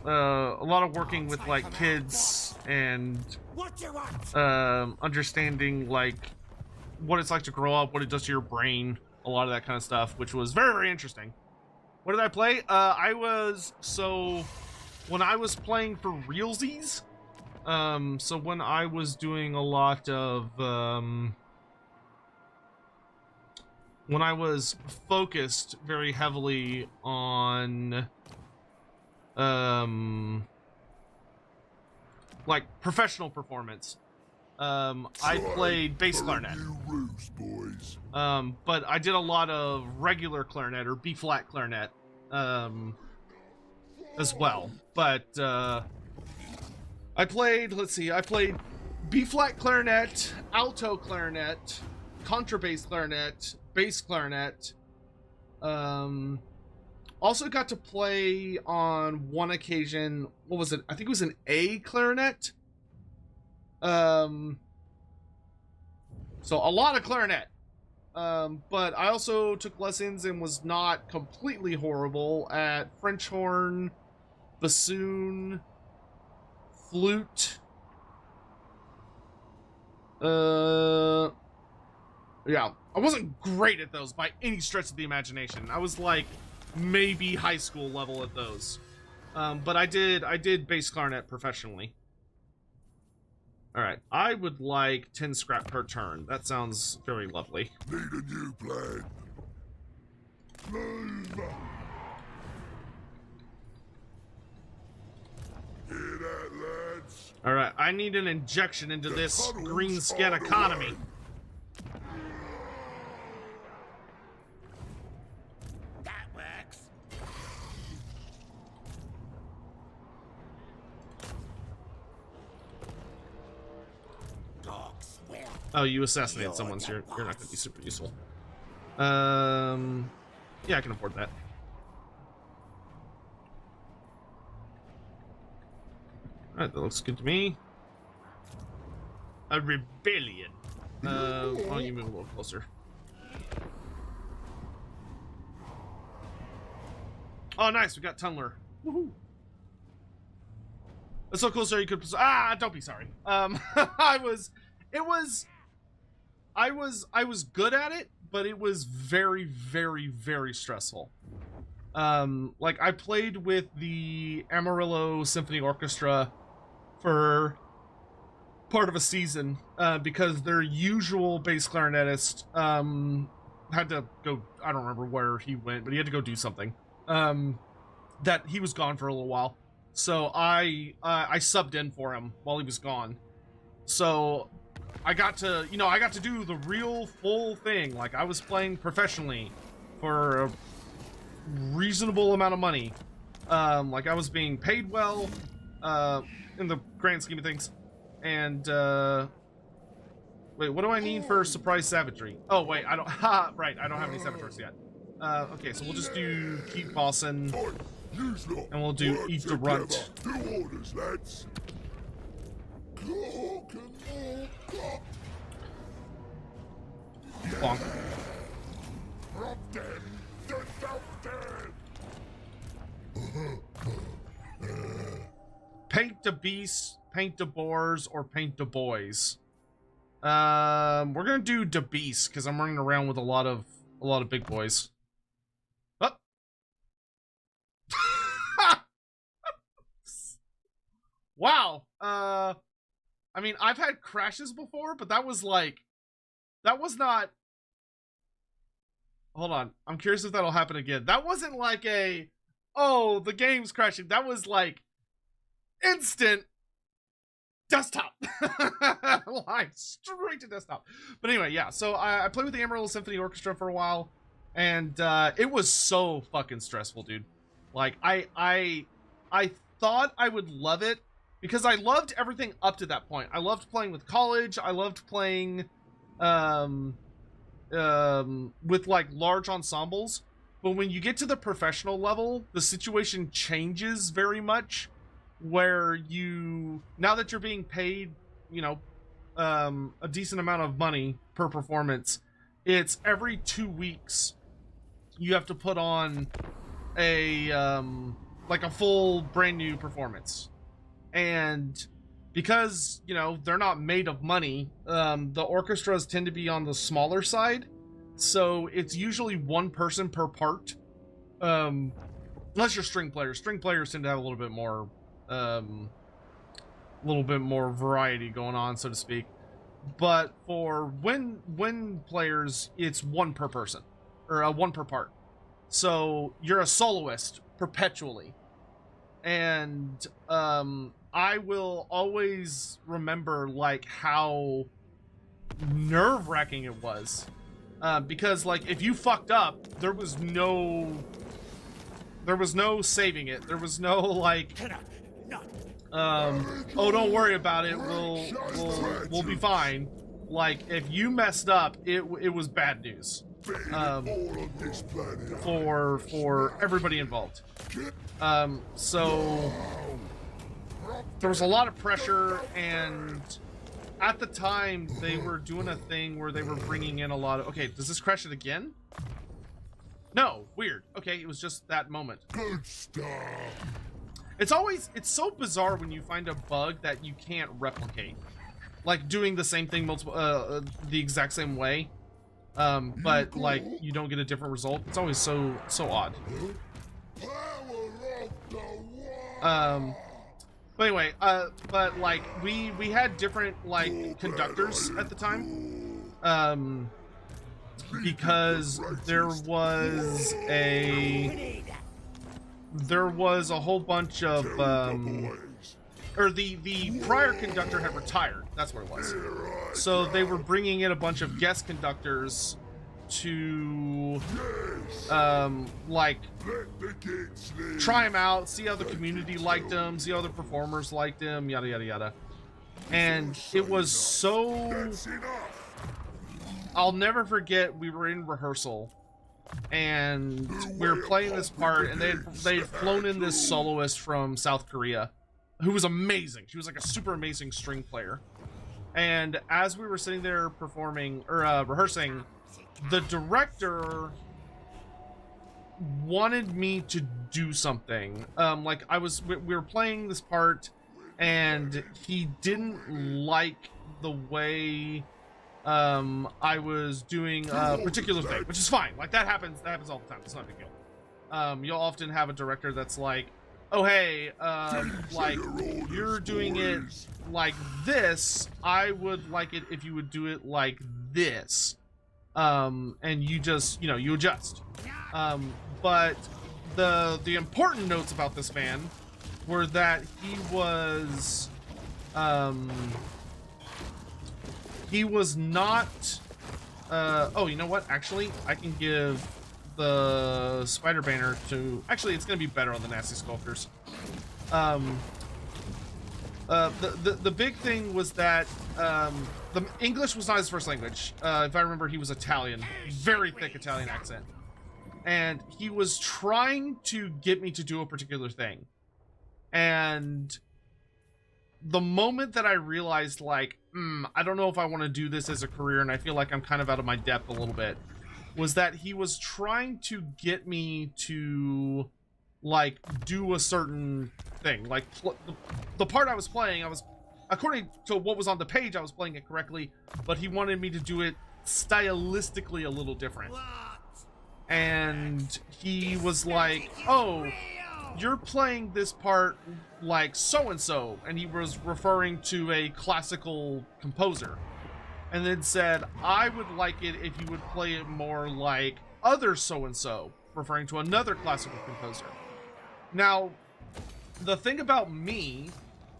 a lot of working with, like, kids and understanding, like, what it's like to grow up, what it does to your brain, a lot of that kind of stuff, which was very, very interesting. What did I play? When I was playing for realsies, so when I was doing a lot of, when I was focused very heavily on, like, professional performance, I played bass clarinet. But I did a lot of regular clarinet or B-flat clarinet, as well. But, I played B-flat clarinet, alto clarinet, contrabass clarinet, bass clarinet. Also got to play on one occasion, what was it? I think it was an A clarinet. So a lot of clarinet. But I also took lessons and was not completely horrible at French horn, bassoon, flute. Yeah, I wasn't great at those by any stretch of the imagination. I was like maybe high school level at those. But I did bass clarinet professionally. All right, I would like 10 scrap per turn. That sounds very lovely. Need a new plan. Move. Hear that, lads? All right, I need an injection into this Greenskin economy. That works. Dogs will. Oh, you assassinated someone, so you're not going to be super useful. Yeah, I can afford that. Alright, that looks good to me. A rebellion. Why don't you move a little closer? Oh, nice, we got Tunneler. Woohoo! That's so close there you could. Don't be sorry. I was good at it, but it was very, very, very stressful. Like, I played with the Amarillo Symphony Orchestra for part of a season, because their usual bass clarinetist, had to go, I don't remember where he went, but he had to go do something. That he was gone for a little while. So I subbed in for him while he was gone. So I got to do the real full thing. Like, I was playing professionally for a reasonable amount of money. Like, I was being paid well, in the grand scheme of things. And, wait, what do I need for surprise savagery? Oh, wait, I don't, right, I don't have any saboteurs yet. Okay, so we'll just do keep bossing, and we'll do eat the runt. Do orders, lads. Clock and walk up. Bonk. Rob them. Paint the beasts, paint the boars, or paint the boys. We're gonna do the beasts because I'm running around with a lot of big boys. Oh. Wow. I mean, I've had crashes before, but that was not. Hold on. I'm curious if that'll happen again. That wasn't like oh, the game's crashing. That was like instant desktop. Like straight to desktop. But anyway, yeah. So I played with the Amarillo Symphony Orchestra for a while, and it was so fucking stressful, dude. Like I thought I would love it because I loved everything up to that point. I loved playing with college. I loved playing with like large ensembles. But when you get to the professional level, the situation changes very much, where now that you're being paid, you know, a decent amount of money per performance, it's every 2 weeks you have to put on like a full brand new performance. And because, you know, they're not made of money, the orchestras tend to be on the smaller side, so it's usually one person per part, unless you're string players. String players tend to have a little bit more variety going on, so to speak. But for wind players, it's one per person, or one per part. So you're a soloist perpetually. And I will always remember like how nerve-wracking it was, because like if you fucked up, there was no saving it. There was no like oh, don't worry about it, we'll be fine. Like if you messed up, it was bad news for everybody involved. So there was a lot of pressure, and at the time they were doing a thing where they were bringing in a lot of... Okay, does this crash it again? No, weird. Okay, it was just that moment. Good stuff. It's so bizarre when you find a bug that you can't replicate, like doing the same thing the exact same way, but like you don't get a different result. It's always so odd. But anyway, but like we had different like conductors at the time, because there was a whole bunch of or the prior conductor had retired. That's what it was. So they were bringing in a bunch of guest conductors to like try them out, see how the community liked them, see how the performers liked them, yada yada yada. And it was so... I'll never forget, we were in rehearsal and we were playing this part, and they'd flown in this soloist from South Korea who was amazing. She was like a super amazing string player. And as we were sitting there performing or rehearsing, the director wanted me to do something. Like we were playing this part, and he didn't like the way I was doing a particular thing, which is fine. Like that happens all the time. It's not a big deal. You'll often have a director that's like, oh hey, like you're doing it like this, I would like it if you would do it like this. And you just, you adjust. But the important notes about this man were that he was not, oh, you know what? Actually, I can give the spider banner to, actually, it's going to be better on the nasty sculptors. The big thing was that the English was not his first language. If I remember, he was Italian, very thick Italian accent, and he was trying to get me to do a particular thing. And the moment that I realized, like, I don't know if I want to do this as a career, and I feel like I'm kind of out of my depth a little bit, was that he was trying to get me to like do a certain thing. Like the part I was playing, according to what was on the page, I was playing it correctly, but he wanted me to do it stylistically a little different. And he was like, oh, you're playing this part like so-and-so, and he was referring to a classical composer, and then said, I would like it if you would play it more like other so-and-so, referring to another classical composer. Now, the thing about me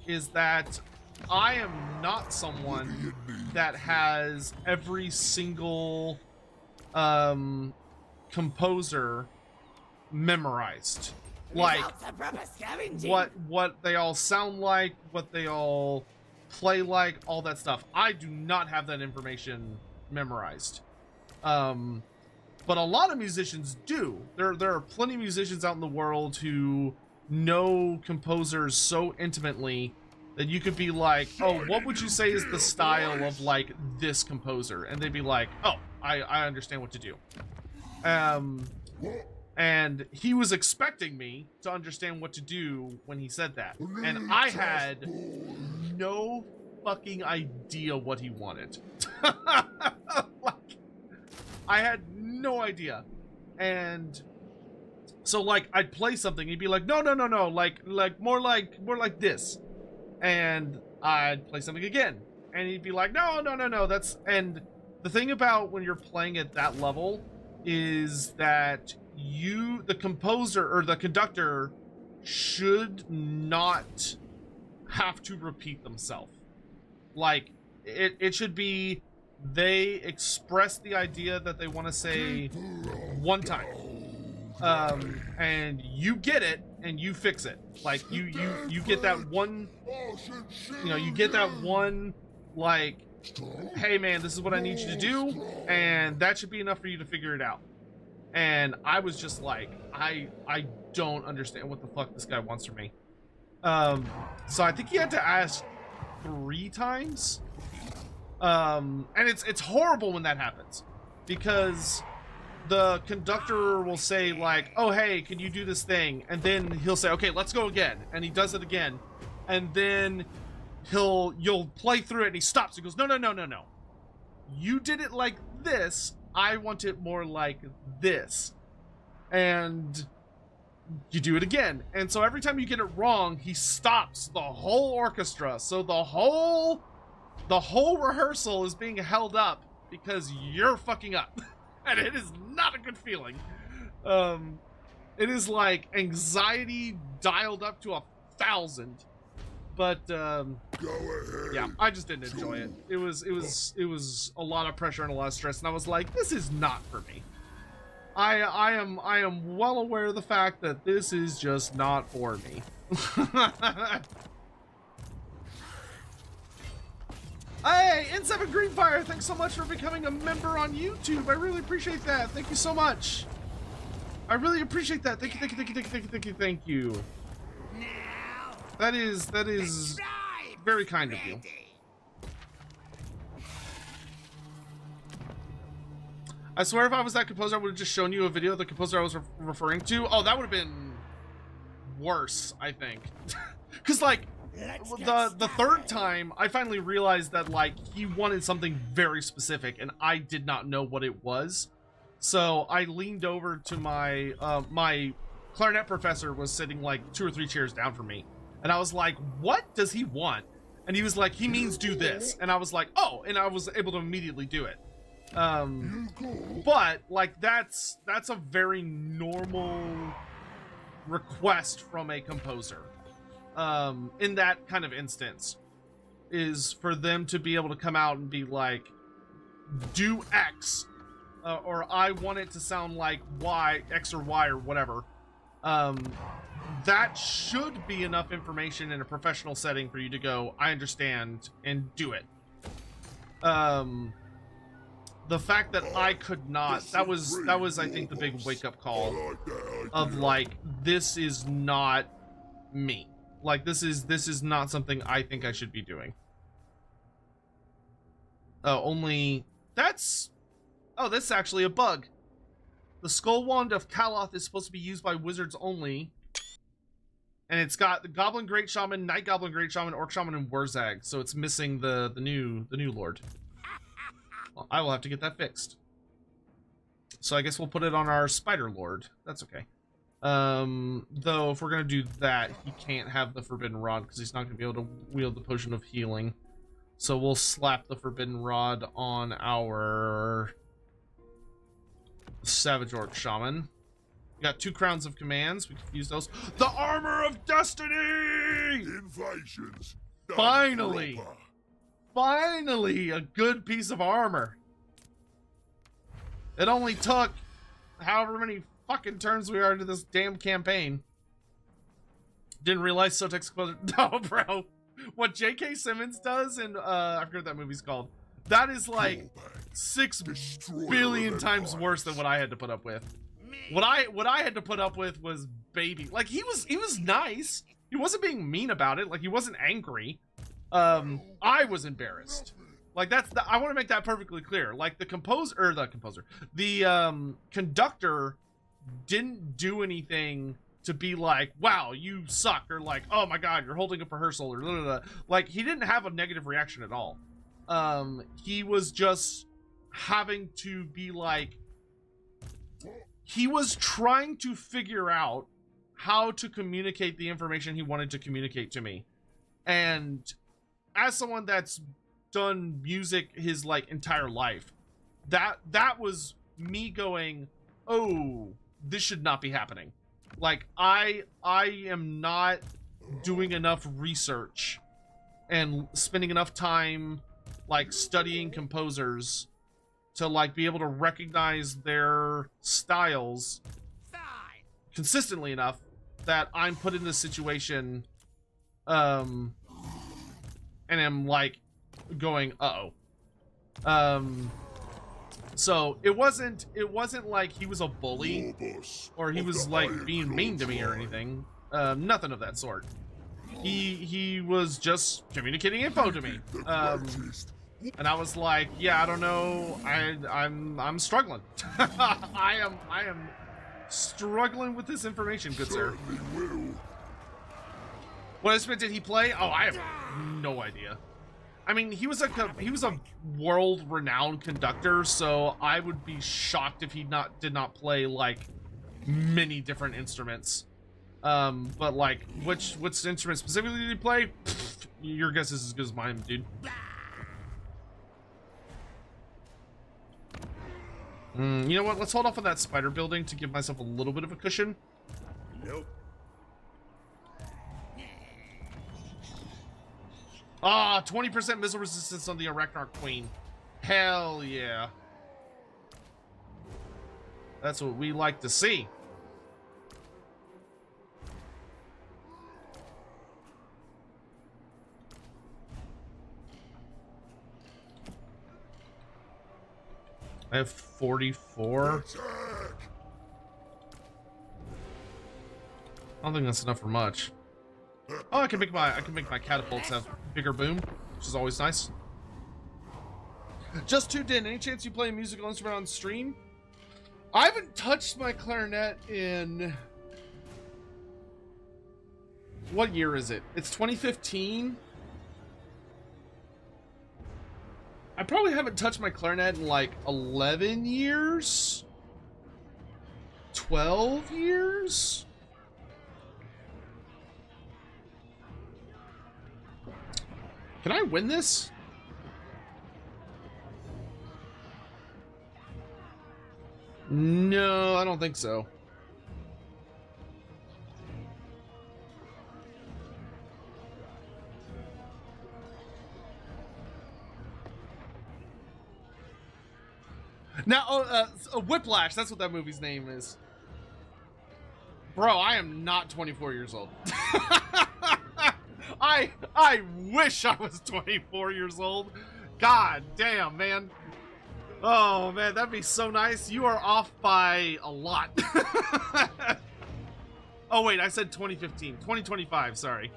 is that I am not someone that has every single composer memorized. Like what they all sound like, what they all play like, all that stuff. I do not have that information memorized. But a lot of musicians do. There are plenty of musicians out in the world who know composers so intimately that you could be like, oh, what would you say is the style of like this composer? And they'd be like, oh, I understand what to do. And he was expecting me to understand what to do when he said that. And I had no fucking idea what he wanted. Like, I had no idea. And so like I'd play something, he'd be like, no, like more like this. And I'd play something again, and he'd be like, no, that's... And the thing about when you're playing at that level is that you, the composer or the conductor, should not have to repeat themselves. Like, it should be, they express the idea that they want to say one time. And you get it, and you fix it. Like, you get that one, you know, you get that one, like, hey man, this is what I need you to do, and that should be enough for you to figure it out. And I was just like, I don't understand what the fuck this guy wants from me. So I think he had to ask 3 times. And it's horrible when that happens, because the conductor will say like, oh hey, can you do this thing? And then he'll say, okay, let's go again. And he does it again. And then you'll play through it, and he stops and goes, no. You did it like this. I want it more like this. And you do it again. And so every time you get it wrong, he stops the whole orchestra. So the whole rehearsal is being held up because you're fucking up. And it is not a good feeling. It is like anxiety dialed up to 1,000. But yeah, I just didn't enjoy it. It was a lot of pressure and a lot of stress, and I was like, this is not for me. I am well aware of the fact that this is just not for me. Hey, N7 Greenfire, thanks so much for becoming a member on YouTube. I really appreciate that. Thank you so much. I really appreciate that. Thank you. That is very kind of you. I swear if I was that composer, I would have just shown you a video of the composer I was referring to. Oh, that would have been worse, I think. Because, like, the third time, I finally realized that, like, he wanted something very specific, and I did not know what it was. So I leaned over to my, my clarinet professor was sitting, like, 2 or 3 chairs down from me. And I was like, what does he want? And he was like, he means do this. And I was like, oh, and I was able to immediately do it. But like, that's a very normal request from a composer. In that kind of instance, is for them to be able to come out and be like, do X, or I want it to sound like Y, X or Y or whatever. That should be enough information in a professional setting for you to go, I understand, and do it. The fact that I could not, that was I think the big wake-up call of like, this is not me. Like, this is not something I think I should be doing. Only that's, oh, this is actually a bug. The Skull Wand of Kaloth is supposed to be used by wizards only. And it's got the Goblin Great Shaman, Night Goblin Great Shaman, Orc Shaman, and Wurzag. So it's missing the new Lord. Well, I will have to get that fixed. So I guess we'll put it on our Spider Lord. That's okay. Though if we're gonna do that, he can't have the Forbidden Rod because he's not gonna be able to wield the Potion of Healing. So we'll slap the Forbidden Rod on our Savage Orc Shaman. We got 2 Crowns of Commands. We can use those. The Armor of Destiny! Invasions. Finally! Proper. Finally, a good piece of armor. It only took however many fucking turns we are into this damn campaign. Didn't realize Sotek's close. No, bro. What J.K. Simmons does in, I forget what that movie's called. That is like 6 billion times worse than what I had to put up with. What I had to put up with was baby. Like, he was nice. He wasn't being mean about it. Like, he wasn't angry. I was embarrassed. Like, I want to make that perfectly clear. Like, the conductor didn't do anything to be like, wow, you suck, or like, oh my god, you're holding up rehearsal, or blah, blah, blah. Like, he didn't have a negative reaction at all. He was just having to be like, he was trying to figure out how to communicate the information he wanted to communicate to me. And as someone that's done music his like entire life, that was me going, oh, this should not be happening. Like, I am not doing enough research and spending enough time like studying composers to like be able to recognize their styles consistently enough that I'm put in this situation and am like going, so it wasn't like he was a bully or he was like being mean to me or anything. Nothing of that sort. He was just communicating info to me. And I was like, yeah, I don't know. I'm struggling. I am struggling with this information, good sir. What instrument did he play? Oh, I have no idea. I mean, he was a world-renowned conductor, so I would be shocked if he did not play like many different instruments. But like, which instrument specifically did he play? Pfft, your guess is as good as mine, dude. You know what? Let's hold off on that spider building to give myself a little bit of a cushion. Nope. Ah, 20% missile resistance on the Arachnar Queen. Hell yeah. That's what we like to see. I have 44. I don't think that's enough for much. Oh, I can make my catapults have bigger boom, which is always nice. Just tuned in. Any chance you play a musical instrument on stream? I haven't touched my clarinet in... What year is it? It's 2015. I probably haven't touched my clarinet in like 11 years? 12 years? Can I win this? No, I don't think so. Now, Whiplash, that's what that movie's name is. Bro, I am not 24 years old. I wish I was 24 years old. God damn, man. Oh, man, that'd be so nice. You are off by a lot. Oh, wait, I said 2015. 2025, sorry.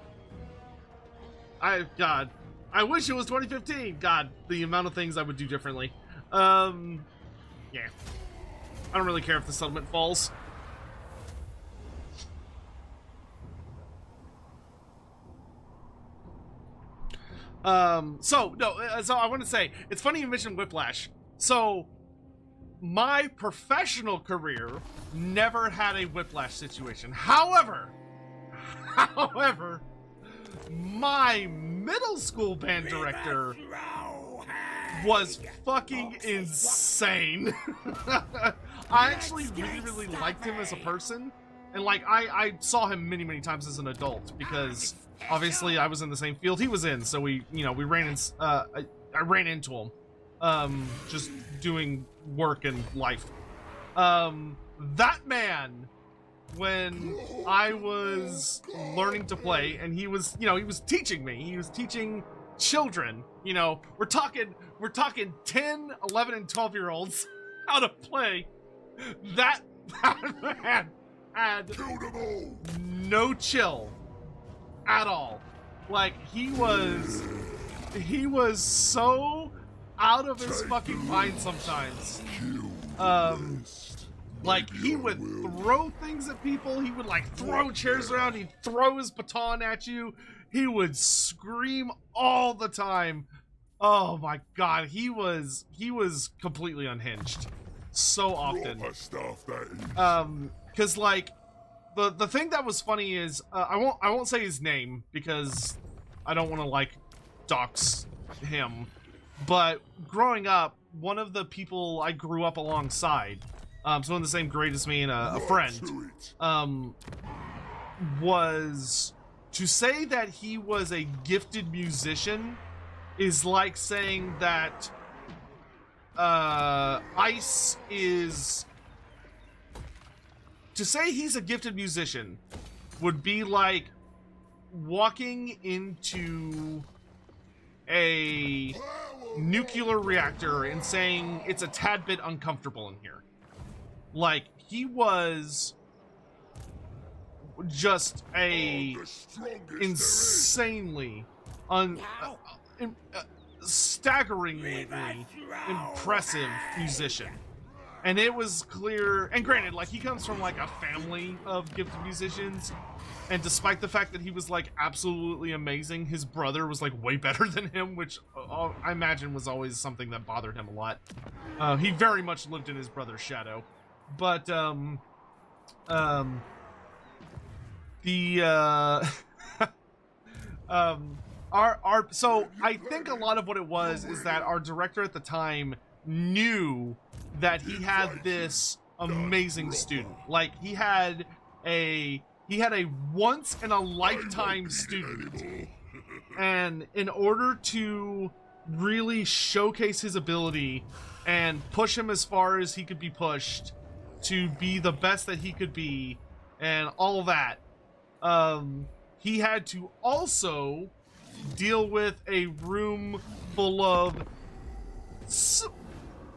God, I wish it was 2015. God, the amount of things I would do differently. Yeah. I don't really care if the settlement falls. So I want to say, it's funny you mentioned Whiplash. So, my professional career never had a whiplash situation. However, my middle school band director was fucking insane. I actually really liked him as a person, and like I saw him many times as an adult because obviously I was in the same field he was in, so we ran in. I ran into him, just doing work and life. That man, when I was learning to play, and he was teaching me. He was teaching children. We're talking 10, 11, and 12-year-olds how to play. That man had no chill at all. Like, he was so out of his fucking mind sometimes. Like, he would throw things at people. He would like throw chairs around. He'd throw his baton at you. He would scream all the time. Oh my god, he was completely unhinged so often. Because like the thing that was funny is I won't say his name because I don't want to like dox him. But growing up, one of the people I grew up alongside, so in the same grade as me and a friend, was to say that he was a gifted musician is like saying that Ice is... To say he's a gifted musician would be like walking into a nuclear reactor and saying it's a tad bit uncomfortable in here. Like, he was just a insanely staggeringly impressive musician. And it was clear, and granted, like, he comes from like a family of gifted musicians, and despite the fact that he was like absolutely amazing, his brother was like way better than him, which I imagine was always something that bothered him a lot. He very much lived in his brother's shadow. But so I think a lot of what it was is that our director at the time knew that he had this amazing student. Like, he had a once in a lifetime student, and in order to really showcase his ability and push him as far as he could be pushed to be the best that he could be and all that, he had to also deal with a room full of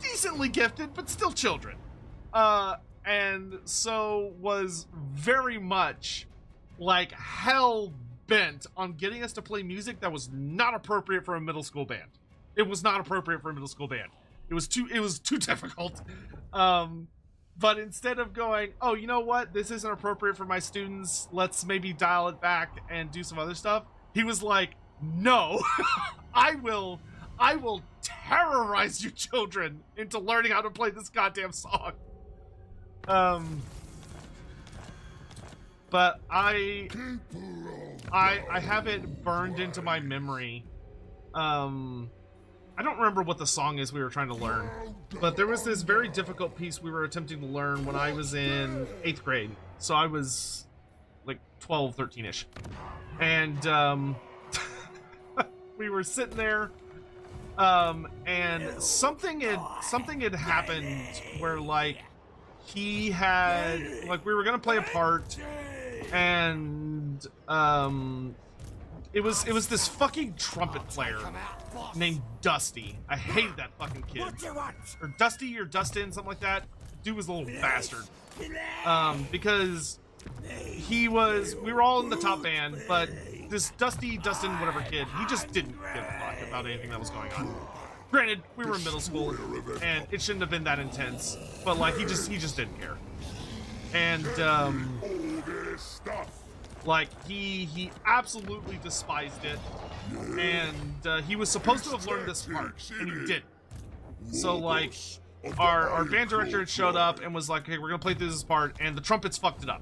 decently gifted but still children, and so was very much like hell bent on getting us to play music that was not appropriate for a middle school band. It was not appropriate for a middle school band. It was too difficult. But instead of going, oh, you know what, this isn't appropriate for my students, let's maybe dial it back and do some other stuff, he was like, no, I will terrorize you children into learning how to play this goddamn song. But I have it burned into my memory. I don't remember what the song is we were trying to learn, but there was this very difficult piece we were attempting to learn when I was in 8th grade. So I was like 12, 13-ish. And we were sitting there, and something had happened where like he had, like, we were gonna play a part, and it was this fucking trumpet player named Dusty. I hated that fucking kid. Or Dusty or Dustin, something like that. Dude was a little bastard. Because we were all in the top band, but this Dustin, whatever kid, he just didn't give a fuck about anything that was going on. Granted, we were in middle school, and it shouldn't have been that intense, but like, he just didn't care. And like, he absolutely despised it, and he was supposed to have learned this part, and he didn't. So like, our band director had showed up and was like, "Okay, we're gonna play through this part," and the trumpets fucked it up.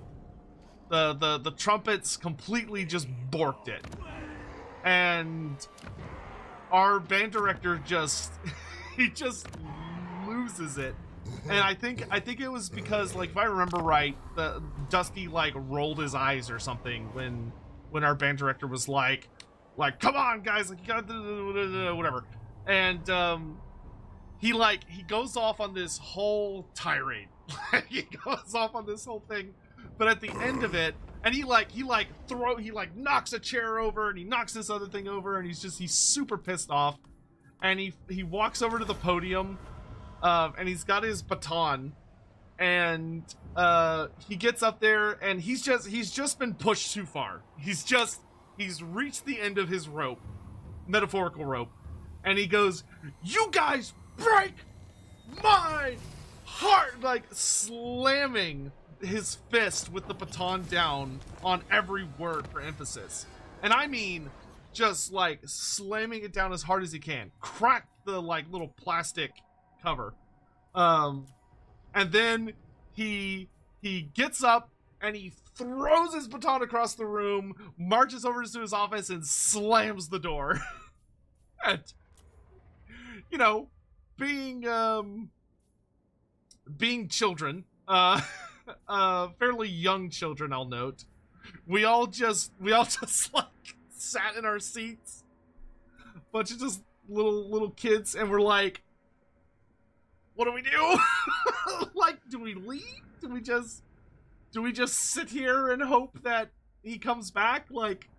The trumpets completely just borked it, and our band director just he just loses it. And I think it was because, like, if I remember right, the Dusty like rolled his eyes or something when our band director was like, "Come on, guys, like, you gotta do whatever," and he goes off on this whole tirade. He goes off on this whole thing, but at the end of it, and he knocks a chair over, and he knocks this other thing over, and he's super pissed off, and he walks over to the podium, and he's got his baton, and he gets up there, and he's just been pushed too far. He's reached the end of his rope, metaphorical rope, and he goes, "You guys break my heart!" Like, slamming his fist with the baton down on every word for emphasis. And I mean, just like slamming it down as hard as he can. Crack the like little plastic cover. And then he gets up and he throws his baton across the room, marches over to his office, and slams the door. And, you know, being children, fairly young children, I'll note, we all just like sat in our seats, bunch of just little kids, and we're like, what do we do? Like, do we leave? Do we just sit here and hope that he comes back? Like,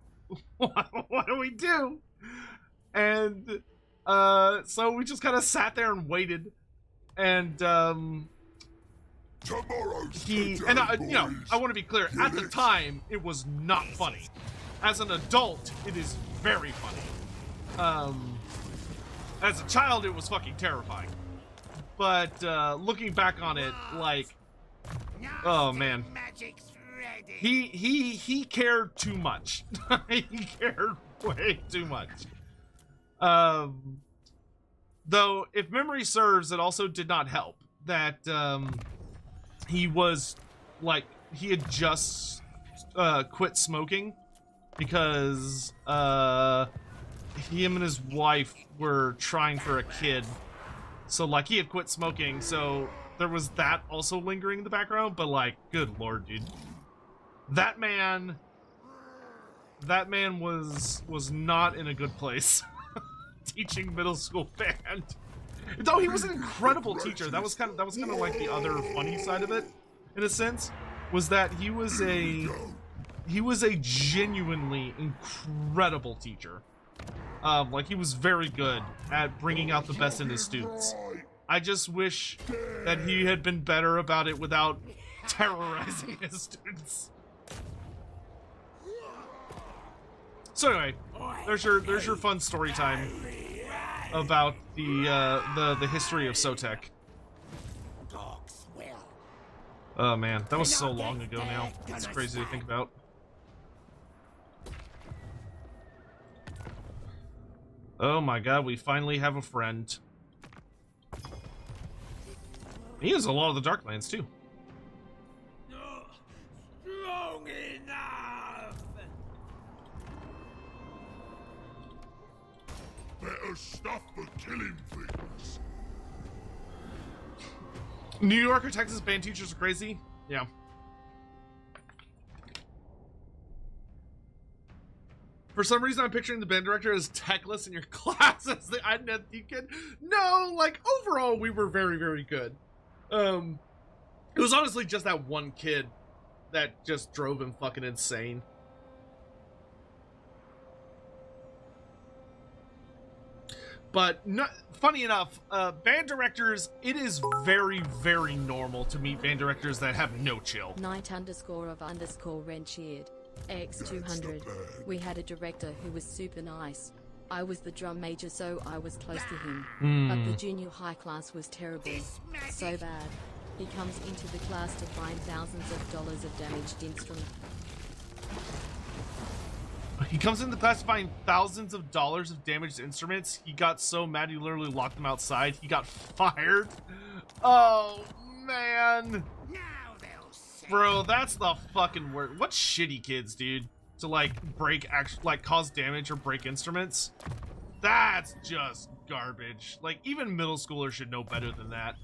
what do we do? And so we just kind of sat there and waited, and I want to be clear, at the time it was not funny. As an adult, it is very funny. As a child, it was fucking terrifying. But looking back on it, like, oh man, he cared too much. He cared way too much. Though, if memory serves, it also did not help that he was like, he had just quit smoking because him and his wife were trying for a kid. So like, he had quit smoking, so there was that also lingering in the background. But like, good lord, dude, that man was not in a good place. Teaching middle school band. Though he was an incredible teacher. That was kind of like the other funny side of it, in a sense, was that he was a genuinely incredible teacher. Like, he was very good at bringing out the best in his students. I just wish that he had been better about it without terrorizing his students. So anyway, there's your fun story time about the history of Sotek. Oh man, that was so long ago now. It's crazy to think about. Oh my god, we finally have a friend. He has a lot of the Darklands too. Strong enough. Better stuff for killing things. New York or Texas band teachers are crazy? Yeah. For some reason, I'm picturing the band director as techless in your class as the you kid. No, like, overall, we were very, very good. It was honestly just that one kid that just drove him fucking insane. But funny enough, band directors, it is very, very normal to meet band directors that have no chill. Knight_of_Ren cheered. X200. We had a director who was super nice. I was the drum major, so I was close to him. But the junior high class was terrible. So bad. He comes into the class to find thousands of dollars of damaged instruments. He comes into the class to find thousands of dollars of damaged instruments. He got so mad he literally locked them outside. He got fired. Oh, man. Now they'll see. Bro, that's the fucking word. What shitty kids, dude, to like cause damage or break instruments. That's just garbage. Like, even middle schoolers should know better than that.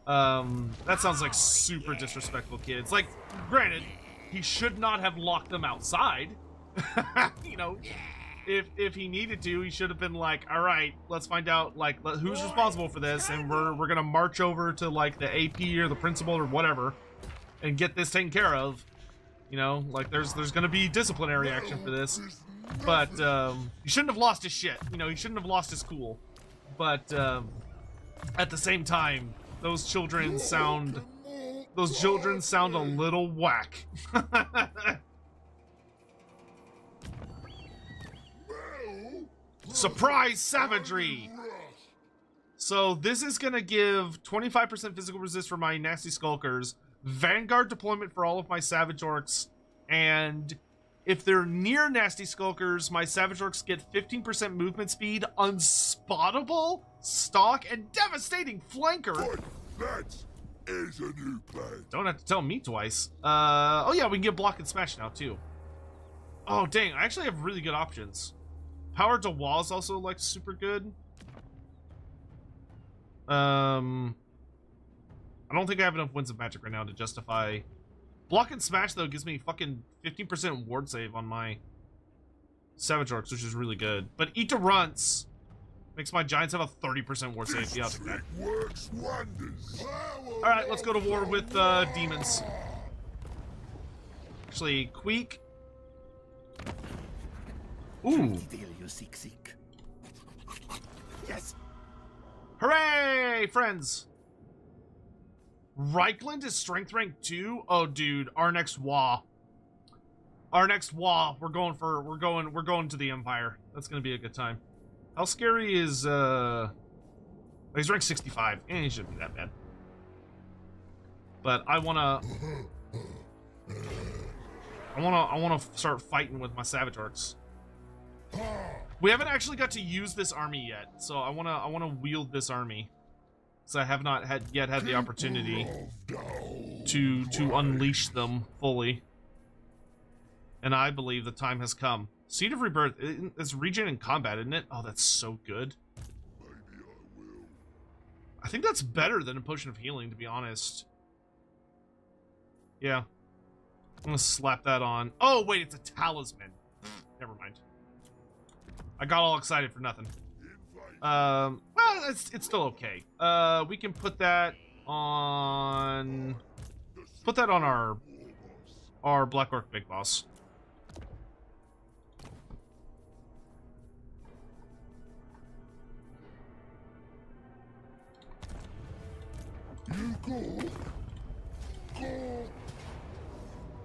That sounds like super disrespectful kids. Like, granted, he should not have locked them outside. You know, if he needed to, he should have been like, all right, let's find out like who's responsible for this, and we're gonna march over to like the AP or the principal or whatever and get this taken care of. You know, like there's gonna be disciplinary action for this. But he shouldn't have lost his shit. You know, he shouldn't have lost his cool. But at the same time, those children sound a little whack. Surprise savagery! So this is gonna give 25% physical resist for my nasty skulkers, Vanguard deployment for all of my savage orcs, and if they're near nasty skulkers, my savage orcs get 15% movement speed, unspottable, stalk, and devastating flanker. But that is a new plan. Don't have to tell me twice. Oh yeah, we can get block and smash now too. Oh dang, I actually have really good options. Power to walls also like super good. I don't think I have enough Winds of Magic right now to justify. Block and smash though gives me fucking 15% ward save on my savage orcs, which is really good. But eat to runts makes my giants have a 30% ward save. Yeah, I'll take that. Works wonders. All right, let's go to war with demons. Actually, Queek. Ooh. Yes. Hooray, friends! Reichland is strength rank 2? Oh dude, our next WA. We're going to the Empire. That's gonna be a good time. How scary is he's ranked 65. He shouldn't be that bad. But I wanna start fighting with my savage orcs. We haven't actually got to use this army yet, so I wanna wield this army, because I have not had the opportunity to unleash them fully. And I believe the time has come. Seed of Rebirth, it's regen in combat, isn't it? Oh, that's so good. Maybe I will. I think that's better than a Potion of Healing, to be honest. Yeah. I'm gonna slap that on. Oh, wait, it's a talisman. Never mind. I got all excited for nothing. Well, it's still okay. We can put that on our Black Orc Big Boss. You go. Go.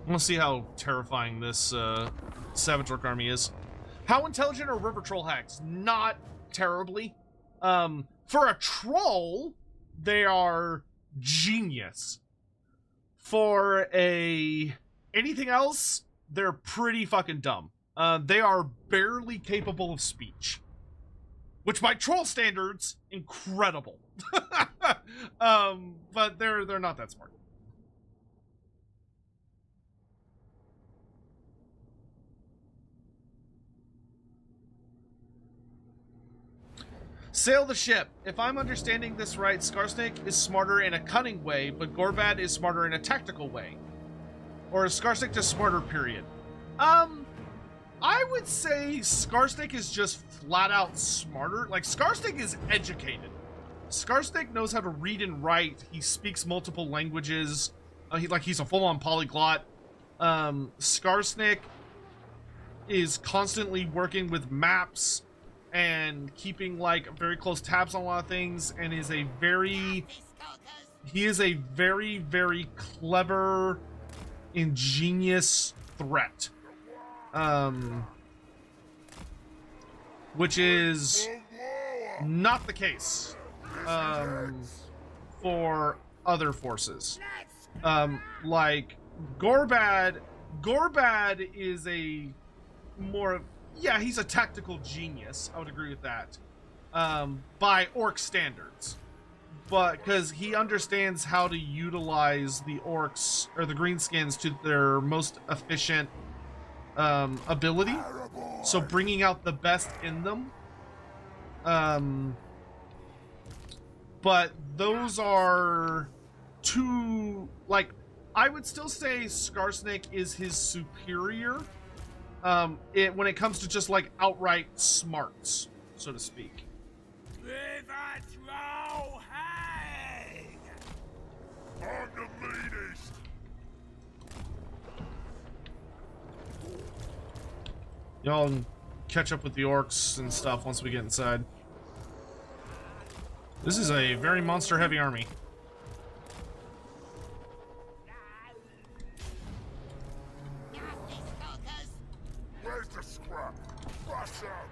I want to see how terrifying this Savage Orc army is. How intelligent are River Troll hacks? Not terribly. For a troll, they are genius. For anything else, they're pretty fucking dumb. They are barely capable of speech, which by troll standards, incredible. But they're not that smart. Sail the ship. If I'm understanding this right, Skarsnik is smarter in a cunning way, but Gorbad is smarter in a tactical way. Or is Skarsnik just smarter, period? I would say Skarsnik is just flat out smarter. Like, Skarsnik is educated. Skarsnik knows how to read and write. He speaks multiple languages. He's a full-on polyglot. Skarsnik is constantly working with maps and keeping like very close tabs on a lot of things, and is a very very clever, ingenious threat, which is not the case for other forces. Like Gorbad is a more, yeah, he's a tactical genius. I would agree with that. By orc standards. but because he understands how to utilize the orcs or the greenskins to their most efficient ability. So bringing out the best in them. But those are two, like, I would still say Scarsnake is his superior when it comes to just like outright smarts, so to speak. I'm the meanest. Y'all catch up with the orcs and stuff once we get inside. This is a very monster-heavy army. Where's the scrap? Rush out.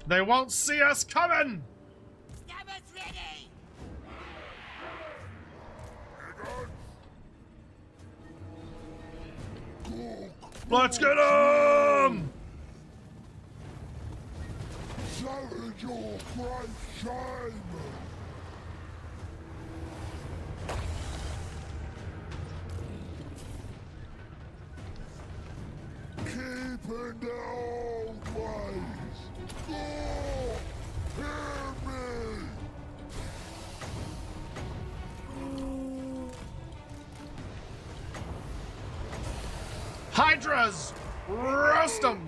They won't see us coming! Scabbers ready! Let's get them! Savage your great shame! Keeping the old ways! Oh, hear me! Hydras! Roast them!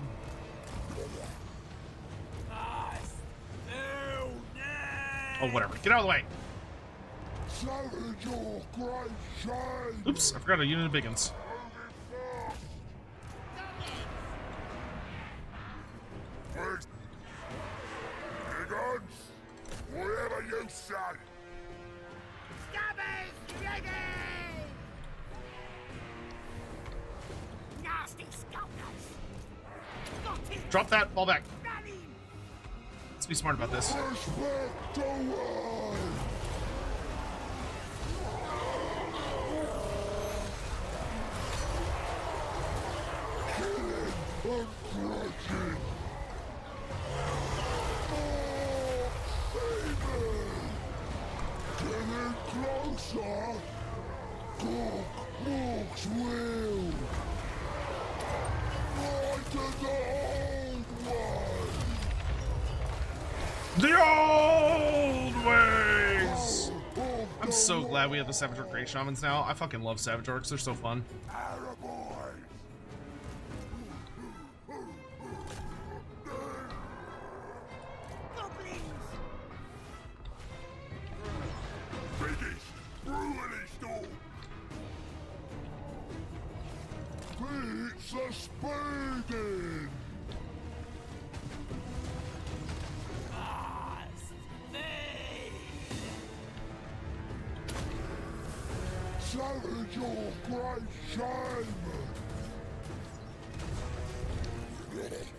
Oh, whatever. Get out of the way. Savage your great shame! Oops, I forgot a unit of biggins. Where's... Biggins? Whatever you say! Scabbers ready! Nasty skulkers! Got it! Drop that, fall back. Running! Let's be smart about this. Respect away! Killing and crushing! More saving! Getting closer! Cook Mook's will! Right to the old one! The old ways! I'm so glad we have the Savage Orc Grey Shamans now. I fucking love Savage Orcs. They're so fun. Attaboy! Goblins! Biggest brutally storm! Beats a speeding! Savage your great shame! Biggins?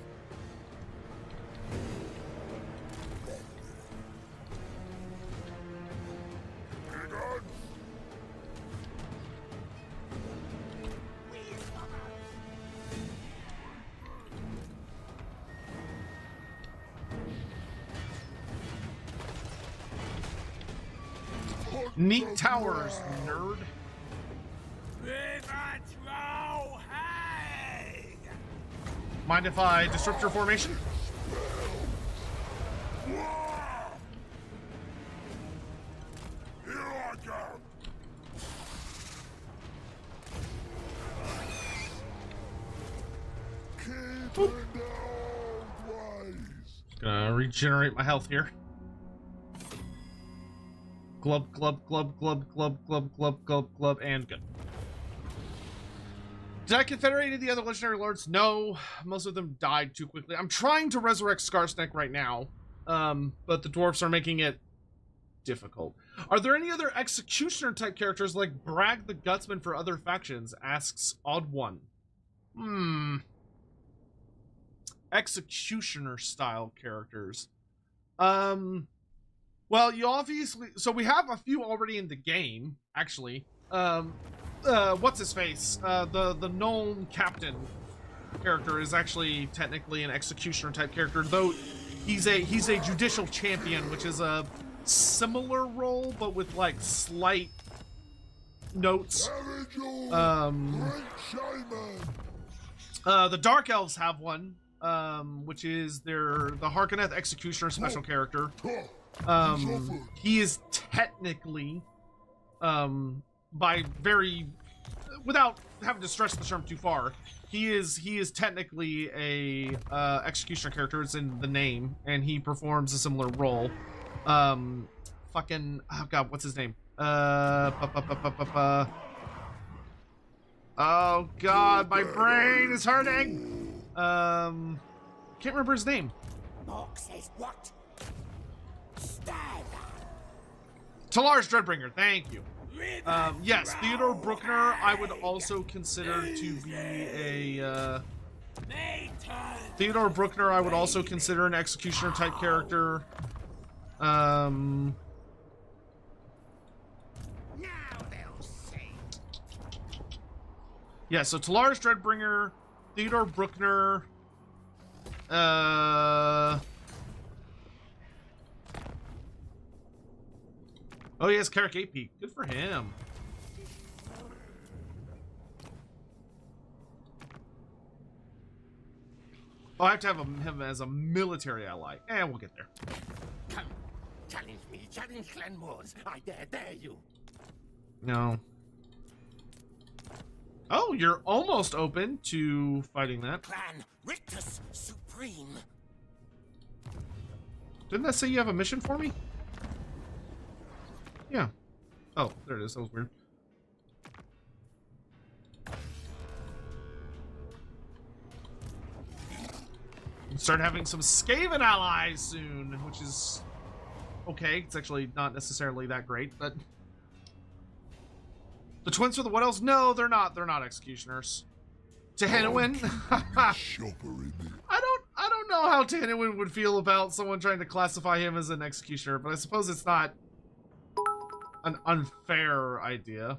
Neat towers, nerd. Mind if I disrupt your formation? Here I go! Keeping the old ways! Gonna regenerate my health here. Glub, glub, glub, glub, glub, glub, glub, glub, glub, and good. Did I confederate any of the other legendary lords? No, most of them died too quickly. I'm trying to resurrect Skarsnek right now, but the dwarfs are making it difficult. Are there any other executioner type characters like Bragg the Gutsman for other factions? Asks Odd One. Executioner style characters. Well, you obviously, so we have a few already in the game, actually. What's his face? The gnome captain. character is actually technically an executioner type character, though he's a judicial champion, which is a similar role but with like slight notes. The Dark Elves have one, which is the Harkonneth Executioner special character. He is technically, without having to stretch the term too far, he is technically a executioner character. It's in the name, and he performs a similar role. Oh god, what's his name? Oh god, my brain is hurting. Can't remember his name. Mork says what? Stand. Talar's Dreadbringer, thank you. Yes, Theodore Bruckner I would also consider to be a Theodore Bruckner I would also consider an executioner type character. Now they'll see. Yeah, so Talar's Dreadbringer, Theodore Bruckner, oh, he has Carrick 8 Good for him. Oh, I have to have him as a military ally. And we'll get there. Come, challenge me, challenge Clan Wars. I dare you. No. Oh, you're almost open to fighting that. Clan Rictus Supreme. Didn't that say you have a mission for me? Yeah. Oh, there it is. That was weird. Start having some Skaven allies soon, which is okay. It's actually not necessarily that great, but the twins for the what else? No, they're not. They're not executioners. Tehenowin. I don't know how Tehenowin would feel about someone trying to classify him as an executioner, but I suppose it's not an unfair idea.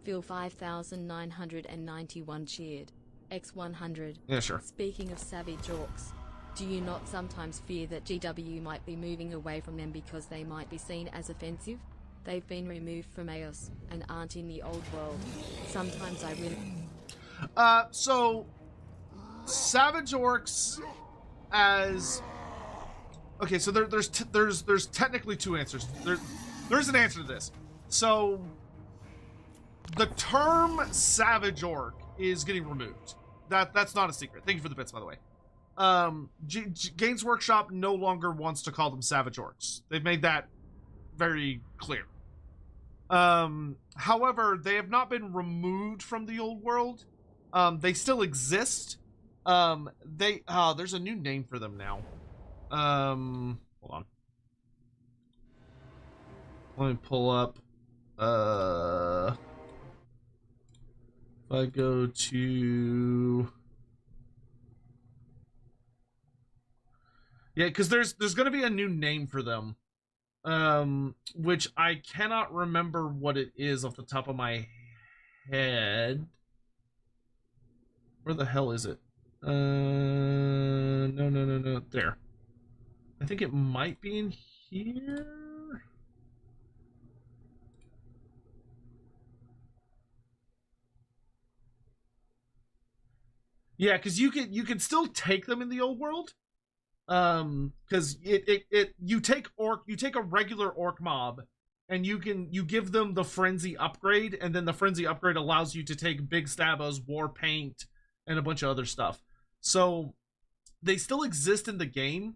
Phil 5991 cheered. X100. Yeah, sure. Speaking of savage orcs, do you not sometimes fear that GW might be moving away from them because they might be seen as offensive? They've been removed from Eos and aren't in the old world. Sometimes I really... So savage orcs as... Okay, so there's technically two answers. There's an answer to this. So the term savage orc is getting removed. That's not a secret. Thank you for the bits, by the way. Games Workshop no longer wants to call them savage orcs. They've made that very clear. However, they have not been removed from the old world. They still exist. There's a new name for them now. Hold on. Let me pull up. If I go to... Yeah, because there's going to be a new name for them. Which I cannot remember what it is off the top of my head. Where the hell is it? No. There. I think it might be in here. Yeah, because you can still take them in the old world. Because you take a regular orc mob, and you give them the frenzy upgrade, and then the frenzy upgrade allows you to take big stabos, war paint, and a bunch of other stuff. So they still exist in the game.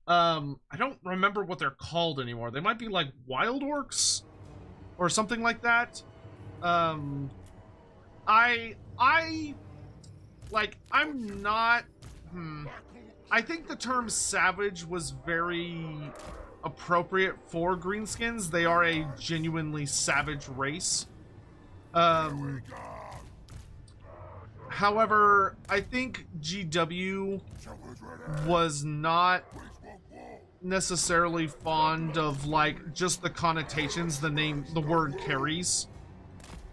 I don't remember what they're called anymore. They might be like wild orcs or something like that. I think the term savage was very appropriate for Greenskins. They are a genuinely savage race. However, I think GW was not necessarily fond of like just the connotations the word carries.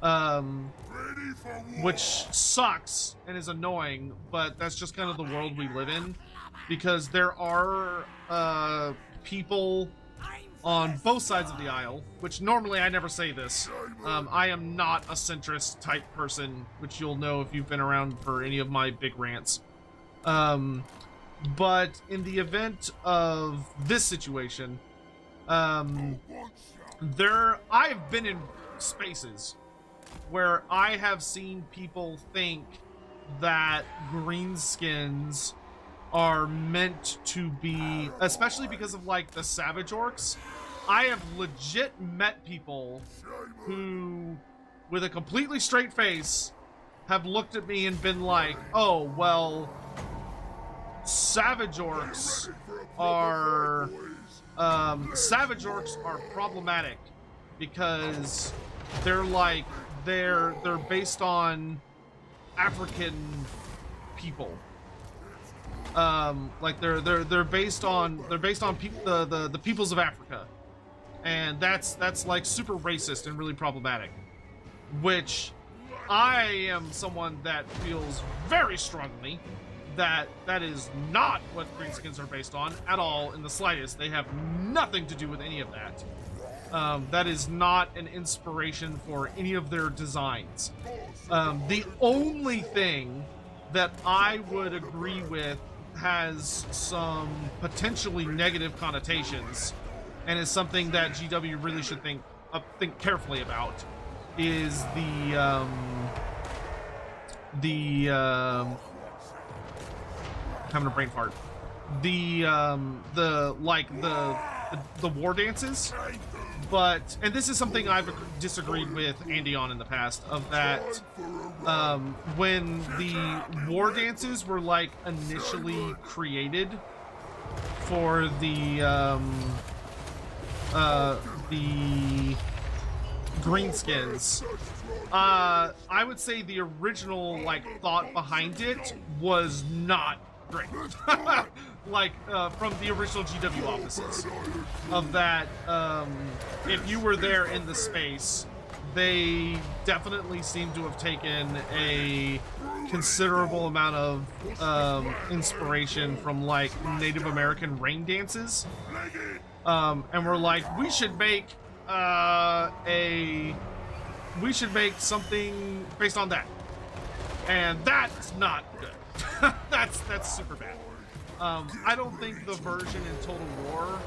Ready for war. which sucks and is annoying, but that's just kind of the world we live in, because there are people on both sides of the aisle, which normally I never say this. I am not a centrist type person, which you'll know if you've been around for any of my big rants. But in the event of this situation, I've been in spaces where I have seen people think that Greenskins are meant to be, especially because of like the Savage Orcs. I have legit met people who, with a completely straight face, have looked at me and been like, oh, well, Savage Orcs are problematic because they're like they're based on African people. Like they're based on the peoples of Africa, and that's like super racist and really problematic, which I am someone that feels very strongly that is not what Greenskins are based on at all in the slightest. They have nothing to do with any of that. That is not an inspiration for any of their designs. The only thing that I would agree with has some potentially negative connotations, and is something that GW really should think carefully about, is having a brain fart. The war dances. But, and this is something I've disagreed with Andy on in the past, of that when the war dances were like initially created for the Greenskins, I would say the original like thought behind it was not great. Like from the original GW offices, of that if you were there in the space, they definitely seem to have taken a considerable amount of inspiration from like Native American rain dances, and we're like, we should make something based on that, and that's not good. that's super bad. I don't think the version in Total War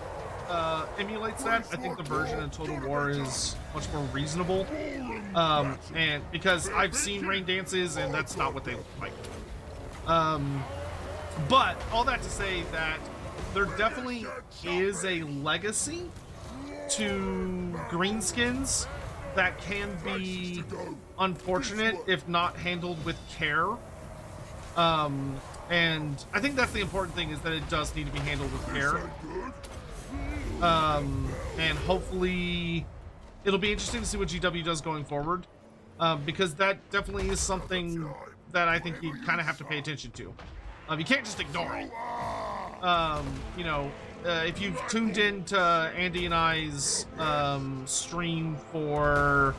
emulates that. I think the version in Total War is much more reasonable, and because I've seen rain dances and that's not what they look like. But all that to say that there definitely is a legacy to Greenskins that can be unfortunate if not handled with care. And I think that's the important thing, is that it does need to be handled with care. And hopefully it'll be interesting to see what GW does going forward, because that definitely is something that I think you kind of have to pay attention to. You can't just ignore it. You know, if you've tuned in to Andy and I's stream for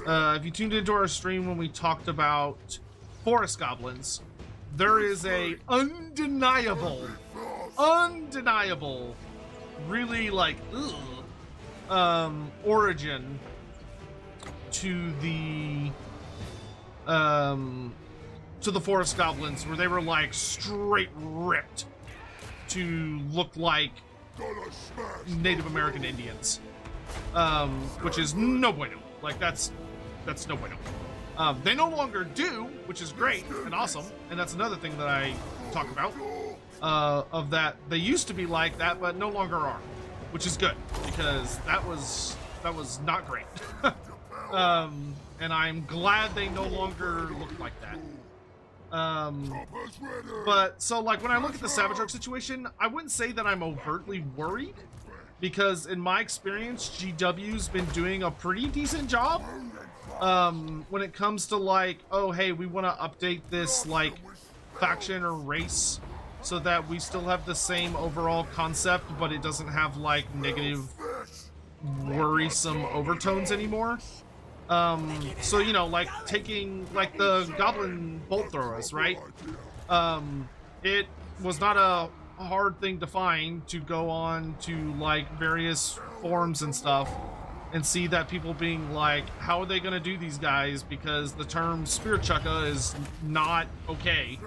if you tuned into our stream when we talked about forest goblins, there is a undeniable, really like origin to the forest goblins, where they were like straight ripped to look like Native American Indians, which is no bueno. Like that's no bueno. They no longer do, which is great and awesome, and that's another thing that I talk about, of that they used to be like that, but no longer are, which is good, because that was not great. And I'm glad they no longer look like that. But so like when I look at the Savage Orc situation, I wouldn't say that I'm overtly worried, because in my experience, GW's been doing a pretty decent job when it comes to like, oh hey, we want to update this like faction or race so that we still have the same overall concept, but it doesn't have like negative worrisome overtones anymore. So, you know, like taking like the goblin bolt throwers, right? It was not a hard thing to find to go on to like various forums and stuff and see that people being like, how are they going to do these guys, because the term spear chucka is not okay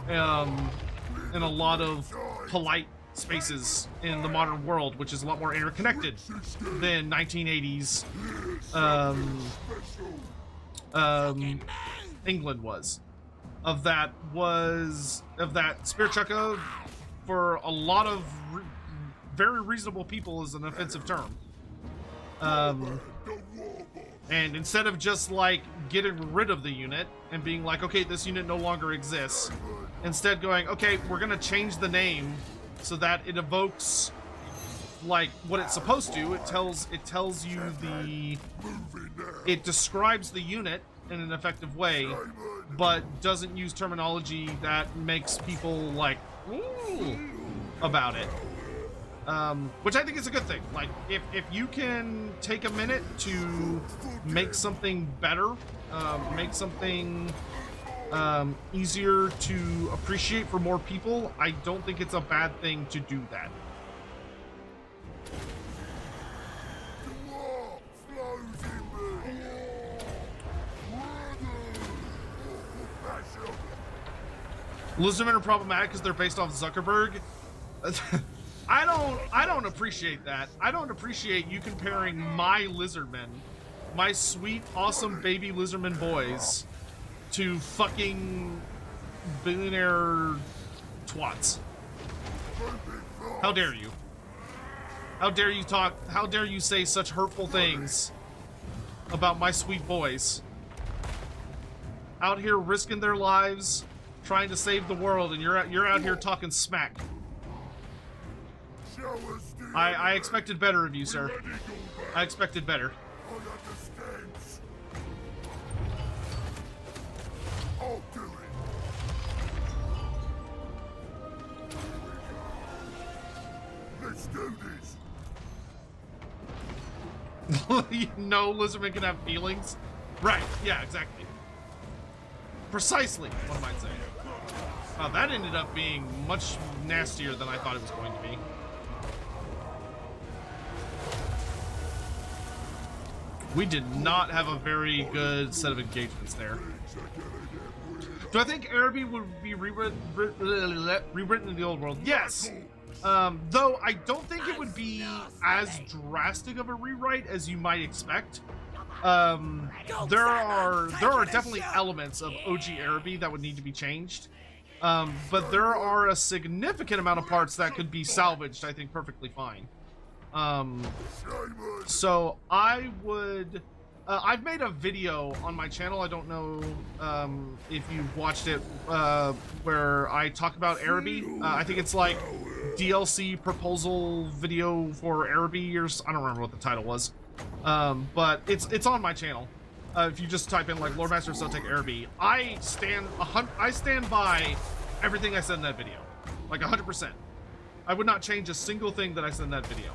in a lot of polite spaces in the modern world, which is a lot more interconnected than 1980s England was. Of that spear chucka for a lot of very reasonable people is an offensive term. And instead of just like getting rid of the unit and being like, okay, this unit no longer exists, instead going, okay, we're gonna change the name so that it evokes like what it's supposed to. It tells you it describes the unit in an effective way, but doesn't use terminology that makes people like ooh about it. Which I think is a good thing. Like, if you can take a minute to make something better, make something easier to appreciate for more people, I don't think it's a bad thing to do that. Lizardmen are problematic because they're based off Zuckerberg. I don't appreciate that. I don't appreciate you comparing my lizardmen, my sweet, awesome baby lizardmen boys, to fucking billionaire twats. How dare you? How dare you talk? How dare you say such hurtful things about my sweet boys? Out here risking their lives, trying to save the world, and you're out here talking smack. I expected better of you, sir. I expected better. Let's do this. You know, lizardmen can have feelings. Right, yeah, exactly. Precisely, one might say. Wow, that ended up being much nastier than I thought it was going to be. We did not have a very good set of engagements there. Do I think Araby would be rewritten in the old world? Yes! Though I don't think it would be as drastic of a rewrite as you might expect. There are definitely elements of OG Araby that would need to be changed. But there are a significant amount of parts that could be salvaged, I think, perfectly fine. So I would... I've made a video on my channel, I don't know if you've watched it, where I talk about Araby. I think it's like DLC proposal video for Araby, or I don't remember what the title was. But it's on my channel. If you just type in like Loremaster of Sotek Araby, I stand by everything I said in that video, like 100%. I would not change a single thing that I said in that video.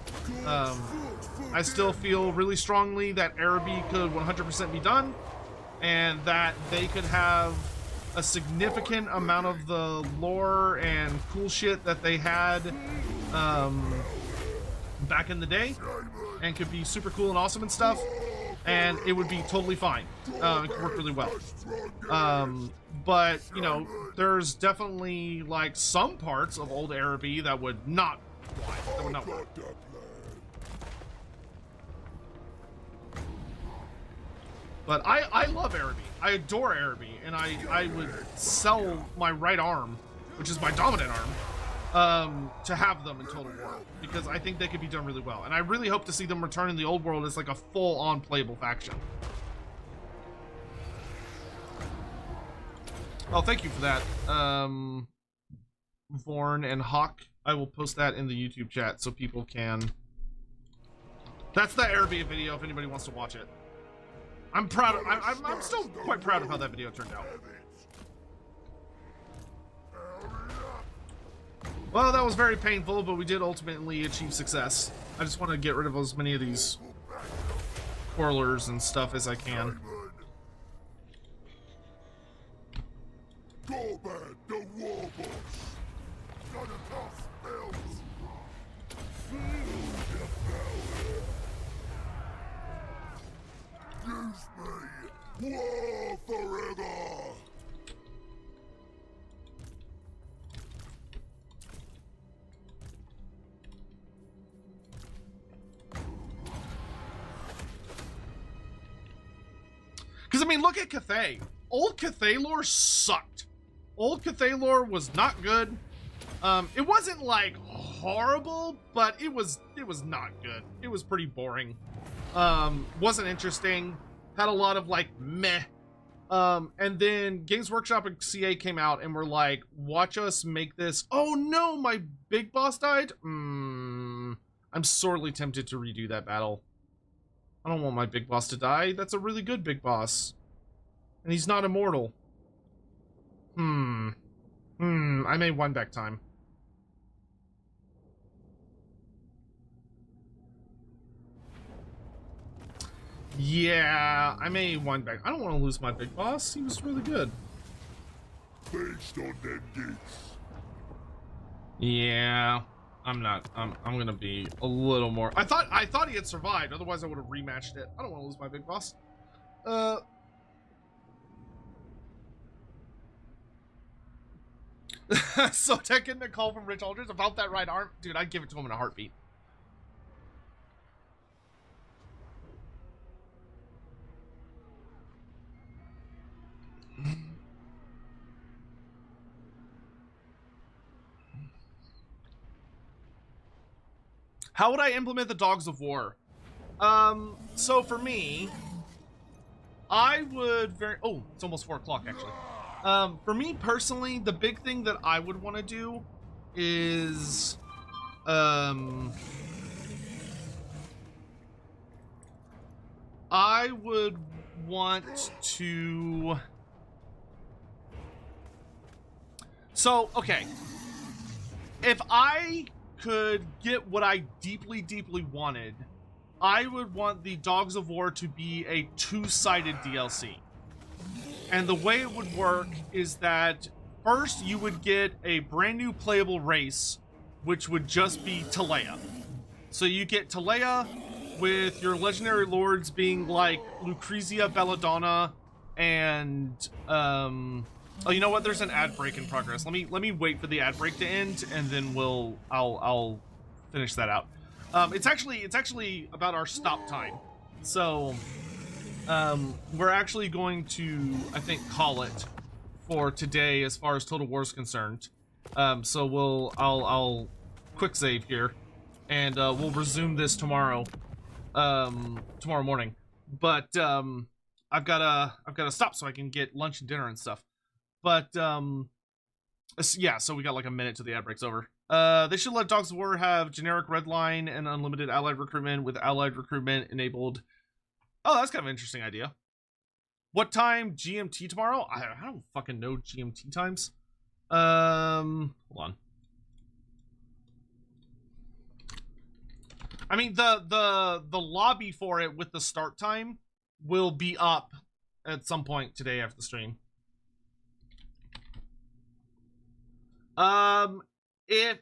I still feel really strongly that Araby could 100% be done, and that they could have a significant amount of the lore and cool shit that they had back in the day, and could be super cool and awesome and stuff, and it would be totally fine. It could work really well. But, you know, there's definitely, like, some parts of old Araby that would not fly. That would not work. But I love Araby. I adore Araby, and I would sell my right arm, which is my dominant arm, to have them in Total War, because I think they could be done really well. And I really hope to see them return in the old world as like a full-on playable faction. Oh, thank you for that, Vorn and Hawk. I will post that in the YouTube chat so people can... That's the Araby video if anybody wants to watch it. I'm proud of... I'm still quite proud of how that video turned out. Well, that was very painful, but we did ultimately achieve success. I just want to get rid of as many of these quarrelers and stuff as I can. Gorbad, the war boss. Gonna cast spells. Feel the power. Use me. War forever. Because, I mean, look at Cathay. Old Cathay lore sucked. Old Cathay lore was not good. It wasn't, like, horrible, but it was not good. It was pretty boring. Wasn't interesting. Had a lot of, like, meh. And then Games Workshop and CA came out and were like, watch us make this. Oh, no, my big boss died? I'm sorely tempted to redo that battle. I don't want my big boss to die. That's a really good big boss. And he's not immortal. I may one back time. Yeah, I may one back. I don't want to lose my big boss. He was really good. Based on them gifts. Yeah. I'm not. I'm gonna be a little more. I thought he had survived. Otherwise, I would have rematched it. I don't want to lose my big boss. Sotek getting a call from Rich Aldridge about that right arm, dude. I'd give it to him in a heartbeat. How would I implement the Dogs of War? So for me, I would oh, it's almost 4 o'clock actually. For me personally, the big thing that I would want to do is, I would want to, so, okay. If I could get what I deeply, deeply wanted, I would want the Dogs of War to be a 2-sided DLC. And the way it would work is that first you would get a brand new playable race, which would just be Talea. So you get Talea with your legendary lords being like Lucrezia, Belladonna, and oh, you know what? There's an ad break in progress. Let me wait for the ad break to end, and then I'll finish that out. It's actually about our stop time. So we're actually going to, I think, call it for today as far as Total War is concerned. So I'll quick save here, and we'll resume this tomorrow morning. But I've gotta stop so I can get lunch and dinner and stuff. But yeah, so we got like a minute till the ad break's over. They should let Dogs of War have generic red line and unlimited allied recruitment with allied recruitment enabled. Oh, that's kind of an interesting idea. What time GMT tomorrow? I don't fucking know GMT times. Hold on. I mean, the lobby for it with the start time will be up at some point today after the stream. If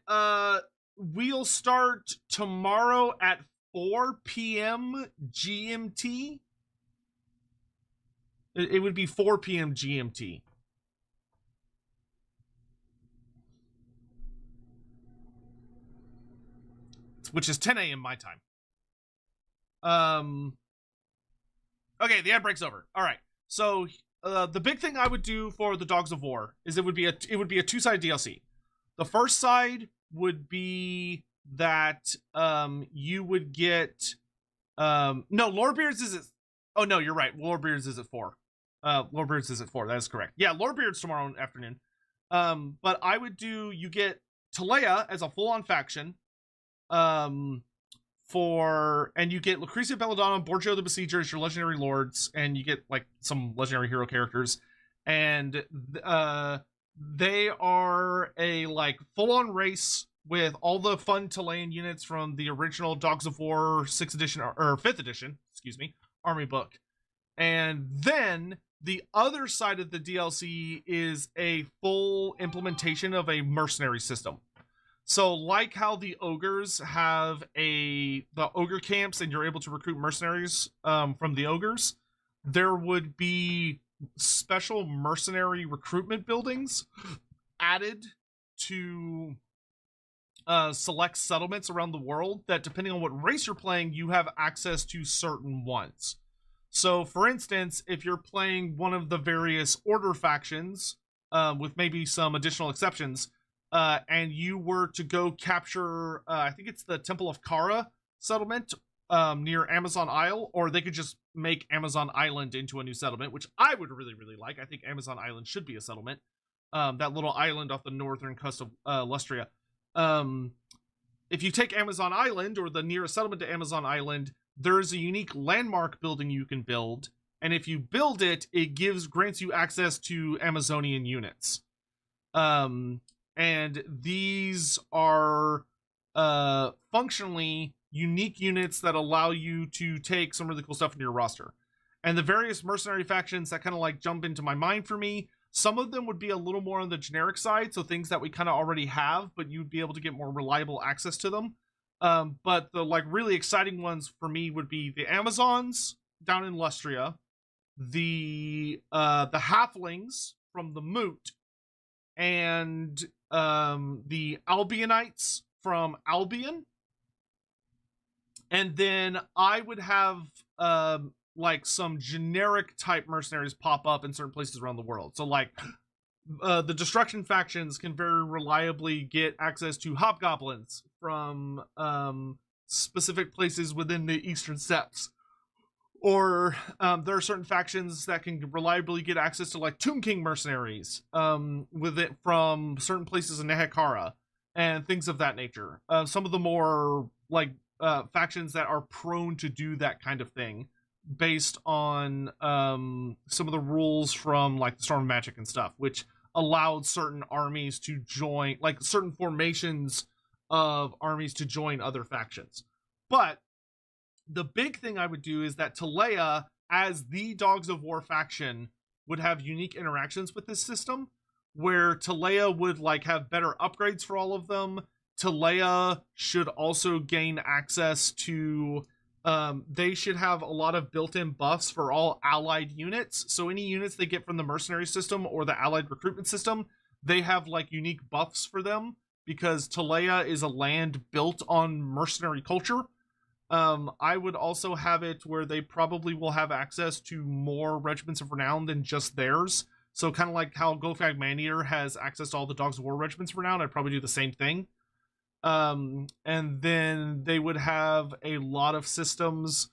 we'll start tomorrow at 4 p.m. GMT. It would be 4 p.m. GMT. Which is 10 a.m. my time. Okay, the ad break's over. All right. So the big thing I would do for the Dogs of War is it would be a 2-sided DLC. The first side would be that you would get no, Lorebeards is at, oh no, you're right. Lorebeards is at 4. Lorebeards is at 4. That is correct. Yeah, Lorebeards tomorrow afternoon. But I would do, you get Talea as a full-on faction. And you get Lucrezia, Belladonna, Borgio the Besieger as your legendary lords, and you get like some legendary hero characters, and They are a like full-on race with all the fun Talayan units from the original Dogs of War 6th edition or 5th edition, excuse me, army book. And then the other side of the DLC is a full implementation of a mercenary system. So like how the ogres have the ogre camps and you're able to recruit mercenaries from the ogres, there would be special mercenary recruitment buildings added to select settlements around the world that, depending on what race you're playing, you have access to certain ones. So for instance, if you're playing one of the various order factions, with maybe some additional exceptions, and you were to go capture, I think it's the Temple of Kara settlement near Amazon Isle, or they could just make Amazon Island into a new settlement, which I would really, really like. I think Amazon Island should be a settlement. That little island off the northern coast of Lustria. If you take Amazon Island, or the nearest settlement to Amazon Island, there's a unique landmark building you can build, and if you build it, it grants you access to Amazonian units. And these are functionally unique units that allow you to take some really cool stuff into your roster. And the various mercenary factions that kind of like jump into my mind for me, some of them would be a little more on the generic side, so things that we kind of already have, but you'd be able to get more reliable access to them. But the like really exciting ones for me would be the Amazons down in Lustria, the halflings from the Moot, and the Albionites from Albion. And then I would have like some generic type mercenaries pop up in certain places around the world. So like the destruction factions can very reliably get access to hobgoblins from specific places within the eastern steppes. Or there are certain factions that can reliably get access to like Tomb King mercenaries with it from certain places in Nehekara and things of that nature. Some of the more like factions that are prone to do that kind of thing based on some of the rules from like the Storm of Magic and stuff, which allowed certain armies to join, like certain formations of armies to join other factions. But the big thing I would do is that Talea, as the Dogs of War faction, would have unique interactions with this system, where Talea would like have better upgrades for all of them. Talea should also gain access to they should have a lot of built-in buffs for all allied units. So any units they get from the mercenary system or the allied recruitment system, they have like unique buffs for them, because Talea is a land built on mercenary culture. I would also have it where they probably will have access to more regiments of renown than just theirs. So kind of like how Gofag Maneater has access to all the Dogs of War regiments of renown, I'd probably do the same thing. And then they would have a lot of systems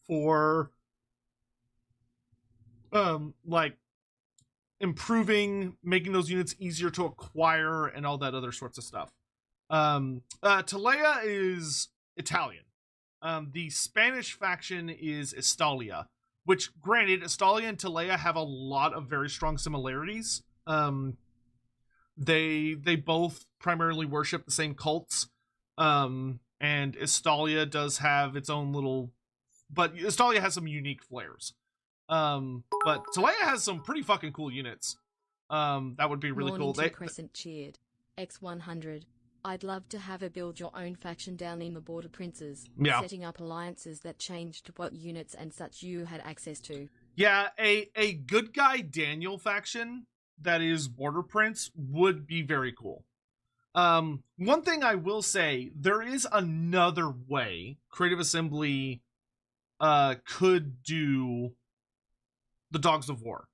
for like improving, making those units easier to acquire and all that other sorts of stuff. Talea is Italian. The Spanish faction is Estalia, which, granted, Estalia and Talea have a lot of very strong similarities. They both primarily worship the same cults, and Estalia does have its own little, but Estalia has some unique flares. But Talea has some pretty fucking cool units. That would be really cool. Crescent cheered. X100. I'd love to have a build your own faction down in the Border Princes, setting up alliances that changed what units and such you had access to. Yeah, a good guy Daniel faction that is Border Prince would be very cool. One thing I will say, there is another way Creative Assembly could do the Dogs of War.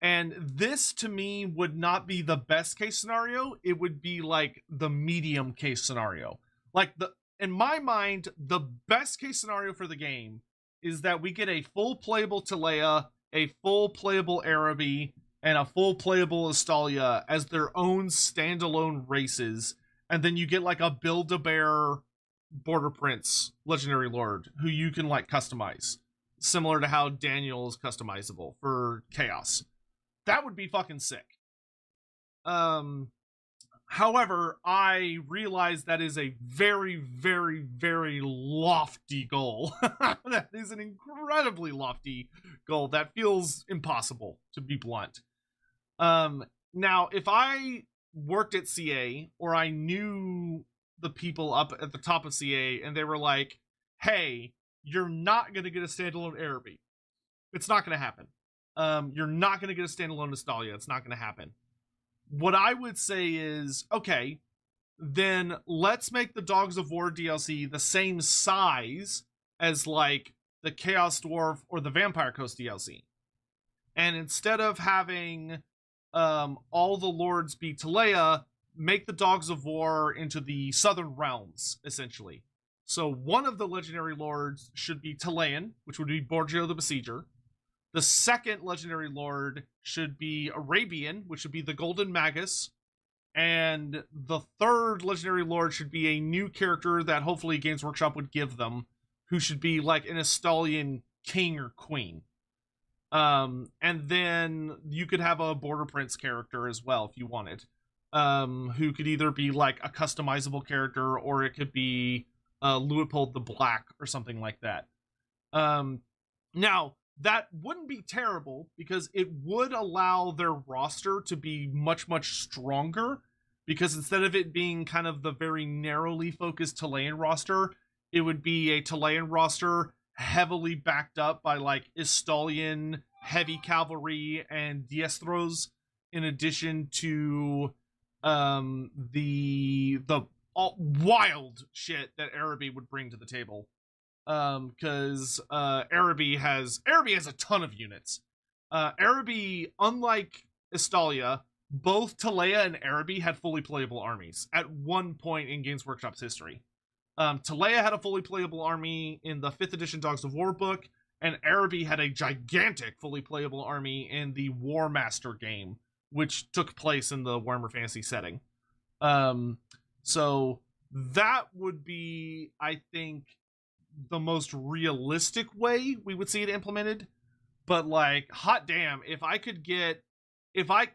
And this, to me, would not be the best case scenario. It would be like the medium case scenario. Like, in my mind, the best case scenario for the game is that we get a full playable Talea, a full playable Araby, and a full playable Estalia as their own standalone races. And then you get like a Build-A-Bear Border Prince Legendary Lord who you can like customize. Similar to how Daniel is customizable for Chaos. That would be fucking sick. However, I realize that is a very, very, very lofty goal. That is an incredibly lofty goal. That feels impossible, to be blunt. Now, if I worked at CA, or I knew the people up at the top of CA, and they were like, hey, you're not going to get a standalone Araby. It's not going to happen. You're not going to get a standalone Nostalgia. It's not going to happen. What I would say is, okay, then let's make the Dogs of War DLC the same size as, like, the Chaos Dwarf or the Vampire Coast DLC. And instead of having all the lords be Talea, make the Dogs of War into the Southern Realms, essentially. So one of the legendary lords should be Talayan, which would be Borgio the Besieger. The second legendary lord should be Arabian, which would be the Golden Magus. And the third legendary lord should be a new character that hopefully Games Workshop would give them, who should be like an Estalian king or queen. And then you could have a Border Prince character as well if you wanted, who could either be like a customizable character, or it could be Luitpold the Black or something like that. Now, that wouldn't be terrible, because it would allow their roster to be much, much stronger, because instead of it being kind of the very narrowly focused Talayan roster, it would be a Talayan roster heavily backed up by like Estalian heavy cavalry and Diestros, in addition to the wild shit that Araby would bring to the table. Because Araby has a ton of units. Araby, unlike Estalia, both Talea and Araby had fully playable armies at one point in Games Workshop's history. Talea had a fully playable army in the 5th edition Dogs of War book, and Araby had a gigantic fully playable army in the Warmaster game, which took place in the Warhammer Fantasy setting. So that would be, I think, the most realistic way we would see it implemented. But like, hot damn, if I could get, I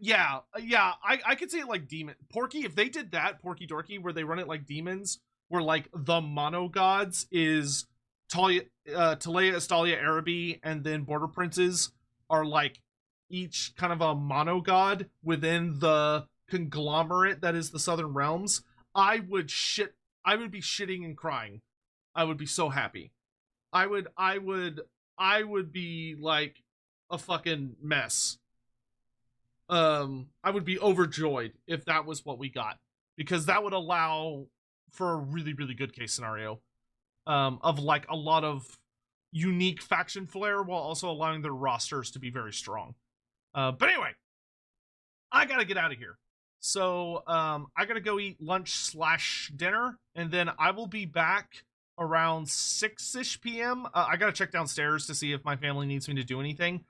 could see it like Demon Porky. If they did that, Porky Dorky, where they run it like demons, where like the mono gods is Talea, Estalia, Araby, and then Border Princes are like each kind of a mono god within the conglomerate that is the Southern Realms, I would be shitting and crying. I would be so happy. I would be like a fucking mess. I would be overjoyed if that was what we got, because that would allow for a really, really good case scenario of like a lot of unique faction flair while also allowing their rosters to be very strong. But anyway, I gotta get out of here. So I gotta go eat lunch / dinner, and then I will be back around 6-ish p.m. I gotta check downstairs to see if my family needs me to do anything.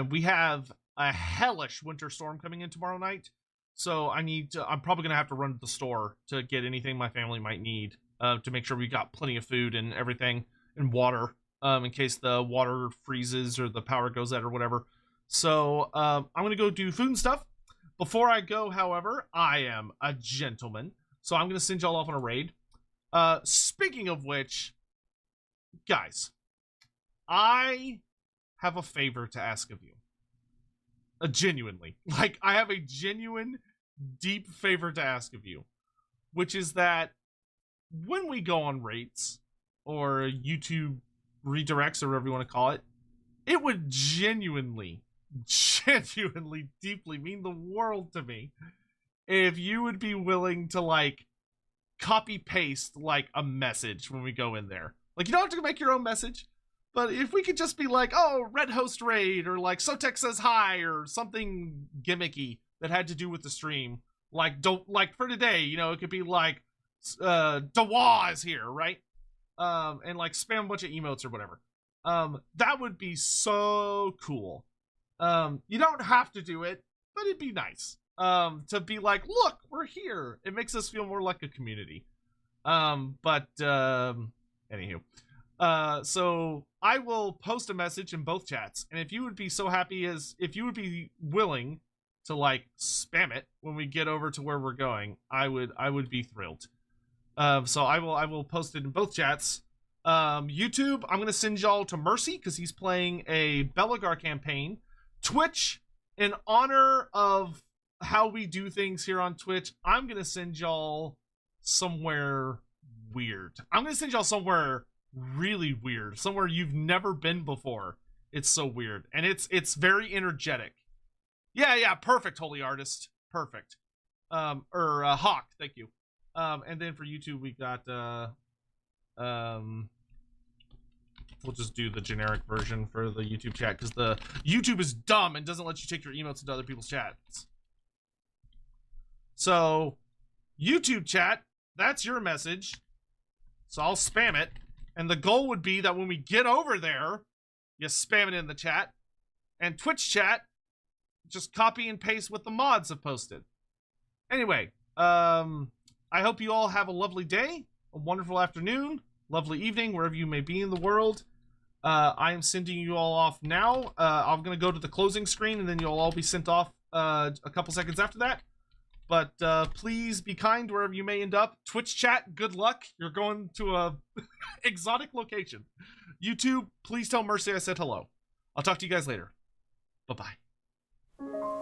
We have a hellish winter storm coming in tomorrow night, so I'm probably gonna have to run to the store to get anything my family might need to make sure we got plenty of food and everything, and water, in case the water freezes or the power goes out or whatever. So I'm gonna go do food and stuff. Before I go, however, I am a gentleman, so I'm gonna send y'all off on a raid. Speaking of which, guys, I have a favor to ask of you. Genuinely. Like, I have a genuine, deep favor to ask of you, which is that when we go on rates, or YouTube redirects, or whatever you want to call it, it would genuinely, deeply mean the world to me if you would be willing to, like, copy paste like a message when we go in there. Like, you don't have to make your own message, but if we could just be like, oh, Red Host Raid, or like Sotek says hi, or something gimmicky that had to do with the stream. Like for today, you know, it could be like Dawa is here, right? And like spam a bunch of emotes or whatever. That would be so cool. You don't have to do it, but it'd be nice. To be like, look, we're here. It makes us feel more like a community. Anywho. So I will post a message in both chats, and if you would be willing to like spam it when we get over to where we're going, I would be thrilled. So I will post it in both chats. YouTube, I'm gonna send y'all to Mercy because he's playing a Belagar campaign. Twitch, in honor of how we do things here on Twitch, I'm gonna send y'all somewhere weird. I'm gonna send y'all somewhere really weird, somewhere you've never been before. It's so weird, and it's very energetic. Yeah, perfect, Holy Artist, perfect. Hawk, thank you. And then for YouTube, we got we'll just do the generic version for the YouTube chat because the YouTube is dumb and doesn't let you take your emotes into other people's chats. So, YouTube chat, that's your message. So I'll spam it. And the goal would be that when we get over there, you spam it in the chat. And Twitch chat, just copy and paste what the mods have posted. Anyway, I hope you all have a lovely day, a wonderful afternoon, lovely evening, wherever you may be in the world. I am sending you all off now. I'm going to go to the closing screen, and then you'll all be sent off a couple seconds after that. But please be kind wherever you may end up. Twitch chat, good luck. You're going to a exotic location. YouTube, please tell Mercy I said hello. I'll talk to you guys later. Bye-bye.